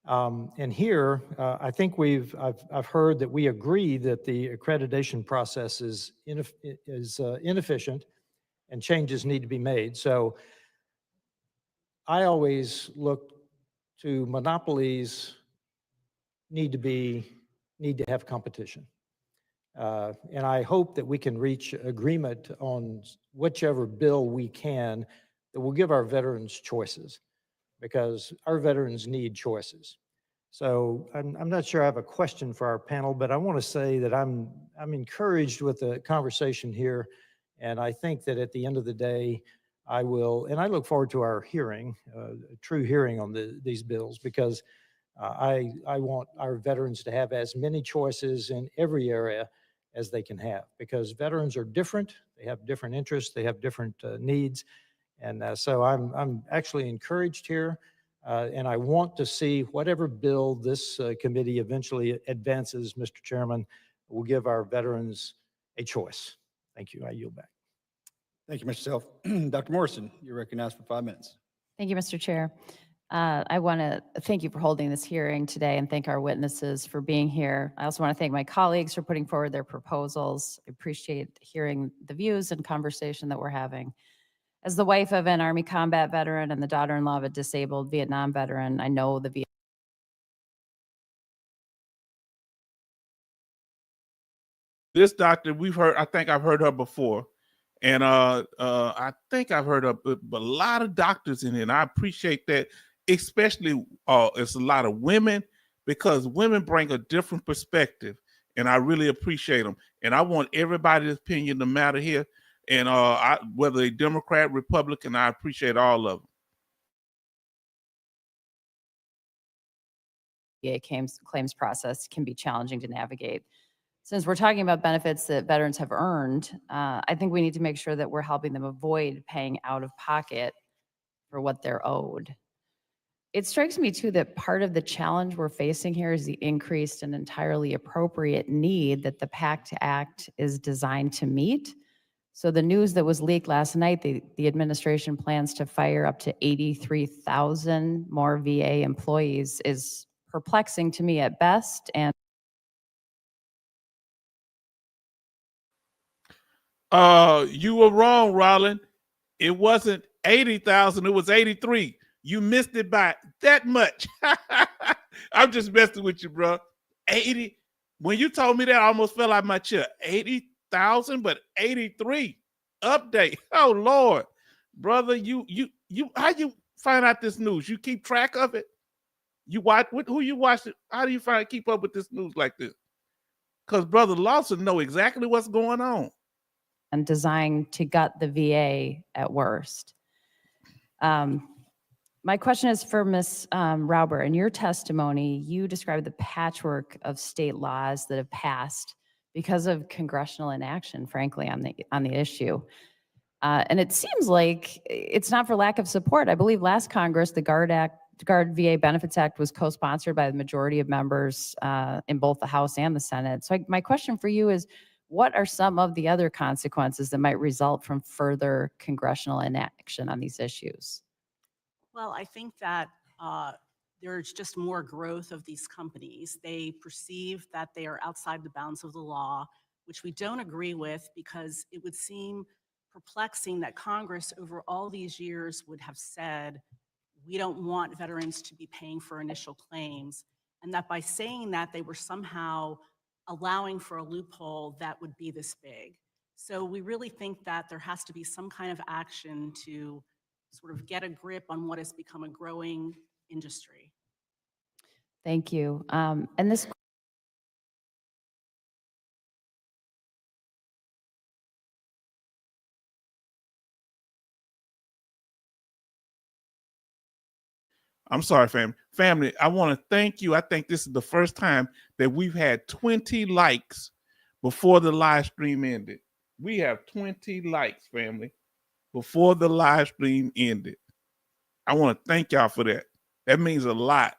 And here, I think I've heard that we agree that the accreditation process is inefficient and changes need to be made. So I always look to monopolies need to have competition. And I hope that we can reach agreement on whichever bill we can that will give our veterans choices, because our veterans need choices. So I'm not sure I have a question for our panel, but I want to say that I'm encouraged with the conversation here. And I think that at the end of the day, I look forward to our hearing, a true hearing on these bills, because I want our veterans to have as many choices in every area as they can have, because veterans are different. They have different interests. They have different needs. And so I'm actually encouraged here. And I want to see whatever bill this committee eventually advances, Mr. Chairman, will give our veterans a choice. Thank you. I yield back. Thank you, Mr. Self. Dr. Morrison, you're recognized for 5 minutes. Thank you, Mr. Chair. I want to thank you for holding this hearing today and thank our witnesses for being here. I also want to thank my colleagues for putting forward their proposals. I appreciate hearing the views and conversation that we're having. As the wife of an Army combat veteran and the daughter-in-law of a disabled Vietnam veteran, I know the This doctor, I think I've heard her before. And I think I've heard of a lot of doctors in here, and I appreciate that. Especially, it's a lot of women, because women bring a different perspective, and I really appreciate them. And I want everybody's opinion to matter here. And whether they Democrat, Republican, I appreciate all of them. VA claims process can be challenging to navigate. Since we're talking about benefits that veterans have earned, I think we need to make sure that we're helping them avoid paying out of pocket for what they're owed. It strikes me too that part of the challenge we're facing here is the increased and entirely appropriate need that the PACT Act is designed to meet. So the news that was leaked last night, the administration plans to fire up to 83,000 more VA employees, is perplexing to me at best. And you were wrong, Rollin. It wasn't 80,000, it was 83. You missed it by that much. I'm just messing with you, bro. 80. When you told me that, I almost fell out my chair. 80,000, but 83. Update. Oh Lord, brother, you how you find out this news? You keep track of it? You watch who you watch it? How do you keep up with this news like this? Because Brother Lawson know exactly what's going on. and designed to gut the VA at worst. My question is for Ms. Rauber. In your testimony, you described the patchwork of state laws that have passed because of congressional inaction, frankly, on the issue. And it seems like it's not for lack of support. I believe last Congress, the Guard VA Benefits Act was co-sponsored by the majority of members in both the House and the Senate. So my question for you is, what are some of the other consequences that might result from further congressional inaction on these issues? Well, I think that there's just more growth of these companies. They perceive that they are outside the bounds of the law, which we don't agree with, because it would seem perplexing that Congress over all these years would have said, we don't want veterans to be paying for initial claims, and that by saying that they were somehow allowing for a loophole that would be this big. So we really think that there has to be some kind of action to sort of get a grip on what has become a growing industry. Thank you. And this I'm sorry, family. Family, I want to thank you. I think this is the first time that we've had 20 likes before the live stream ended. We have 20 likes, family, before the live stream ended. I want to thank y'all for that. That means a lot.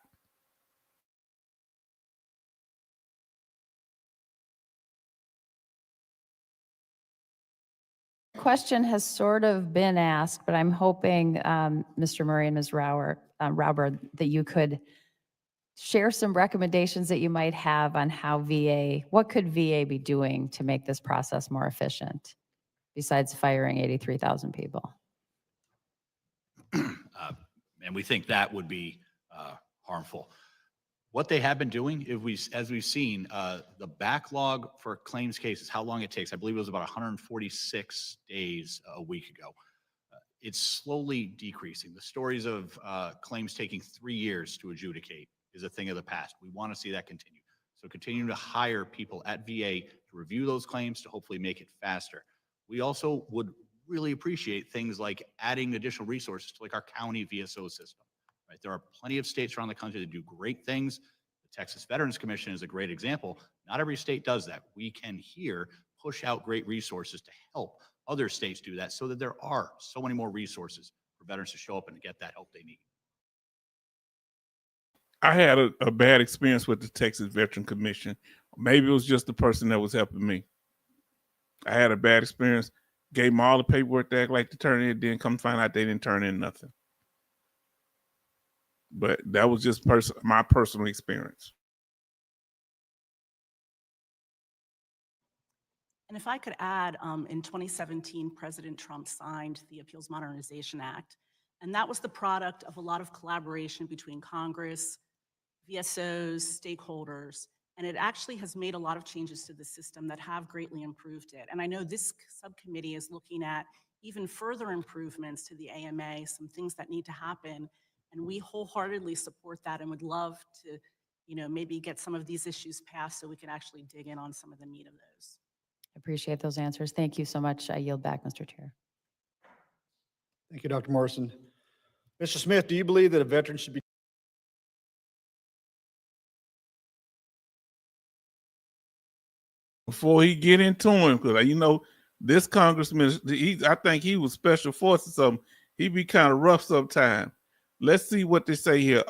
question has sort of been asked, but I'm hoping, Mr. Murray and Ms. Rauber, that you could share some recommendations that you might have on how what could VA be doing to make this process more efficient, besides firing 83,000 people? And we think that would be harmful. What they have been doing, as we've seen, the backlog for claims cases, how long it takes, I believe it was about 146 days a week ago. It's slowly decreasing. The stories of claims taking 3 years to adjudicate is a thing of the past. We want to see that continue. So continuing to hire people at VA to review those claims to hopefully make it faster. We also would really appreciate things like adding additional resources to like our county VSO system. Right? There are plenty of states around the country that do great things. The Texas Veterans Commission is a great example. Not every state does that. We can here push out great resources to help other states do that so that there are so many more resources for veterans to show up and to get that help they need. I had a bad experience with the Texas Veteran Commission. Maybe it was just the person that was helping me. I had a bad experience, gave them all the paperwork they act like to turn in, then come find out they didn't turn in nothing. But that was just my personal experience. And if I could add, in 2017, President Trump signed the Appeals Modernization Act, and that was the product of a lot of collaboration between Congress, VSOs, stakeholders, and it actually has made a lot of changes to the system that have greatly improved it. And I know this subcommittee is looking at even further improvements to the AMA, some things that need to happen, and we wholeheartedly support that and would love to, maybe get some of these issues passed so we can actually dig in on some of the meat of those. Appreciate those answers. Thank you so much. I yield back, Mr. Chair. Thank you, Dr. Morrison. Mr. Smith, do you believe that a veteran should be Before he get into him, because this congressman, I think he was special forces. He be kind of rough sometimes. Let's see what they say here.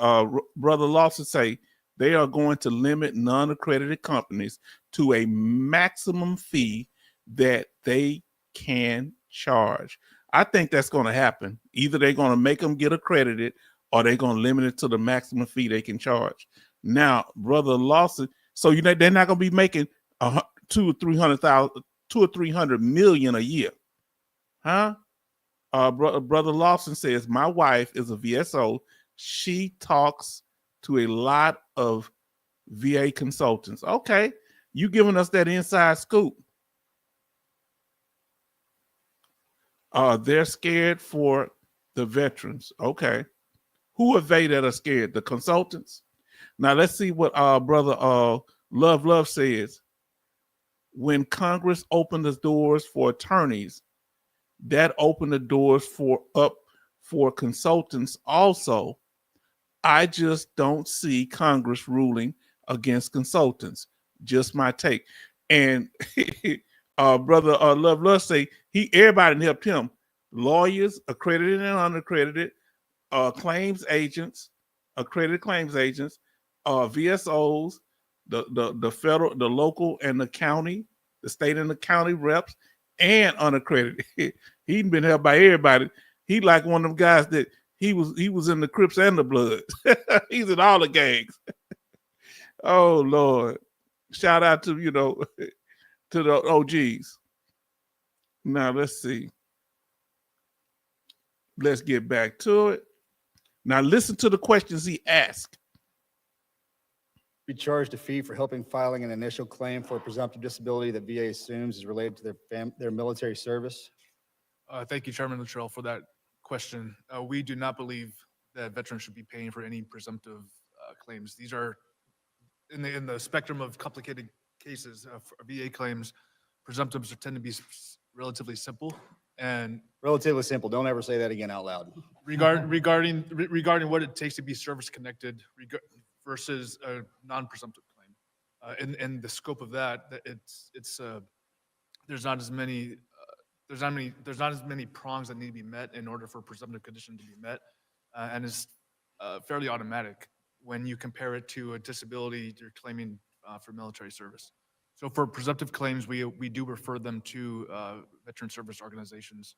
Brother Lawson say they are going to limit non-accredited companies to a maximum fee that they can charge. I think that's going to happen. Either they're going to make them get accredited or they're going to limit it to the maximum fee they can charge. Now, Brother Lawson, so they're not going to be making $200 or $300 million a year, huh? Brother Lawson says, my wife is a VSO. She talks to a lot of VA consultants. Okay, you giving us that inside scoop. They're scared for the veterans. Okay, who are they that are scared? The consultants. Now let's see what Brother Love says. When Congress opened the doors for attorneys, that opened the doors for consultants also. I just don't see Congress ruling against consultants. Just my take. And Brother Love say everybody helped him. Lawyers, accredited and unaccredited, claims agents, accredited claims agents, VSOs, the federal, the local, and the county, the state and the county reps, and unaccredited. He'd been helped by everybody. He like one of them guys that he was in the Crips and the Bloods. He's in all the gangs. Oh Lord. Shout out to to the OGs. Now let's see. Let's get back to it. Now listen to the questions he asked. be charged a fee for helping filing an initial claim for a presumptive disability that VA assumes is related to their military service? Thank you, Chairman Luttrell, for that question. We do not believe that veterans should be paying for any presumptive claims. These are in the spectrum of complicated cases for VA claims. Presumptives tend to be relatively simple and Relatively simple. Don't ever say that again out loud. regarding what it takes to be service connected versus a non-presumptive claim. And the scope of that, there's not as many prongs that need to be met in order for a presumptive condition to be met, and is fairly automatic when you compare it to a disability you're claiming for military service. So for presumptive claims, we do refer them to veteran service organizations.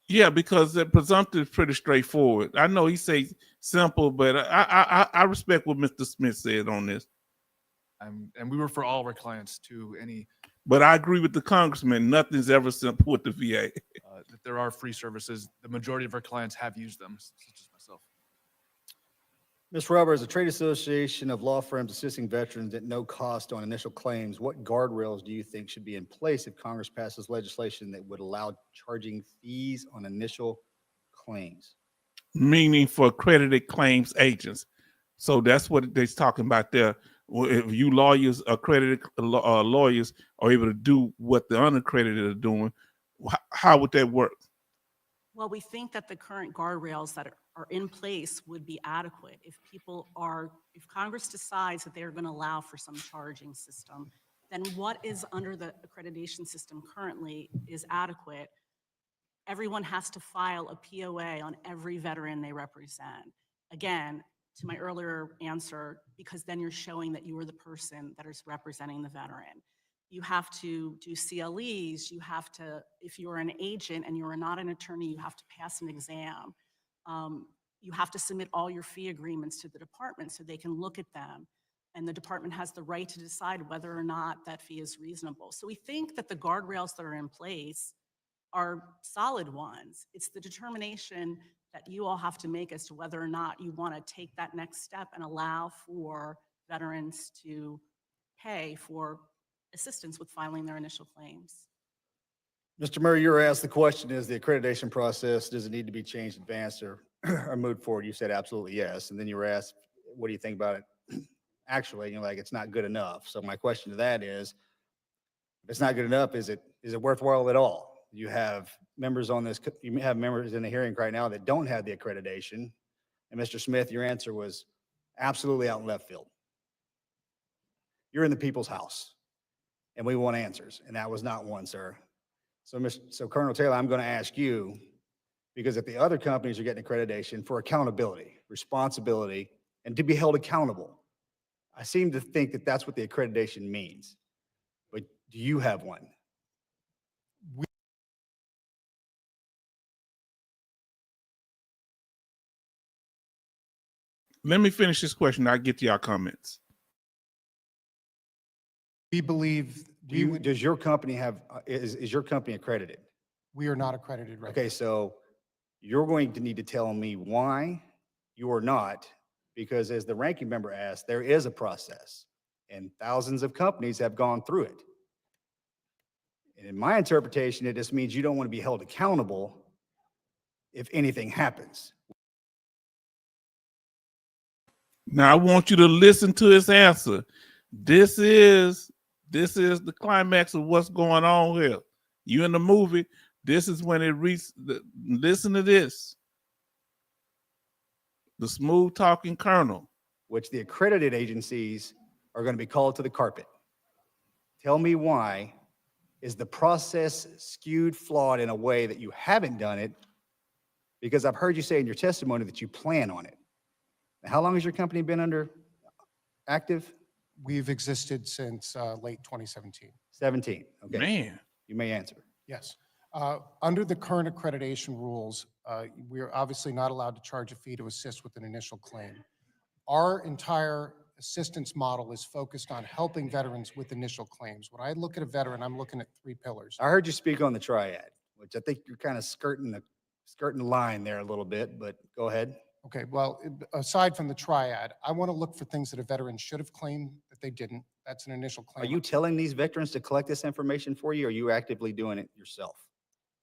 Yeah, because the presumptive is pretty straightforward. I know he says simple, but I respect what Mr. Smith said on this. And we refer all of our clients to any. But I agree with the congressman. Nothing's ever simple with the VA. That there are free services. The majority of our clients have used them, such as myself. Ms. Roberts, a trade association of law firms assisting veterans at no cost on initial claims, what guardrails do you think should be in place if Congress passes legislation that would allow charging fees on initial claims? Meaning for accredited claims agents. So that's what they're talking about there. Well, if you lawyers, accredited lawyers, are able to do what the unaccredited are doing, how would that work? Well, we think that the current guardrails that are in place would be adequate. If Congress decides that they're going to allow for some charging system, then what is under the accreditation system currently is adequate. Everyone has to file a POA on every veteran they represent. Again, to my earlier answer, because then you're showing that you are the person that is representing the veteran. You have to do CLEs, you have to, if you're an agent and you're not an attorney, you have to pass an exam. You have to submit all your fee agreements to the department so they can look at them. And the department has the right to decide whether or not that fee is reasonable. So we think that the guardrails that are in place are solid ones. It's the determination that you all have to make as to whether or not you want to take that next step and allow for veterans to pay for assistance with filing their initial claims. Mr. Murray, you were asked the question, is the accreditation process, does it need to be changed, advanced, or moved forward? You said absolutely yes. And then you were asked, what do you think about it? Actually, you're like, it's not good enough. So my question to that is, if it's not good enough, is it worthwhile at all? You have members on this, you have members in the hearing right now that don't have the accreditation. And Mr. Smith, your answer was absolutely out in left field. You're in the people's house and we want answers. And that was not one, sir. So Colonel Taylor, I'm going to ask you, because if the other companies are getting accreditation for accountability, responsibility, and to be held accountable, I seem to think that that's what the accreditation means. But do you have one? Let me finish this question. I'll get to your comments. We believe, Does your company have, is your company accredited? we are not accredited right now. Okay, so you're going to need to tell me why you are not, because as the ranking member asked, there is a process and thousands of companies have gone through it. And in my interpretation, it just means you don't want to be held accountable if anything happens. Now I want you to listen to his answer. This is the climax of what's going on here. You in the movie, this is when it reaches, listen to this. The smooth talking colonel. Which the accredited agencies are going to be called to the carpet. Tell me why is the process skewed, flawed in a way that you haven't done it? Because I've heard you say in your testimony that you plan on it. How long has your company been under active? We've existed since late 2017. 17, okay. Man. You may answer. Yes. Under the current accreditation rules, we are obviously not allowed to charge a fee to assist with an initial claim. Our entire assistance model is focused on helping veterans with initial claims. When I look at a veteran, I'm looking at 3 pillars. I heard you speak on the triad, which I think you're kind of skirting the line there a little bit, but go ahead. Okay, well, aside from the triad, I want to look for things that a veteran should have claimed that they didn't. That's an initial claim. Are you telling these veterans to collect this information for you, or are you actively doing it yourself?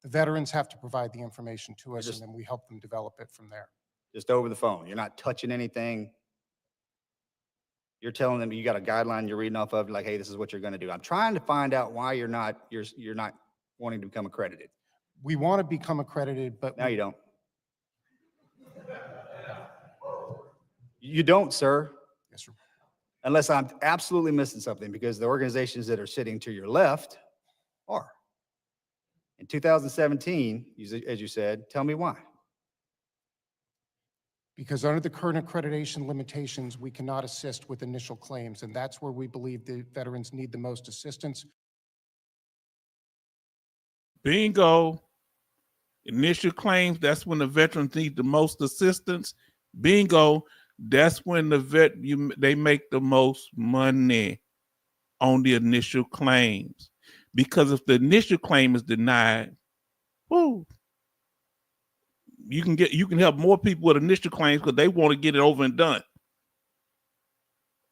The veterans have to provide the information to us, just- and then we help them develop it from there. Just over the phone. You're not touching anything. You're telling them you got a guideline you're reading off of, like, hey, this is what you're going to do. I'm trying to find out why you're not wanting to become accredited. We want to become accredited, but No, you don't. You don't, sir. Yes, sir. Unless I'm absolutely missing something, because the organizations that are sitting to your left are. In 2017, as you said, tell me why. Because under the current accreditation limitations, we cannot assist with initial claims, and that's where we believe the veterans need the most assistance. Bingo. Initial claims, that's when the veterans need the most assistance. Bingo. That's when they make the most money on the initial claims. Because if the initial claim is denied, whoo, you can help more people with initial claims because they want to get it over and done.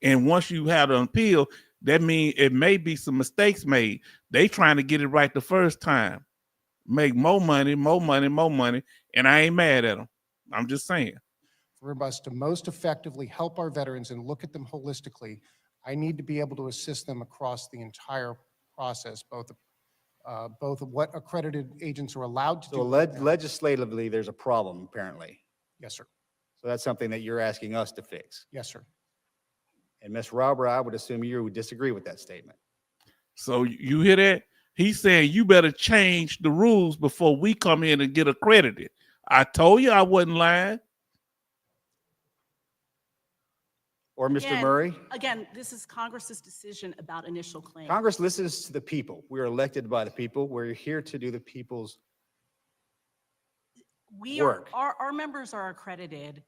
And once you have an appeal, that means it may be some mistakes made. They trying to get it right the first time. Make more money, and I ain't mad at them. I'm just saying. for us to most effectively help our veterans and look at them holistically, I need to be able to assist them across the entire process, both of what accredited agents are allowed to do. So right now. legislatively, there's a problem apparently. Yes, sir. So that's something that you're asking us to fix. Yes, sir. And Ms. Robert, I would assume you would disagree with that statement. So you hear that? He's saying you better change the rules before we come in and get accredited. I told you I wasn't lying. Or Mr. Again- Murray? Again, this is Congress's decision about initial claims. Congress listens to the people. We are elected by the people. We're here to do the people's work. Our members are accredited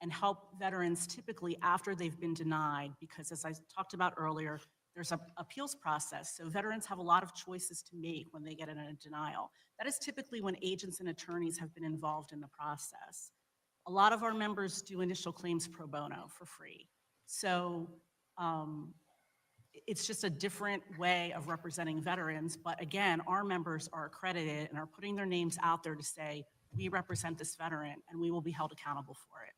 and help veterans typically after they've been denied, because as I talked about earlier, there's an appeals process. So veterans have a lot of choices to make when they get in a denial. That is typically when agents and attorneys have been involved in the process. A lot of our members do initial claims pro bono for free. So it's just a different way of representing veterans. But again, our members are accredited and are putting their names out there to say, we represent this veteran and we will be held accountable for it.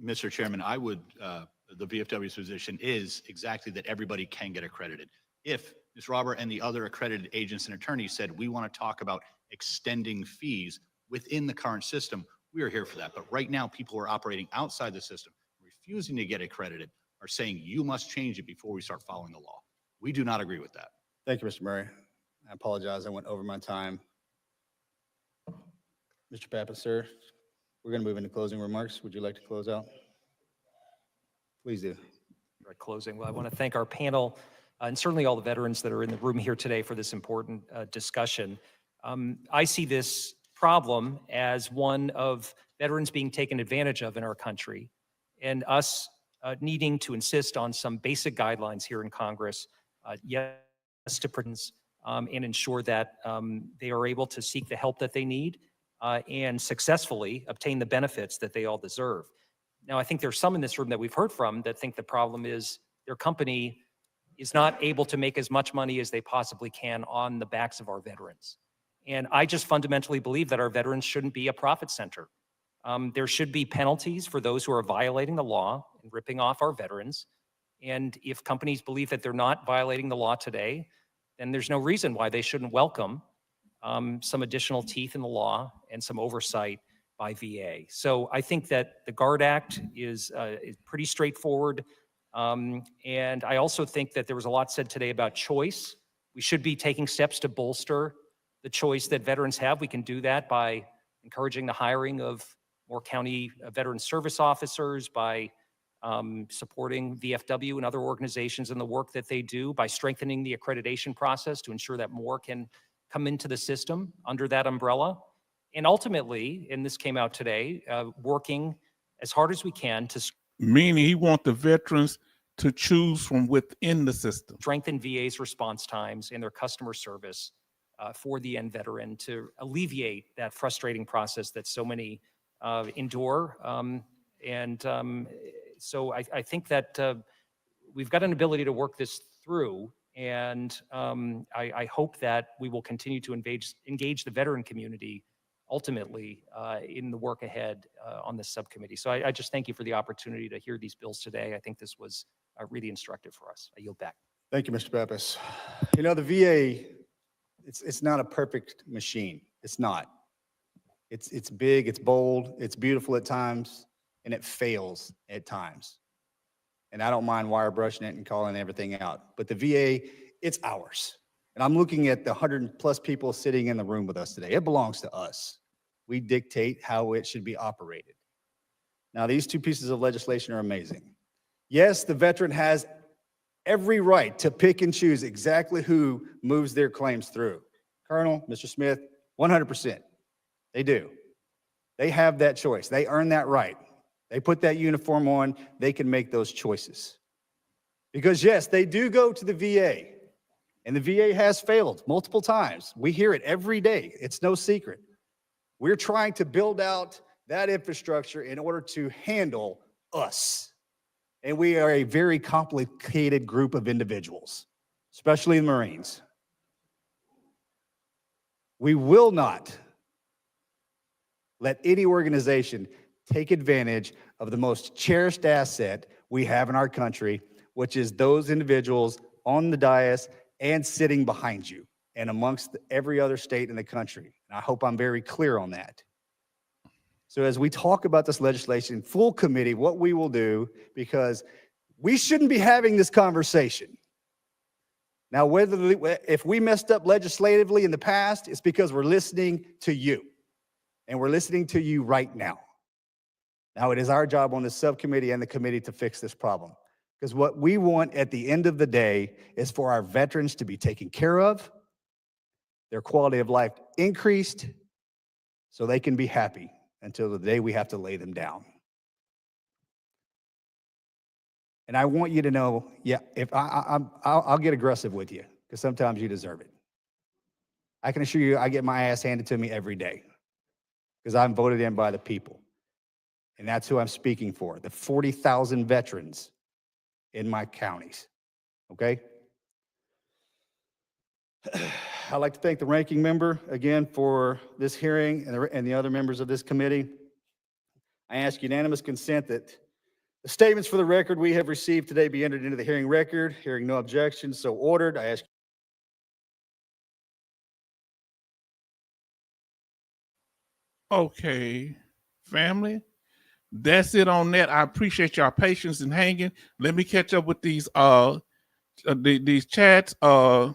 Mr. Chairman, I would, the VFW's position is exactly that everybody can get accredited. If Ms. Robert and the other accredited agents and attorneys said, we want to talk about extending fees within the current system, we are here for that. But right now, people who are operating outside the system, refusing to get accredited, are saying you must change it before we start following the law. We do not agree with that. Thank you, Mr. Murray. I apologize. I went over my time. Mr. Pappas, sir, we're going to move into closing remarks. Would you like to close out? Please do. Right, closing. Well, I want to thank our panel and certainly all the veterans that are in the room here today for this important discussion. I see this problem as one of veterans being taken advantage of in our country, and us needing to insist on some basic guidelines here in Congress, yes, to prisons, and ensure that they are able to seek the help that they need and successfully obtain the benefits that they all deserve. Now, I think there's some in this room that we've heard from that think the problem is their company is not able to make as much money as they possibly can on the backs of our veterans. And I just fundamentally believe that our veterans shouldn't be a profit center. There should be penalties for those who are violating the law and ripping off our veterans. And if companies believe that they're not violating the law today, then there's no reason why they shouldn't welcome some additional teeth in the law and some oversight by VA. So I think that the GUARD Act is pretty straightforward. And I also think that there was a lot said today about choice. We should be taking steps to bolster the choice that veterans have. We can do that by encouraging the hiring of more county veteran service officers, by supporting VFW and other organizations in the work that they do, by strengthening the accreditation process to ensure that more can come into the system under that umbrella. And ultimately, and this came out today, working as hard as we can to Meaning he wants the veterans to choose from within the system. strengthen VA's response times and their customer service for the end veteran to alleviate that frustrating process that so many endure. So I think that we've got an ability to work this through, and I hope that we will continue to engage the veteran community ultimately in the work ahead on this subcommittee. So I just thank you for the opportunity to hear these bills today. I think this was really instructive for us. I yield back. Thank you, Mr. Pappas. You know, the VA, it's not a perfect machine. It's not. It's big, it's bold, it's beautiful at times, and it fails at times. And I don't mind wire brushing it and calling everything out. But the VA, it's ours. And I'm looking at the 100+ people sitting in the room with us today. It belongs to us. We dictate how it should be operated. Now, these two pieces of legislation are amazing. Yes, the veteran has every right to pick and choose exactly who moves their claims through. Colonel, Mr. Smith, 100%. They do. They have that choice. They earn that right. They put that uniform on, they can make those choices. Because yes, they do go to the VA, and the VA has failed multiple times. We hear it every day. It's no secret. We're trying to build out that infrastructure in order to handle us. And we are a very complicated group of individuals, especially the Marines. We will not let any organization take advantage of the most cherished asset we have in our country, which is those individuals on the dais and sitting behind you and amongst every other state in the country. And I hope I'm very clear on that. So as we talk about this legislation, full committee, what we will do, because we shouldn't be having this conversation. Now, if we messed up legislatively in the past, it's because we're listening to you. And we're listening to you right now. Now, it is our job on the subcommittee and the committee to fix this problem. Because what we want at the end of the day is for our veterans to be taken care of, their quality of life increased, so they can be happy until the day we have to lay them down. And I want you to know, yeah, if I'll get aggressive with you, because sometimes you deserve it. I can assure you I get my ass handed to me every day, because I'm voted in by the people. And that's who I'm speaking for, the 40,000 veterans in my counties, okay? I'd like to thank the ranking member again for this hearing and the other members of this committee. I ask unanimous consent that the statements for the record we have received today be entered into the hearing record. Hearing no objections, so ordered. I ask. Okay, family. That's it on that. I appreciate y'all patience and hanging. Let me catch up with these these chats. I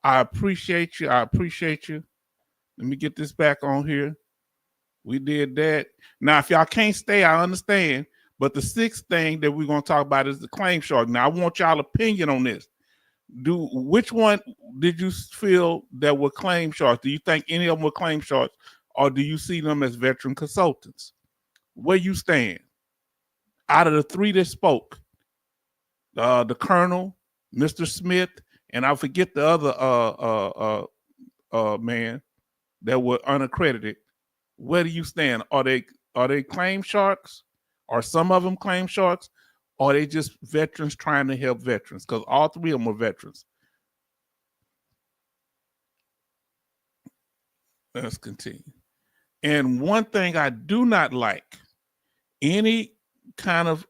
appreciate you. I appreciate you. Let me get this back on here. We did that. Now, if y'all can't stay, I understand. But the sixth thing that we're going to talk about is the claim shark. Now, I want y'all opinion on this. Which one did you feel that were claim sharks? Do you think any of them were claim sharks, or do you see them as veteran consultants? Where you stand? Out of the three that spoke, the Colonel, Mr. Smith, and I forget the other man that were unaccredited. Where do you stand? Are they claim sharks? Are some of them claim sharks? Or are they just veterans trying to help veterans? Because all three of them are veterans. Let's continue. And one thing I do not like, any kind of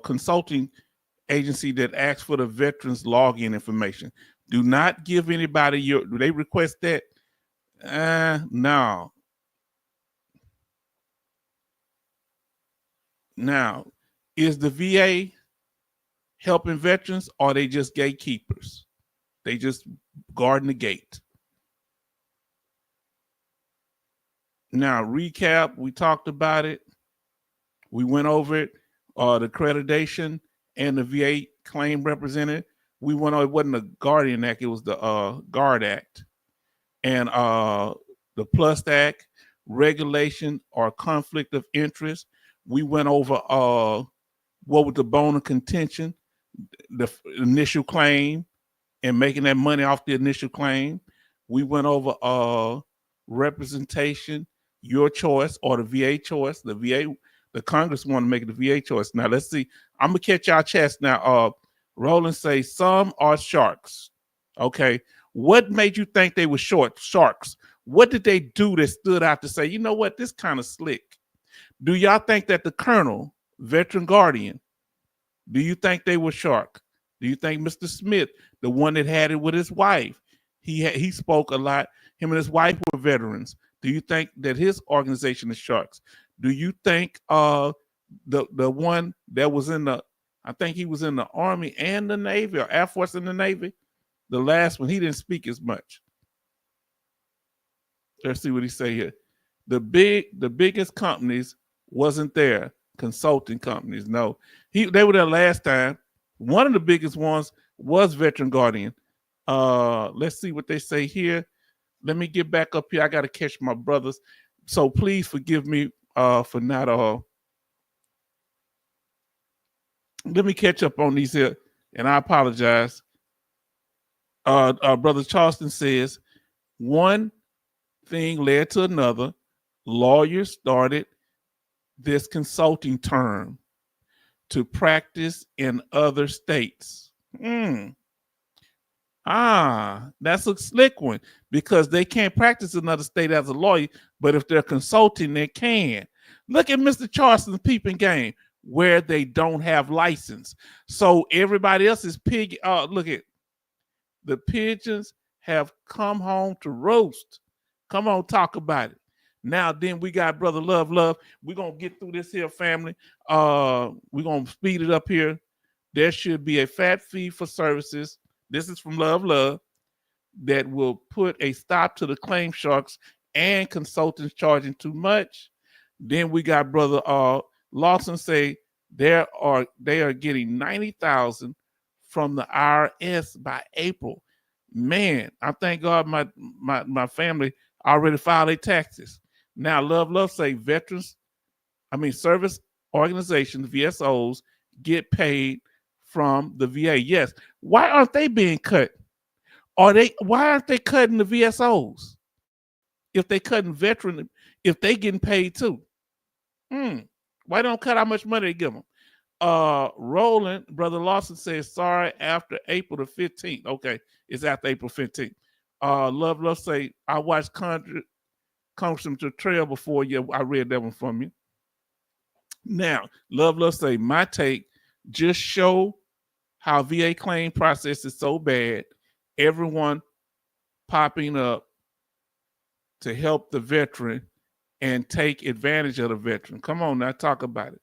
consulting agency that asks for the veterans login information. Do not give anybody do they request that? No. Now, is the VA helping veterans, or are they just gatekeepers? They just guarding the gate. Now, recap, we talked about it. We went over it, the accreditation and the VA claim representative. We went over, it wasn't the Guardian Act, it was the Guard Act. And the Plus Act, regulation or conflict of interest. We went over what was the bone of contention, the initial claim, and making that money off the initial claim. We went over representation, your choice or the VA choice. The Congress want to make it the VA choice. Now let's see. I'm gonna catch y'all chest now. Roland say some are sharks. Okay, what made you think they were sharks? What did they do that stood out to say, you know what, this kind of slick? Do y'all think that the Colonel, veteran guardian, do you think they were shark? Do you think Mr. Smith, the one that had it with his wife, he spoke a lot, him and his wife were veterans. Do you think that his organization is sharks? Do you think the one that was in the, I think he was in the Army and the Navy, or Air Force and the Navy, the last one, he didn't speak as much. Let's see what he say here. The biggest companies wasn't there, consulting companies. No, they were there last time. One of the biggest ones was Veteran Guardian. Let's see what they say here. Let me get back up here. I got to catch my brothers. So please forgive me for not let me catch up on these here, and I apologize. Brother Charleston says, one thing led to another. Lawyers started this consulting term to practice in other states. That's a slick one, because they can't practice in another state as a lawyer, but if they're consulting, they can. Look at Mr. Charleston's peeping game where they don't have license. So everybody else is pig. Look at the pigeons have come home to roast. Come on, talk about it. Now, then we got Brother Love. We're going to get through this here, family. We're going to speed it up here. There should be a fat fee for services. This is from Love that will put a stop to the claim sharks and consultants charging too much. Then we got Brother Lawson say they are getting $90,000 from the IRS by April. Man, I thank God my family already filed their taxes. Now Love say service organizations, VSOs, get paid from the VA. Yes. Why aren't they being cut? Why aren't they cutting the VSOs? If they cutting veteran, if they getting paid too? Why don't cut how much money they give them? Roland, Brother Lawson says sorry after April the 15th. Okay, it's after April 15th. Love say I watched Congressman Trail before. Yeah, I read that one from you. Now, Love say my take, just show how VA claim process is so bad. Everyone popping up to help the veteran and take advantage of the veteran. Come on now, talk about it.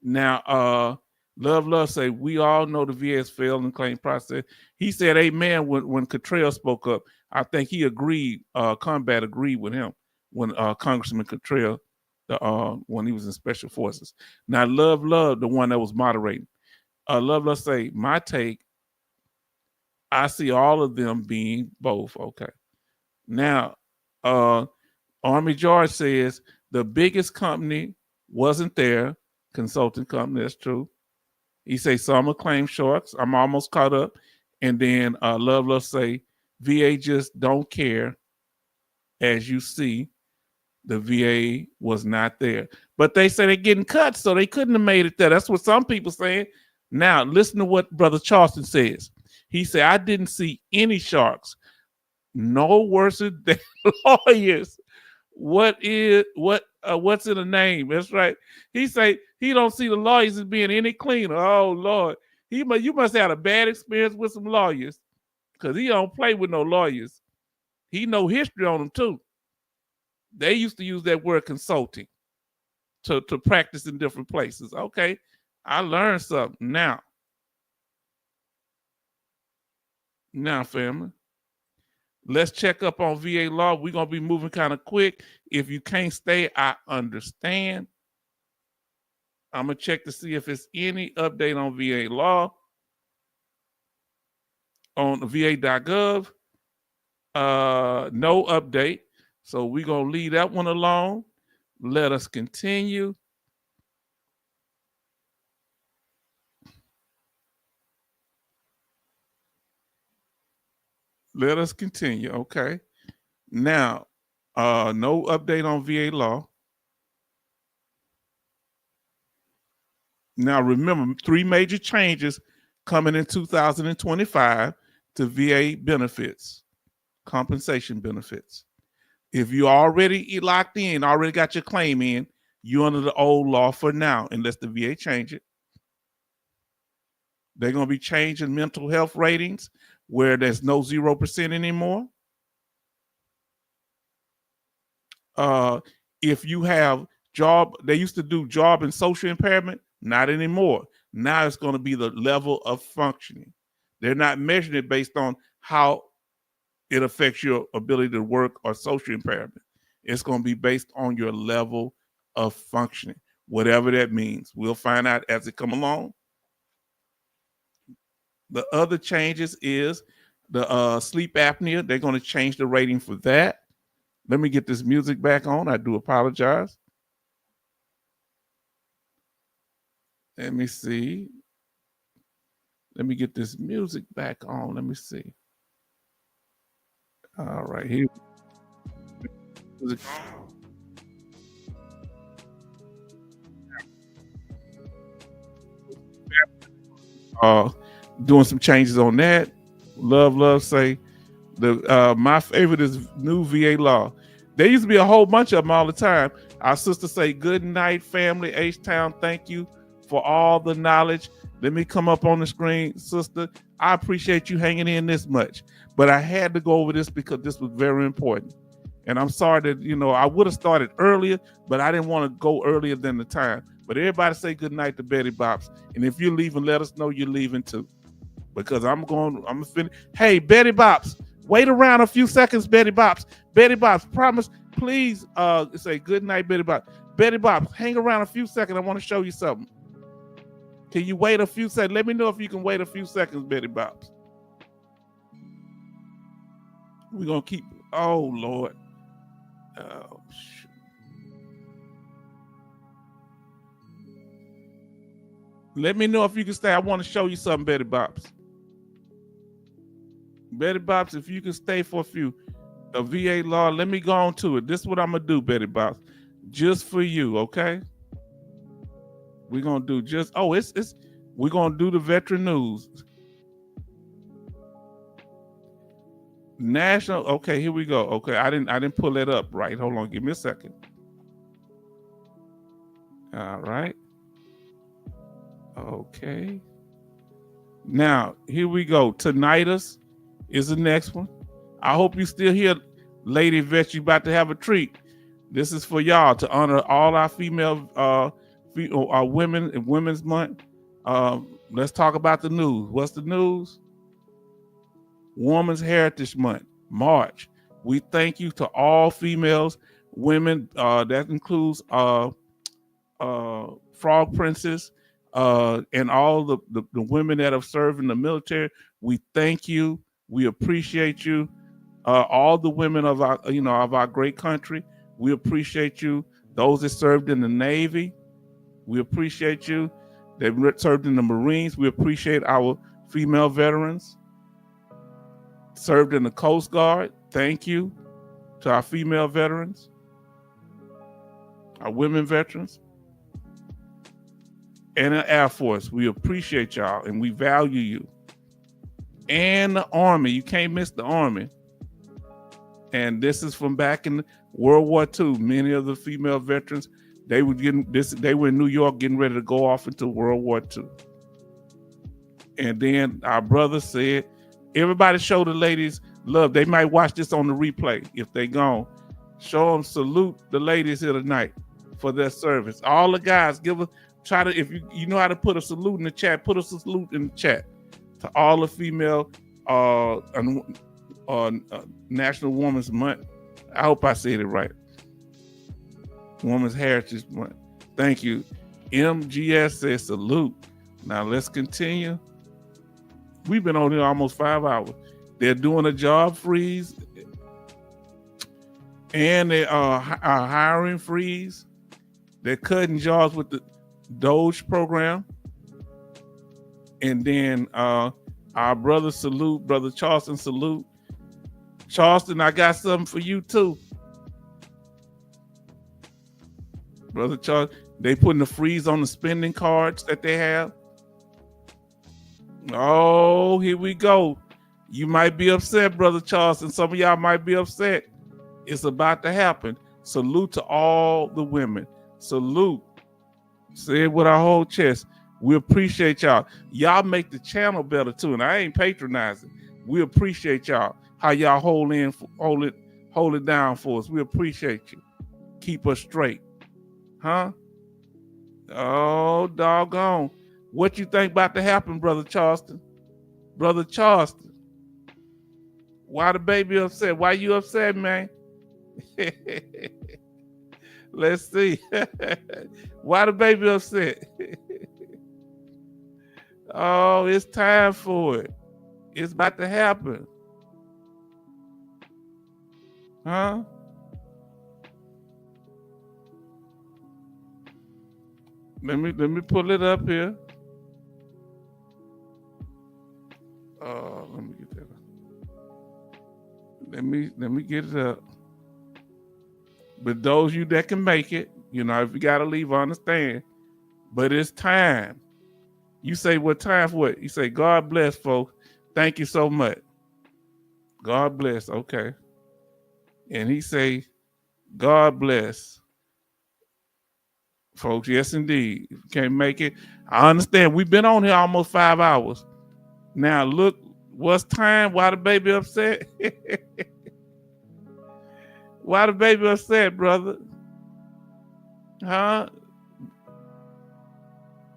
Now, Love say we all know the VA has failed in claim process. He said amen when Cottrell spoke up. I think he agreed, Combat agreed with him when Congressman Cottrell, when he was in Special Forces. Now, Love, the one that was moderating. Love say, my take, I see all of them being both. Okay. Now, Army George says the biggest company wasn't there, consulting company, that's true. He say some are claim sharks. I'm almost caught up. And then Love say VA just don't care. As you see, the VA was not there. But they say they're getting cut, so they couldn't have made it there. That's what some people saying. Now, listen to what Brother Charleston says. He said, I didn't see any sharks. No worse than lawyers. What's in the name? That's right. He say he don't see the lawyers as being any cleaner. Oh Lord, you must have had a bad experience with some lawyers, because he don't play with no lawyers. He know history on them too. They used to use that word consulting to practice in different places. Okay, I learned something now. Now, family. Let's check up on VA law. We're going to be moving kind of quick. If you can't stay, I understand. I'm going to check to see if there's any update on VA law on va.gov. No update. So we're going to leave that one alone. Let us continue. Let us continue. Okay. Now, no update on VA law. Now, remember, 3 major changes coming in 2025 to VA benefits, compensation benefits. If you already locked in, already got your claim in, you're under the old law for now, unless the VA change it. They're going to be changing mental health ratings where there's no 0% anymore. If you have job, they used to do job and social impairment, not anymore. Now it's going to be the level of functioning. They're not measuring it based on how it affects your ability to work or social impairment. It's going to be based on your level of functioning, whatever that means. We'll find out as it come along. The other changes is the sleep apnea. They're going to change the rating for that. Let me get this music back on. I do apologize. Let me see. Let me get this music back on. Let me see. All right, here. Doing some changes on that. Love say my favorite is new VA law. There used to be a whole bunch of them all the time. Our sister say, good night, family, H-Town. Thank you for all the knowledge. Let me come up on the screen, sister. I appreciate you hanging in this much. But I had to go over this because this was very important. And I'm sorry that, I would have started earlier, but I didn't want to go earlier than the time. But everybody say good night to Betty Bops. And if you're leaving, let us know you're leaving too. Because I'm going to finish. Hey, Betty Bops, wait around a few seconds, Betty Bops. Betty Bops, promise, please say good night, Betty Bops. Betty Bops, hang around a few seconds. I want to show you something. Can you wait a few seconds? Let me know if you can wait a few seconds, Betty Bops. We're going to keep, oh, Lord. Oh, shoot. Let me know if you can stay. I want to show you something, Betty Bops. Betty Bops, if you can stay for a few. The VA law, let me go on to it. This is what I'm going to do, Betty Bops. Just for you, okay? We're going to do we're going to do the veteran news. National, okay, here we go. Okay, I didn't pull that up right. Hold on, give me a second. All right. Okay. Now, here we go. Tinnitus is the next one. I hope you still here, Lady Vet. You about to have a treat. This is for y'all to honor all our female, our women in Women's Month. Let's talk about the news. What's the news? Women's Heritage Month, March. We thank you to all females, women. That includes Frog Princess and all the women that have served in the military. We thank you. We appreciate you. All the women of our great country. We appreciate you. Those that served in the Navy, we appreciate you. That served in the Marines, we appreciate our female veterans. Served in the Coast Guard, thank you to our female veterans, our women veterans, and the Air Force. We appreciate y'all and we value you. And the Army, you can't miss the Army. And this is from back in World War II. Many of the female veterans, they were in New York getting ready to go off into World War II. And then our brother said, everybody show the ladies love. They might watch this on the replay if they gone. Show them, salute the ladies here tonight for their service. All the guys, if you know how to put a salute in the chat, put a salute in the chat to all the female National Women's Month. I hope I said it right. Women's Heritage Month. Thank you. MGS says salute. Now let's continue. We've been on here almost 5 hours. They're doing a job freeze and they are hiring freeze. They're cutting jobs with the Doge program. And then our brother salute, Brother Charleston salute. Charleston, I got something for you too. Brother Charles, they putting a freeze on the spending cards that they have. Oh, here we go. You might be upset, Brother Charles, and some of y'all might be upset. It's about to happen. Salute to all the women. Salute. Say it with our whole chest. We appreciate y'all. Y'all make the channel better too, and I ain't patronizing. We appreciate y'all. How y'all hold it down for us. We appreciate you. Keep us straight. Huh? Oh, doggone. What you think about to happen, Brother Charleston? Brother Charleston. Why the baby upset? Why you upset, man? Let's see. Why the baby upset? Oh, it's time for it. It's about to happen. Huh? Let me pull it up here. Let me get that up. Let me get it up. But those of you that can make it, if you gotta leave, I understand. But it's time. You say what time for what? You say, God bless, folks. Thank you so much. God bless. Okay. And he say, God bless. Folks, yes, indeed. If you can't make it, I understand. We've been on here almost 5 hours. Now, look, what's time? Why the baby upset? Why the baby upset, brother? Huh?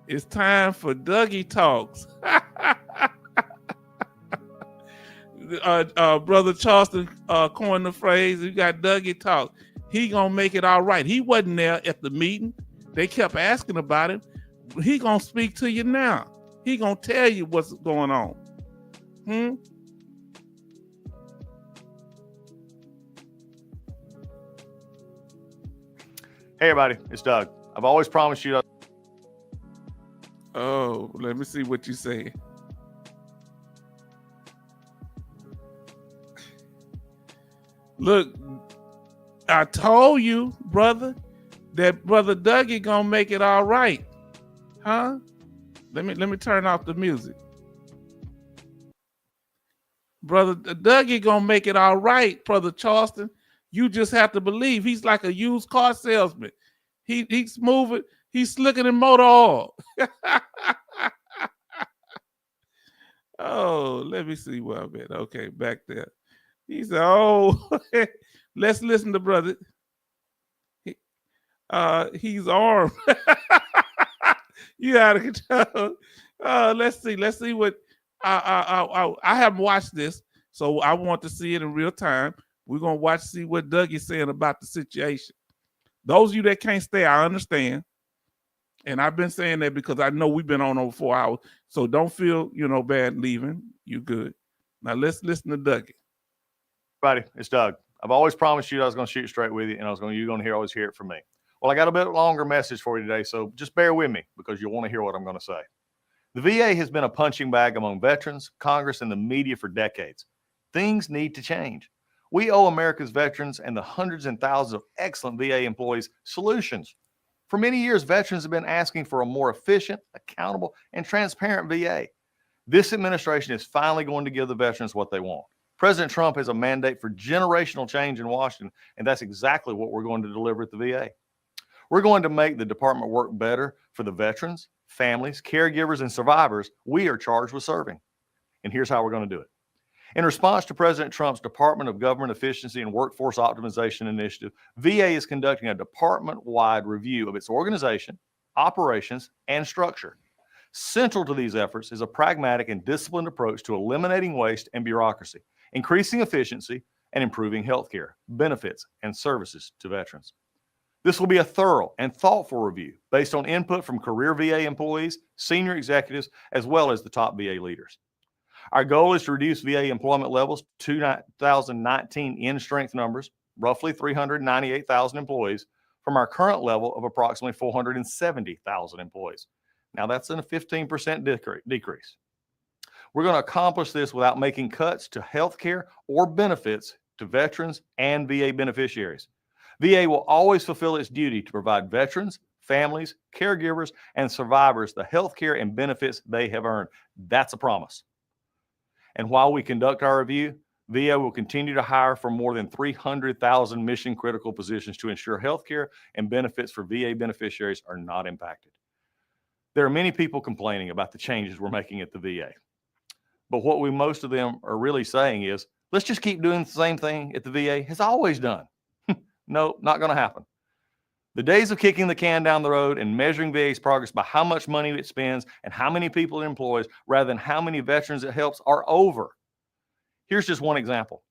It's time for Dougie Talks. Brother Charleston coined the phrase, you got Dougie Talk. He gonna make it all right. He wasn't there at the meeting. They kept asking about him. He gonna speak to you now. He gonna tell you what's going on. Hey, everybody, it's Doug. I've always promised you. Oh, let me see what you say. Look, I told you, brother, that Brother Dougie gonna make it all right. Huh? Let me turn off the music. Brother Dougie gonna make it all right, Brother Charleston. You just have to believe. He's like a used car salesman. He's moving, he's slicking in motor oil. Oh, let me see where I'm at. Okay, back there. He said, oh, let's listen to brother. He's armed. You out of control. Let's see what I haven't watched this, so I want to see it in real time. We're gonna see what Dougie's saying about the situation. Those of you that can't stay, I understand. And I've been saying that because I know we've been on over 4 hours. So don't feel, bad leaving. You good. Now let's listen to Dougie. Everybody, it's Doug. I've always promised you I was going to shoot straight with you, and you're going to always hear it from me. Well, I got a bit longer message for you today, so just bear with me because you'll want to hear what I'm going to say. The VA has been a punching bag among veterans, Congress, and the media for decades. Things need to change. We owe America's veterans and the hundreds and thousands of excellent VA employees solutions. For many years, veterans have been asking for a more efficient, accountable, and transparent VA. This administration is finally going to give the veterans what they want. President Trump has a mandate for generational change in Washington, and that's exactly what we're going to deliver at the VA. We're going to make the department work better for the veterans, families, caregivers, and survivors we are charged with serving. And here's how we're going to do it. In response to President Trump's Department of Government Efficiency and Workforce Optimization Initiative, VA is conducting a department-wide review of its organization, operations, and structure. Central to these efforts is a pragmatic and disciplined approach to eliminating waste and bureaucracy, increasing efficiency, and improving healthcare, benefits, and services to veterans. This will be a thorough and thoughtful review based on input from career VA employees, senior executives, as well as the top VA leaders. Our goal is to reduce VA employment levels to 2019 in-strength numbers, roughly 398,000 employees, from our current level of approximately 470,000 employees. Now that's a 15% decrease. We're going to accomplish this without making cuts to health care or benefits to veterans and VA beneficiaries. VA will always fulfill its duty to provide veterans, families, caregivers, and survivors the health care and benefits they have earned. That's a promise. And while we conduct our review, VA will continue to hire for more than 300,000 mission-critical positions to ensure healthcare and benefits for VA beneficiaries are not impacted. There are many people complaining about the changes we're making at the VA. But what most of them are really saying is, let's just keep doing the same thing at the VA has always done. No, not going to happen. The days of kicking the can down the road and measuring VA's progress by how much money it spends and how many people it employs rather than how many veterans it helps are over. Here's just one example.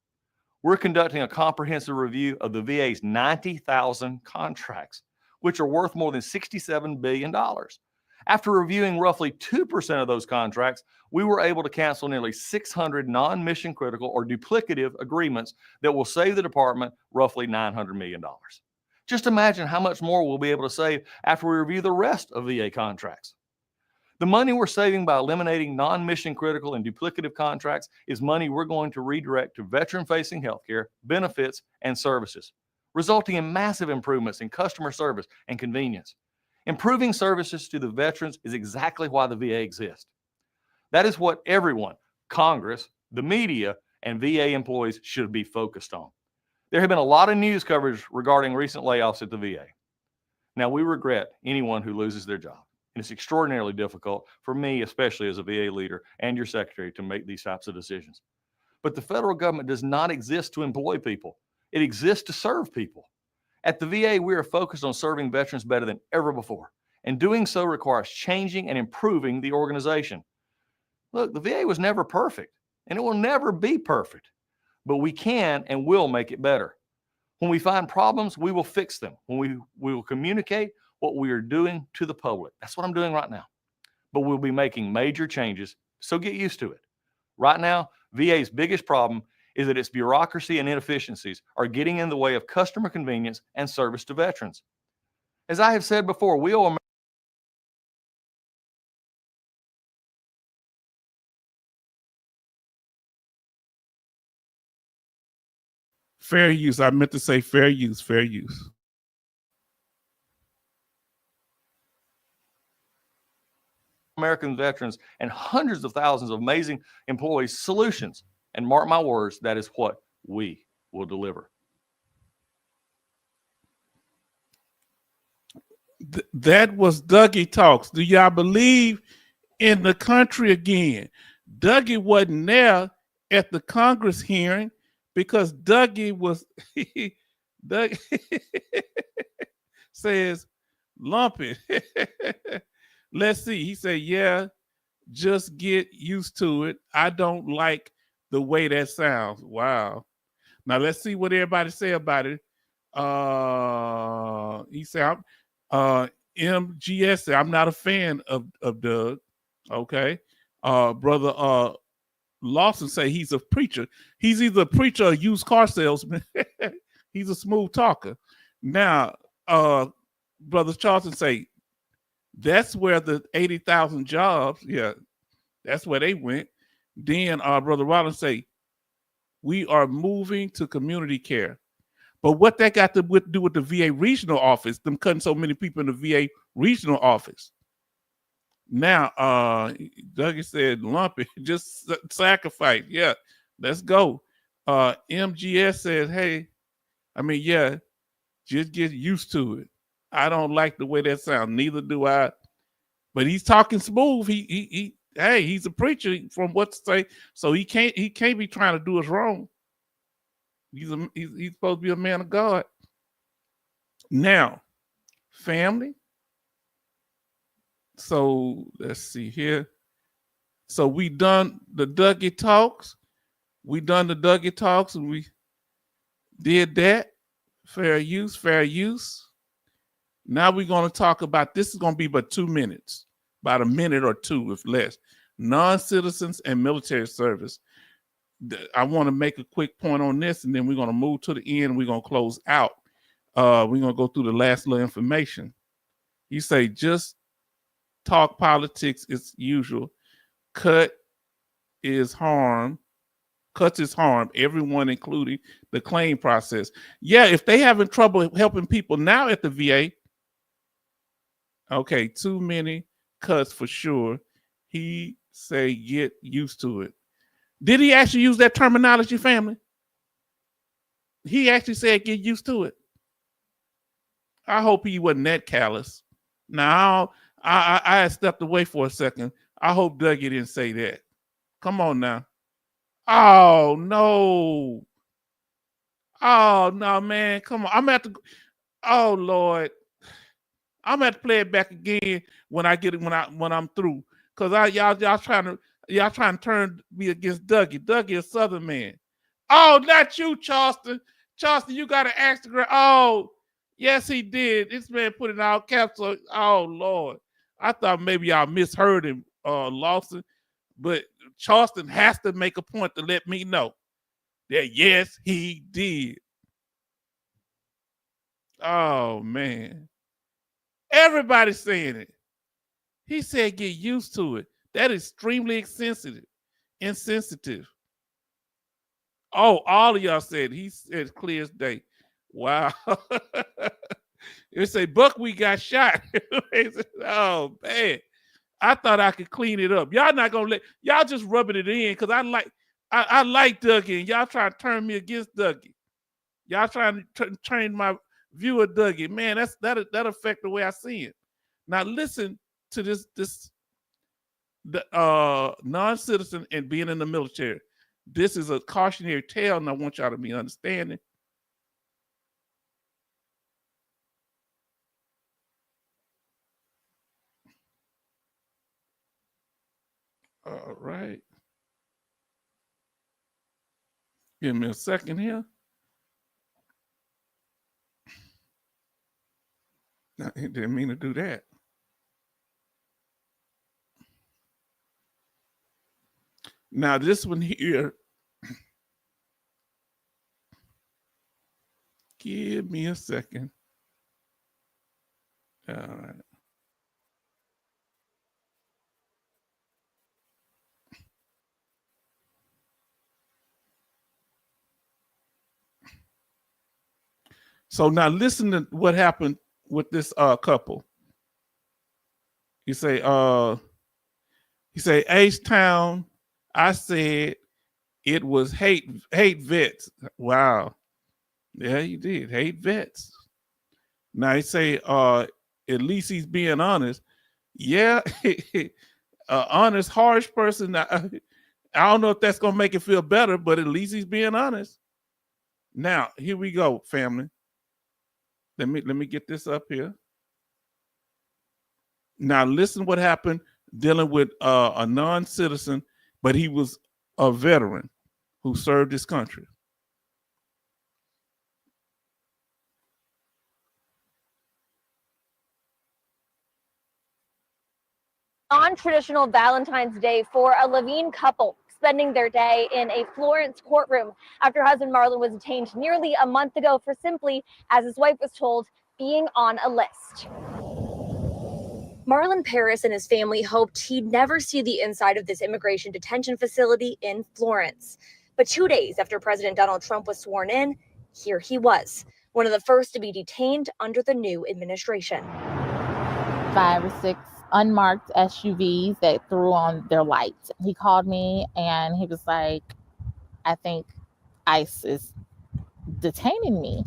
We're conducting a comprehensive review of the VA's 90,000 contracts, which are worth more than $67 billion. After reviewing roughly 2% of those contracts, we were able to cancel nearly 600 non-mission critical or duplicative agreements that will save the department roughly $900 million. Just imagine how much more we'll be able to save after we review the rest of VA contracts. The money we're saving by eliminating non-mission critical and duplicative contracts is money we're going to redirect to veteran-facing healthcare, benefits, and services, resulting in massive improvements in customer service and convenience. Improving services to the veterans is exactly why the VA exists. That is what everyone, Congress, the media, and VA employees should be focused on. There have been a lot of news coverage regarding recent layoffs at the VA. Now, we regret anyone who loses their job. And it's extraordinarily difficult for me, especially as a VA leader and your secretary, to make these types of decisions. But the federal government does not exist to employ people. It exists to serve people. At the VA, we are focused on serving veterans better than ever before. And doing so requires changing and improving the organization. Look, the VA was never perfect, and it will never be perfect. But we can and will make it better. When we find problems, we will fix them. We will communicate what we are doing to the public. That's what I'm doing right now. But we'll be making major changes, so get used to it. Right now, VA's biggest problem is that its bureaucracy and inefficiencies are getting in the way of customer convenience and service to veterans. As I have said before, we owe Fair use. I meant to say fair use, fair use. American veterans and hundreds of thousands of amazing employees solutions. And mark my words, that is what we will deliver. That was Dougie Talks. Do y'all believe in the country again? Dougie wasn't there at the Congress hearing because Dougie was, Dougie says, lumpy. Let's see. He said, yeah, just get used to it. I don't like the way that sounds. Wow. Now let's see what everybody say about it. He said, MGS said, I'm not a fan of Doug. Okay. Brother Lawson say he's a preacher. He's either a preacher or a used car salesman. He's a smooth talker. Now, Brother Charlton say, that's where the 80,000 jobs, yeah, that's where they went. Then Brother Rollins say, we are moving to community care. But what that got to do with the VA regional office, them cutting so many people in the VA regional office. Now, Dougie said, lumpy, just sacrifice. Yeah, let's go. MGS says, hey, yeah, just get used to it. I don't like the way that sounds. Neither do I. But he's talking smooth. Hey, he's a preacher from what to say. So he can't be trying to do us wrong. He's supposed to be a man of God. Now, family. So let's see here. So we done the Dougie Talks. And we did that. Fair use, fair use. Now we're going to talk about, this is going to be about 2 minutes, about a minute or two, if less. Non-citizens and military service. I want to make a quick point on this, and then we're going to move to the end. We're going to close out. We're going to go through the last little information. You say, just talk politics as usual. Cuts is harm, everyone, including the claim process. Yeah, if they having trouble helping people now at the VA, okay, too many cuts for sure. He say get used to it. Did he actually use that terminology, family? He actually said get used to it. I hope he wasn't that callous. Now, I had stepped away for a second. I hope Dougie didn't say that. Come on now. Oh, no. Oh, no, man. Come on. I'm at the. Oh, Lord. I'm gonna have to play it back again when I get it when I'm through. Cause y'all trying to turn me against Dougie. Dougie a Southern man. Oh, not you, Charleston. Charleston, you gotta ask the girl. Oh, yes, he did. This man put it in all caps. Oh Lord. I thought maybe y'all misheard him, Lawson. But Charleston has to make a point to let me know that yes, he did. Oh man. Everybody's saying it. He said get used to it. That is extremely insensitive. Oh, all of y'all said he said clear as day. Wow. It say Buckwheat got shot. Oh man. I thought I could clean it up. Y'all not gonna y'all just rubbing it in because I like Dougie and y'all trying to turn me against Dougie. Y'all trying to change my view of Dougie. Man, that affect the way I see it. Now listen to this non-citizen and being in the military. This is a cautionary tale, and I want y'all to be understanding. All right. Give me a second here. I didn't mean to do that. Now this one here, give me a second. All right. So now listen to what happened with this couple. He say H-Town, I said it was hate vets. Wow. Yeah, he did. Hate vets. Now he say at least he's being honest. Yeah, honest, harsh person. I don't know if that's gonna make it feel better, but at least he's being honest. Now, here we go, family. Let me get this up here. Now listen what happened dealing with a non-citizen, but he was a veteran who served his country. Non-traditional Valentine's Day for a Levine couple spending their day in a Florence courtroom after husband Marlon was detained nearly a month ago for simply, as his wife was told, being on a list. Marlon Paris and his family hoped he'd never see the inside of this immigration detention facility in Florence. But 2 days after President Donald Trump was sworn in, here he was, one of the first to be detained under the new administration. 5 or 6 unmarked SUVs that threw on their lights. He called me and he was like, I think ICE is detaining me.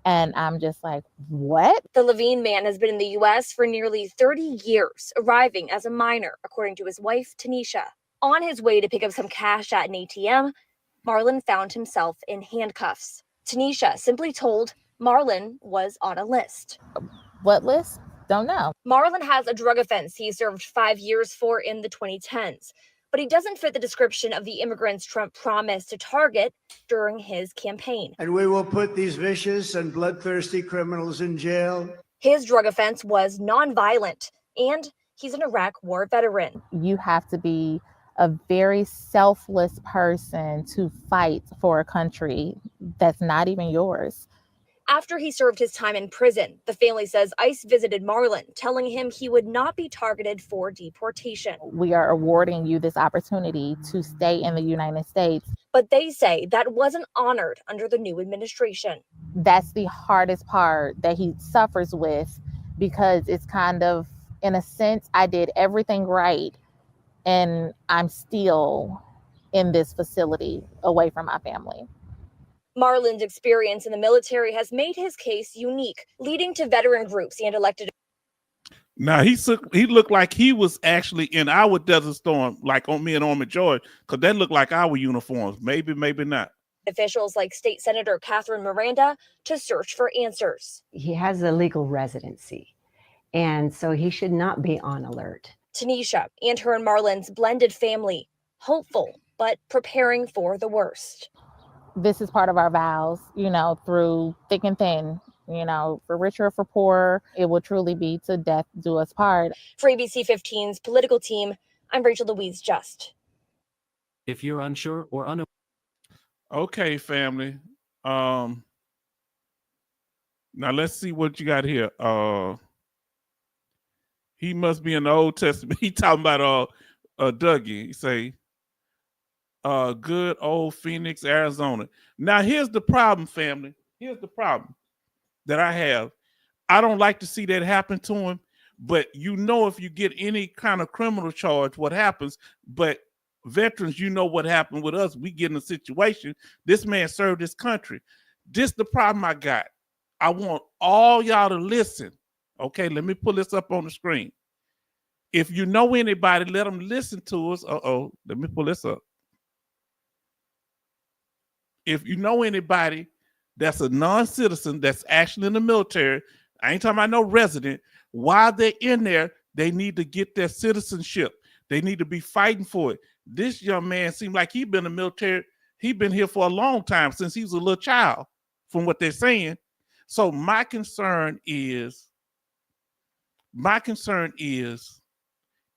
And I'm just like, what? The Levine man has been in the U.S. for nearly 30 years, arriving as a minor, according to his wife, Tanisha. On his way to pick up some cash at an ATM, Marlon found himself in handcuffs. Tanisha simply told Marlon was on a list. What list? Don't know. Marlon has a drug offense he served 5 years for in the 2010s, but he doesn't fit the description of the immigrants Trump promised to target during his campaign. And we will put these vicious and bloodthirsty criminals in jail. His drug offense was nonviolent, and he's an Iraq war veteran. You have to be a very selfless person to fight for a country that's not even yours. After he served his time in prison, the family says ICE visited Marlon, telling him he would not be targeted for deportation. We are awarding you this opportunity to stay in the United States. But they say that wasn't honored under the new administration. That's the hardest part that he suffers with, because it's kind of, in a sense, I did everything right and I'm still in this facility away from my family. Marlon's experience in the military has made his case unique, leading to veteran groups and elected. Now he looked like he was actually in our Desert Storm, like on me and Army George, because that looked like our uniforms. Maybe, maybe not. Officials like State Senator Catherine Miranda to search for answers. He has a legal residency, and so he should not be on alert. Tanisha and her and Marlon's blended family, hopeful, but preparing for the worst. This is part of our vows, through thick and thin, for richer or for poorer, it will truly be to death do us part. For ABC 15's political team, I'm Rachel Louise Just. If you're unsure or unaware. Okay, family. Now let's see what you got here. He must be in the Old Testament. He talking about Dougie. He say, good old Phoenix, Arizona. Now, here's the problem, family. Here's the problem that I have. I don't like to see that happen to him, but if you get any kind of criminal charge, what happens. But veterans, what happened with us. We get in a situation. This man served his country. This the problem I got. I want all y'all to listen. Okay, let me pull this up on the screen. If you know anybody, let them listen to us. Let me pull this up. If you know anybody that's a non-citizen that's actually in the military, I ain't talking about no resident, while they're in there, they need to get their citizenship. They need to be fighting for it. This young man seemed like he'd been in the military. He'd been here for a long time, since he was a little child, from what they're saying. So my concern is,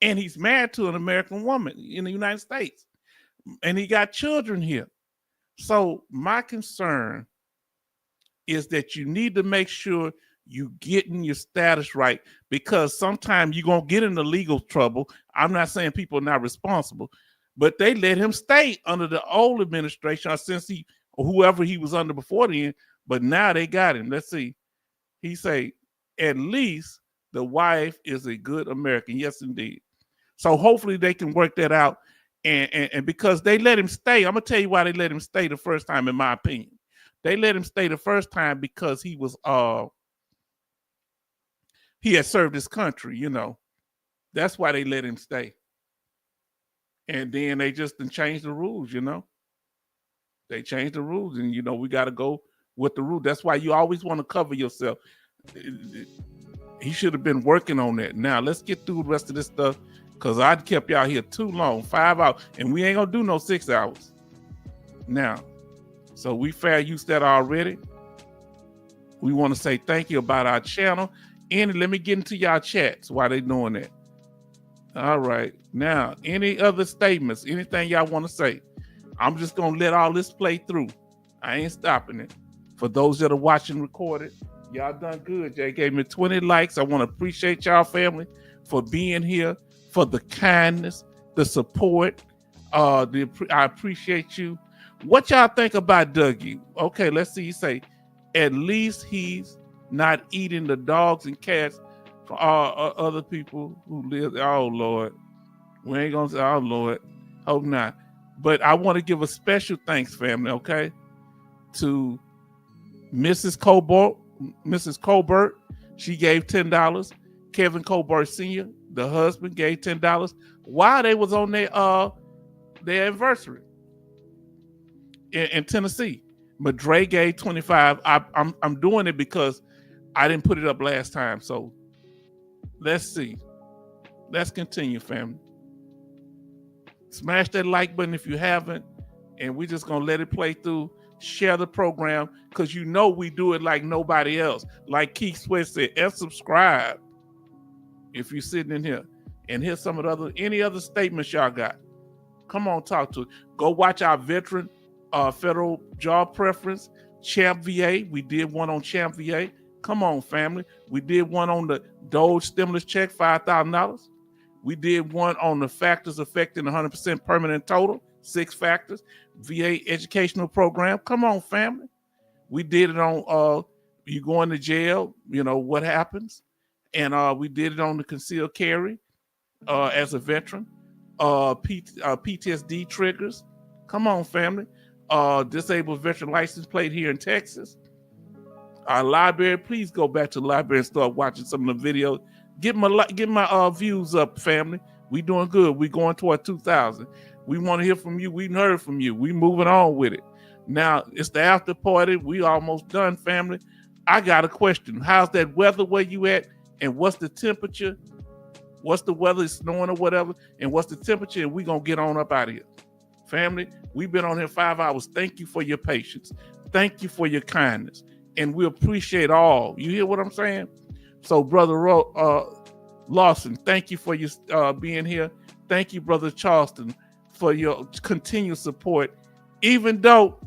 and he's married to an American woman in the United States, and he got children here. So my concern is that you need to make sure you getting your status right, because sometimes you're going to get into legal trouble. I'm not saying people are not responsible, but they let him stay under the old administration, or since whoever he was under before then, but now they got him. Let's see. He say, at least the wife is a good American. Yes, indeed. So hopefully they can work that out. And because they let him stay, I'm going to tell you why they let him stay the first time, in my opinion. They let him stay the first time because he was, he had served his country, you know. That's why they let him stay. And then they just changed the rules, you know. They changed the rules, and, you know, we got to go with the rule. That's why you always want to cover yourself. He should have been working on that. Now, let's get through the rest of this stuff, because I kept y'all here too long, 5 hours, and we ain't going to do no 6 hours. Now, so we fair use that already. We want to say thank you about our channel. And let me get into y'all chats while they doing that. All right. Now, any other statements, anything y'all want to say? I'm just going to let all this play through. I ain't stopping it. For those that are watching recorded, y'all done good. Jay gave me 20 likes. I want to appreciate y'all, family, for being here, for the kindness, the support. I appreciate you. What y'all think about Dougie? Okay, let's see. You say, at least he's not eating the dogs and cats for other people who live. Oh, Lord. We ain't going to say, oh, Lord. Hope not. But I want to give a special thanks, family, okay, to Mrs. Colbert. She gave $10. Kevin Colbert Sr., the husband, gave $10 while they was on their anniversary in Tennessee. Madre gave $25. I'm doing it because I didn't put it up last time. So let's see. Let's continue, family. Smash that like button if you haven't, and we're just gonna let it play through. Share the program, because you know we do it like nobody else. Like Keith Sweat said, and subscribe if you're sitting in here. And here's some of the any other statements y'all got. Come on, talk to it. Go watch our veteran federal job preference, Champ VA. We did one on Champ VA. Come on, family. We did one on the Doge stimulus check, $5,000. We did one on the factors affecting 100% permanent total, 6 factors, VA educational program. Come on, family. We did it on you going to jail, you know, what happens. And we did it on the concealed carry as a veteran. PTSD triggers. Come on, family. Disabled veteran license plate here in Texas. Our library, please go back to the library and start watching some of the videos. Get my views up, family. We doing good. We going toward 2,000. We want to hear from you. We heard from you. We moving on with it. Now it's the after party. We almost done, family. I got a question. How's that weather where you at? And what's the temperature? What's the weather? It's snowing or whatever. And what's the temperature? And we gonna get on up out of here. Family, we've been on here 5 hours. Thank you for your patience. Thank you for your kindness. And we appreciate all. You hear what I'm saying? So, Brother Lawson, thank you for your being here. Thank you, Brother Charleston, for your continued support. Even though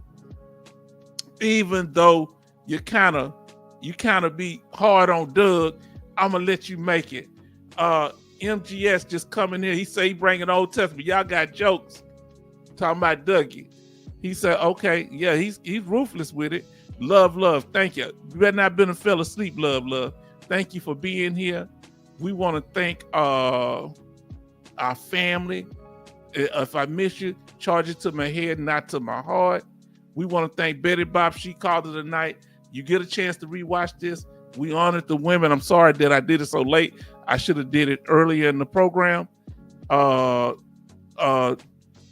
you kind of be hard on Doug, I'm gonna let you make it. MGS just coming in. He say he bringing Old Testament. Y'all got jokes talking about Dougie. He said, okay, yeah, he's ruthless with it. Love. Thank you. You better not been a fell asleep. Love. Thank you for being here. We want to thank our family. If I miss you, charge it to my head, not to my heart. We want to thank Betty Bob. She called it a night. You get a chance to rewatch this. We honored the women. I'm sorry that I did it so late. I should have did it earlier in the program.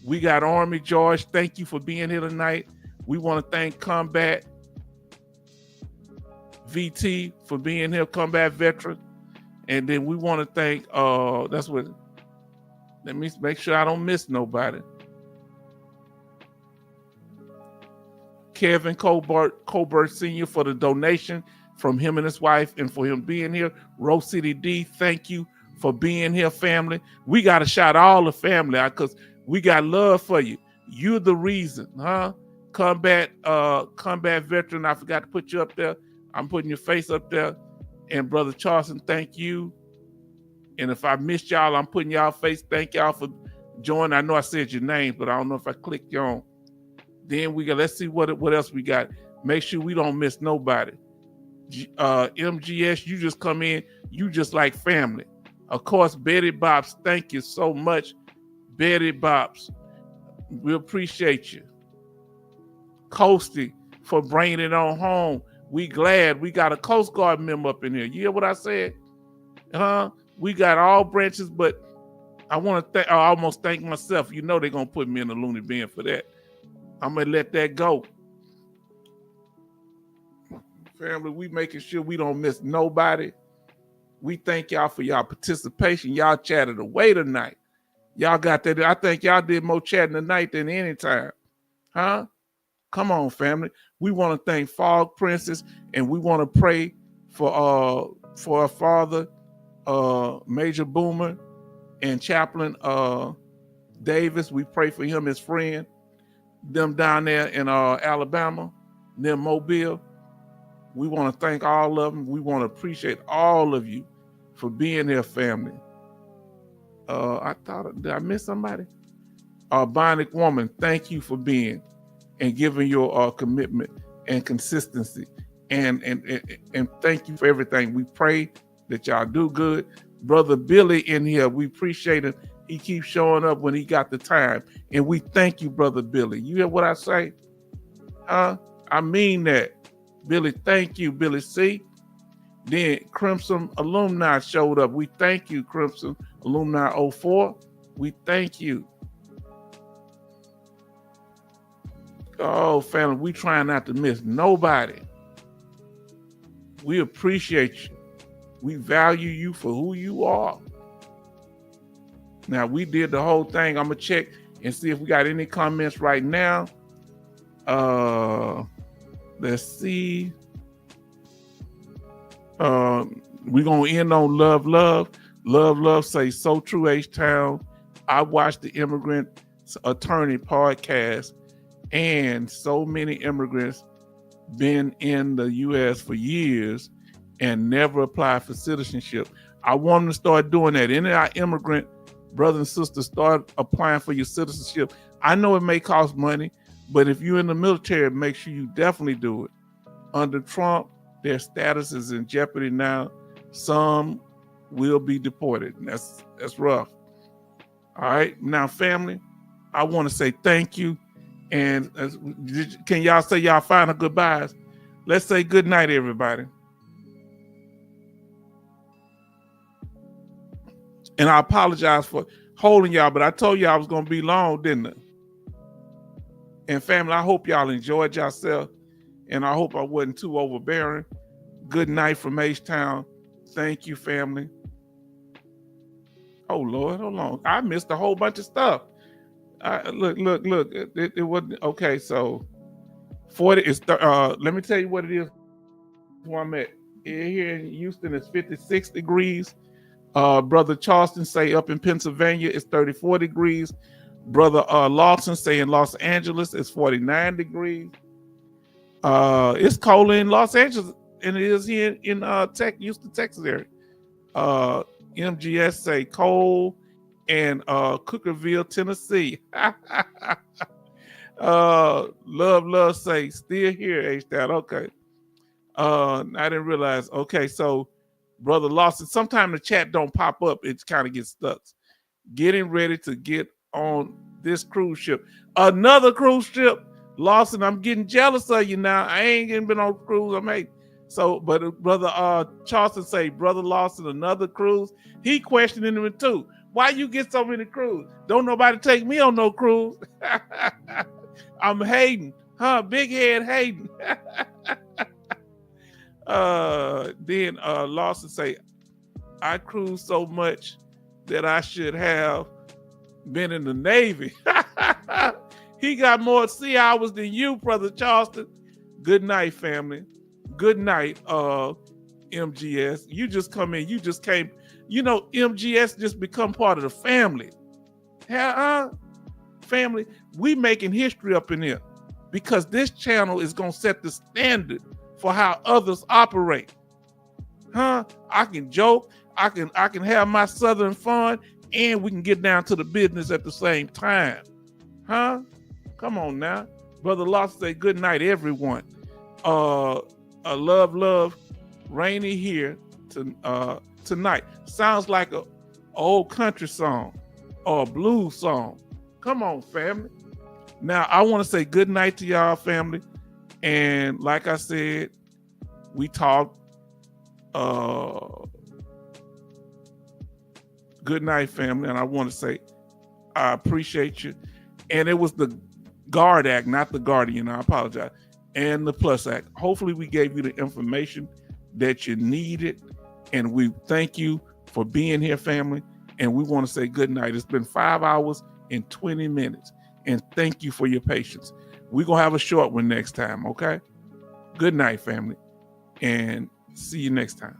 We got Army George. Thank you for being here tonight. We want to thank Combat VT for being here, Combat Veteran. And then we want to thank, let me make sure I don't miss nobody. Kevin Colbert Sr. for the donation from him and his wife and for him being here. Rose City D, thank you for being here, family. We got to shout all the family out because we got love for you. You're the reason, huh? Combat Veteran, I forgot to put you up there. I'm putting your face up there. And Brother Charleston, thank you. And if I missed y'all, I'm putting y'all face. Thank y'all for joining. I know I said your names, but I don't know if I clicked you on. Then let's see what else we got. Make sure we don't miss nobody. MGS, you just come in, you just like family. Of course, Betty Bops, thank you so much. Betty Bops, we appreciate you. Coasty for bringing it on home. We glad we got a Coast Guard member up in here. You hear what I said? We got all branches, but I want to I almost thank myself. You know they're going to put me in the loony bin for that. I'm going to let that go. Family, we making sure we don't miss nobody. We thank y'all for y'all participation. Y'all chatted away tonight. Y'all got that. I think y'all did more chatting tonight than any time. Huh? Come on, family. We want to thank Fog Princess, and we want to pray for our father, Major Boomer, and Chaplain Davis. We pray for him, his friend, them down there in Alabama, near Mobile. We want to thank all of them. We want to appreciate all of you for being here, family. Did I miss somebody? Bionic Woman, thank you for being and giving your commitment and consistency. And thank you for everything. We pray that y'all do good. Brother Billy in here, we appreciate him. He keeps showing up when he got the time. And we thank you, Brother Billy. You hear what I say? I mean that. Billy, thank you, Billy C. Then Crimson Alumni showed up. We thank you, Crimson Alumni 04. We thank you. Oh, family, we trying not to miss nobody. We appreciate you. We value you for who you are. Now, we did the whole thing. I'm going to check and see if we got any comments right now. Let's see. We're going to end on Love, Love. Love, Love say, so true, H-Town. I watched the Immigrant Attorney podcast, and so many immigrants been in the U.S. for years and never applied for citizenship. I want them to start doing that. Any of our immigrant brothers and sisters, start applying for your citizenship. I know it may cost money, but if you're in the military, make sure you definitely do it. Under Trump, their status is in jeopardy now. Some will be deported. And that's rough. All right. Now, family, I want to say thank you. And can y'all say y'all final goodbyes? Let's say good night, everybody. And I apologize for holding y'all, but I told you I was going to be long, didn't I? And family, I hope y'all enjoyed yourself, and I hope I wasn't too overbearing. Good night from H-Town. Thank you, family. Oh, Lord, hold on. I missed a whole bunch of stuff. Look. It wasn't, okay, so 40 is, let me tell you what it is where I'm at. Here in Houston, it's 56 degrees. Brother Charleston say up in Pennsylvania, it's 34 degrees. Brother Lawson say in Los Angeles, it's 49 degrees. It's colder in Los Angeles than it is here in Houston, Texas area. MGS say cold and Cookerville, Tennessee. Love say still here, H-Town. Okay. I didn't realize. Okay, so Brother Lawson, sometimes the chat don't pop up. It kind of gets stuck. Getting ready to get on this cruise ship. Another cruise ship. Lawson, I'm getting jealous of you now. I ain't been on cruise. I'm hating. So, but brother Charleston say, brother Lawson, another cruise. He questioning him too. Why you get so many cruises? Don't nobody take me on no cruise. I'm hating, huh? Big head hating. Then Lawson say, I cruise so much that I should have been in the Navy. He got more sea hours than you, brother Charleston. Good night, family. Good night, MGS. You just come in. You just came. You know, MGS just become part of the family. Family, we making history up in here because this channel is going to set the standard for how others operate. I can joke. I can have my Southern fun, and we can get down to the business at the same time. Come on now. Brother Lawson say good night, everyone. Love, rainy here tonight. Sounds like a old country song or a blues song. Come on, family. Now, I want to say good night to y'all, family. And like I said, we talked. Good night, family. And I want to say I appreciate you. And it was the GUARD Act, not the Guardian. I apologize. And the Plus Act. Hopefully we gave you the information that you needed. And we thank you for being here, family. And we want to say good night. It's been 5 hours and 20 minutes. And thank you for your patience. We're going to have a short one next time, okay? Good night, family. And see you next time.